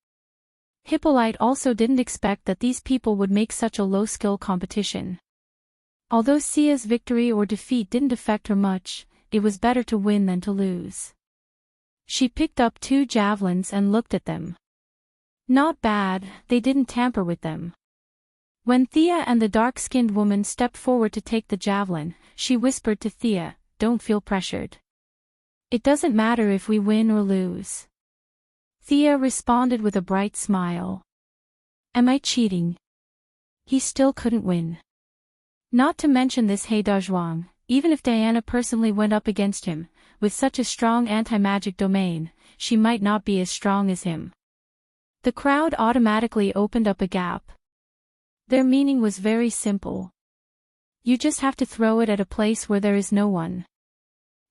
Hippolyte also didn't expect that these people would make such a low-skill competition. Although Sia's victory or defeat didn't affect her much, it was better to win than to lose. She picked up 2 javelins and looked at them. Not bad, they didn't tamper with them. When Thea and the dark-skinned woman stepped forward to take the javelin, she whispered to Thea, "Don't feel pressured. It doesn't matter if we win or lose." Thea responded with a bright smile. "Am I cheating?" He still couldn't win. Not to mention this He Dazhuang, even if Diana personally went up against him, with such a strong anti-magic domain, she might not be as strong as him. The crowd automatically opened up a gap. Their meaning was very simple. You just have to throw it at a place where there is no one.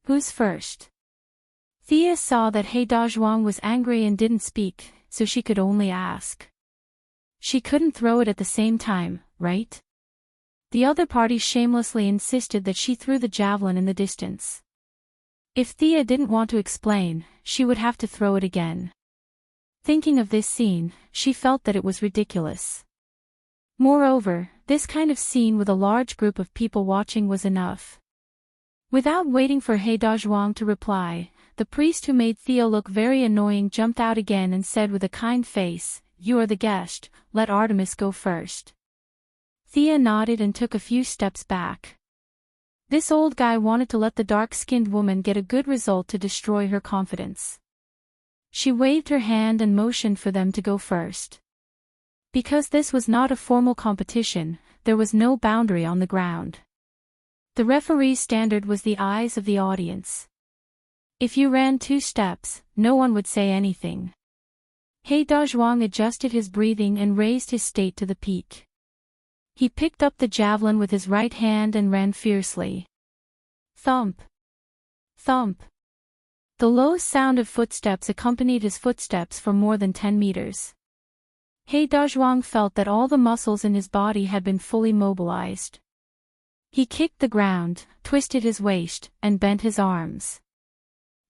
Who's first? Thea saw that He Dazhuang was angry and didn't speak, so she could only ask. She couldn't throw it at the same time, right? The other party shamelessly insisted that she threw the javelin in the distance. If Thea didn't want to explain, she would have to throw it again. Thinking of this scene, she felt that it was ridiculous. Moreover, this kind of scene with a large group of people watching was enough. Without waiting for He Dazhuang to reply, the priest who made Thea look very annoying jumped out again and said with a kind face, "You are the guest, let Artemis go first." Thea nodded and took a few steps back. This old guy wanted to let the dark-skinned woman get a good result to destroy her confidence. She waved her hand and motioned for them to go first. Because this was not a formal competition, there was no boundary on the ground. The referee's standard was the eyes of the audience. If you ran 2 steps, no one would say anything. He Dazhuang adjusted his breathing and raised his state to the peak. He picked up the javelin with his right hand and ran fiercely. Thump! Thump! The low sound of footsteps accompanied his footsteps for more than 10 meters. He Dazhuang felt that all the muscles in his body had been fully mobilized. He kicked the ground, twisted his waist, and bent his arms.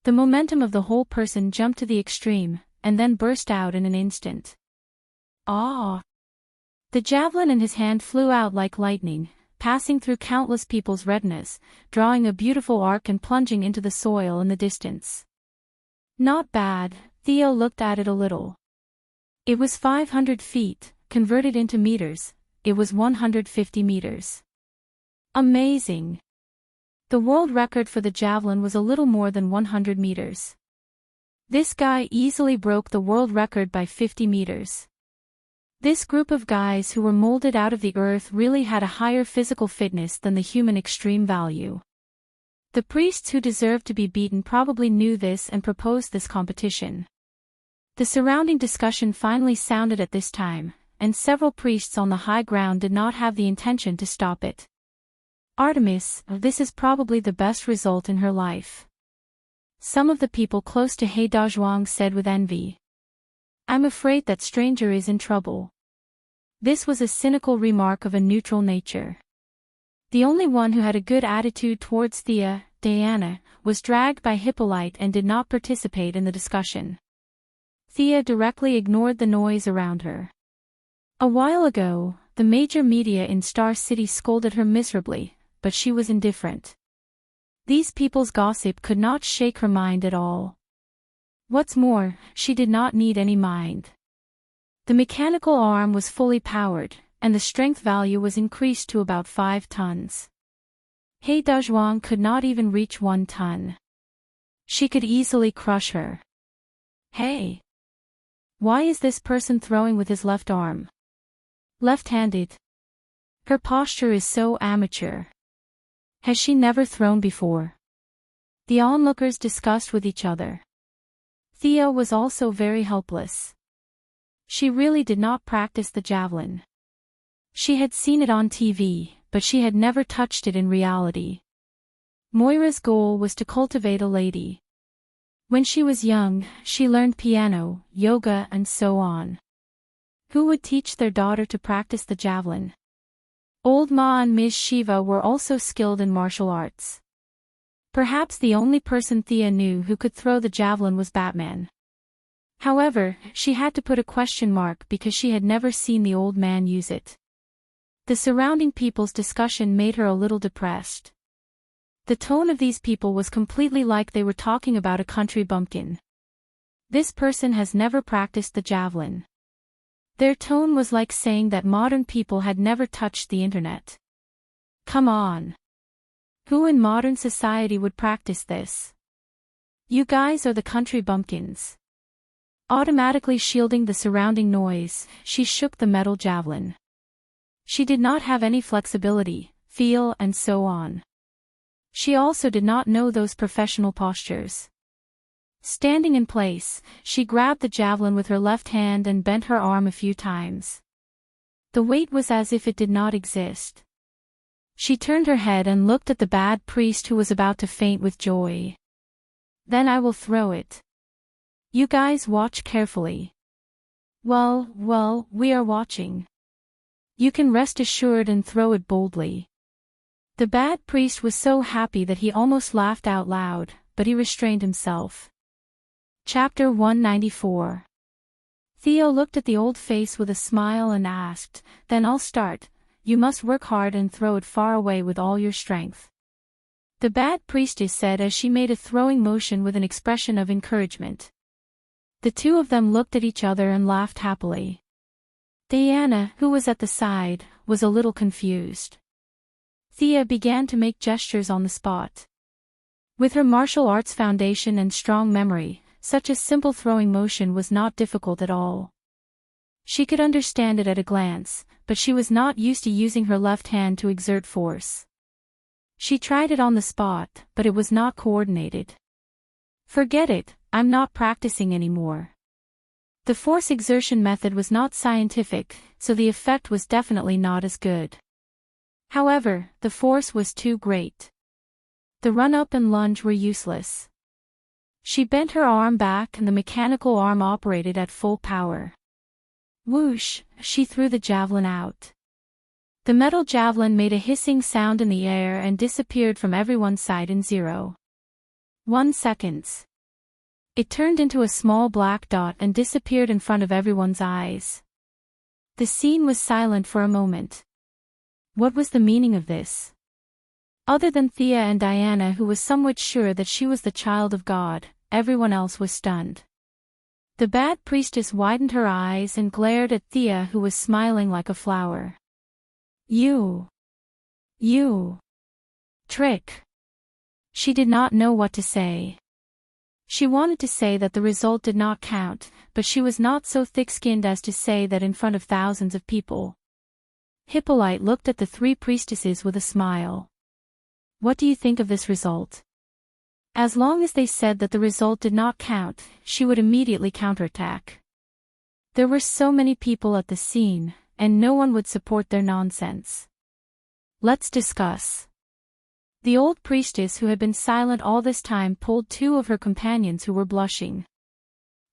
The momentum of the whole person jumped to the extreme, and then burst out in an instant. Ah! The javelin in his hand flew out like lightning, passing through countless people's retinas, drawing a beautiful arc and plunging into the soil in the distance. Not bad, Theo looked at it a little. It was 500 feet, converted into meters, it was 150 meters. Amazing! The world record for the javelin was a little more than 100 meters. This guy easily broke the world record by 50 meters. This group of guys who were molded out of the earth really had a higher physical fitness than the human extreme value. The priests who deserved to be beaten probably knew this and proposed this competition. The surrounding discussion finally sounded at this time, and several priests on the high ground did not have the intention to stop it. Artemis, this is probably the best result in her life. Some of the people close to He Dazhuang said with envy. I'm afraid that stranger is in trouble. This was a cynical remark of a neutral nature. The only one who had a good attitude towards Thea, Diana, was dragged by Hippolyte and did not participate in the discussion. Thea directly ignored the noise around her. A while ago, the major media in Star City scolded her miserably, but she was indifferent. These people's gossip could not shake her mind at all. What's more, she did not need any mind. The mechanical arm was fully powered, and the strength value was increased to about 5 tons. He Dezhuang could not even reach 1 ton. She could easily crush her. Hey! Why is this person throwing with his left arm? Left-handed. Her posture is so amateur. Has she never thrown before? The onlookers discussed with each other. Thea was also very helpless. She really did not practice the javelin. She had seen it on TV, but she had never touched it in reality. Moira's goal was to cultivate a lady. When she was young, she learned piano, yoga and so on. Who would teach their daughter to practice the javelin? Old Ma and Ms. Shiva were also skilled in martial arts. Perhaps the only person Thea knew who could throw the javelin was Batman. However, she had to put a question mark because she had never seen the old man use it. The surrounding people's discussion made her a little depressed. The tone of these people was completely like they were talking about a country bumpkin. This person has never practiced the javelin. Their tone was like saying that modern people had never touched the internet. Come on. Who in modern society would practice this? You guys are the country bumpkins. Automatically shielding the surrounding noise, she shook the metal javelin. She did not have any flexibility, feel and so on. She also did not know those professional postures. Standing in place, she grabbed the javelin with her left hand and bent her arm a few times. The weight was as if it did not exist. She turned her head and looked at the bad priest who was about to faint with joy. Then I will throw it. You guys watch carefully. Well, we are watching. You can rest assured and throw it boldly. The bad priest was so happy that he almost laughed out loud, but he restrained himself. Chapter 194. Theo looked at the old face with a smile and asked, Then I'll start. You must work hard and throw it far away with all your strength. The bad priestess said as she made a throwing motion with an expression of encouragement. The two of them looked at each other and laughed happily. Diana, who was at the side, was a little confused. Thea began to make gestures on the spot. With her martial arts foundation and strong memory, such a simple throwing motion was not difficult at all. She could understand it at a glance, but she was not used to using her left hand to exert force. She tried it on the spot, but it was not coordinated. Forget it, I'm not practicing anymore. The force exertion method was not scientific, so the effect was definitely not as good. However, the force was too great. The run-up and lunge were useless. She bent her arm back and the mechanical arm operated at full power. Whoosh, she threw the javelin out. The metal javelin made a hissing sound in the air and disappeared from everyone's sight in 0.1 seconds. It turned into a small black dot and disappeared in front of everyone's eyes. The scene was silent for a moment. What was the meaning of this? Other than Thea and Diana, who was somewhat sure that she was the child of God, everyone else was stunned. The bad priestess widened her eyes and glared at Thea, who was smiling like a flower. You. Trick. She did not know what to say. She wanted to say that the result did not count, but she was not so thick-skinned as to say that in front of thousands of people. Hippolyte looked at the three priestesses with a smile. What do you think of this result? As long as they said that the result did not count, she would immediately counterattack. There were so many people at the scene, and no one would support their nonsense. Let's discuss. The old priestess who had been silent all this time pulled two of her companions who were blushing.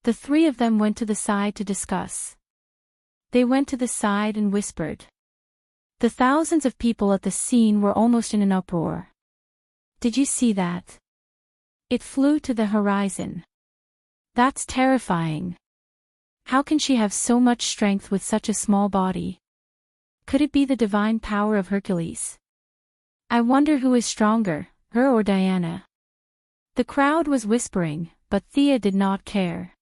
The three of them went to the side to discuss. They went to the side and whispered. The thousands of people at the scene were almost in an uproar. Did you see that? It flew to the horizon. That's terrifying. How can she have so much strength with such a small body? Could it be the divine power of Hercules? I wonder who is stronger, her or Diana. The crowd was whispering, but Thea did not care.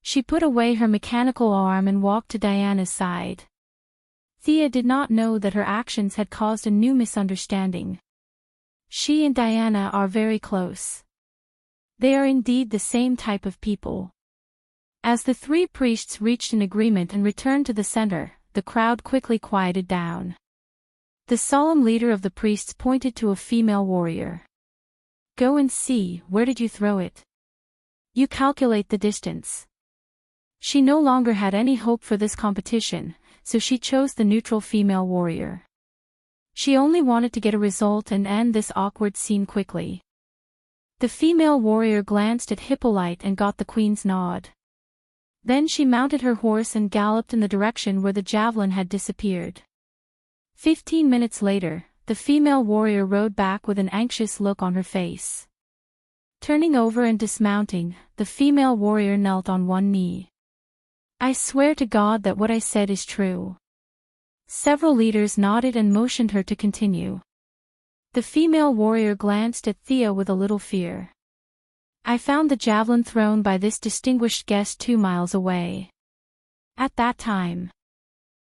She put away her mechanical arm and walked to Diana's side. Thea did not know that her actions had caused a new misunderstanding. She and Diana are very close. They are indeed the same type of people. As the three priests reached an agreement and returned to the center, the crowd quickly quieted down. The solemn leader of the priests pointed to a female warrior. Go and see, where did you throw it? You calculate the distance. She no longer had any hope for this competition, so she chose the neutral female warrior. She only wanted to get a result and end this awkward scene quickly. The female warrior glanced at Hippolyte and got the queen's nod. Then she mounted her horse and galloped in the direction where the javelin had disappeared. 15 minutes later, the female warrior rode back with an anxious look on her face. Turning over and dismounting, the female warrior knelt on one knee. I swear to God that what I said is true. Several leaders nodded and motioned her to continue. The female warrior glanced at Thea with a little fear. I found the javelin thrown by this distinguished guest 2 miles away. At that time,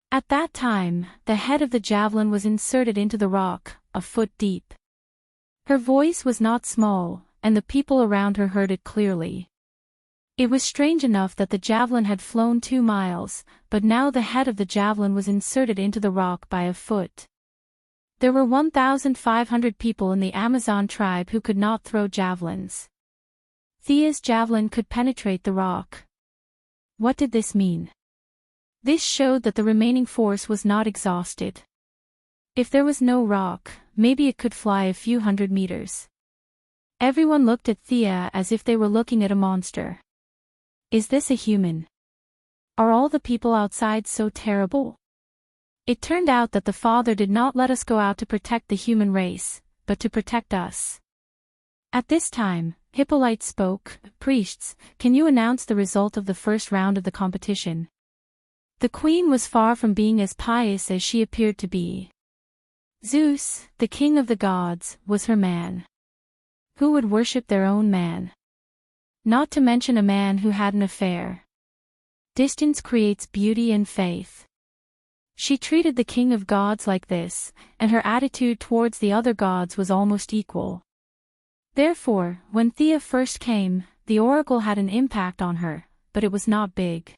the head of the javelin was inserted into the rock, a foot deep. Her voice was not small, and the people around her heard it clearly. It was strange enough that the javelin had flown 2 miles, but now the head of the javelin was inserted into the rock by a foot. There were 1,500 people in the Amazon tribe who could not throw javelins. Thea's javelin could penetrate the rock. What did this mean? This showed that the remaining force was not exhausted. If there was no rock, maybe it could fly a few hundred meters. Everyone looked at Thea as if they were looking at a monster. Is this a human? Are all the people outside so terrible? It turned out that the Father did not let us go out to protect the human race, but to protect us. At this time, Hippolyte spoke, Priests, can you announce the result of the first round of the competition? The queen was far from being as pious as she appeared to be. Zeus, the king of the gods, was her man. Who would worship their own man? Not to mention a man who had an affair. Distance creates beauty and faith. She treated the king of gods like this, and her attitude towards the other gods was almost equal. Therefore, when Thea first came, the oracle had an impact on her, but it was not big.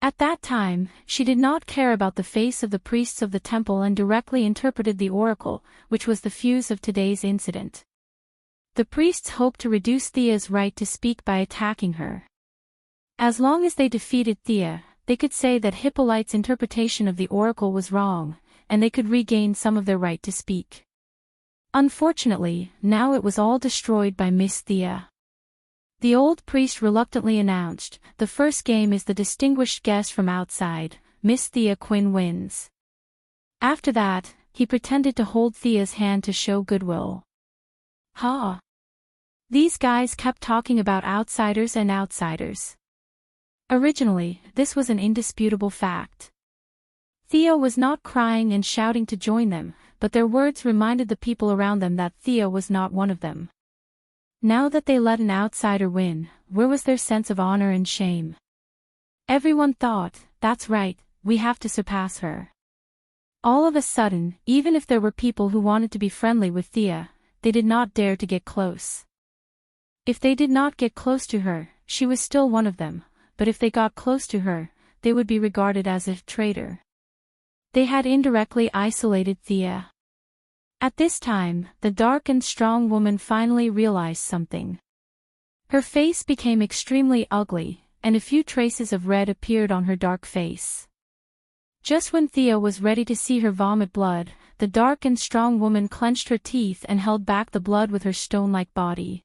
At that time, she did not care about the face of the priests of the temple and directly interpreted the oracle, which was the fuse of today's incident. The priests hoped to reduce Thea's right to speak by attacking her. As long as they defeated Thea, they could say that Hippolyte's interpretation of the oracle was wrong, and they could regain some of their right to speak. Unfortunately, now it was all destroyed by Miss Thea. The old priest reluctantly announced, the first game is the distinguished guest from outside, Miss Thea Quinn wins. After that, he pretended to hold Thea's hand to show goodwill. Ha! These guys kept talking about outsiders and outsiders. Originally, this was an indisputable fact. Thea was not crying and shouting to join them, but their words reminded the people around them that Thea was not one of them. Now that they let an outsider win, where was their sense of honor and shame? Everyone thought, that's right, we have to surpass her. All of a sudden, even if there were people who wanted to be friendly with Thea, they did not dare to get close. If they did not get close to her, she was still one of them, but if they got close to her, they would be regarded as a traitor. They had indirectly isolated Thea. At this time, the dark and strong woman finally realized something. Her face became extremely ugly, and a few traces of red appeared on her dark face. Just when Thea was ready to see her vomit blood, the dark and strong woman clenched her teeth and held back the blood with her stone-like body.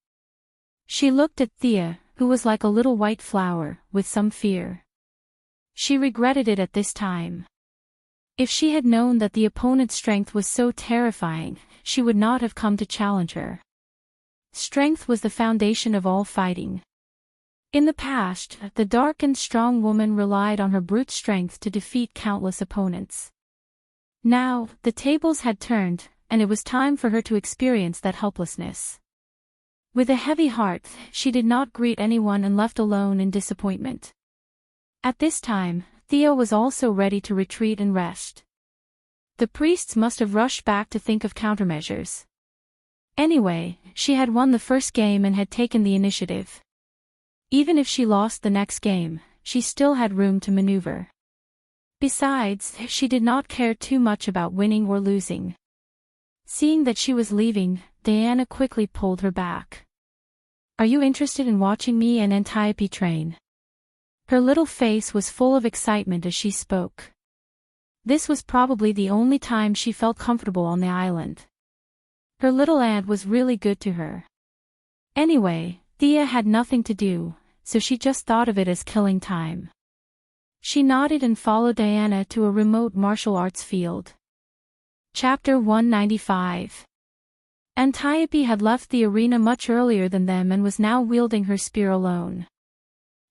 She looked at Thea, who was like a little white flower, with some fear. She regretted it at this time. If she had known that the opponent's strength was so terrifying, she would not have come to challenge her. Strength was the foundation of all fighting. In the past, the dark and strong woman relied on her brute strength to defeat countless opponents. Now, the tables had turned, and it was time for her to experience that helplessness. With a heavy heart, she did not greet anyone and left alone in disappointment. At this time, Thea was also ready to retreat and rest. The priests must have rushed back to think of countermeasures. Anyway, she had won the first game and had taken the initiative. Even if she lost the next game, she still had room to maneuver. Besides, she did not care too much about winning or losing. Seeing that she was leaving, Diana quickly pulled her back. "Are you interested in watching me and Antiope train?" Her little face was full of excitement as she spoke. This was probably the only time she felt comfortable on the island. Her little aunt was really good to her. Anyway, Thea had nothing to do, so she just thought of it as killing time. She nodded and followed Diana to a remote martial arts field. Chapter 195. Antiope had left the arena much earlier than them and was now wielding her spear alone.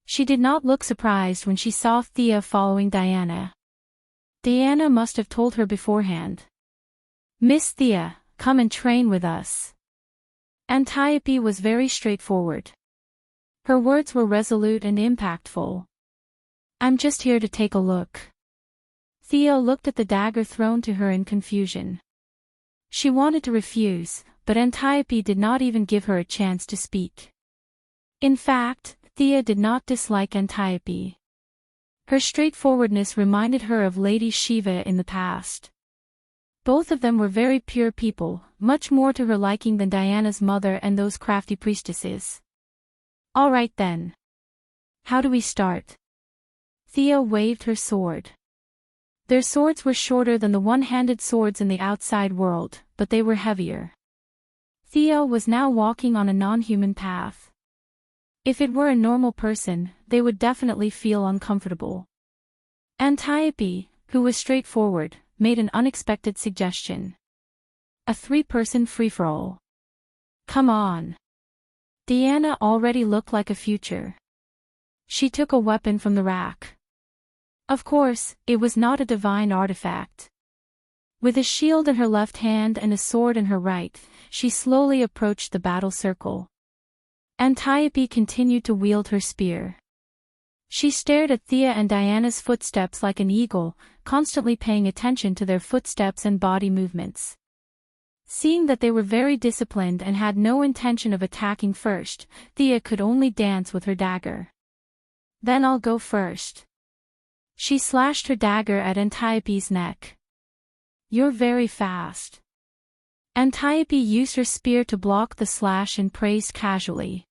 She did not look surprised when she saw Thea following Diana. Diana must have told her beforehand. "Miss Thea, come and train with us." Antiope was very straightforward. Her words were resolute and impactful. "I'm just here to take a look." Thea looked at the dagger thrown to her in confusion. She wanted to refuse, but Antiope did not even give her a chance to speak. In fact, Thea did not dislike Antiope. Her straightforwardness reminded her of Lady Shiva in the past. Both of them were very pure people, much more to her liking than Diana's mother and those crafty priestesses. "All right then. How do we start?" Thea waved her sword. Their swords were shorter than the one-handed swords in the outside world, but they were heavier. Thea was now walking on a non-human path. If it were a normal person, they would definitely feel uncomfortable. Antiope, who was straightforward, made an unexpected suggestion. "A 3-person free-for-all. Come on." Diana already looked like a future. She took a weapon from the rack. Of course, it was not a divine artifact. With a shield in her left hand and a sword in her right, she slowly approached the battle circle. Antiope continued to wield her spear. She stared at Thea and Diana's footsteps like an eagle, constantly paying attention to their footsteps and body movements. Seeing that they were very disciplined and had no intention of attacking first, Thea could only dance with her dagger. "Then I'll go first." She slashed her dagger at Antiope's neck. "You're very fast." Antiope used her spear to block the slash and praised casually.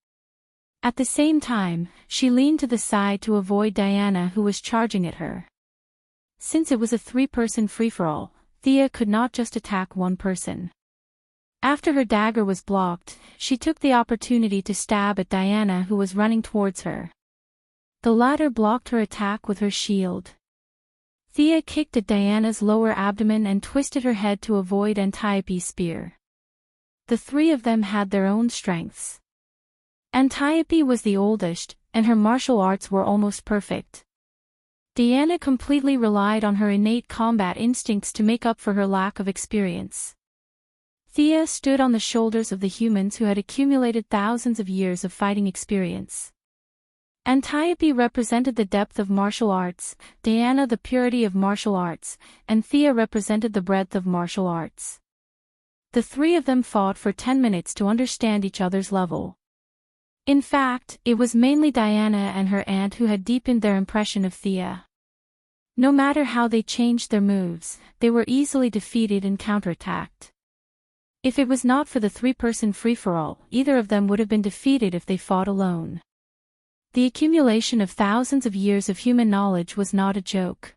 At the same time, she leaned to the side to avoid Diana, who was charging at her. Since it was a 3-person free-for-all, Thea could not just attack one person. After her dagger was blocked, she took the opportunity to stab at Diana, who was running towards her. The latter blocked her attack with her shield. Thea kicked at Diana's lower abdomen and twisted her head to avoid Antiope's spear. The three of them had their own strengths. Antiope was the oldest, and her martial arts were almost perfect. Diana completely relied on her innate combat instincts to make up for her lack of experience. Thea stood on the shoulders of the humans who had accumulated thousands of years of fighting experience. Antiope represented the depth of martial arts, Diana the purity of martial arts, and Thea represented the breadth of martial arts. The three of them fought for 10 minutes to understand each other's level. In fact, it was mainly Diana and her aunt who had deepened their impression of Thea. No matter how they changed their moves, they were easily defeated and counterattacked. If it was not for the 3-person free-for-all, either of them would have been defeated if they fought alone. The accumulation of thousands of years of human knowledge was not a joke.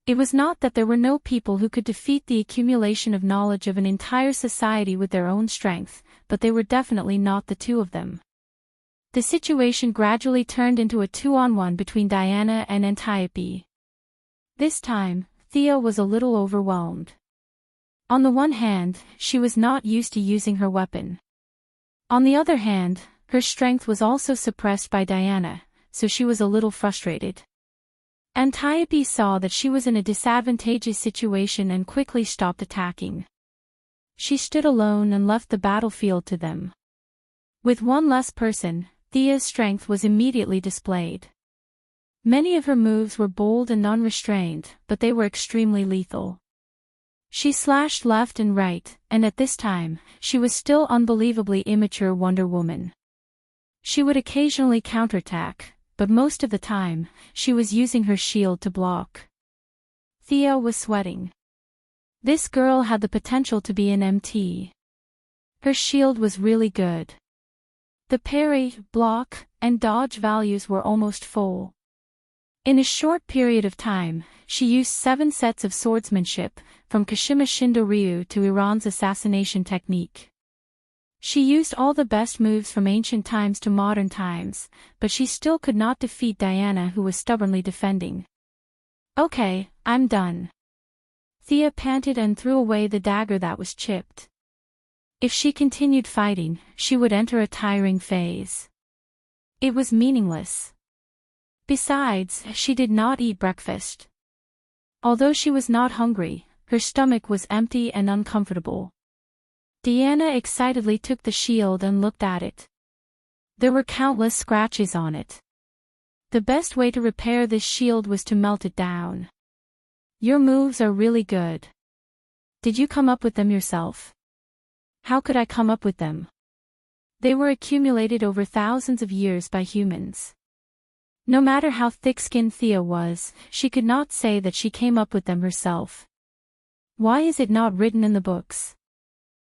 It was not that there were no people who could defeat the accumulation of knowledge of an entire society with their own strength, but they were definitely not the two of them. The situation gradually turned into a 2-on-1 between Diana and Antiope. This time, Thea was a little overwhelmed. On the one hand, she was not used to using her weapon. On the other hand, her strength was also suppressed by Diana, so she was a little frustrated. Antiope saw that she was in a disadvantageous situation and quickly stopped attacking. She stood alone and left the battlefield to them. With one less person, Thea's strength was immediately displayed. Many of her moves were bold and unrestrained, but they were extremely lethal. She slashed left and right, and at this time, she was still unbelievably immature Wonder Woman. She would occasionally counterattack, but most of the time, she was using her shield to block. Thea was sweating. This girl had the potential to be an MT. Her shield was really good. The parry, block, and dodge values were almost full. In a short period of time, she used 7 sets of swordsmanship, from Kashima Shindo Ryu to Iran's assassination technique. She used all the best moves from ancient times to modern times, but she still could not defeat Diana, who was stubbornly defending. "Okay, I'm done." Thea panted and threw away the dagger that was chipped. If she continued fighting, she would enter a tiring phase. It was meaningless. Besides, she did not eat breakfast. Although she was not hungry, her stomach was empty and uncomfortable. Diana excitedly took the shield and looked at it. There were countless scratches on it. The best way to repair this shield was to melt it down. "Your moves are really good. Did you come up with them yourself?" "How could I come up with them? They were accumulated over thousands of years by humans." No matter how thick-skinned Thea was, she could not say that she came up with them herself. "Why is it not written in the books?"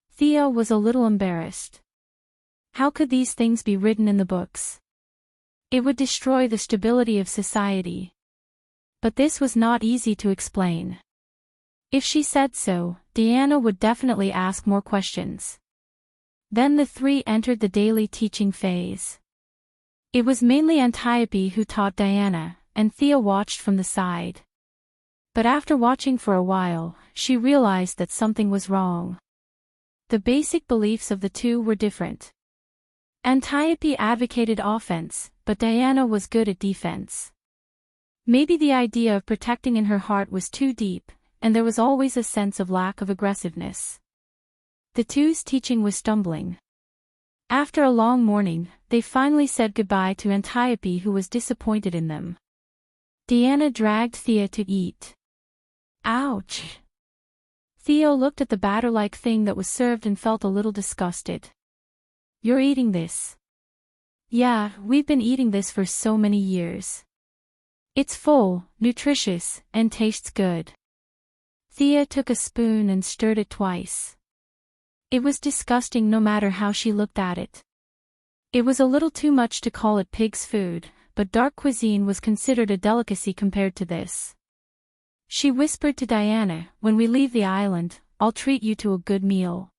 Thea was a little embarrassed. How could these things be written in the books? It would destroy the stability of society. But this was not easy to explain. If she said so, Diana would definitely ask more questions. Then the three entered the daily teaching phase. It was mainly Antiope who taught Diana, and Thea watched from the side. But after watching for a while, she realized that something was wrong. The basic beliefs of the two were different. Antiope advocated offense, but Diana was good at defense. Maybe the idea of protecting in her heart was too deep, and there was always a sense of lack of aggressiveness. The two's teaching was stumbling. After a long morning, they finally said goodbye to Antiope, who was disappointed in them. Diana dragged Thea to eat. Ouch! Theo looked at the batter-like thing that was served and felt a little disgusted. "You're eating this?" "Yeah, we've been eating this for so many years. It's full, nutritious, and tastes good." Thea took a spoon and stirred it twice. It was disgusting no matter how she looked at it. It was a little too much to call it pig's food, but dark cuisine was considered a delicacy compared to this. She whispered to Diana, "When we leave the island, I'll treat you to a good meal."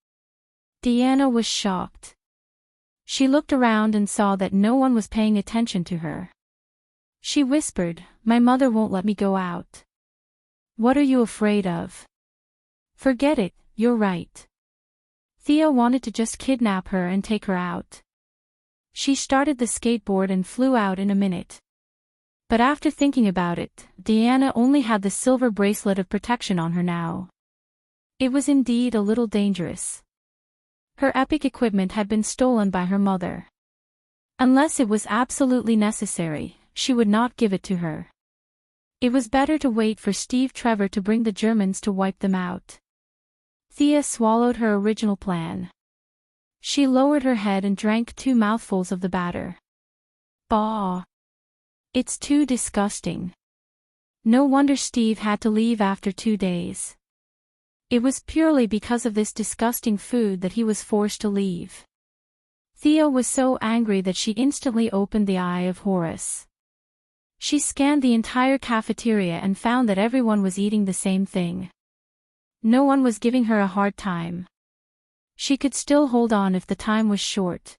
Diana was shocked. She looked around and saw that no one was paying attention to her. She whispered, "My mother won't let me go out." "What are you afraid of?" "Forget it, you're right." Thea wanted to just kidnap her and take her out. She started the skateboard and flew out in a minute. But after thinking about it, Diana only had the silver bracelet of protection on her now. It was indeed a little dangerous. Her epic equipment had been stolen by her mother. Unless it was absolutely necessary, she would not give it to her. It was better to wait for Steve Trevor to bring the Germans to wipe them out. Thea swallowed her original plan. She lowered her head and drank 2 mouthfuls of the batter. Bah! It's too disgusting. No wonder Steve had to leave after 2 days. It was purely because of this disgusting food that he was forced to leave. Thea was so angry that she instantly opened the Eye of Horus. She scanned the entire cafeteria and found that everyone was eating the same thing. No one was giving her a hard time. She could still hold on if the time was short.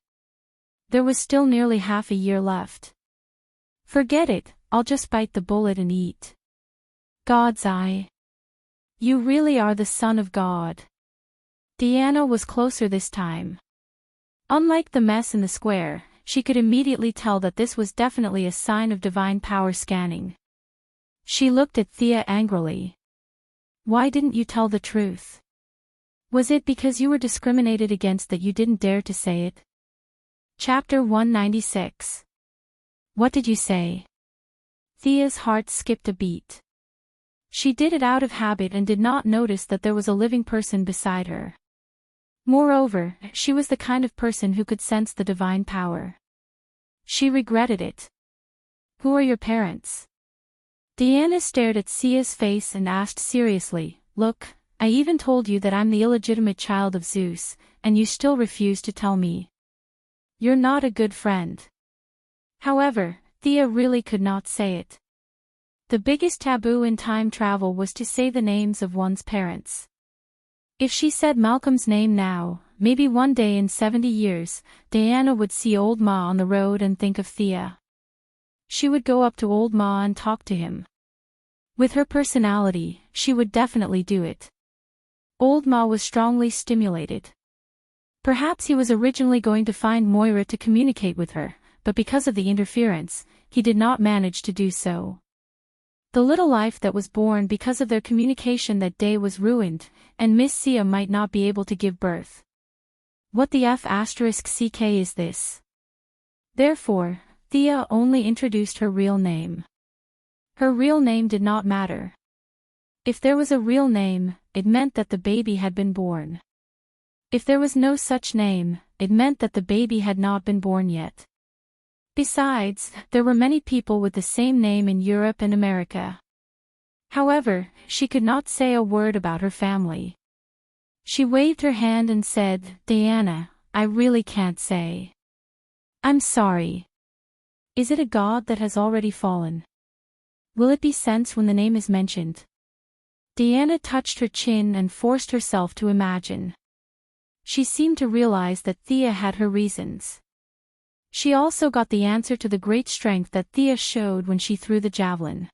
There was still nearly half a year left. Forget it, I'll just bite the bullet and eat. God's eye. You really are the Son of God. Diana was closer this time. Unlike the mess in the square, she could immediately tell that this was definitely a sign of divine power scanning. She looked at Thea angrily. Why didn't you tell the truth? Was it because you were discriminated against that you didn't dare to say it? Chapter 196. What did you say? Thea's heart skipped a beat. She did it out of habit and did not notice that there was a living person beside her. Moreover, she was the kind of person who could sense the divine power. She regretted it. Who are your parents? Diana stared at Sia's face and asked seriously, Look, I even told you that I'm the illegitimate child of Zeus, and you still refuse to tell me. You're not a good friend. However, Thea really could not say it. The biggest taboo in time travel was to say the names of one's parents. If she said Malcolm's name now, maybe one day in 70 years, Diana would see Old Ma on the road and think of Thea. She would go up to Old Ma and talk to him. With her personality, she would definitely do it. Old Ma was strongly stimulated. Perhaps he was originally going to find Moira to communicate with her, but because of the interference, he did not manage to do so. The little life that was born because of their communication that day was ruined, and Miss Sia might not be able to give birth. What the F***ck is this? Therefore, Thea only introduced her real name. Her real name did not matter. If there was a real name, it meant that the baby had been born. If there was no such name, it meant that the baby had not been born yet. Besides, there were many people with the same name in Europe and America. However, she could not say a word about her family. She waved her hand and said, Diana, I really can't say. I'm sorry. Is it a god that has already fallen? Will it be sense when the name is mentioned? Diana touched her chin and forced herself to imagine. She seemed to realize that Thea had her reasons. She also got the answer to the great strength that Thea showed when she threw the javelin.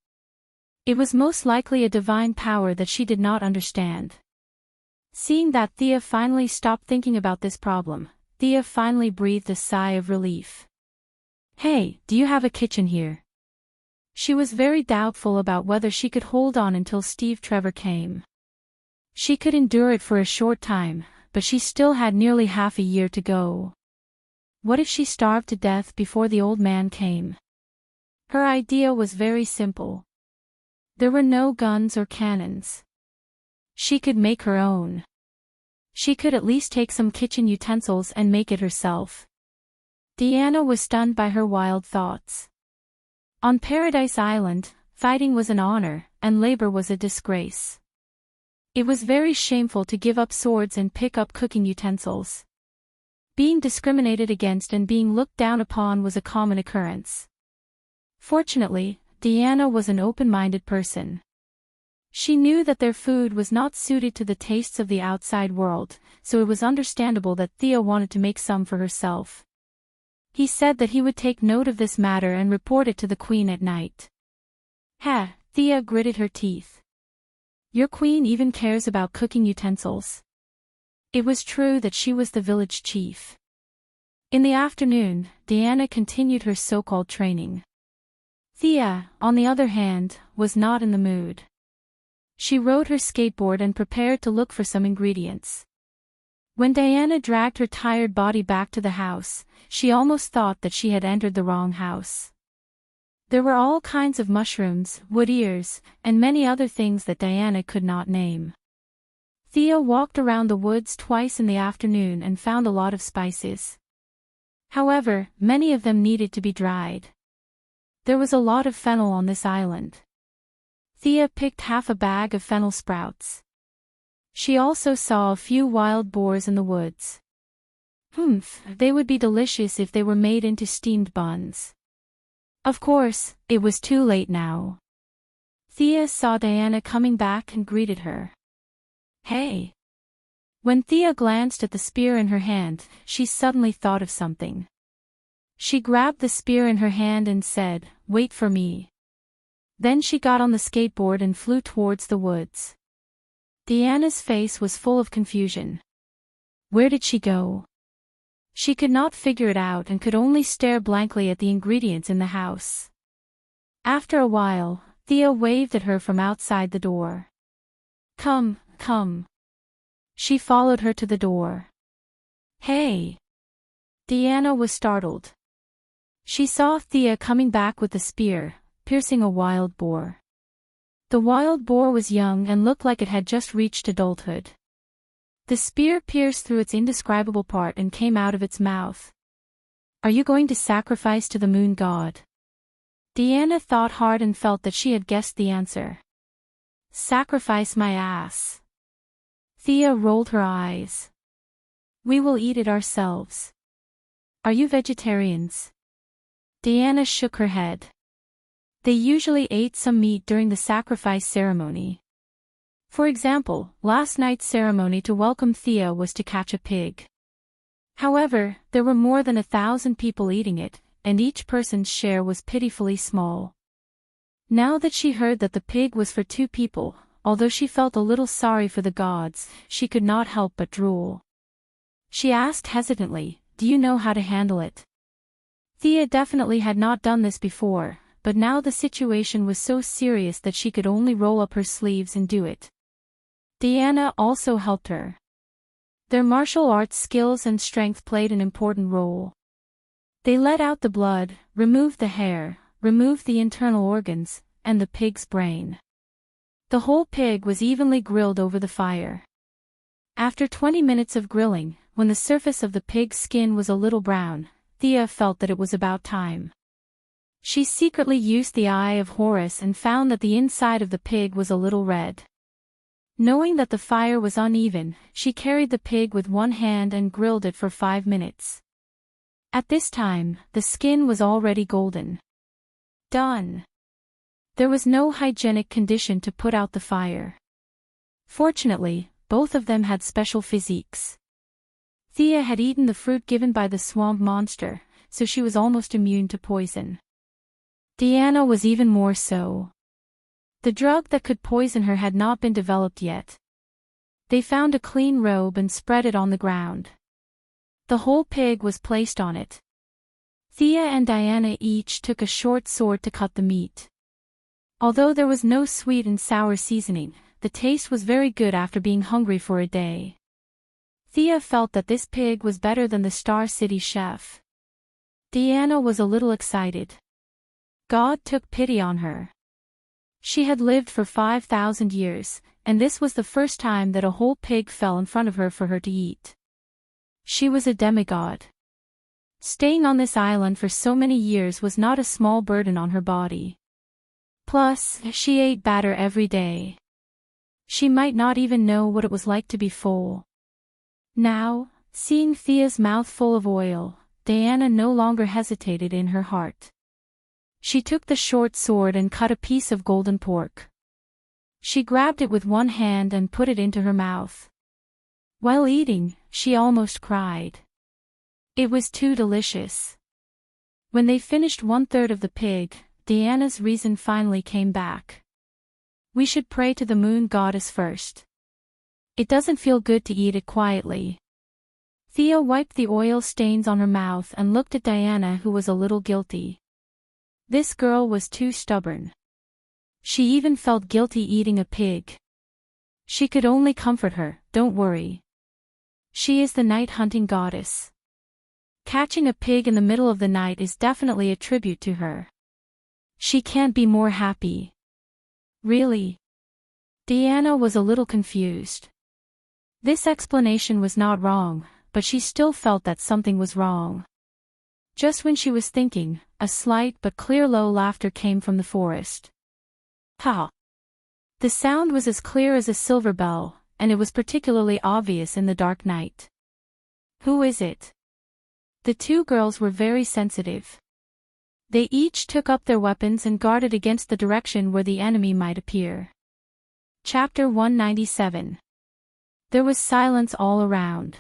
It was most likely a divine power that she did not understand. Seeing that Thea finally stopped thinking about this problem, Thea finally breathed a sigh of relief. Hey, do you have a kitchen here? She was very doubtful about whether she could hold on until Steve Trevor came. She could endure it for a short time, but she still had nearly half a year to go. What if she starved to death before the old man came? Her idea was very simple. There were no guns or cannons. She could make her own. She could at least take some kitchen utensils and make it herself. Diana was stunned by her wild thoughts. On Paradise Island, fighting was an honor, and labor was a disgrace. It was very shameful to give up swords and pick up cooking utensils. Being discriminated against and being looked down upon was a common occurrence. Fortunately, Diana was an open-minded person. She knew that their food was not suited to the tastes of the outside world, so it was understandable that Thea wanted to make some for herself. He said that he would take note of this matter and report it to the queen at night. Thea gritted her teeth. Your queen even cares about cooking utensils? It was true that she was the village chief. In the afternoon, Diana continued her so-called training. Thea, on the other hand, was not in the mood. She rode her skateboard and prepared to look for some ingredients. When Diana dragged her tired body back to the house, she almost thought that she had entered the wrong house. There were all kinds of mushrooms, wood ears, and many other things that Diana could not name. Thea walked around the woods twice in the afternoon and found a lot of spices. However, many of them needed to be dried. There was a lot of fennel on this island. Thea picked half a bag of fennel sprouts. She also saw a few wild boars in the woods. They would be delicious if they were made into steamed buns. Of course, it was too late now. Thea saw Diana coming back and greeted her. Hey! When Thea glanced at the spear in her hand, she suddenly thought of something. She grabbed the spear in her hand and said, "Wait for me." Then she got on the skateboard and flew towards the woods. Diana's face was full of confusion. Where did she go? She could not figure it out and could only stare blankly at the ingredients in the house. After a while, Thea waved at her from outside the door. Come, come. She followed her to the door. Hey! Diana was startled. She saw Thea coming back with a spear, piercing a wild boar. The wild boar was young and looked like it had just reached adulthood. The spear pierced through its indescribable part and came out of its mouth. Are you going to sacrifice to the moon god? Diana thought hard and felt that she had guessed the answer. Sacrifice my ass. Thea rolled her eyes. We will eat it ourselves. Are you vegetarians? Diana shook her head. They usually ate some meat during the sacrifice ceremony. For example, last night's ceremony to welcome Thea was to catch a pig. However, there were more than 1,000 people eating it, and each person's share was pitifully small. Now that she heard that the pig was for 2 people, although she felt a little sorry for the gods, she could not help but drool. She asked hesitantly, do you know how to handle it? Thea definitely had not done this before, but now the situation was so serious that she could only roll up her sleeves and do it. Diana also helped her. Their martial arts skills and strength played an important role. They let out the blood, removed the hair, removed the internal organs, and the pig's brain. The whole pig was evenly grilled over the fire. After 20 minutes of grilling, when the surface of the pig's skin was a little brown, Thea felt that it was about time. She secretly used the eye of Horus and found that the inside of the pig was a little red. Knowing that the fire was uneven, she carried the pig with one hand and grilled it for 5 minutes. At this time, the skin was already golden. Done. There was no hygienic condition to put out the fire. Fortunately, both of them had special physiques. Thea had eaten the fruit given by the swamp monster, so she was almost immune to poison. Diana was even more so. The drug that could poison her had not been developed yet. They found a clean robe and spread it on the ground. The whole pig was placed on it. Thea and Diana each took a short sword to cut the meat. Although there was no sweet and sour seasoning, the taste was very good after being hungry for a day. Thea felt that this pig was better than the Star City chef. Diana was a little excited. God took pity on her. She had lived for 5,000 years, and this was the first time that a whole pig fell in front of her for her to eat. She was a demigod. Staying on this island for so many years was not a small burden on her body. Plus, she ate batter every day. She might not even know what it was like to be full. Now, seeing Thea's mouth full of oil, Diana no longer hesitated in her heart. She took the short sword and cut a piece of golden pork. She grabbed it with one hand and put it into her mouth. While eating, she almost cried. It was too delicious. When they finished 1/3 of the pig, Diana's reason finally came back. We should pray to the moon goddess first. It doesn't feel good to eat it quietly. Thea wiped the oil stains on her mouth and looked at Diana, who was a little guilty. This girl was too stubborn. She even felt guilty eating a pig. She could only comfort her, don't worry. She is the night hunting goddess. Catching a pig in the middle of the night is definitely a tribute to her. She can't be more happy. Really? Diana was a little confused. This explanation was not wrong, but she still felt that something was wrong. Just when she was thinking, a slight but clear low laughter came from the forest. Ha! The sound was as clear as a silver bell, and it was particularly obvious in the dark night. Who is it? The 2 girls were very sensitive. They each took up their weapons and guarded against the direction where the enemy might appear. Chapter 197. There was silence all around.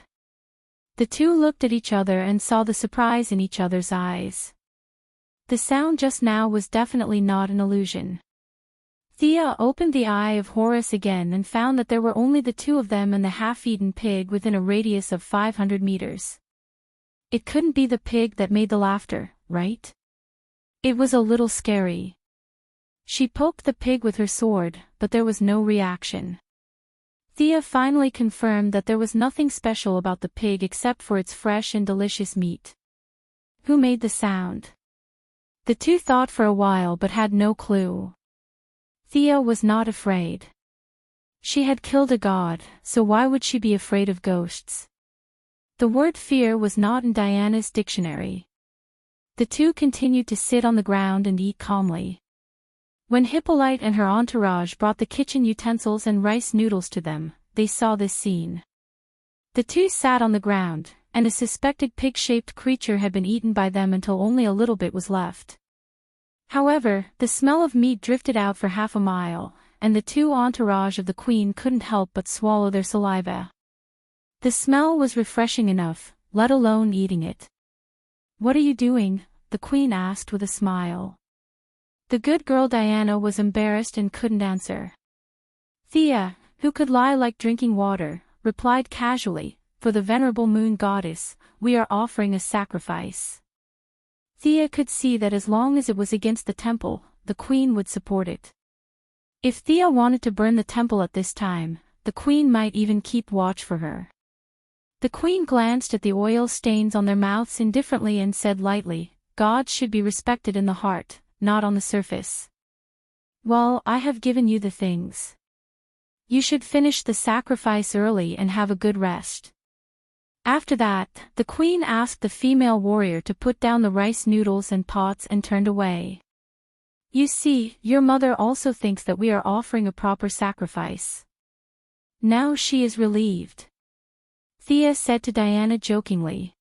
The 2 looked at each other and saw the surprise in each other's eyes. The sound just now was definitely not an illusion. Thea opened the eye of Horus again and found that there were only the two of them and the half-eaten pig within a radius of 500 meters. It couldn't be the pig that made the laughter, right? It was a little scary. She poked the pig with her sword, but there was no reaction. Thea finally confirmed that there was nothing special about the pig except for its fresh and delicious meat. Who made the sound? The two thought for a while but had no clue. Thea was not afraid. She had killed a god, so why would she be afraid of ghosts? The word fear was not in Diana's dictionary. The two continued to sit on the ground and eat calmly. When Hippolyte and her entourage brought the kitchen utensils and rice noodles to them, they saw this scene. The two sat on the ground, and a suspected pig-shaped creature had been eaten by them until only a little bit was left. However, the smell of meat drifted out for half a mile, and the two entourage of the queen couldn't help but swallow their saliva. The smell was refreshing enough, let alone eating it. "What are you doing?" the queen asked with a smile. The good girl Diana was embarrassed and couldn't answer. Thea, who could lie like drinking water, replied casually, "For the venerable moon goddess, we are offering a sacrifice." Thea could see that as long as it was against the temple, the queen would support it. If Thea wanted to burn the temple at this time, the queen might even keep watch for her. The queen glanced at the oil stains on their mouths indifferently and said lightly, "Gods should be respected in the heart, not on the surface. Well, I have given you the things. You should finish the sacrifice early and have a good rest." After that, the queen asked the female warrior to put down the rice noodles and pots and turned away. "You see, your mother also thinks that we are offering a proper sacrifice." Now she is relieved. Thea said to Diana jokingly.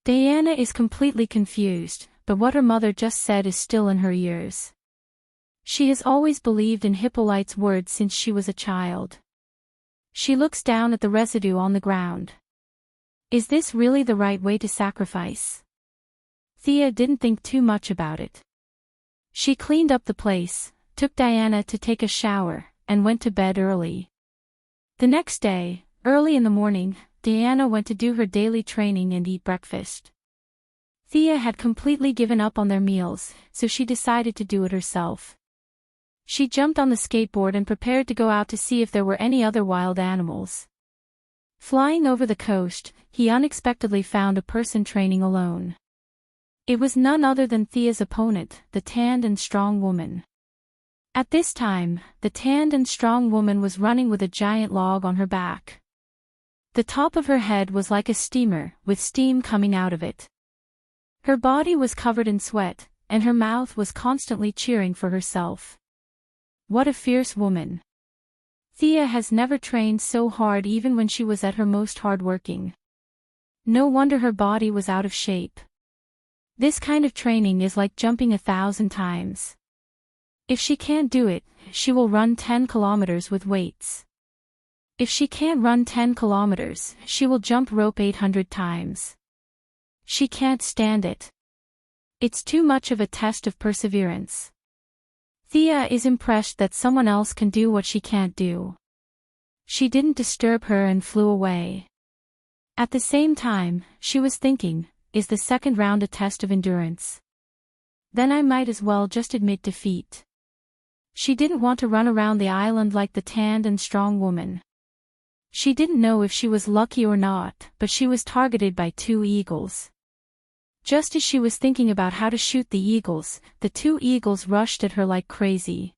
Diana is completely confused, but what her mother just said is still in her ears. She has always believed in Hippolyte's words since she was a child. She looks down at the residue on the ground. Is this really the right way to sacrifice? Thea didn't think too much about it. She cleaned up the place, took Diana to take a shower, and went to bed early. The next day, early in the morning, Diana went to do her daily training and eat breakfast. Thea had completely given up on their meals, so she decided to do it herself. She jumped on the skateboard and prepared to go out to see if there were any other wild animals. Flying over the coast, he unexpectedly found a person training alone. It was none other than Thea's opponent, the tanned and strong woman. At this time, the tanned and strong woman was running with a giant log on her back. The top of her head was like a steamer, with steam coming out of it. Her body was covered in sweat, and her mouth was constantly cheering for herself. What a fierce woman. Thea has never trained so hard even when she was at her most hardworking. No wonder her body was out of shape. This kind of training is like jumping 1,000 times. If she can't do it, she will run 10 kilometers with weights. If she can't run 10 kilometers, she will jump rope 800 times. She can't stand it. It's too much of a test of perseverance. Thea is impressed that someone else can do what she can't do. She didn't disturb her and flew away. At the same time, she was thinking, is the second round a test of endurance? Then I might as well just admit defeat. She didn't want to run around the island like the tanned and strong woman. She didn't know if she was lucky or not, but she was targeted by 2 eagles. Just as she was thinking about how to shoot the eagles, the 2 eagles rushed at her like crazy.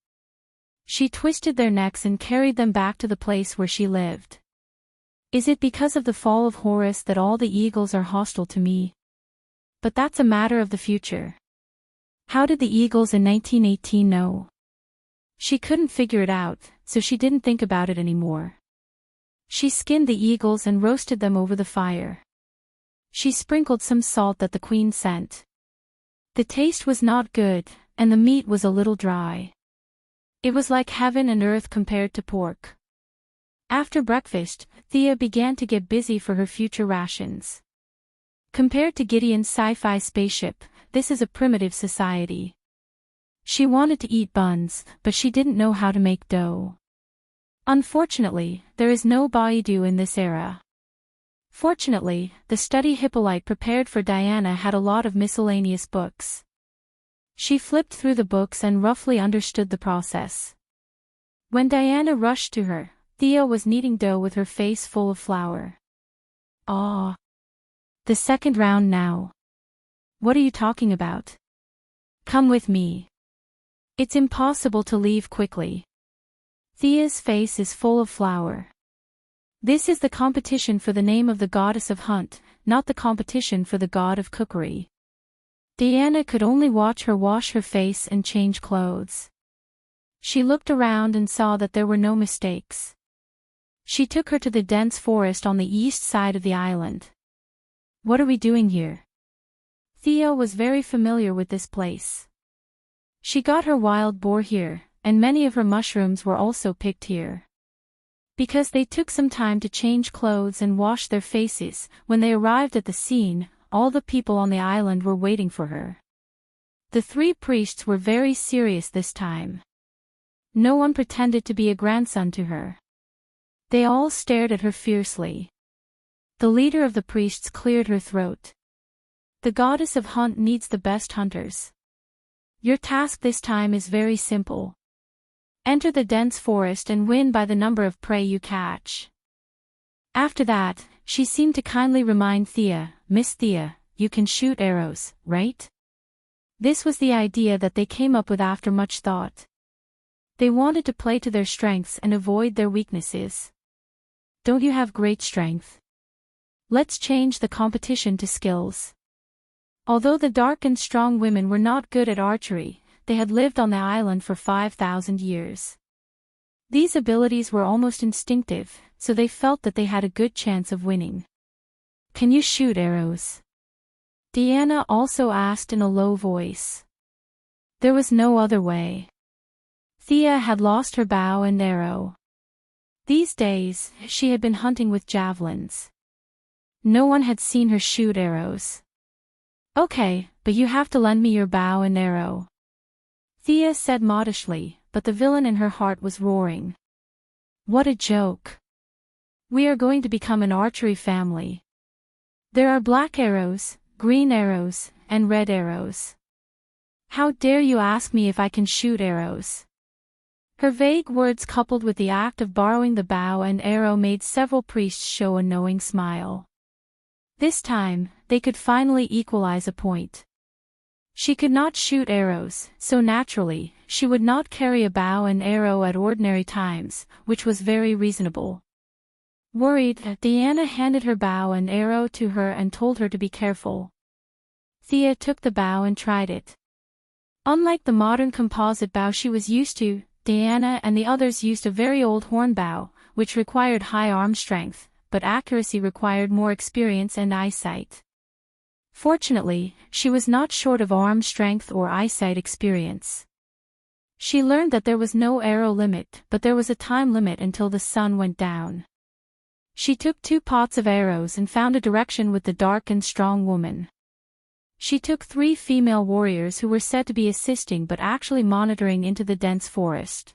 She twisted their necks and carried them back to the place where she lived. Is it because of the fall of Horus that all the eagles are hostile to me? But that's a matter of the future. How did the eagles in 1918 know? She couldn't figure it out, so she didn't think about it anymore. She skinned the eagles and roasted them over the fire. She sprinkled some salt that the queen sent. The taste was not good, and the meat was a little dry. It was like heaven and earth compared to pork. After breakfast, Thea began to get busy for her future rations. Compared to Gideon's sci-fi spaceship, this is a primitive society. She wanted to eat buns, but she didn't know how to make dough. Unfortunately, there is no Baidu in this era. Fortunately, the study Hippolyte prepared for Diana had a lot of miscellaneous books. She flipped through the books and roughly understood the process. When Diana rushed to her, Thea was kneading dough with her face full of flour. "Ah. The second round now. What are you talking about? Come with me. It's impossible to leave quickly." Thea's face is full of flour. This is the competition for the name of the goddess of hunt, not the competition for the god of cookery. Diana could only watch her wash her face and change clothes. She looked around and saw that there were no mistakes. She took her to the dense forest on the east side of the island. "What are we doing here?" Thea was very familiar with this place. She got her wild boar here, and many of her mushrooms were also picked here. Because they took some time to change clothes and wash their faces, when they arrived at the scene, all the people on the island were waiting for her. The three priests were very serious this time. No one pretended to be a grandson to her. They all stared at her fiercely. The leader of the priests cleared her throat. "The goddess of hunt needs the best hunters. Your task this time is very simple. Enter the dense forest and win by the number of prey you catch." After that, she seemed to kindly remind Thea, "Miss Thea, you can shoot arrows, right?" This was the idea that they came up with after much thought. They wanted to play to their strengths and avoid their weaknesses. "Don't you have great strength? Let's change the competition to skills." Although the dark and strong women were not good at archery, they had lived on the island for 5,000 years. These abilities were almost instinctive, so they felt that they had a good chance of winning. "Can you shoot arrows?" Diana also asked in a low voice. There was no other way. Thea had lost her bow and arrow. These days, she had been hunting with javelins. No one had seen her shoot arrows. "Okay, but you have to lend me your bow and arrow," Thea said modestly, but the villain in her heart was roaring. What a joke. We are going to become an archery family. There are black arrows, green arrows, and red arrows. How dare you ask me if I can shoot arrows? Her vague words coupled with the act of borrowing the bow and arrow made several priests show a knowing smile. This time, they could finally equalize a point. She could not shoot arrows, so naturally, she would not carry a bow and arrow at ordinary times, which was very reasonable. Worried, Diana handed her bow and arrow to her and told her to be careful. Thea took the bow and tried it. Unlike the modern composite bow she was used to, Diana and the others used a very old horn bow, which required high arm strength, but accuracy required more experience and eyesight. Fortunately, she was not short of arm strength or eyesight experience. She learned that there was no arrow limit, but there was a time limit until the sun went down. She took 2 pots of arrows and found a direction with the dark and strong woman. She took 3 female warriors who were said to be assisting but actually monitoring into the dense forest.